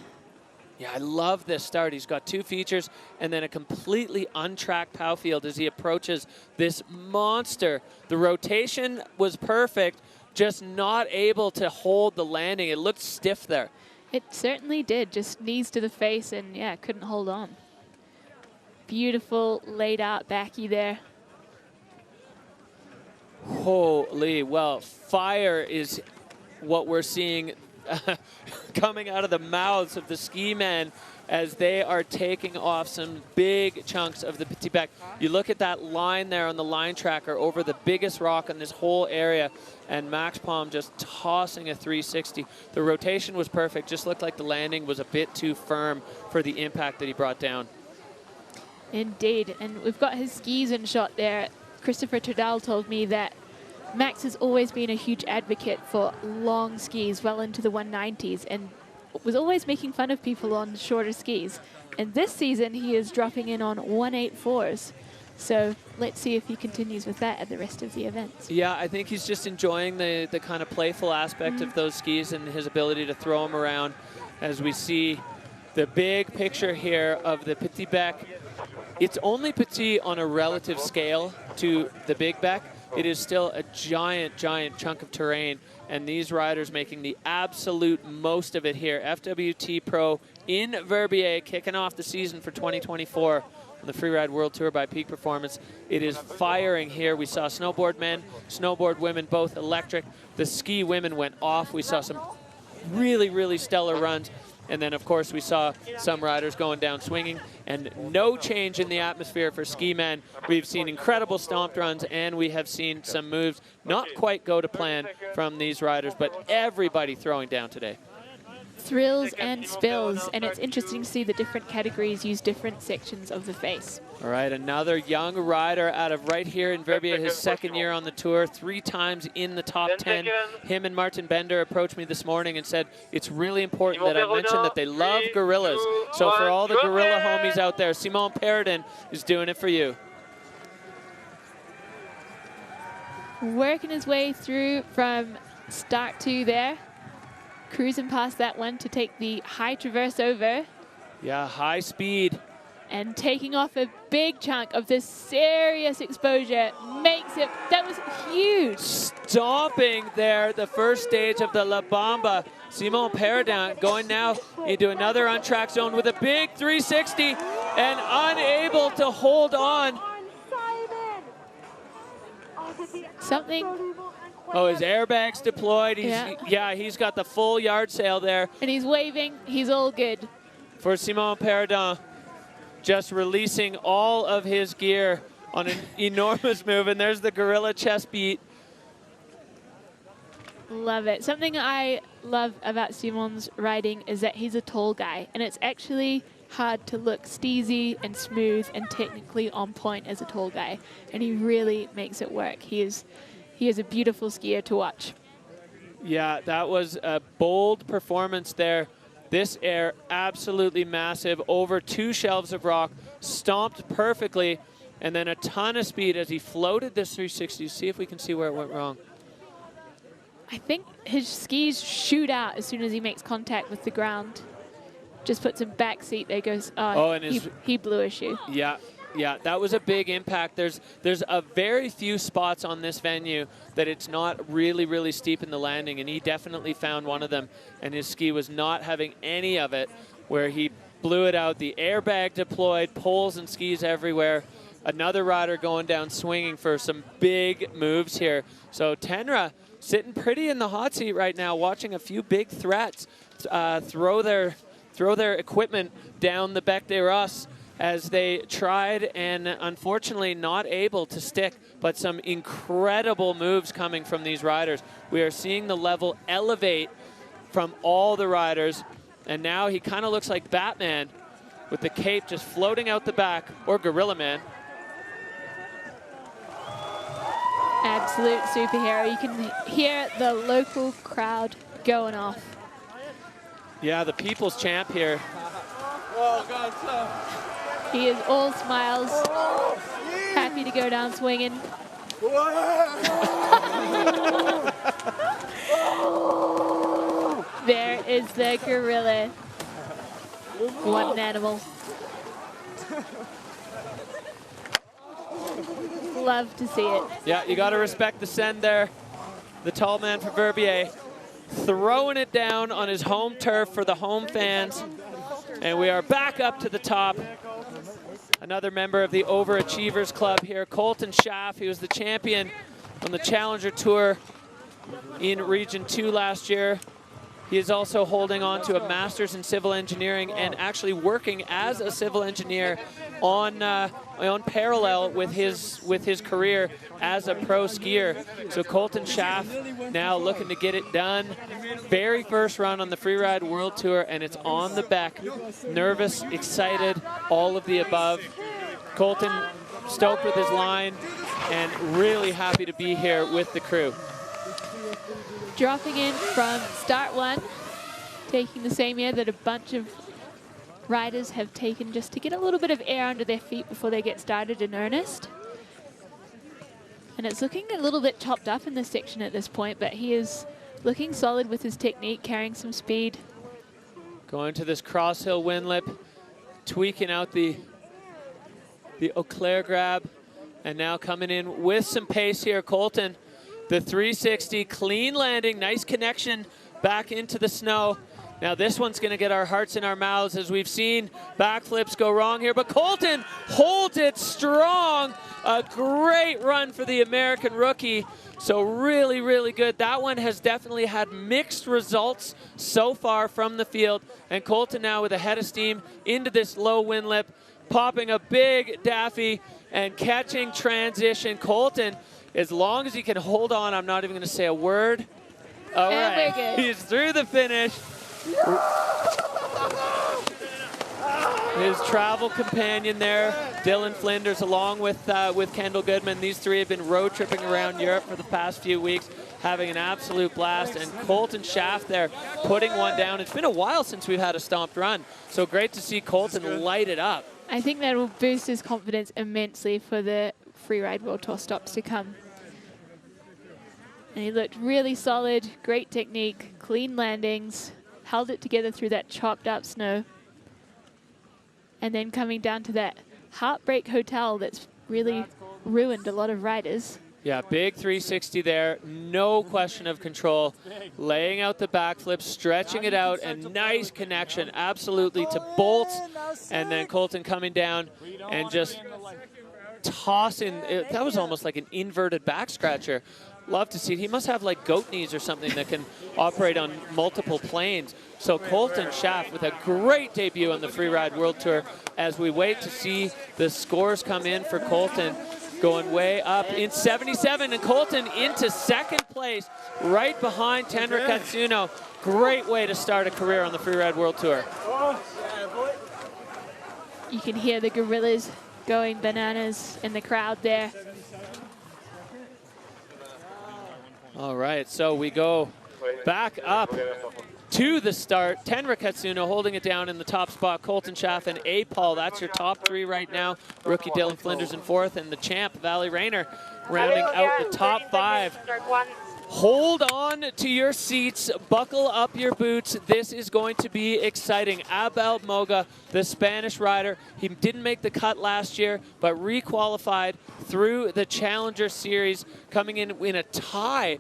Yeah, I love this start. He's got 2 features and then a completely untracked pow field as he approaches this monster. The rotation was perfect, just not able to hold the landing. It looked stiff there. It certainly did, just knees to the face and yeah, couldn't hold on. Beautiful laid out backy there. Holy, well, fire is what we're seeing coming out of the mouths of the ski men as they are taking off some big chunks of the petit bec. You look at that line there on the line tracker over the biggest rock in this whole area, and Max Palm just tossing a 360. The rotation was perfect, just looked like the landing was a bit too firm for the impact that he brought down. Indeed, and we've got his skis in shot there. Christopher Turdal told me that Max has always been a huge advocate for long skis well into the 190s and was always making fun of people on shorter skis. And this season he is dropping in on 184s. So let's see if he continues with that at the rest of the events. Yeah, I think he's just enjoying the kind of playful aspect of those skis and his ability to throw them around as we see the big picture here of the petit bec. It's only petit on a relative scale to the big bec. It is still a giant, giant chunk of terrain, and these riders making the absolute most of it here. FWT Pro in Verbier, kicking off the season for 2024 on the Freeride World Tour by Peak Performance. It is firing here. We saw snowboard men, snowboard women, both electric. The ski women went off. We saw some really, really stellar runs. And then, of course, we saw some riders going down swinging, and no change in the atmosphere for ski men. We've seen incredible stomped runs, and we have seen some moves not quite go to plan from these riders, but everybody throwing down today. Thrills and spills, and it's interesting to see the different categories use different sections of the face. All right, another young rider out of right here in Verbier, his second year on the tour, 3 times in the top 10. Him and Martin Bender approached me this morning and said it's really important that I mention that they love gorillas. So for all the gorilla homies out there, Simon Paradin is doing it for you. Working his way through from start 2 there. Cruising past that one to take the high traverse over. Yeah, high speed. And taking off a big chunk of this serious exposure makes it, that was huge. Stomping there, the first stage of the La Bamba. Simon Paradin going now into another untracked zone with a big 360 and unable to hold on. Something. Oh, his airbag's deployed. He's got the full yard sail there. And he's waving. He's all good. For Simon Paradin, just releasing all of his gear on an enormous move. And there's the gorilla chest beat. Love it. Something I love about Simon's riding is that he's a tall guy. And it's actually hard to look steezy and smooth and technically on point as a tall guy. And he really makes it work. He is a beautiful skier to watch. Yeah, that was a bold performance there. This air, absolutely massive. Over 2 shelves of rock, stomped perfectly, and then a ton of speed as he floated this 360. See if we can see where it went wrong. I think his skis shoot out as soon as he makes contact with the ground. Just puts him back seat. There goes, he blew a shoe. Yeah, that was a big impact. There's a very few spots on this venue that it's not really, really steep in the landing, and he definitely found one of them, and his ski was not having any of it, where he blew it out. The airbag deployed, poles and skis everywhere. Another rider going down swinging for some big moves here. So Tenra sitting pretty in the hot seat right now, watching a few big threats throw their equipment down the Bec des Rosses as they tried and unfortunately not able to stick, but some incredible moves coming from these riders. We are seeing the level elevate from all the riders, and now he kind of looks like Batman with the cape just floating out the back, or Gorilla Man. Absolute superhero. You can hear the local crowd going off. Yeah, the people's champ here. Oh, God, so. He is all smiles, happy to go down swinging. Oh. There is the gorilla. What an animal. Love to see it. Yeah, you got to respect the send there. The tall man for Verbier throwing it down on his home turf for the home fans. And we are back up to the top. Another member of the Overachievers Club here, Colton Schaff. He was the champion on the Challenger Tour in Region 2 last year. He is also holding on to a master's in civil engineering and actually working as a civil engineer on parallel with his career as a pro skier. So Colton Schaff now looking to get it done. Very first run on the Freeride World Tour, and it's on the back. Nervous, excited, all of the above. Colton stoked with his line and really happy to be here with the crew. Dropping in from start one, taking the same air that a bunch of riders have taken just to get a little bit of air under their feet before they get started in earnest. And it's looking a little bit chopped up in this section at this point, but he is looking solid with his technique, carrying some speed. Going to this cross-hill wind lip, tweaking out the Eau Claire grab, and now coming in with some pace here, Colton. The 360, clean landing, nice connection back into the snow. Now this one's gonna get our hearts in our mouths as we've seen backflips go wrong here, but Colton holds it strong. A great run for the American rookie. So really, really good. That one has definitely had mixed results so far from the field. And Colton now with a head of steam into this low wind lip, popping a big daffy and catching transition. Colton, as long as he can hold on, I'm not even going to say a word. All right, he's through the finish. His travel companion there, Dylan Flinders, along with Kendall Goodman. These three have been road tripping around Europe for the past few weeks, having an absolute blast. And Colton Schaff there putting one down. It's been a while since we've had a stomped run, so great to see Colton light it up. I think that will boost his confidence immensely for the Freeride World Tour stops to come. And he looked really solid, great technique, clean landings, held it together through that chopped up snow. And then coming down to that heartbreak hotel that's really ruined a lot of riders. Yeah, big 360 there, no question of control. Laying out the backflip, stretching it out, and nice connection, absolutely to bolts. And then Colton coming down and just tossing, that was almost like an inverted back scratcher. Love to see it. He must have like goat knees or something that can operate on multiple planes. So Colton Schaff with a great debut on the Freeride World Tour as we wait to see the scores come in for Colton. Going way up in 77, and Colton into second place right behind Tenra Katsuno. Great way to start a career on the Freeride World Tour. You can hear the gorillas going bananas in the crowd there. All right, so we go back up to the start. Tenra Katsuno holding it down in the top spot. Colton Schaff and Paul, that's your top three right now. Rookie Dylan Flinders in fourth, and the champ, Valley Rayner, rounding out the top five. Hold on to your seats, buckle up your boots. This is going to be exciting. Abel Moga, the Spanish rider, he didn't make the cut last year, but requalified through the Challenger Series, coming in a tie.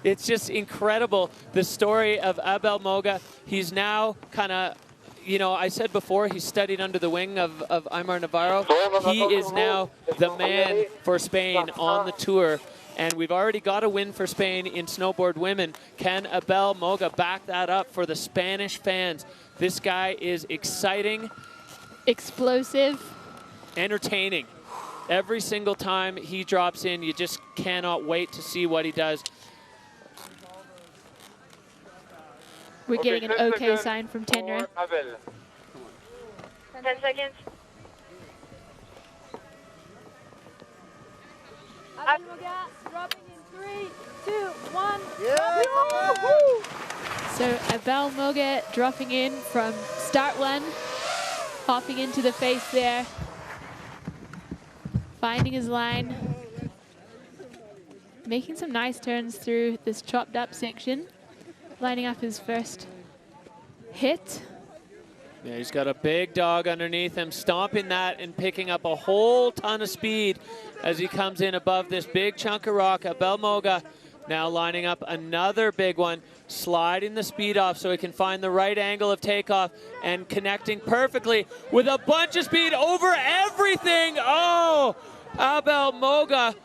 It's just incredible, the story of Abel Moga. He's now kind of, you know, I said before, he studied under the wing of Aymar Navarro. He is now the man for Spain on the tour. And we've already got a win for Spain in snowboard women. Can Abel Moga back that up for the Spanish fans? This guy is exciting. Explosive. Entertaining. Every single time he drops in, you just cannot wait to see what he does. We're getting an okay sign from Tenra. 10 seconds. Dropping in 3, 2, 1. So Abel Moga dropping in from start one, hopping into the face there, finding his line, making some nice turns through this chopped up section, lining up his first hit. Yeah, he's got a big dog underneath him, stomping that and picking up a whole ton of speed as he comes in above this big chunk of rock. Abel Moga now lining up another big one, sliding the speed off so he can find the right angle of takeoff and connecting perfectly with a bunch of speed over everything. Oh, Abel Moga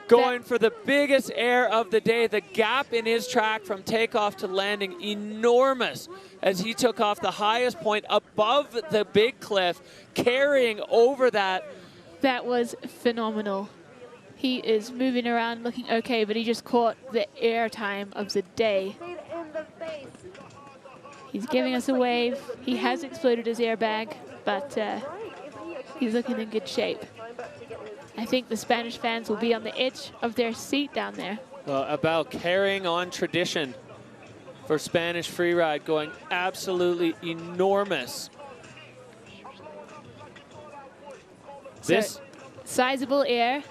going for the biggest air of the day. The gap in his track from takeoff to landing enormous as he took off the highest point above the big cliff, carrying over that. That was phenomenal. He is moving around looking okay, but he just caught the air time of the day. He's giving us a wave. He has exploded his airbag, but he's looking in good shape. I think the Spanish fans will be on the edge of their seat down there. Well, Abel carrying on tradition for Spanish freeride, going absolutely enormous. This sizable air,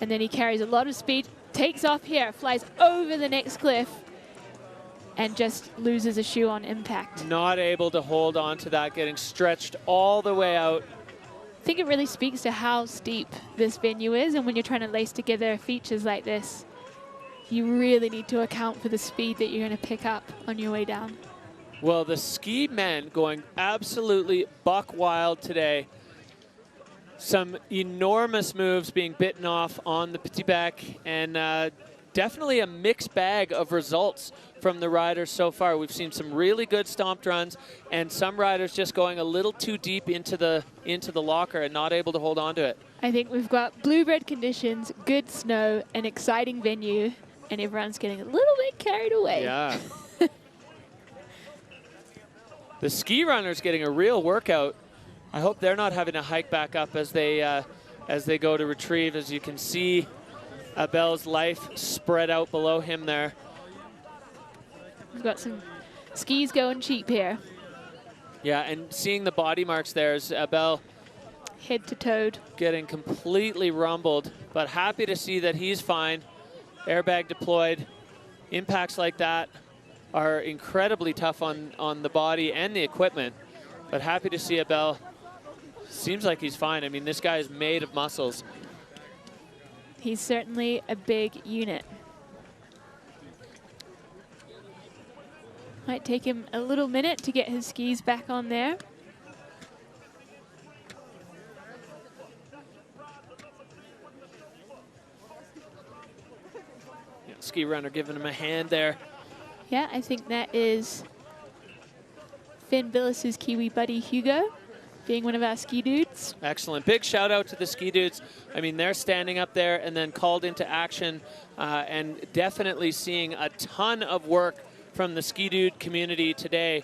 and then he carries a lot of speed, takes off here, flies over the next cliff, and just loses a shoe on impact. Not able to hold on to that, getting stretched all the way out. I think it really speaks to how steep this venue is, and when you're trying to lace together features like this, you really need to account for the speed that you're going to pick up on your way down. Well, the ski men going absolutely buck wild today. Some enormous moves being bitten off on the Petit Bec, and definitely a mixed bag of results from the riders so far. We've seen some really good stomped runs, and some riders just going a little too deep into the locker and not able to hold on to it. I think we've got bluebird conditions, good snow, an exciting venue, and everyone's getting a little bit carried away. Yeah. The ski runners getting a real workout. I hope they're not having to hike back up as they go to retrieve. As you can see, Abel's life spread out below him there. We've got some skis going cheap here. Yeah, and seeing the body marks there as Abel head to toed, getting completely rumbled, but happy to see that he's fine. Airbag deployed. Impacts like that are incredibly tough on the body and the equipment, but happy to see Abel. Seems like he's fine. I mean, this guy is made of muscles. He's certainly a big unit. Might take him a little minute to get his skis back on there. Yeah, ski runner giving him a hand there. Yeah, I think that is Finn Billis's Kiwi buddy Hugo, being one of our ski dudes. Excellent. Big shout out to the ski dudes. I mean, they're standing up there and then called into action, and definitely seeing a ton of work from the ski dude community today,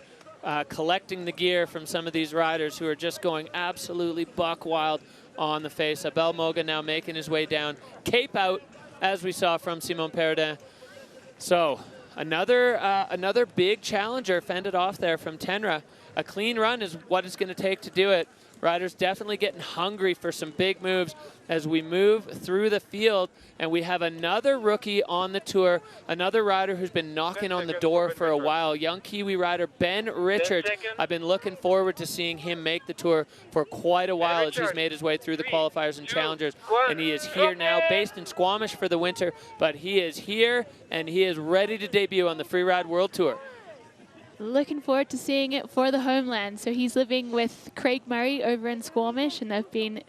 collecting the gear from some of these riders who are just going absolutely buck wild on the face. Abel Moga now making his way down, cape out, as we saw from Simon Perrodin. So another big challenger fended off there from Tenra. A clean run is what it's going to take to do it. Riders definitely getting hungry for some big moves as we move through the field, and we have another rookie on the tour, another rider who's been knocking on the door for a while, young Kiwi rider Ben Richards. I've been looking forward to seeing him make the tour for quite a while as he's made his way through the qualifiers and challengers, and he is here now, based in Squamish for the winter, but he is here and he is ready to debut on the Freeride World Tour. Looking forward to seeing it for the homeland. So he's living with Craig Murray over in Squamish, and they've been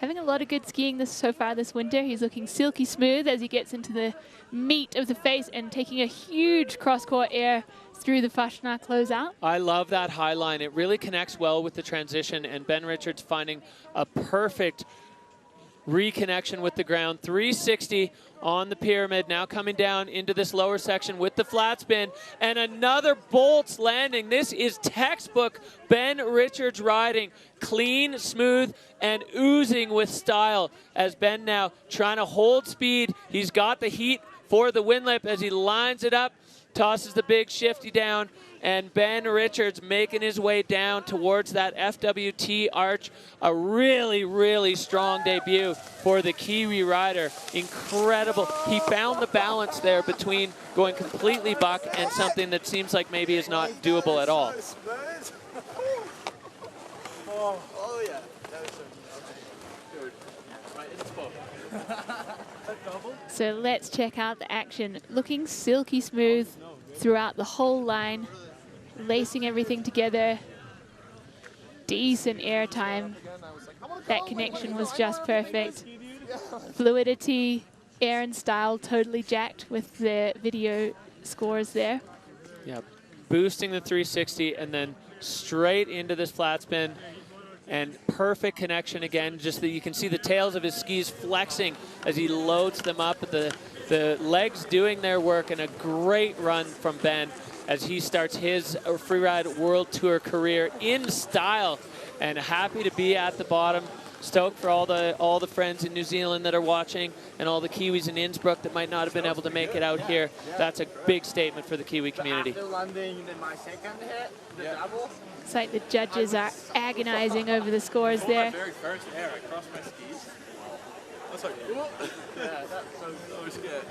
having a lot of good skiing so far this winter. He's looking silky smooth as he gets into the meat of the face and taking a huge cross-court air through the Fashna closeout. I love that high line. It really connects well with the transition, and Ben Richards finding a perfect reconnection with the ground. 360 on the pyramid, now coming down into this lower section with the flat spin, and another bolts landing. This is textbook Ben Richards riding, clean, smooth, and oozing with style as Ben now trying to hold speed. He's got the heat for the windlip as he lines it up tosses the big shifty down, and Ben Richards making his way down towards that FWT arch. A really, really strong debut for the Kiwi rider. Incredible. He found the balance there between going completely buck and something that seems like maybe is not doable at all. Oh yeah. That was good. Right in the spot. So let's check out the action. Looking silky smooth throughout the whole line, lacing everything together. Decent air time. That connection was just perfect. Fluidity, air and style totally jacked with the video scores there. Yeah, boosting the 360 and then straight into this flat spin. And perfect connection again, just that you can see the tails of his skis flexing as he loads them up. The legs doing their work, and a great run from Ben as he starts his Freeride World Tour career in style. And happy to be at the bottom. Stoked for all the friends in New Zealand that are watching, and all the Kiwis in Innsbruck that might not have been able to make it out here. That's a big statement for the Kiwi community. After landing in my second hit, the double. It's like the judges are agonizing over the scores there. Very first air, I crossed my skis. I was like, yeah, that was good.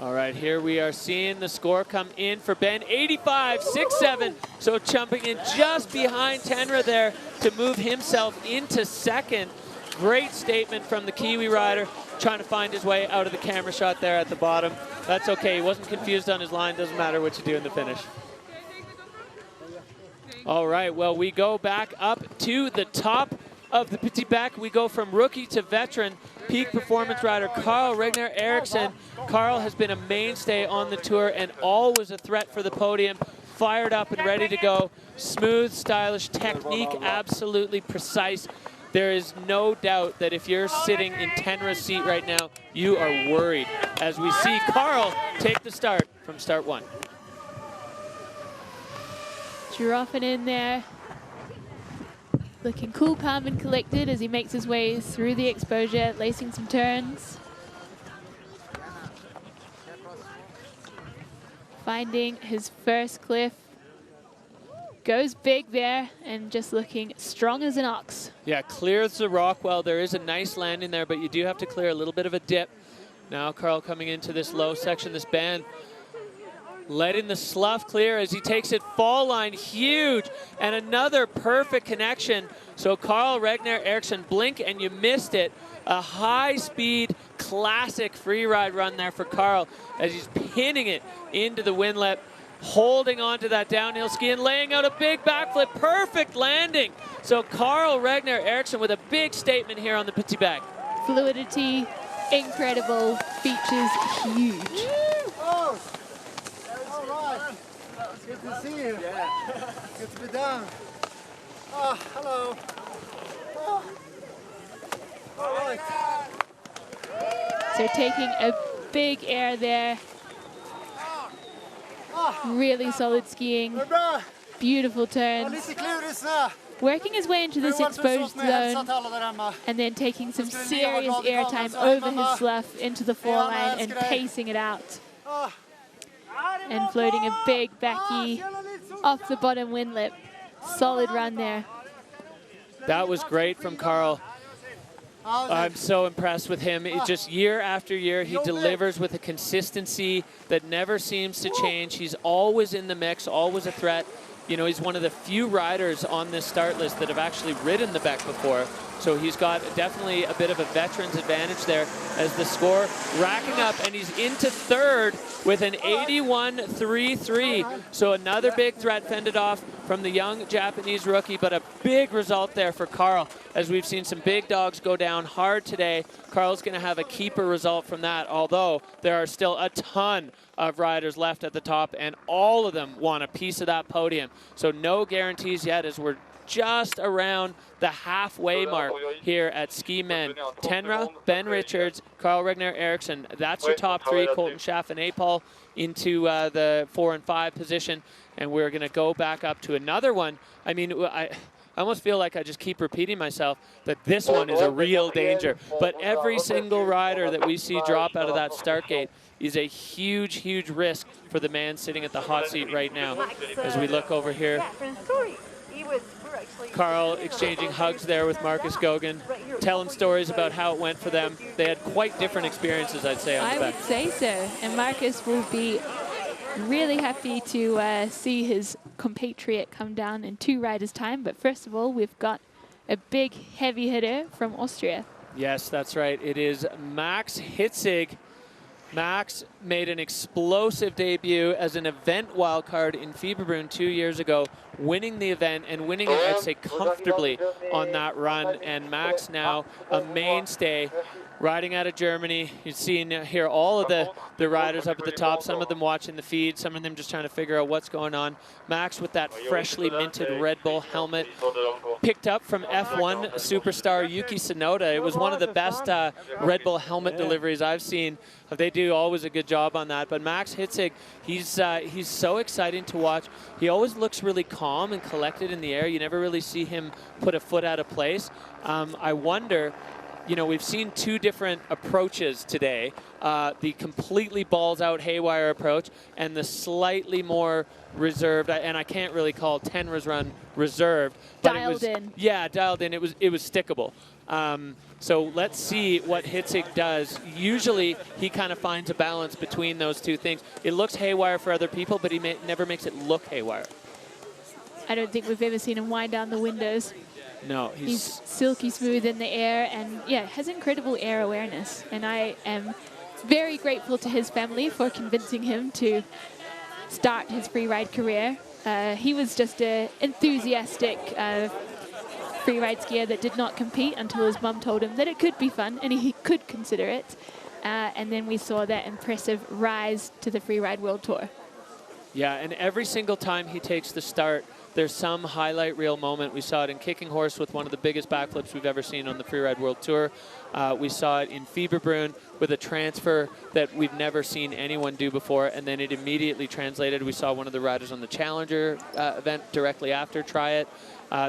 All right, here we are seeing the score come in for Ben, 85.67. So jumping in just behind Tenra there to move himself into second. Great statement from the Kiwi rider, trying to find his way out of the camera shot there at the bottom. That's okay, he wasn't confused on his line, doesn't matter what you do in the finish. All right, well, we go back up to the top of the Petit Bec. We go from rookie to veteran. Peak performance rider Carl Regner Eriksson. Carl has been a mainstay on the tour and always a threat for the podium. Fired up and ready to go. Smooth, stylish technique, absolutely precise. There is no doubt that if you're sitting in Tenra's seat right now, you are worried as we see Carl take the start from start one. Dropping in there. Looking cool, calm, and collected as he makes his way through the exposure, lacing some turns. Finding his first cliff. Goes big there and just looking strong as an ox. Yeah, clears the rock well. There is a nice landing there, but you do have to clear a little bit of a dip. Now Carl coming into this low section, this bend. Letting the slough clear as he takes it fall line, huge, and another perfect connection. So Carl Regner Eriksson, blink and you missed it. A high-speed, classic free ride run there for Carl as he's pinning it into the windlip, holding onto that downhill ski and laying out a big backflip. Perfect landing. So Carl Regner Eriksson with a big statement here on the Petit Bec. Fluidity, incredible, features huge. Oh. Good to see you. Yeah. Good to be down. Oh, hello. Oh. All right. So taking a big air there. Really solid skiing. Beautiful turns. Working his way into this exposed zone and then taking some serious air time over his slough into the four line and pacing it out. And floating a big backy off the bottom windlip. Solid run there. That was great from Carl. I'm so impressed with him. It just year after year, he delivers with a consistency that never seems to change. He's always in the mix, always a threat. You know, he's one of the few riders on this start list that have actually ridden the Bec before. So he's got definitely a bit of a veteran's advantage there as the score racking up, and he's into third with an 81.33. So another big threat fended off from the young Japanese rookie, but a big result there for Carl as we've seen some big dogs go down hard today. Carl's going to have a keeper result from that, although there are still a ton of riders left at the top, and all of them want a piece of that podium. So no guarantees yet as we're just around the halfway mark here at Ski Men. Tenra, Ben Richards, Carl Regner Eriksson. That's your top three. Colton Schaff and Apol into the 4 and 5 position. And we're going to go back up to another one. I mean, I almost feel like I just keep repeating myself that this one is a real danger. But every single rider that we see drop out of that start gate is a huge, huge risk for the man sitting at the hot seat right now. As we look over here, Carl exchanging hugs there with Marcus Goguen, telling stories about how it went for them. They had quite different experiences, I'd say, on the back. I would say so. And Marcus will be really happy to see his compatriot come down in 2 riders' time. But first of all, we've got a big heavy hitter from Austria. Yes, that's right. It is Max Hitzig. Max made an explosive debut as an event wildcard in Fieberbrunn 2 years ago, winning the event and winning it, I'd say, comfortably on that run. And Max now a mainstay riding out of Germany. You've seen here all of the riders up at the top, some of them watching the feed, some of them just trying to figure out what's going on. Max with that freshly minted Red Bull helmet, picked up from F1 superstar Yuki Tsunoda. It was one of the best Red Bull helmet deliveries I've seen. They do always a good job on that. But Max Hitzig, he's so exciting to watch. He always looks really calm and collected in the air. You never really see him put a foot out of place. I wonder, you know, we've seen 2 different approaches today. The completely balls out haywire approach and the slightly more reserved, and I can't really call Tenra's run reserved. But Dialed in. Yeah, dialed in. It was stickable. So let's see what Hitzig does. Usually he kind of finds a balance between those 2 things. It looks haywire for other people, but he never makes it look haywire. I don't think we've ever seen him wind down the windows. No, he's silky smooth in the air, and yeah, has incredible air awareness. And I am very grateful to his family for convincing him to start his freeride career. He was just an enthusiastic freeride skier that did not compete until his mum told him that it could be fun and he could consider it. And then we saw that impressive rise to the Freeride World Tour. Yeah, and every single time he takes the start, there's some highlight reel moment. We saw it in Kicking Horse with one of the biggest backflips we've ever seen on the Freeride World Tour. We saw it in Fieberbrunn with a transfer that we've never seen anyone do before, and then it immediately translated. We saw one of the riders on the Challenger event directly after try it.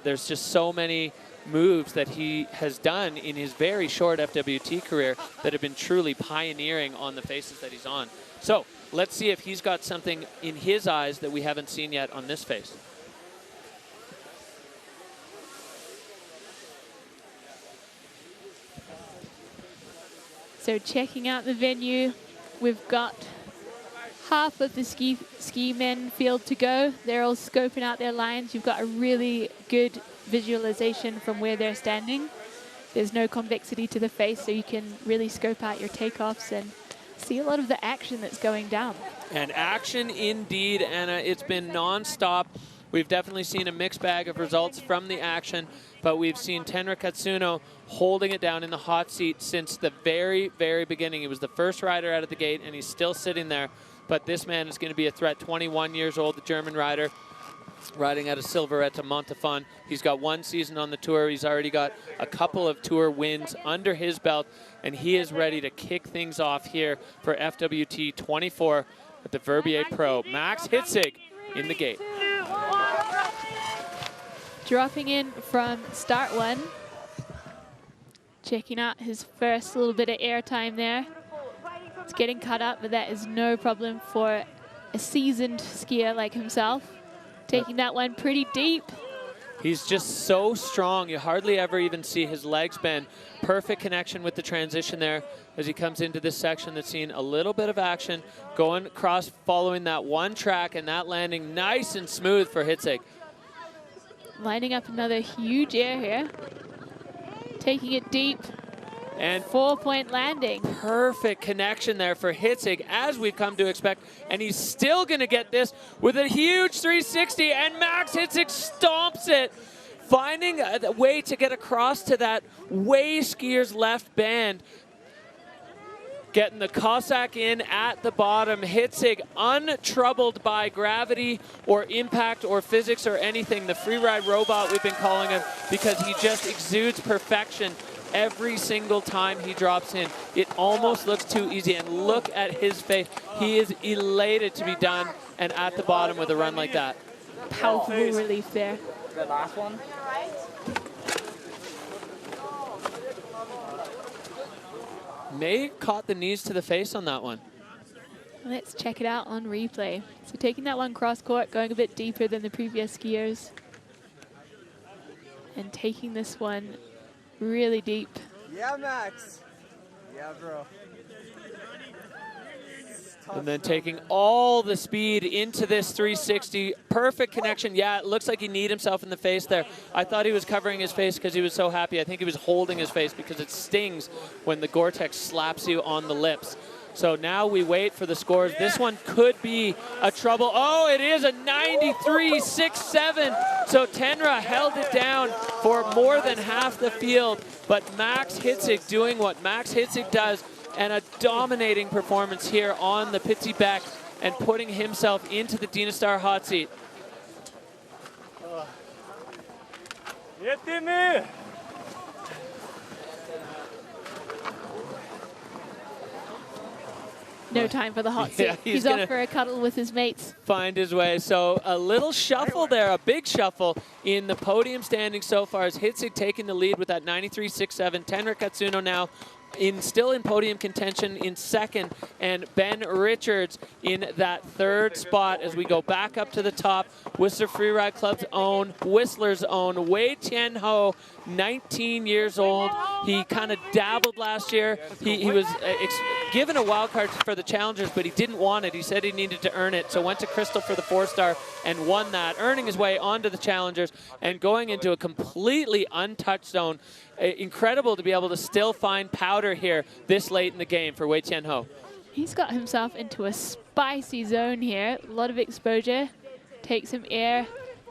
There's just so many moves that he has done in his very short FWT career that have been truly pioneering on the faces that he's on. So let's see if he's got something in his eyes that we haven't seen yet on this face. So checking out the venue, we've got half of the ski men field to go. They're all scoping out their lines. You've got a really good visualization from where they're standing. There's no convexity to the face, so you can really scope out your takeoffs and see a lot of the action that's going down. And action indeed, Anna. It's been non-stop. We've definitely seen a mixed bag of results from the action, but we've seen Tenra Katsuno holding it down in the hot seat since the very, very beginning. He was the first rider out of the gate, and he's still sitting there. But this man is going to be a threat. 21 years old, the German rider, riding out of Silverette to Montafon. He's got 1 season on the tour. He's already got a couple of tour wins under his belt, and he is ready to kick things off here for FWT 24 at the Verbier Pro. Max Hitzig in the gate. Dropping in from start 1. Checking out his first little bit of air time there. It's getting cut up, but that is no problem for a seasoned skier like himself. Taking that one pretty deep. He's just so strong. You hardly ever even see his legs bend. Perfect connection with the transition there as he comes into this section that's seen a little bit of action. Going across, following that one track, and that landing nice and smooth for Hitzig. Lining up another huge air here. Taking it deep. And 4-point landing. Perfect connection there for Hitzig, as we've come to expect. And he's still going to get this with a huge 360, and Max Hitzig stomps it, finding a way to get across to that way skier's left band. Getting the Cossack in at the bottom. Hitzig untroubled by gravity or impact or physics or anything. The freeride robot we've been calling him, because he just exudes perfection every single time he drops in. It almost looks too easy, and look at his face. He is elated to be done and at the bottom with a run like that. Palpable relief there. the last one. May caught the knees to the face on that one. Let's check it out on replay. So taking that one cross court, going a bit deeper than the previous skiers. And taking this one really deep. Yeah, Max. Yeah, bro. And then taking all the speed into this 360. Perfect connection. Yeah, it looks like he kneed himself in the face there. I thought he was covering his face because he was so happy. I think he was holding his face because it stings when the GORE-TEX slaps you on the lips. So now we wait for the scores. This one could be a trouble. Oh, it is a 93.67. So Tenra held it down for more than half the field. But Max Hitzig doing what Max Hitzig does, and a dominating performance here on the Petit Bec and putting himself into the Dynastar hot seat. No time for the hot seat. Yeah, he's off for a cuddle with his mates. Find his way. So a little shuffle there, a big shuffle in the podium standing so far as Hitzig taking the lead with that 93.67. Tenra Katsuno now still in podium contention in second, and Ben Richards in that third spot as we go back up to the top. Whistler Freeride Club's own, Whistler's own, Wei Tian Ho, 19 years old. He kind of dabbled last year. He was given a wild card for the Challengers, but he didn't want it. He said he needed to earn it, so went to Crystal for the 4-star and won that, earning his way onto the Challengers and going into a completely untouched zone. Incredible to be able to still find powder here this late in the game for Wei Tian Ho. He's got himself into a spicy zone here. A lot of exposure. Takes some air,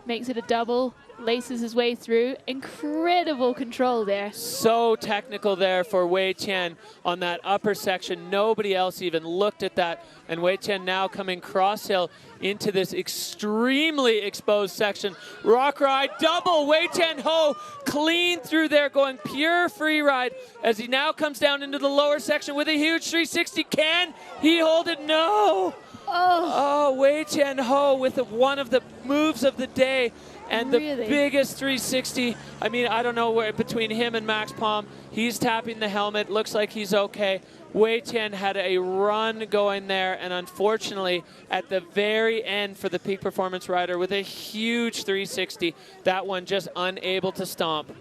makes it a double, laces his way through. Incredible control there. So technical there for Wei Tian on that upper section. Nobody else even looked at that. And Wei Tian now coming cross-hill into this extremely exposed section. Rock ride, double, Wei Tian Ho clean through there, going pure free ride as he now comes down into the lower section with a huge 360. Can he hold it? No! Oh, Wei Tian Ho with one of the moves of the day and the biggest 360. I mean, I don't know where between him and Max Palm. He's tapping the helmet. Looks like he's okay. Wei Tian had a run going there, and unfortunately, at the very end for the peak performance rider with a huge 360, that one just unable to stomp.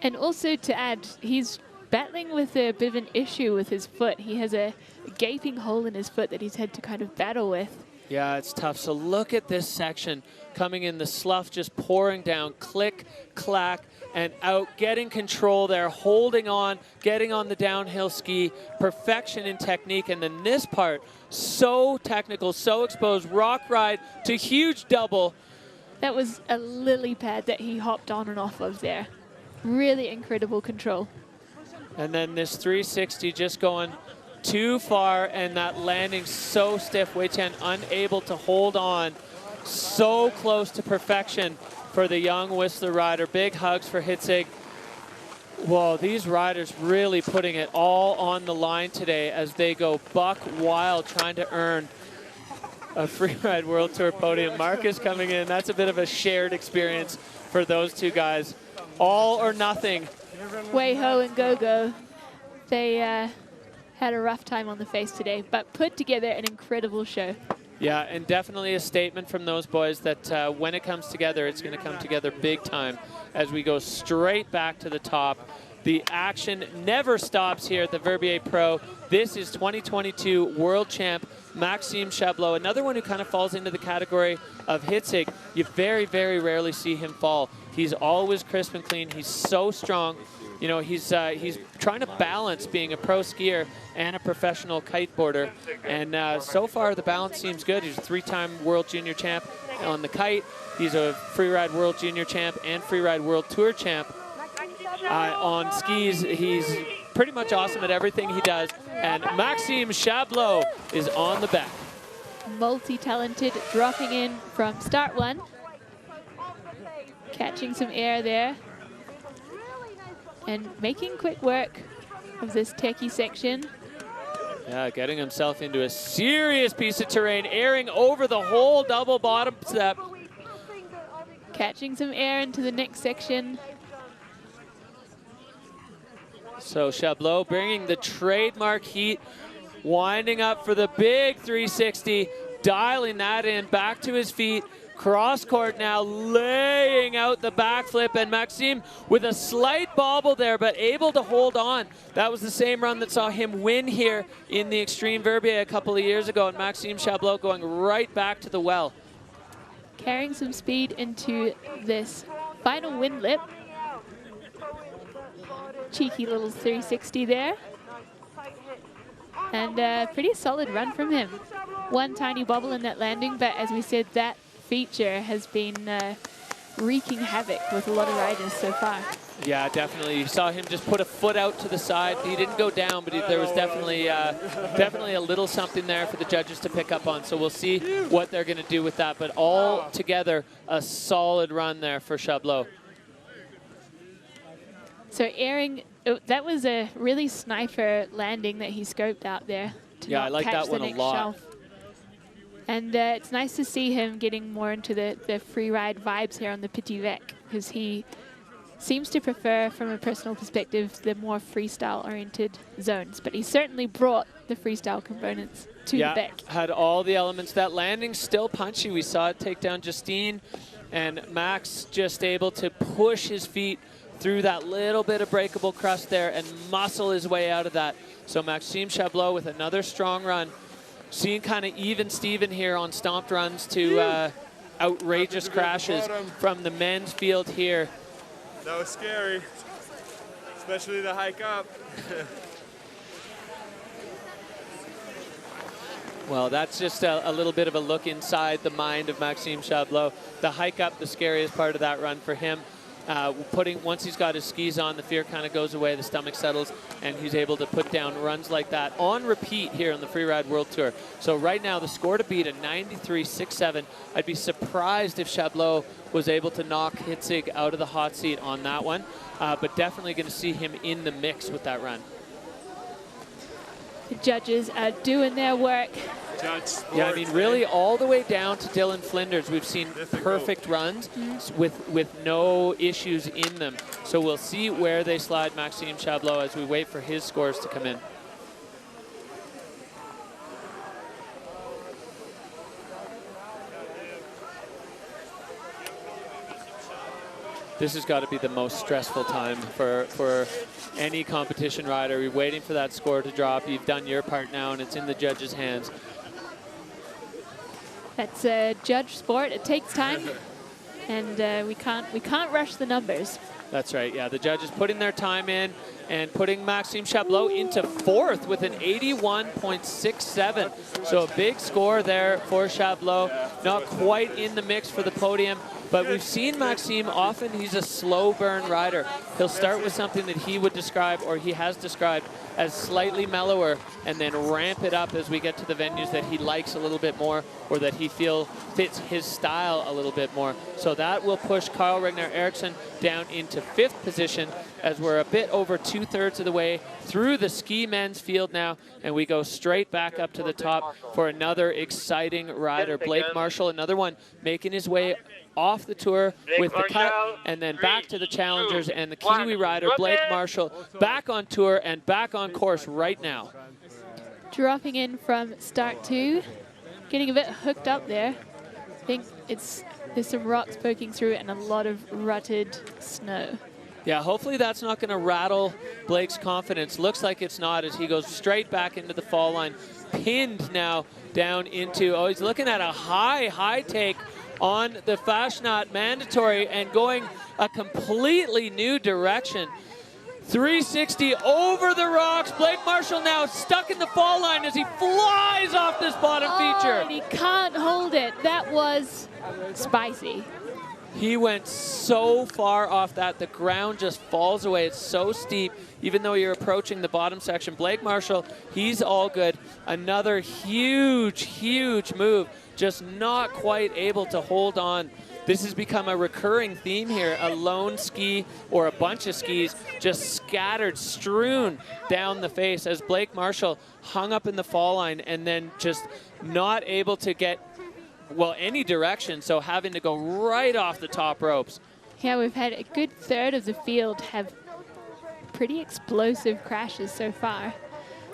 And also to add, he's battling with a bit of an issue with his foot. He has a gaping hole in his foot that he's had to kind of battle with. Yeah, it's tough. So look at this section coming in, the slough just pouring down, click, clack, and out, getting control there, holding on, getting on the downhill ski, perfection in technique. And then this part, so technical, so exposed, rock ride to huge double. That was a lily pad that he hopped on and off of there. Really incredible control. And then this 360 just going too far, and that landing so stiff. Wei Tian unable to hold on. So close to perfection for the young Whistler rider. Big hugs for Hitzig. Whoa, these riders really putting it all on the line today as they go buck wild trying to earn a Freeride World Tour podium. Marcus coming in. That's a bit of a shared experience for those two guys. All or nothing. Wei Ho and Gogo, they had a rough time on the face today, but put together an incredible show. Yeah, and definitely a statement from those boys that when it comes together, it's going to come together big time as we go straight back to the top. The action never stops here at the Verbier Pro. This is 2022 World Champ Maxime Chablot, another one who kind of falls into the category of Hitzig. You very, very rarely see him fall. He's always crisp and clean. He's so strong. You know, he's trying to balance being a pro skier and a professional kiteboarder. And so far, the balance seems good. He's a 3-time World Junior Champ on the kite. He's a Freeride World Junior Champ and Freeride World Tour Champ. On skis, he's pretty much awesome at everything he does. And Maxime Chablot is on the back. Multi-talented, dropping in from start one. Catching some air there. And making quick work of this techie section. Yeah, getting himself into a serious piece of terrain, airing over the whole double bottom step. Catching some air into the next section. So Chablot bringing the trademark heat, winding up for the big 360, dialing that in, back to his feet, cross court now, laying out the backflip, and Maxime with a slight bobble there, but able to hold on. That was the same run that saw him win here in the Extreme Verbier a couple of years ago, and Maxime Chablot going right back to the well. Carrying some speed into this final wind lip. Cheeky little 360 there. And a pretty solid run from him. One tiny bobble in that landing, but as we said, that feature has been wreaking havoc with a lot of riders so far. Yeah, definitely. You saw him just put a foot out to the side. He didn't go down, but there was definitely definitely a little something there for the judges to pick up on. So we'll see what they're going to do with that. But all together, a solid run there for Chablot. So airing, that was a really sniper landing that he scoped out there to Yeah, not I like catch that the one a next lot. shelf. And it's nice to see him getting more into the free ride vibes here on the Petit Vec, because he seems to prefer, from a personal perspective, the more freestyle-oriented zones. But he certainly brought the freestyle components to the Vec. Had all the elements. That landing still punchy. We saw it take down Justine, and Max just able to push his feet through that little bit of breakable crust there and muscle his way out of that. So Maxime Chablot with another strong run. Seeing kind of even Steven here on stomped runs to outrageous crashes from the men's field here. That was scary, especially the hike up. Well, that's just a little bit of a look inside the mind of Maxime Chablot. The hike up, the scariest part of that run for him. Once he's got his skis on, the fear kind of goes away, the stomach settles, and he's able to put down runs like that on repeat here on the Freeride World Tour. So right now, the score to beat a 93.67. I'd be surprised if Chablot was able to knock Hitzig out of the hot seat on that one, but definitely going to see him in the mix with that run. The judges are doing their work. Yeah, I mean, really all the way down to Dylan Flinders, we've seen perfect runs with no issues in them. So we'll see where they slide Maxime Chablot as we wait for his scores to come in. This has got to be the most stressful time for any competition rider. You're waiting for that score to drop. You've done your part now, and it's in the judges' hands. That's a judge sport. It takes time, and we can't rush the numbers. That's right. Yeah, the judges putting their time in and putting Maxime Chablot into fourth with an 81.67. So a big score there for Chablot. Not quite in the mix for the podium, but we've seen Maxime often. He's a slow burn rider. He'll start with something that he would describe, or he has described, as slightly mellower, and then ramp it up as we get to the venues that he likes a little bit more, or that he feels fits his style a little bit more. So that will push Carl Regner Eriksson down into fifth position, as we're a bit over 2/3 of the way through the ski men's field now, and we go straight back up to the top for another exciting rider. Blake Marshall, another one making his way off the tour with the cut, and then back to the challengers, and the Kiwi rider Blake Marshall back on tour and back on course right now. Dropping in from start 2, getting a bit hooked up there. I think there's some rocks poking through and a lot of rutted snow. Yeah, hopefully that's not going to rattle Blake's confidence. Looks like it's not, as he goes straight back into the fall line, pinned now down into, oh, he's looking at a high take on the Fashionat mandatory and going a completely new direction. 360 over the rocks. Blake Marshall now stuck in the fall line as he flies off this bottom feature. And he can't hold it. That was spicy. He went so far off that the ground just falls away. It's so steep, even though you're approaching the bottom section. Blake Marshall, he's all good. Another huge move, just not quite able to hold on. This has become a recurring theme here, a lone ski or a bunch of skis just scattered, strewn down the face as Blake Marshall hung up in the fall line and then just not able to get well, any direction, so having to go right off the top ropes. Yeah, we've had a good third of the field have pretty explosive crashes so far.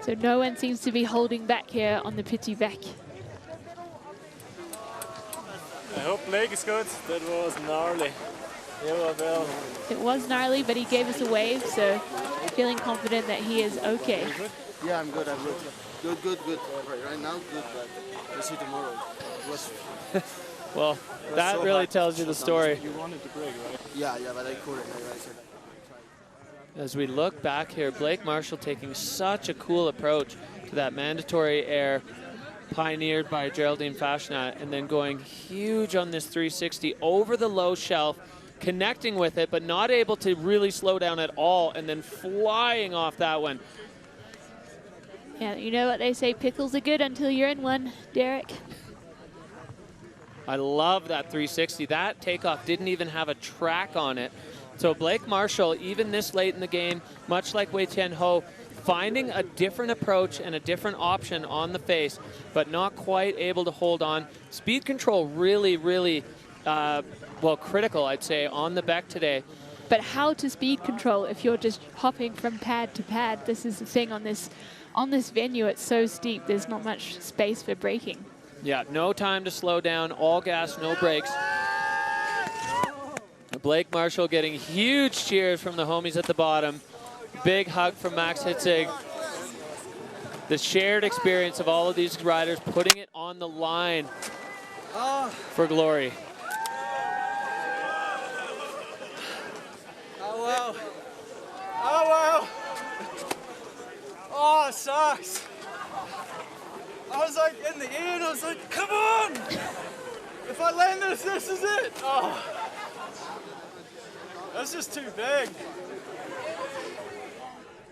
So no one seems to be holding back here on the Petit Bec. I hope Blake is good. That was gnarly. Yeah, well. It was gnarly, but he gave us a wave, so feeling confident that he is okay. Yeah, I'm good. I'm good. Good. Right now, good, but we'll see tomorrow. Well, that really tells you the story. You wanted to break, right? Yeah, but I couldn't. As we look back here, Blake Marshall taking such a cool approach to that mandatory air pioneered by Geraldine Fashnat, and then going huge on this 360 over the low shelf, connecting with it, but not able to really slow down at all, and then flying off that one. Yeah, you know what they say, pickles are good until you're in one, Derek. I love that 360. That takeoff didn't even have a track on it. So Blake Marshall, even this late in the game, much like Wei Tian Ho, finding a different approach and a different option on the face, but not quite able to hold on. Speed control really, well, critical, I'd say, on the Beck today. But how to speed control if you're just hopping from pad to pad? This is the thing on this venue. It's so steep. There's not much space for braking. Yeah, no time to slow down. All gas, no brakes. Blake Marshall getting huge cheers from the homies at the bottom. Big hug from Max Hitzig. The shared experience of all of these riders putting it on the line for glory. Oh, wow. Oh, it sucks. I was like in the air and I was like, come on. If I land this, this is it. Oh, that's just too big.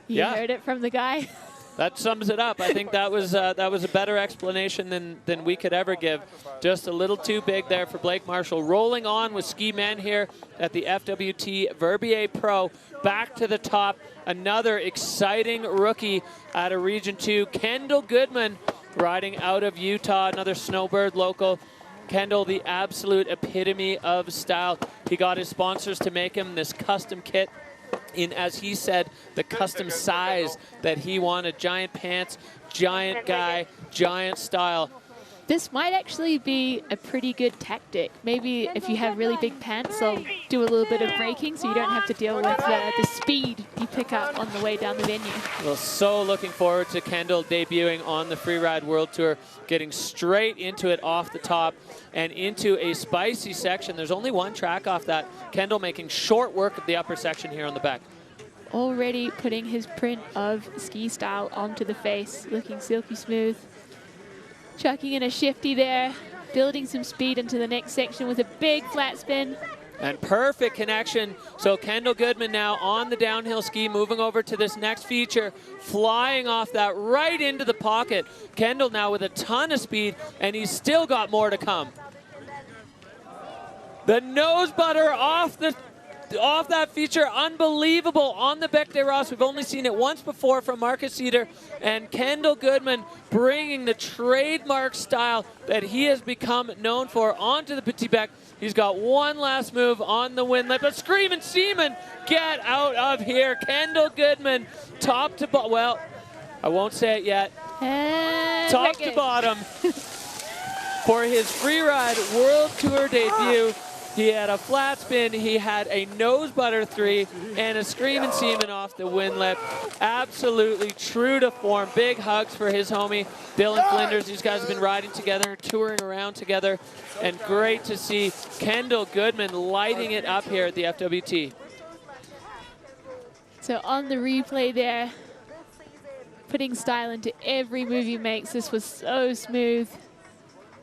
You heard it from the guy. That sums it up. I think that was a better explanation than we could ever give. Just a little too big there for Blake Marshall. Rolling on with Ski Men here at the FWT Verbier Pro. Back to the top. Another exciting rookie out of Region 2. Kendall Goodman riding out of Utah. Another Snowbird local. Kendall, the absolute epitome of style. He got his sponsors to make him this custom kit in, as he said, the custom size that he wanted. Giant pants, giant guy, giant style. This might actually be a pretty good tactic. Maybe if you have really big pants, they'll do a little bit of braking so you don't have to deal with the speed you pick up on the way down the venue. Well, so looking forward to Kendall debuting on the Freeride World Tour, getting straight into it off the top and into a spicy section. There's only one track off that. Kendall making short work of the upper section here on the back. Already putting his print of ski style onto the face, looking silky smooth. Chucking in a shifty there, building some speed into the next section with a big flat spin. And perfect connection. So Kendall Goodman now on the downhill ski, moving over to this next feature, flying off that right into the pocket. Kendall now with a ton of speed, and he's still got more to come. The nose butter off that feature, unbelievable on the Bec de Ross. We've only seen it once before from Marcus Cedar, and Kendall Goodman bringing the trademark style that he has become known for onto the Petit Bec. He's got one last move on the windlet, but Screaming Seaman, get out of here. Kendall Goodman, top to bottom, well, I won't say it yet, top to bottom for his Freeride World Tour debut. He had a flat spin, he had a nose butter 3, and a Screaming Seaman off the windlet. Absolutely true to form. Big hugs for his homie, Dylan Flinders. These guys have been riding together, touring around together, and great to see Kendall Goodman lighting it up here at the FWT. So on the replay there, putting style into every move he makes. This was so smooth.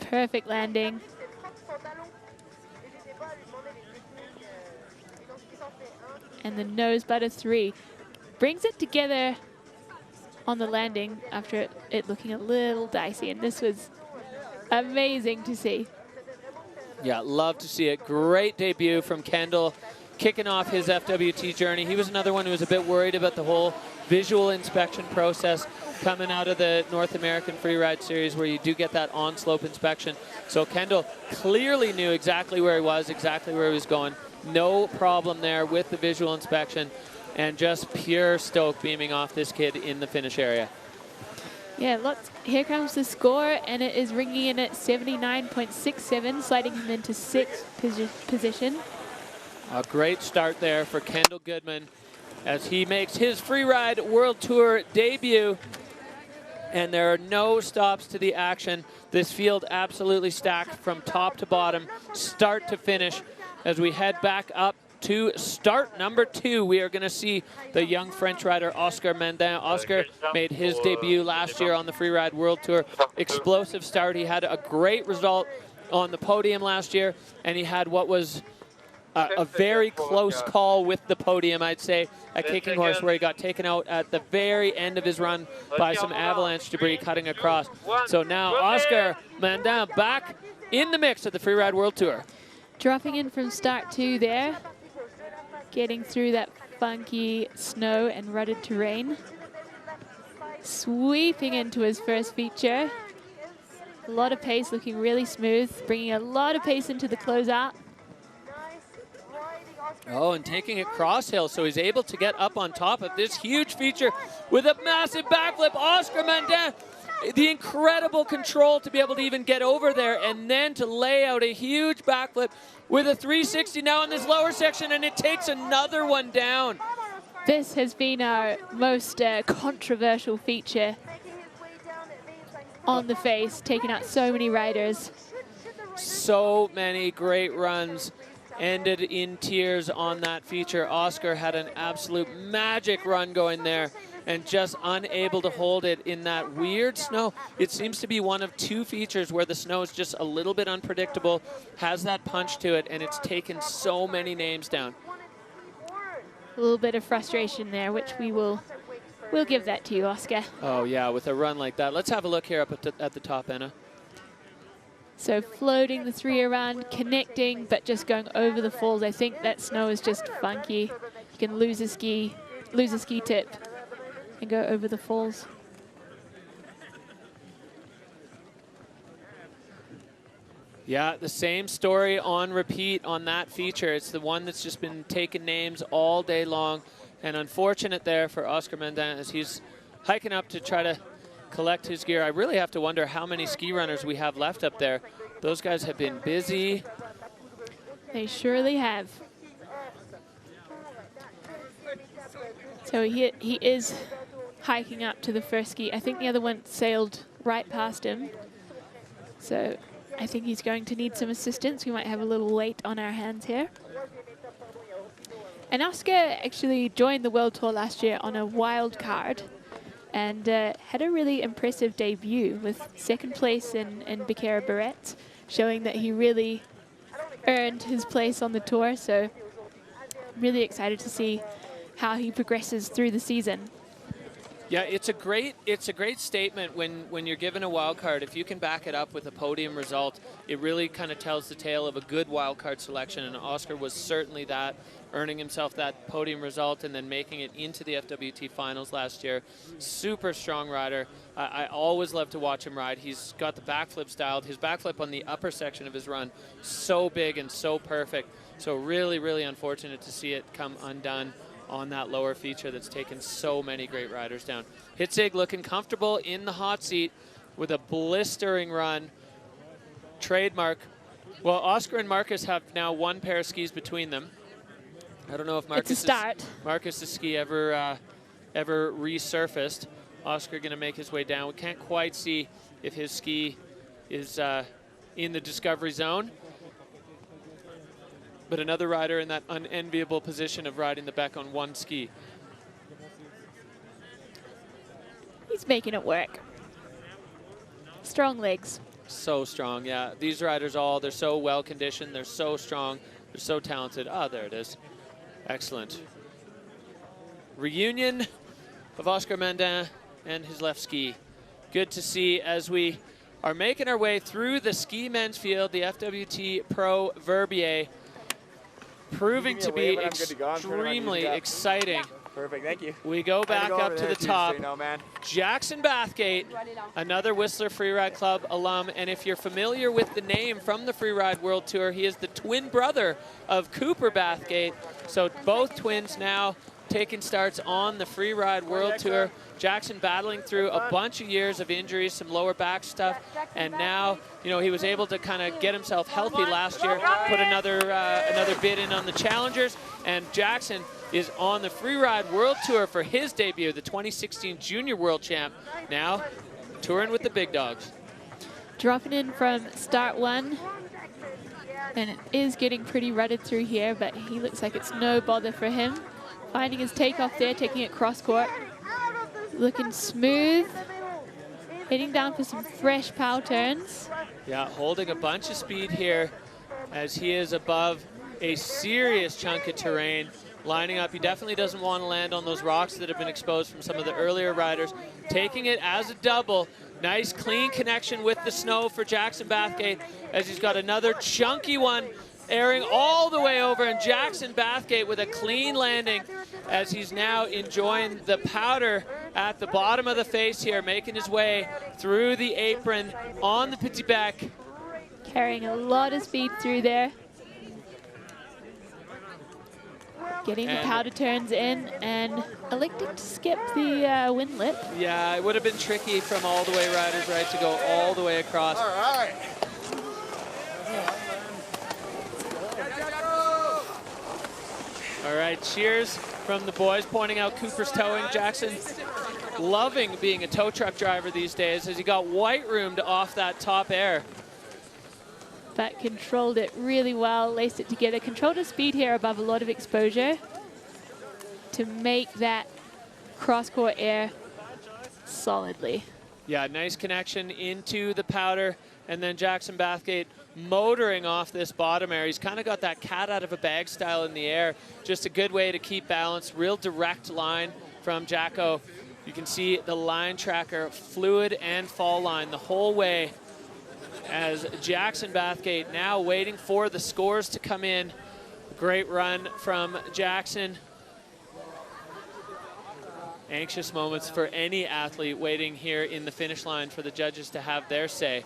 Perfect landing. And the nose butter 3 brings it together on the landing after it looking a little dicey, and this was amazing to see. Yeah, love to see it. Great debut from Kendall, kicking off his FWT journey. He was another one who was a bit worried about the whole visual inspection process. coming out of the North American Freeride Series where you do get that on-slope inspection. So Kendall clearly knew exactly where he was, exactly where he was going. No problem there with the visual inspection, and just pure stoke beaming off this kid in the finish area. Yeah, lots. Here comes the score, and it is ringing in at 79.67, sliding him into 6th position. A great start there for Kendall Goodman as he makes his Freeride World Tour debut. And there are no stops to the action. This field absolutely stacked from top to bottom, start to finish. As we head back up to start number 2, we are going to see the young French rider Oscar Mandin. Oscar made his debut last year on the Freeride World Tour. Explosive start. He had a great result on the podium last year, and he had what was a very close call with the podium, I'd say, at Kicking Horse, where he got taken out at the very end of his run by some avalanche debris cutting across. So now Oscar Mandin back in the mix of the Freeride World Tour. Dropping in from start 2 there, getting through that funky snow and rutted terrain. Sweeping into his first feature. A lot of pace, looking really smooth, bringing a lot of pace into the closeout. Oh, and taking it cross hill, so he's able to get up on top of this huge feature with a massive backflip. Oscar Mandin, the incredible control to be able to even get over there and then to lay out a huge backflip with a 360 now in this lower section, and it takes another one down. This has been our most controversial feature on the face, taking out so many riders. So many great runs ended in tears on that feature. Oscar had an absolute magic run going there and just unable to hold it in that weird snow. It seems to be one of 2 features where the snow is just a little bit unpredictable, has that punch to it, and it's taken so many names down. A little bit of frustration there, which we'll give that to you, Oscar. Oh yeah, with a run like that. Let's have a look here up at the top, Anna. So floating the 3 around, connecting, but just going over the falls. I think that snow is just funky. You can lose a ski tip and go over the falls. Yeah, the same story on repeat on that feature. It's the one that's just been taking names all day long. And unfortunate there for Oscar Mandin as he's hiking up to try to collect his gear. I really have to wonder how many ski runners we have left up there. Those guys have been busy. They surely have. So he is hiking up to the first ski. I think the other one sailed right past him. So I think he's going to need some assistance. We might have a little wait on our hands here. And Oscar actually joined the World Tour last year on a wild card and had a really impressive debut with 2nd place in Becerra Barrett, showing that he really earned his place on the tour. So I'm really excited to see how he progresses through the season. Yeah, it's a great statement when you're given a wild card. If you can back it up with a podium result, it really kind of tells the tale of a good wild card selection, and Oscar was certainly that, earning himself that podium result and then making it into the FWT finals last year. Super strong rider. I always love to watch him ride. He's got the backflips dialed. His backflip on the upper section of his run, so big and so perfect. So really, really unfortunate to see it come undone on that lower feature that's taken so many great riders down. Hitzig looking comfortable in the hot seat with a blistering run. Trademark. Well, Oscar and Marcus have now 1 pair of skis between them. I don't know if Marcus's ski ever resurfaced. Oscar going to make his way down. We can't quite see if his ski is in the discovery zone. But another rider in that unenviable position of riding the Beck on 1 ski. He's making it work. Strong legs. So strong, yeah. These riders they're so well conditioned, they're so strong, they're so talented. Ah, there it is. Excellent. Reunion of Oscar Mandin and his left ski. Good to see as we are making our way through the ski men's field, the FWT Pro Verbier, proving to be extremely exciting Perfect, thank you. We go back up to the top. So man. Jackson Bathgate, another Whistler Freeride Club alum, and if you're familiar with the name from the Freeride World Tour, he is the twin brother of Cooper Bathgate. So both twins now taking starts on the Freeride World Tour. Jackson battling through a bunch of years of injuries, some lower back stuff, and now, you know, he was able to kind of get himself healthy last year, put another bid in on the Challengers, and Jackson is on the Freeride World Tour for his debut, the 2016 Junior World Champ, now touring with the big dogs. Dropping in from start 1, and it is getting pretty rutted through here, but he looks like it's no bother for him. Finding his takeoff there, taking it cross court. Looking smooth. Heading down for some fresh pow turns. Yeah, holding a bunch of speed here as he is above a serious chunk of terrain. Lining up, he definitely doesn't want to land on those rocks that have been exposed from some of the earlier riders. Taking it as a double. Nice clean connection with the snow for Jackson Bathgate as he's got another chunky one airing all the way over, and Jackson Bathgate with a clean landing as he's now enjoying the powder at the bottom of the face here, making his way through the apron on the petit bec. Carrying a lot of speed through there. Getting the powder turns in and electing to skip the wind lip. Yeah, it would have been tricky from all the way riders, right, to go all the way across. All right. All right, cheers from the boys, pointing out Cooper's towing. Jackson loving being a tow truck driver these days as he got white roomed off that top air. But controlled it really well, laced it together, controlled his speed here above a lot of exposure to make that cross-court air solidly. Yeah, nice connection into the powder, and then Jackson Bathgate motoring off this bottom air. He's kind of got that cat out of a bag style in the air. Just a good way to keep balance. Real direct line from Jacko. You can see the line tracker, fluid and fall line the whole way as Jackson Bathgate now waiting for the scores to come in. Great run from Jackson. Anxious moments for any athlete waiting here in the finish line for the judges to have their say.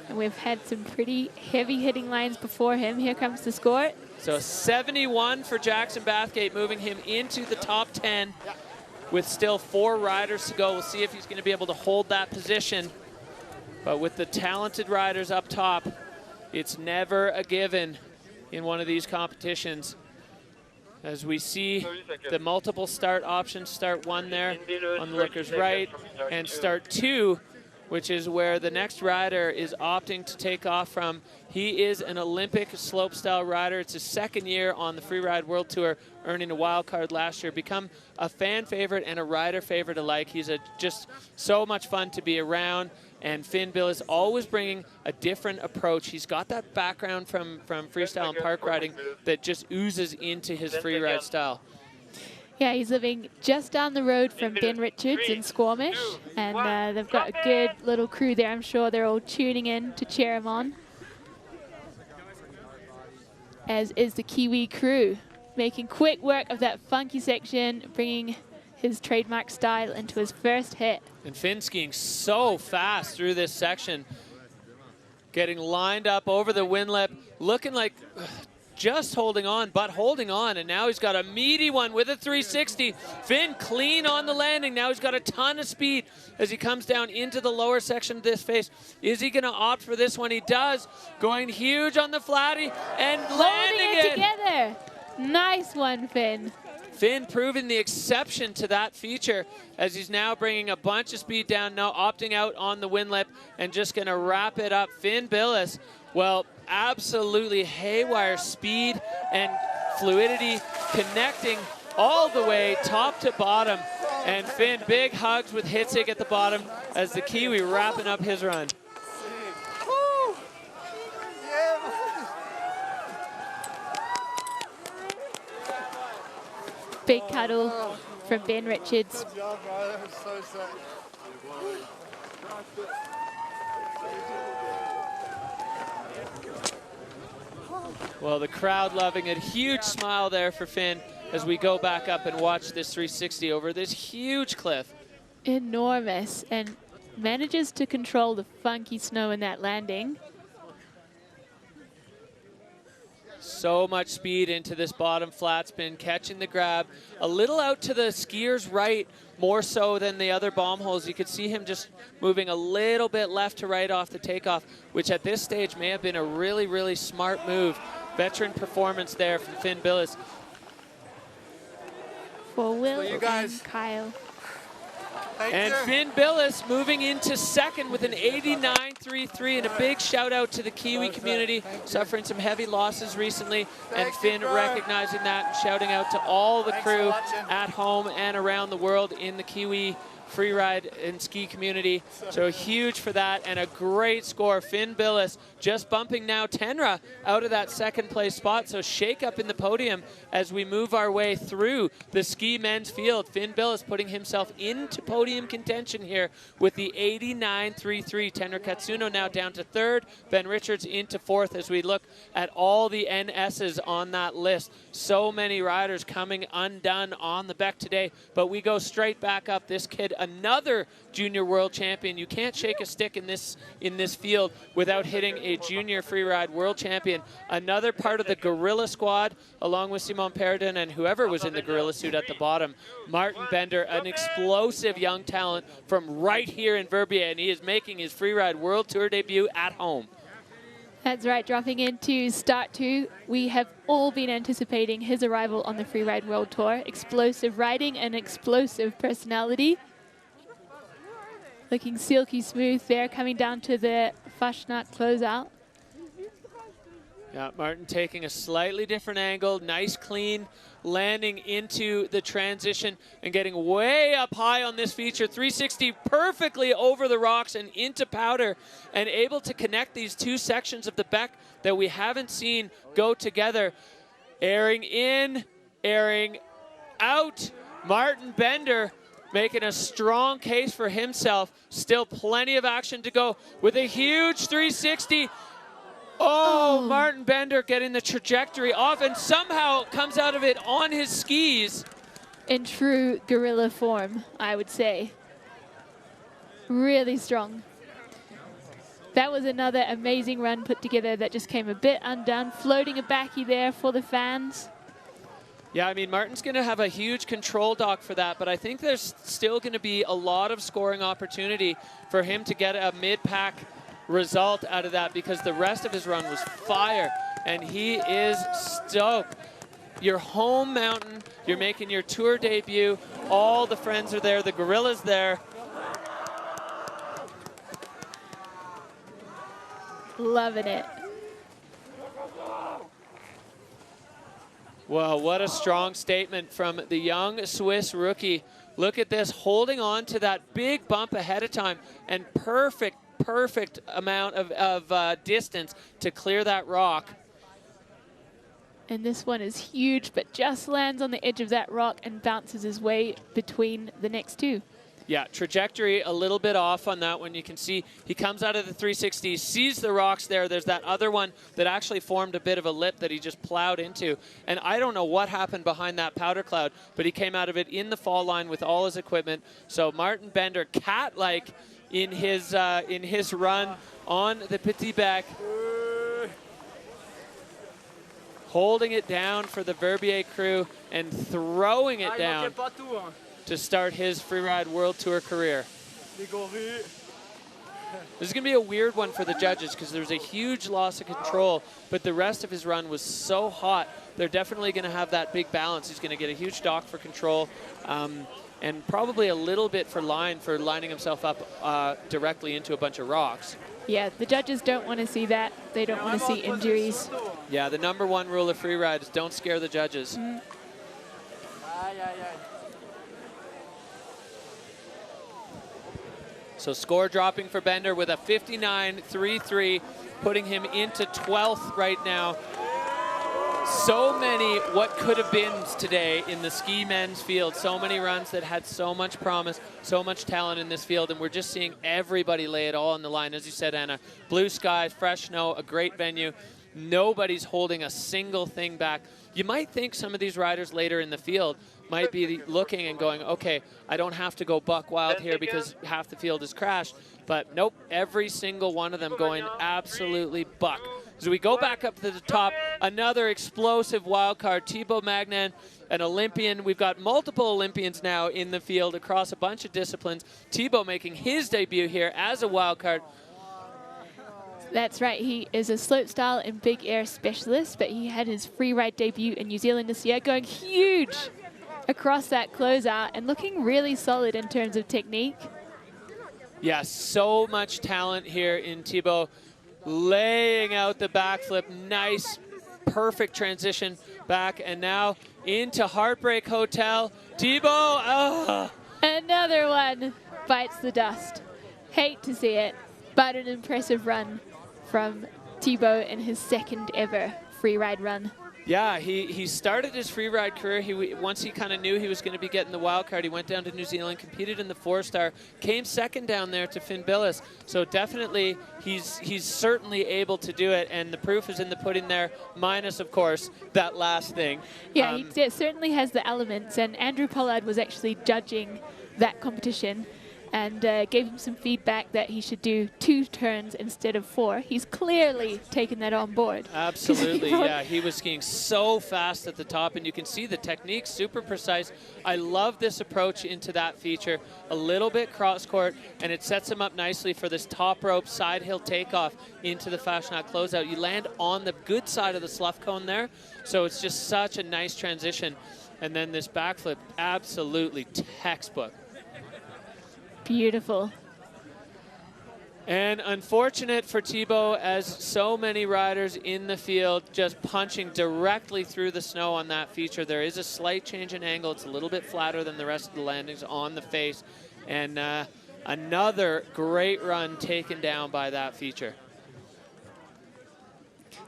And we've had some pretty heavy hitting lines before him. Here comes the score. So 71 for Jackson Bathgate, moving him into the top 10 with still 4 riders to go. We'll see if he's going to be able to hold that position. But with the talented riders up top, it's never a given in one of these competitions. As we see the multiple start options, start 1 there on the looker's right, and start 2, which is where the next rider is opting to take off from. He is an Olympic slopestyle rider. It's his 2nd year on the Freeride World Tour, earning a wild card last year. Become a fan favorite and a rider favorite alike. He's just so much fun to be around. And Finn Bill is always bringing a different approach. He's got that background from freestyle and park riding that just oozes into his freeride style. Yeah, he's living just down the road from Ben Richards in Squamish, and they've got a good little crew there. I'm sure they're all tuning in to cheer him on, as is the Kiwi crew, making quick work of that funky section, bringing his trademark style into his first hit. And Finn skiing so fast through this section, getting lined up over the wind lip, looking like just holding on, but holding on, and now he's got a meaty one with a 360. Finn clean on the landing. Now he's got a ton of speed as he comes down into the lower section of this face. Is he gonna opt for this one? He does. Going huge on the flatty and landing it together. Nice one, Finn. Finn proving the exception to that feature as he's now bringing a bunch of speed down, now opting out on the wind lip and just gonna wrap it up. Finn Billis, well, absolutely haywire speed and fluidity, connecting all the way top to bottom. And Finn, big hugs with Hitzig at the bottom as the Kiwi wrapping up his run. Big cuddle from Ben Richards. Good job, bro. That was so sick. Well, the crowd loving it. Huge smile there for Finn as we go back up and watch this 360 over this huge cliff. Enormous, and manages to control the funky snow in that landing. So much speed into this bottom flat spin, catching the grab. A little out to the skier's right, more so than the other bomb holes. You could see him just moving a little bit left to right off the takeoff, which at this stage may have been a really, really smart move. Veteran performance there from Finn Billis. For Will you guys. and Kyle. And Finn Billis moving into second with an 89.33, and a big shout out to the Kiwi community, suffering some heavy losses recently, and Finn recognizing that and shouting out to all the crew at home and around the world in the Kiwi freeride and ski community. So huge for that, and a great score. Finn Billis just bumping now Tenra out of that second place spot. So shake up in the podium as we move our way through the ski men's field. Finn Billis putting himself into podium contention here with the 89.33. Tenra Katsuno now down to third. Ben Richards into fourth as we look at all the NSs on that list. So many riders coming undone on the Beck today, but we go straight back up. This kid, another junior world champion. You can't shake a stick in this field without hitting a junior freeride world champion. Another part of the Gorilla squad, along with Simon Peridon and whoever was in the Gorilla suit at the bottom. Martin Bender, an explosive young talent from right here in Verbier, and he is making his freeride world tour debut at home. That's right, dropping into start 2. We have all been anticipating his arrival on the Freeride World Tour. Explosive riding and explosive personality. Looking silky smooth there, coming down to the Fashnacht closeout. Yeah, Martin taking a slightly different angle, nice clean landing into the transition and getting way up high on this feature. 360 perfectly over the rocks and into powder, and able to connect these two sections of the Beck that we haven't seen go together. Airing in, airing out. Martin Bender making a strong case for himself. Still plenty of action to go with a huge 360. Oh, Martin Bender getting the trajectory off and somehow comes out of it on his skis. In true gorilla form, I would say. Really strong. That was another amazing run put together that just came a bit undone. Floating a backy there for the fans. Yeah, I mean, Martin's going to have a huge control dock for that, but I think there's still going to be a lot of scoring opportunity for him to get a mid-pack result out of that, because the rest of his run was fire, and he is stoked. Your home mountain, you're making your tour debut, all the friends are there, the Gorilla's there. Loving it. Well, what a strong statement from the young Swiss rookie. Look at this, holding on to that big bump ahead of time, and perfect amount of distance to clear that rock. And this one is huge, but just lands on the edge of that rock and bounces his way between the next two. Yeah, trajectory a little bit off on that one. You can see he comes out of the 360, sees the rocks there. There's that other one that actually formed a bit of a lip that he just plowed into. And I don't know what happened behind that powder cloud, but he came out of it in the fall line with all his equipment. So Martin Bender, cat-like in his run on the Petit Bec. Holding it down for the Verbier crew and throwing it down to start his Freeride World Tour career. This is going to be a weird one for the judges because there's a huge loss of control, but the rest of his run was so hot, they're definitely going to have that big balance. He's going to get a huge dock for control, and probably a little bit for lining himself up directly into a bunch of rocks. Yeah, the judges don't want to see that. They don't want to see injuries. Yeah, the #1 rule of freeride is don't scare the judges. So score dropping for Bender with a 59.33, putting him into 12th right now. So many what could have been today in the ski men's field. So many runs that had so much promise, so much talent in this field, and we're just seeing everybody lay it all on the line. As you said, Anna, blue skies, fresh snow, a great venue. Nobody's holding a single thing back. You might think some of these riders later in the field might be looking and going, okay, I don't have to go buck wild here because half the field is crashed. But nope, every single one of them going absolutely buck. So we go back up to the top, another explosive wild card, Thibaut Magnan, an Olympian. We've got multiple Olympians now in the field across a bunch of disciplines. Thibaut making his debut here as a wild card. That's right, he is a slopestyle and big air specialist, but he had his free ride debut in New Zealand this year, going huge across that closeout and looking really solid in terms of technique. Yeah, so much talent here in Thibaut, laying out the backflip, nice, perfect transition back, and now into Heartbreak Hotel. Thibaut, oh. Another one bites the dust. Hate to see it, but an impressive run from Thibaut in his second ever free ride run. Yeah, he started his free ride career. Once he kind of knew he was going to be getting the wild card, he went down to New Zealand, competed in the 4-star, came second down there to Finn Billis. So definitely he's certainly able to do it, and the proof is in the pudding there, minus, of course, that last thing. Yeah, he certainly has the elements, and Andrew Pollard was actually judging that competition and gave him some feedback that he should do 2 turns instead of 4. He's clearly taken that on board. Absolutely, yeah. He was skiing so fast at the top, and you can see the technique, super precise. I love this approach into that feature. A little bit cross-court, and it sets him up nicely for this top rope side hill takeoff into the Fashionat closeout. You land on the good side of the slough cone there, so it's just such a nice transition. And then this backflip, absolutely textbook. Beautiful. And unfortunate for Thibaut, as so many riders in the field just punching directly through the snow on that feature. There is a slight change in angle. It's a little bit flatter than the rest of the landings on the face. And another great run taken down by that feature.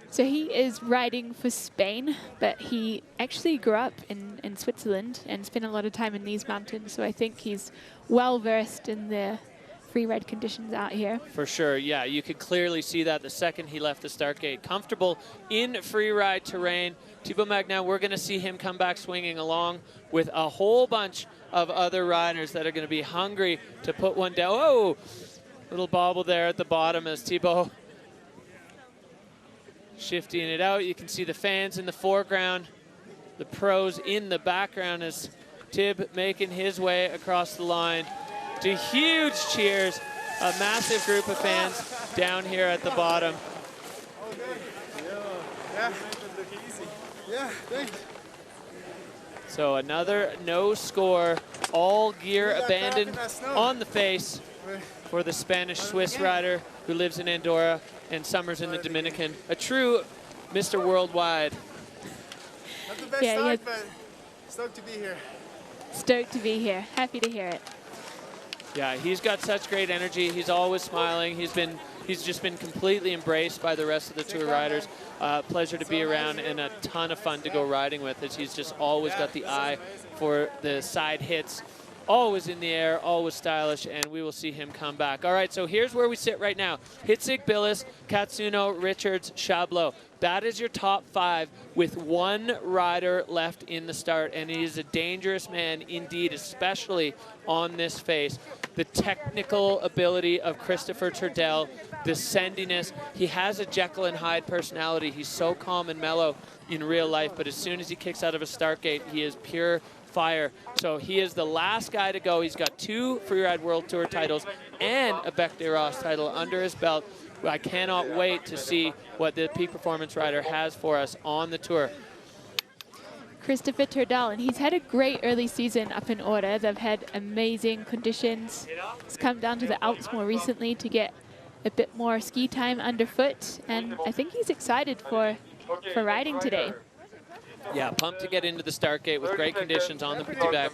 So he is riding for Spain, but he actually grew up in Switzerland and spent a lot of time in these mountains. So I think he's well versed in the free ride conditions out here. For sure, yeah. You could clearly see that the second he left the start gate. Comfortable in free ride terrain. Thibaut Magnan, we're going to see him come back swinging along with a whole bunch of other riders that are going to be hungry to put one down. Oh, little bobble there at the bottom as Thibaut shifting it out. You can see the fans in the foreground, the pros in the background as Tib making his way across the line to huge cheers. A massive group of fans down here at the bottom. Yeah, thanks. So another no score, all gear abandoned on the face for the Spanish-Swiss rider who lives in Andorra and summers in the Dominican. A true Mr. Worldwide. Not the best start, but stoked to be here. Stoked to be here. Happy to hear it. Yeah, he's got such great energy. He's always smiling. He's just been completely embraced by the rest of the tour riders. Pleasure to be around and a ton of fun to go riding with, as he's just always got the eye for the side hits. Always in the air, always stylish, and we will see him come back. All right, so here's where we sit right now. Hitzig, Billis, Katsuno, Richards, Chabot. That is your top 5 with 1 rider left in the start, and he is a dangerous man indeed, especially on this face. The technical ability of Christopher Turdell, the sendiness. He has a Jekyll and Hyde personality. He's so calm and mellow in real life, but as soon as he kicks out of a start gate, he is pure fire. So he is the last guy to go. He's got 2 Freeride World Tour titles and a Bec de Ross title under his belt. I cannot wait to see what the peak performance rider has for us on the tour. Christopher Turdell, and he's had a great early season up in Order. They've had amazing conditions. He's come down to the Alps more recently to get a bit more ski time underfoot, and I think he's excited for riding today. Yeah, pumped to get into the start gate with great conditions on the Petit Bec.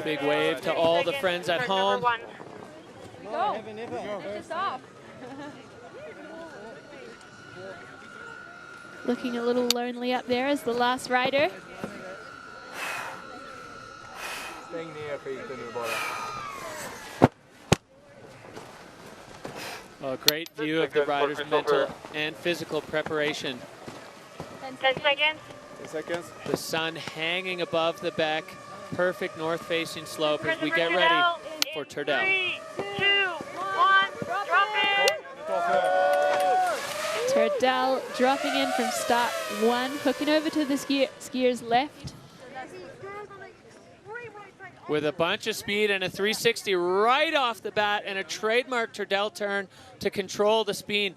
Big wave to all the friends at home. Go. It's off. Looking a little lonely up there as the last rider. Well, great view of the rider's mental and physical preparation. 10 seconds. 10 seconds. The sun hanging above the beck. Perfect north-facing slope as we get ready for Turdell. 3, 2, 1, drop it! Turdell dropping in from start 1, hooking over to the skier's left. With a bunch of speed and a 360 right off the bat and a trademark Turdell turn to control the speed.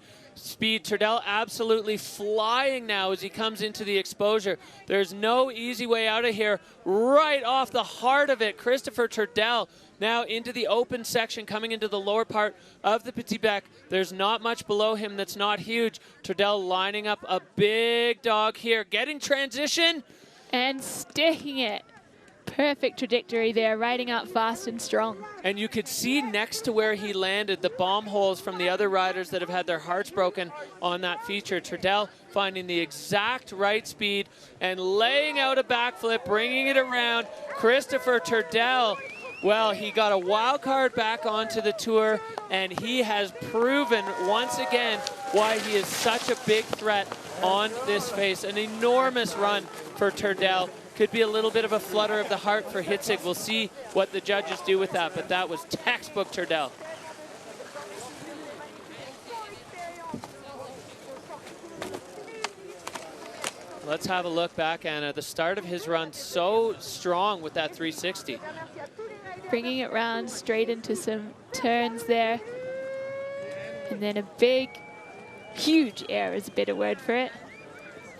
Turdell absolutely flying now as he comes into the exposure. There's no easy way out of here. Right off the heart of it, Christopher Turdell now into the open section, coming into the lower part of the Petit Bec. There's not much below him that's not huge. Turdell lining up a big dog here, getting transition. And sticking it. Perfect trajectory there, riding out fast and strong. And you could see next to where he landed the bomb holes from the other riders that have had their hearts broken on that feature. Turdell finding the exact right speed and laying out a backflip, bringing it around. Christopher Turdell, well, he got a wild card back onto the tour, and he has proven once again why he is such a big threat on this face. An enormous run for Turdell. Could be a little bit of a flutter of the heart for Hitzig. We'll see what the judges do with that, but that was textbook Turdell. Let's have a look back, Anna. The start of his run so strong with that 360. Bringing it round straight into some turns there. And then a big, huge air is a better word for it.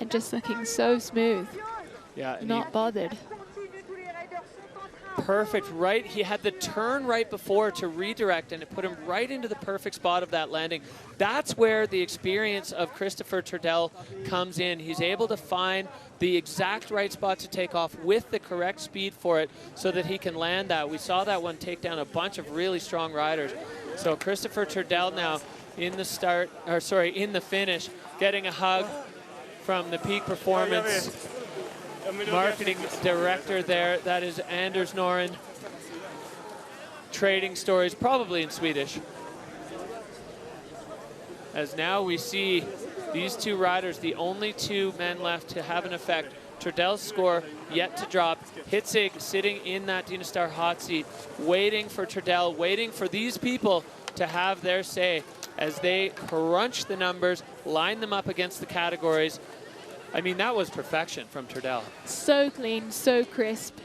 And just looking so smooth. Yeah, not bothered. Perfect, right? He had the turn right before to redirect, and it put him right into the perfect spot of that landing. That's where the experience of Christopher Turdell comes in. He's able to find the exact right spot to take off with the correct speed for it so that he can land that. We saw that one take down a bunch of really strong riders. So Christopher Turdell now in the start, or sorry, in the finish, getting a hug from the Peak Performance marketing director there. That is Anders Noren. Trading stories, probably in Swedish. As now we see these two riders, the only two men left to have an effect. Turdell's score yet to drop. Hitzig sitting in that Dynastar hot seat, waiting for Turdell, waiting for these people to have their say as they crunch the numbers, line them up against the categories. I mean, that was perfection from Turdell. So clean, so crisp,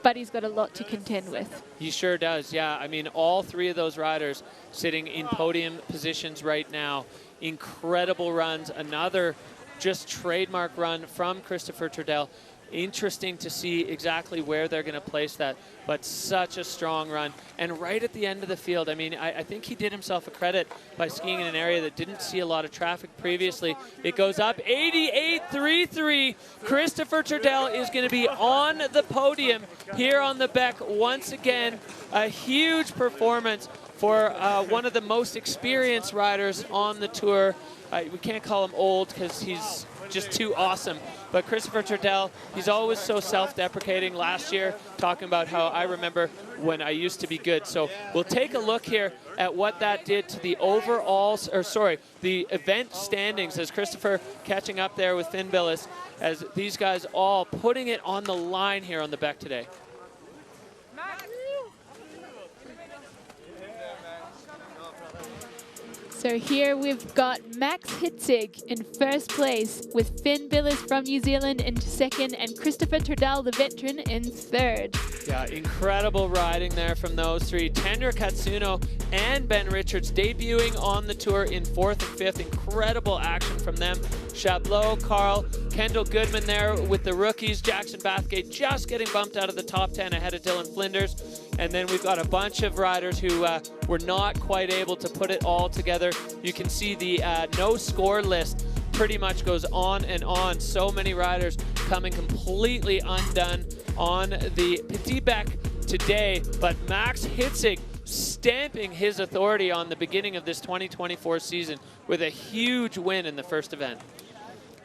but he's got a lot to contend with. He sure does, yeah. I mean, all three of those riders sitting in podium positions right now. Incredible runs. Another just trademark run from Christopher Turdell. Interesting to see exactly where they're going to place that, but such a strong run. And right at the end of the field, I mean, I think he did himself a credit by skiing in an area that didn't see a lot of traffic previously. It goes up 88.33. Christopher Turdell is going to be on the podium here on the Beck once again. A huge performance for one of the most experienced riders on the tour. We can't call him old because he's just too awesome. But Christopher Turdell, he's always so self-deprecating. Last year, talking about how I remember when I used to be good. So we'll take a look here at what that did to the overall, or sorry, the event standings as Christopher catching up there with Finn Billis, as these guys all putting it on the line here on the Beck today. So here we've got Max Hitzig in first place with Finn Billis from New Zealand in second and Christopher Turdell, the veteran, in third. Yeah, incredible riding there from those three. Tender Katsuno and Ben Richards debuting on the tour in fourth and fifth. Incredible action from them. Chablot, Carl, Kendall Goodman there with the rookies. Jackson Bathgate just getting bumped out of the top 10 ahead of Dylan Flinders. And then we've got a bunch of riders who were not quite able to put it all together. You can see the no score list pretty much goes on and on. So many riders coming completely undone on the Petit Bec today. But Max Hitzig stamping his authority on the beginning of this 2024 season with a huge win in the first event.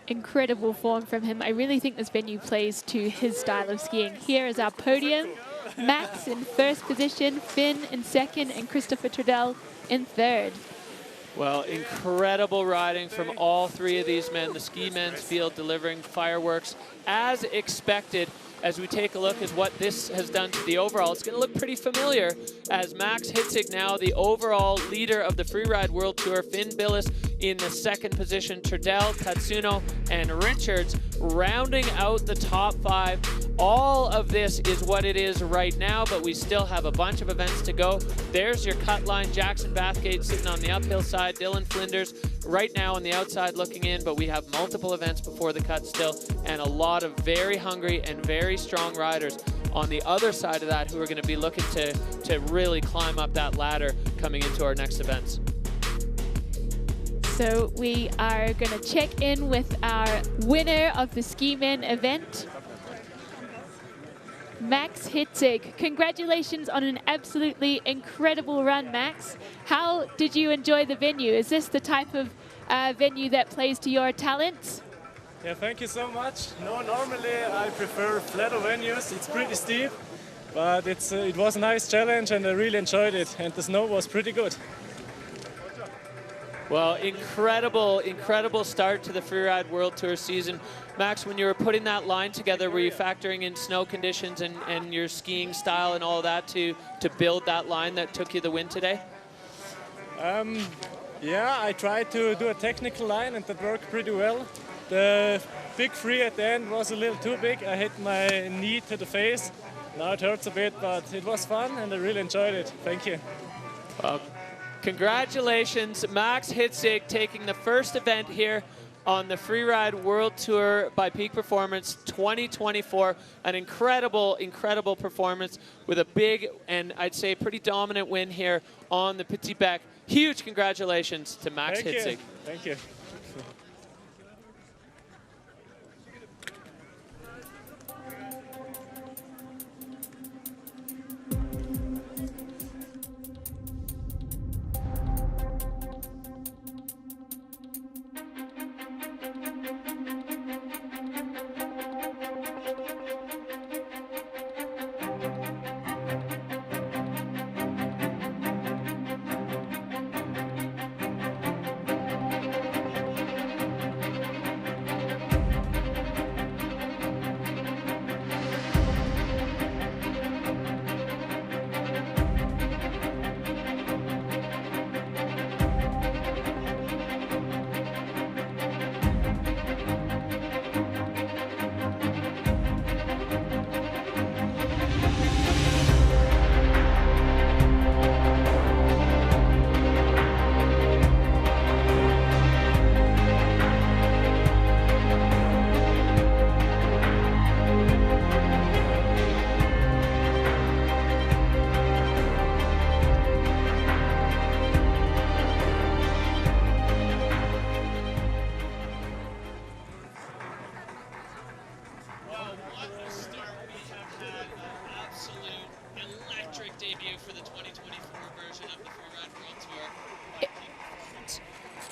Incredible form from him. I really think this venue plays to his style of skiing. Here is our podium. Max in first position, Finn in second, and Christopher Turdell in third. Well, incredible riding from all three of these men. The ski men's field delivering fireworks as expected. As we take a look at what this has done to the overall, it's going to look pretty familiar as Max Hitzig now the overall leader of the Freeride World Tour. Finn Billis in the second position, Turdell, Katsuno, and Richards rounding out the top 5. All of this is what it is right now, but we still have a bunch of events to go. There's your cut line. Jackson Bathgate sitting on the uphill side. Dylan Flinders right now on the outside looking in, but we have multiple events before the cut still, and a lot of very hungry and very strong riders on the other side of that who are going to be looking to really climb up that ladder coming into our next events. So we are going to check in with our winner of the Ski Men event, Max Hitzig. Congratulations on an absolutely incredible run, Max. How did you enjoy the venue? Is this the type of venue that plays to your talents? Yeah, thank you so much. No, normally I prefer flatter venues. It's pretty steep, but it was a nice challenge and I really enjoyed it, and the snow was pretty good. Well, incredible start to the Freeride World Tour season. Max, when you were putting that line together, were you factoring in snow conditions and your skiing style and all that to build that line that took you the win today? Yeah, I tried to do a technical line and that worked pretty well. The big free at the end was a little too big. I hit my knee to the face. Now it hurts a bit, but it was fun and I really enjoyed it. Thank you. Congratulations, Max Hitzig taking the first event here on the Freeride World Tour by Peak Performance 2024. An incredible performance with a big and I'd say pretty dominant win here on the Petit Bec. Huge congratulations to Max Hitzig. Thank you.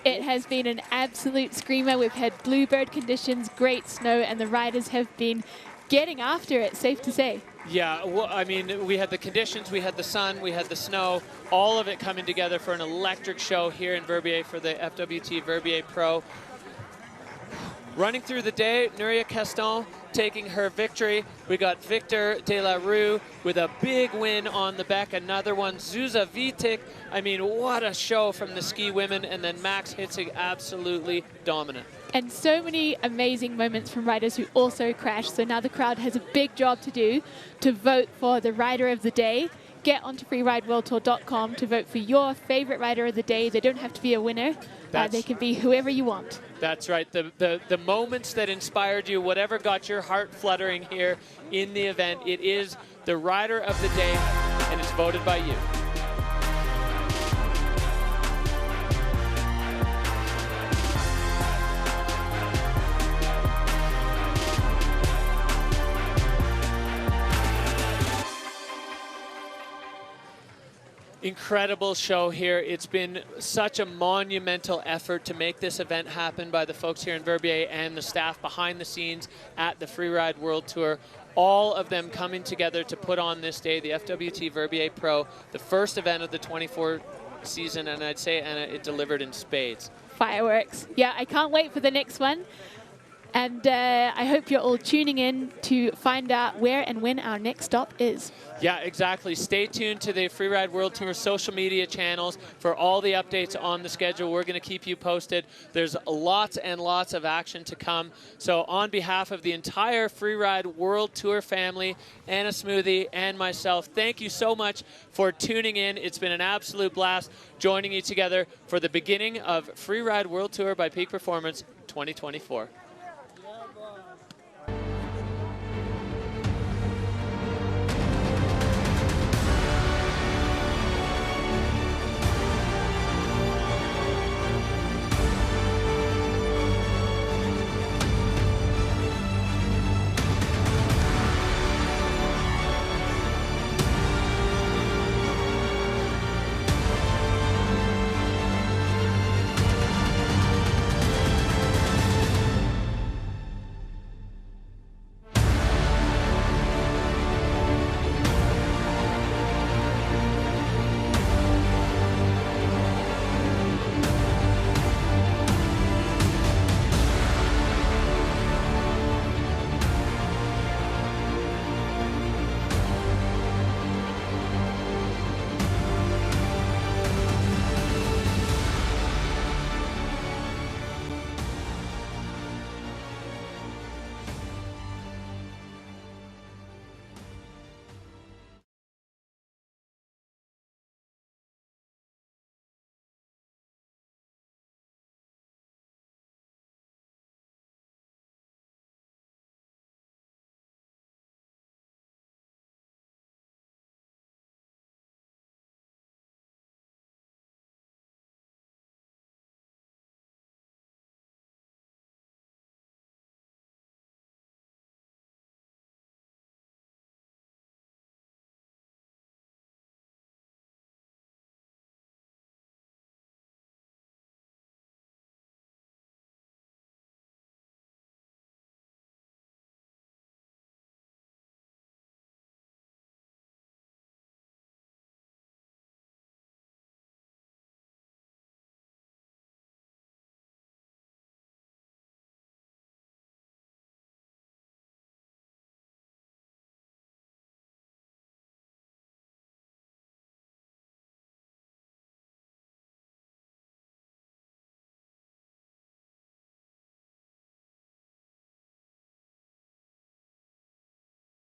It has been an absolute screamer. We've had bluebird conditions, great snow, and the riders have been getting after it, safe to say. Yeah, well, I mean, we had the conditions, we had the sun, we had the snow, all of it coming together for an electric show here in Verbier for the FWT Verbier Pro. Running through the day, Nuria Caston taking her victory. We got Victor De La Rue with a big win on the Bec. Another one, Zuza Vitek. I mean, what a show from the ski women. And then Max Hitzig absolutely dominant. And so many amazing moments from riders who also crashed. So now the crowd has a big job to do to vote for the rider of the day. Get onto freerideworldtour.com to vote for your favorite rider of the day. They don't have to be a winner. They can be whoever you want. That's right. The moments that inspired you, whatever got your heart fluttering here in the event, it is the rider of the day, and it's voted by you. Incredible show here. It's been such a monumental effort to make this event happen by the folks here in Verbier and the staff behind the scenes at the Freeride World Tour. All of them coming together to put on this day, the FWT Verbier Pro, the first event of the 24 season, and I'd say Anna, it delivered in spades. Fireworks. Yeah, I can't wait for the next one. And I hope you're all tuning in to find out where and when our next stop is. Yeah, exactly. Stay tuned to the Freeride World Tour social media channels for all the updates on the schedule. We're going to keep you posted. There's lots and lots of action to come. So on behalf of the entire Freeride World Tour family, Anna Smoothie and myself, thank you so much for tuning in. It's been an absolute blast joining you together for the beginning of Freeride World Tour by Peak Performance 2024.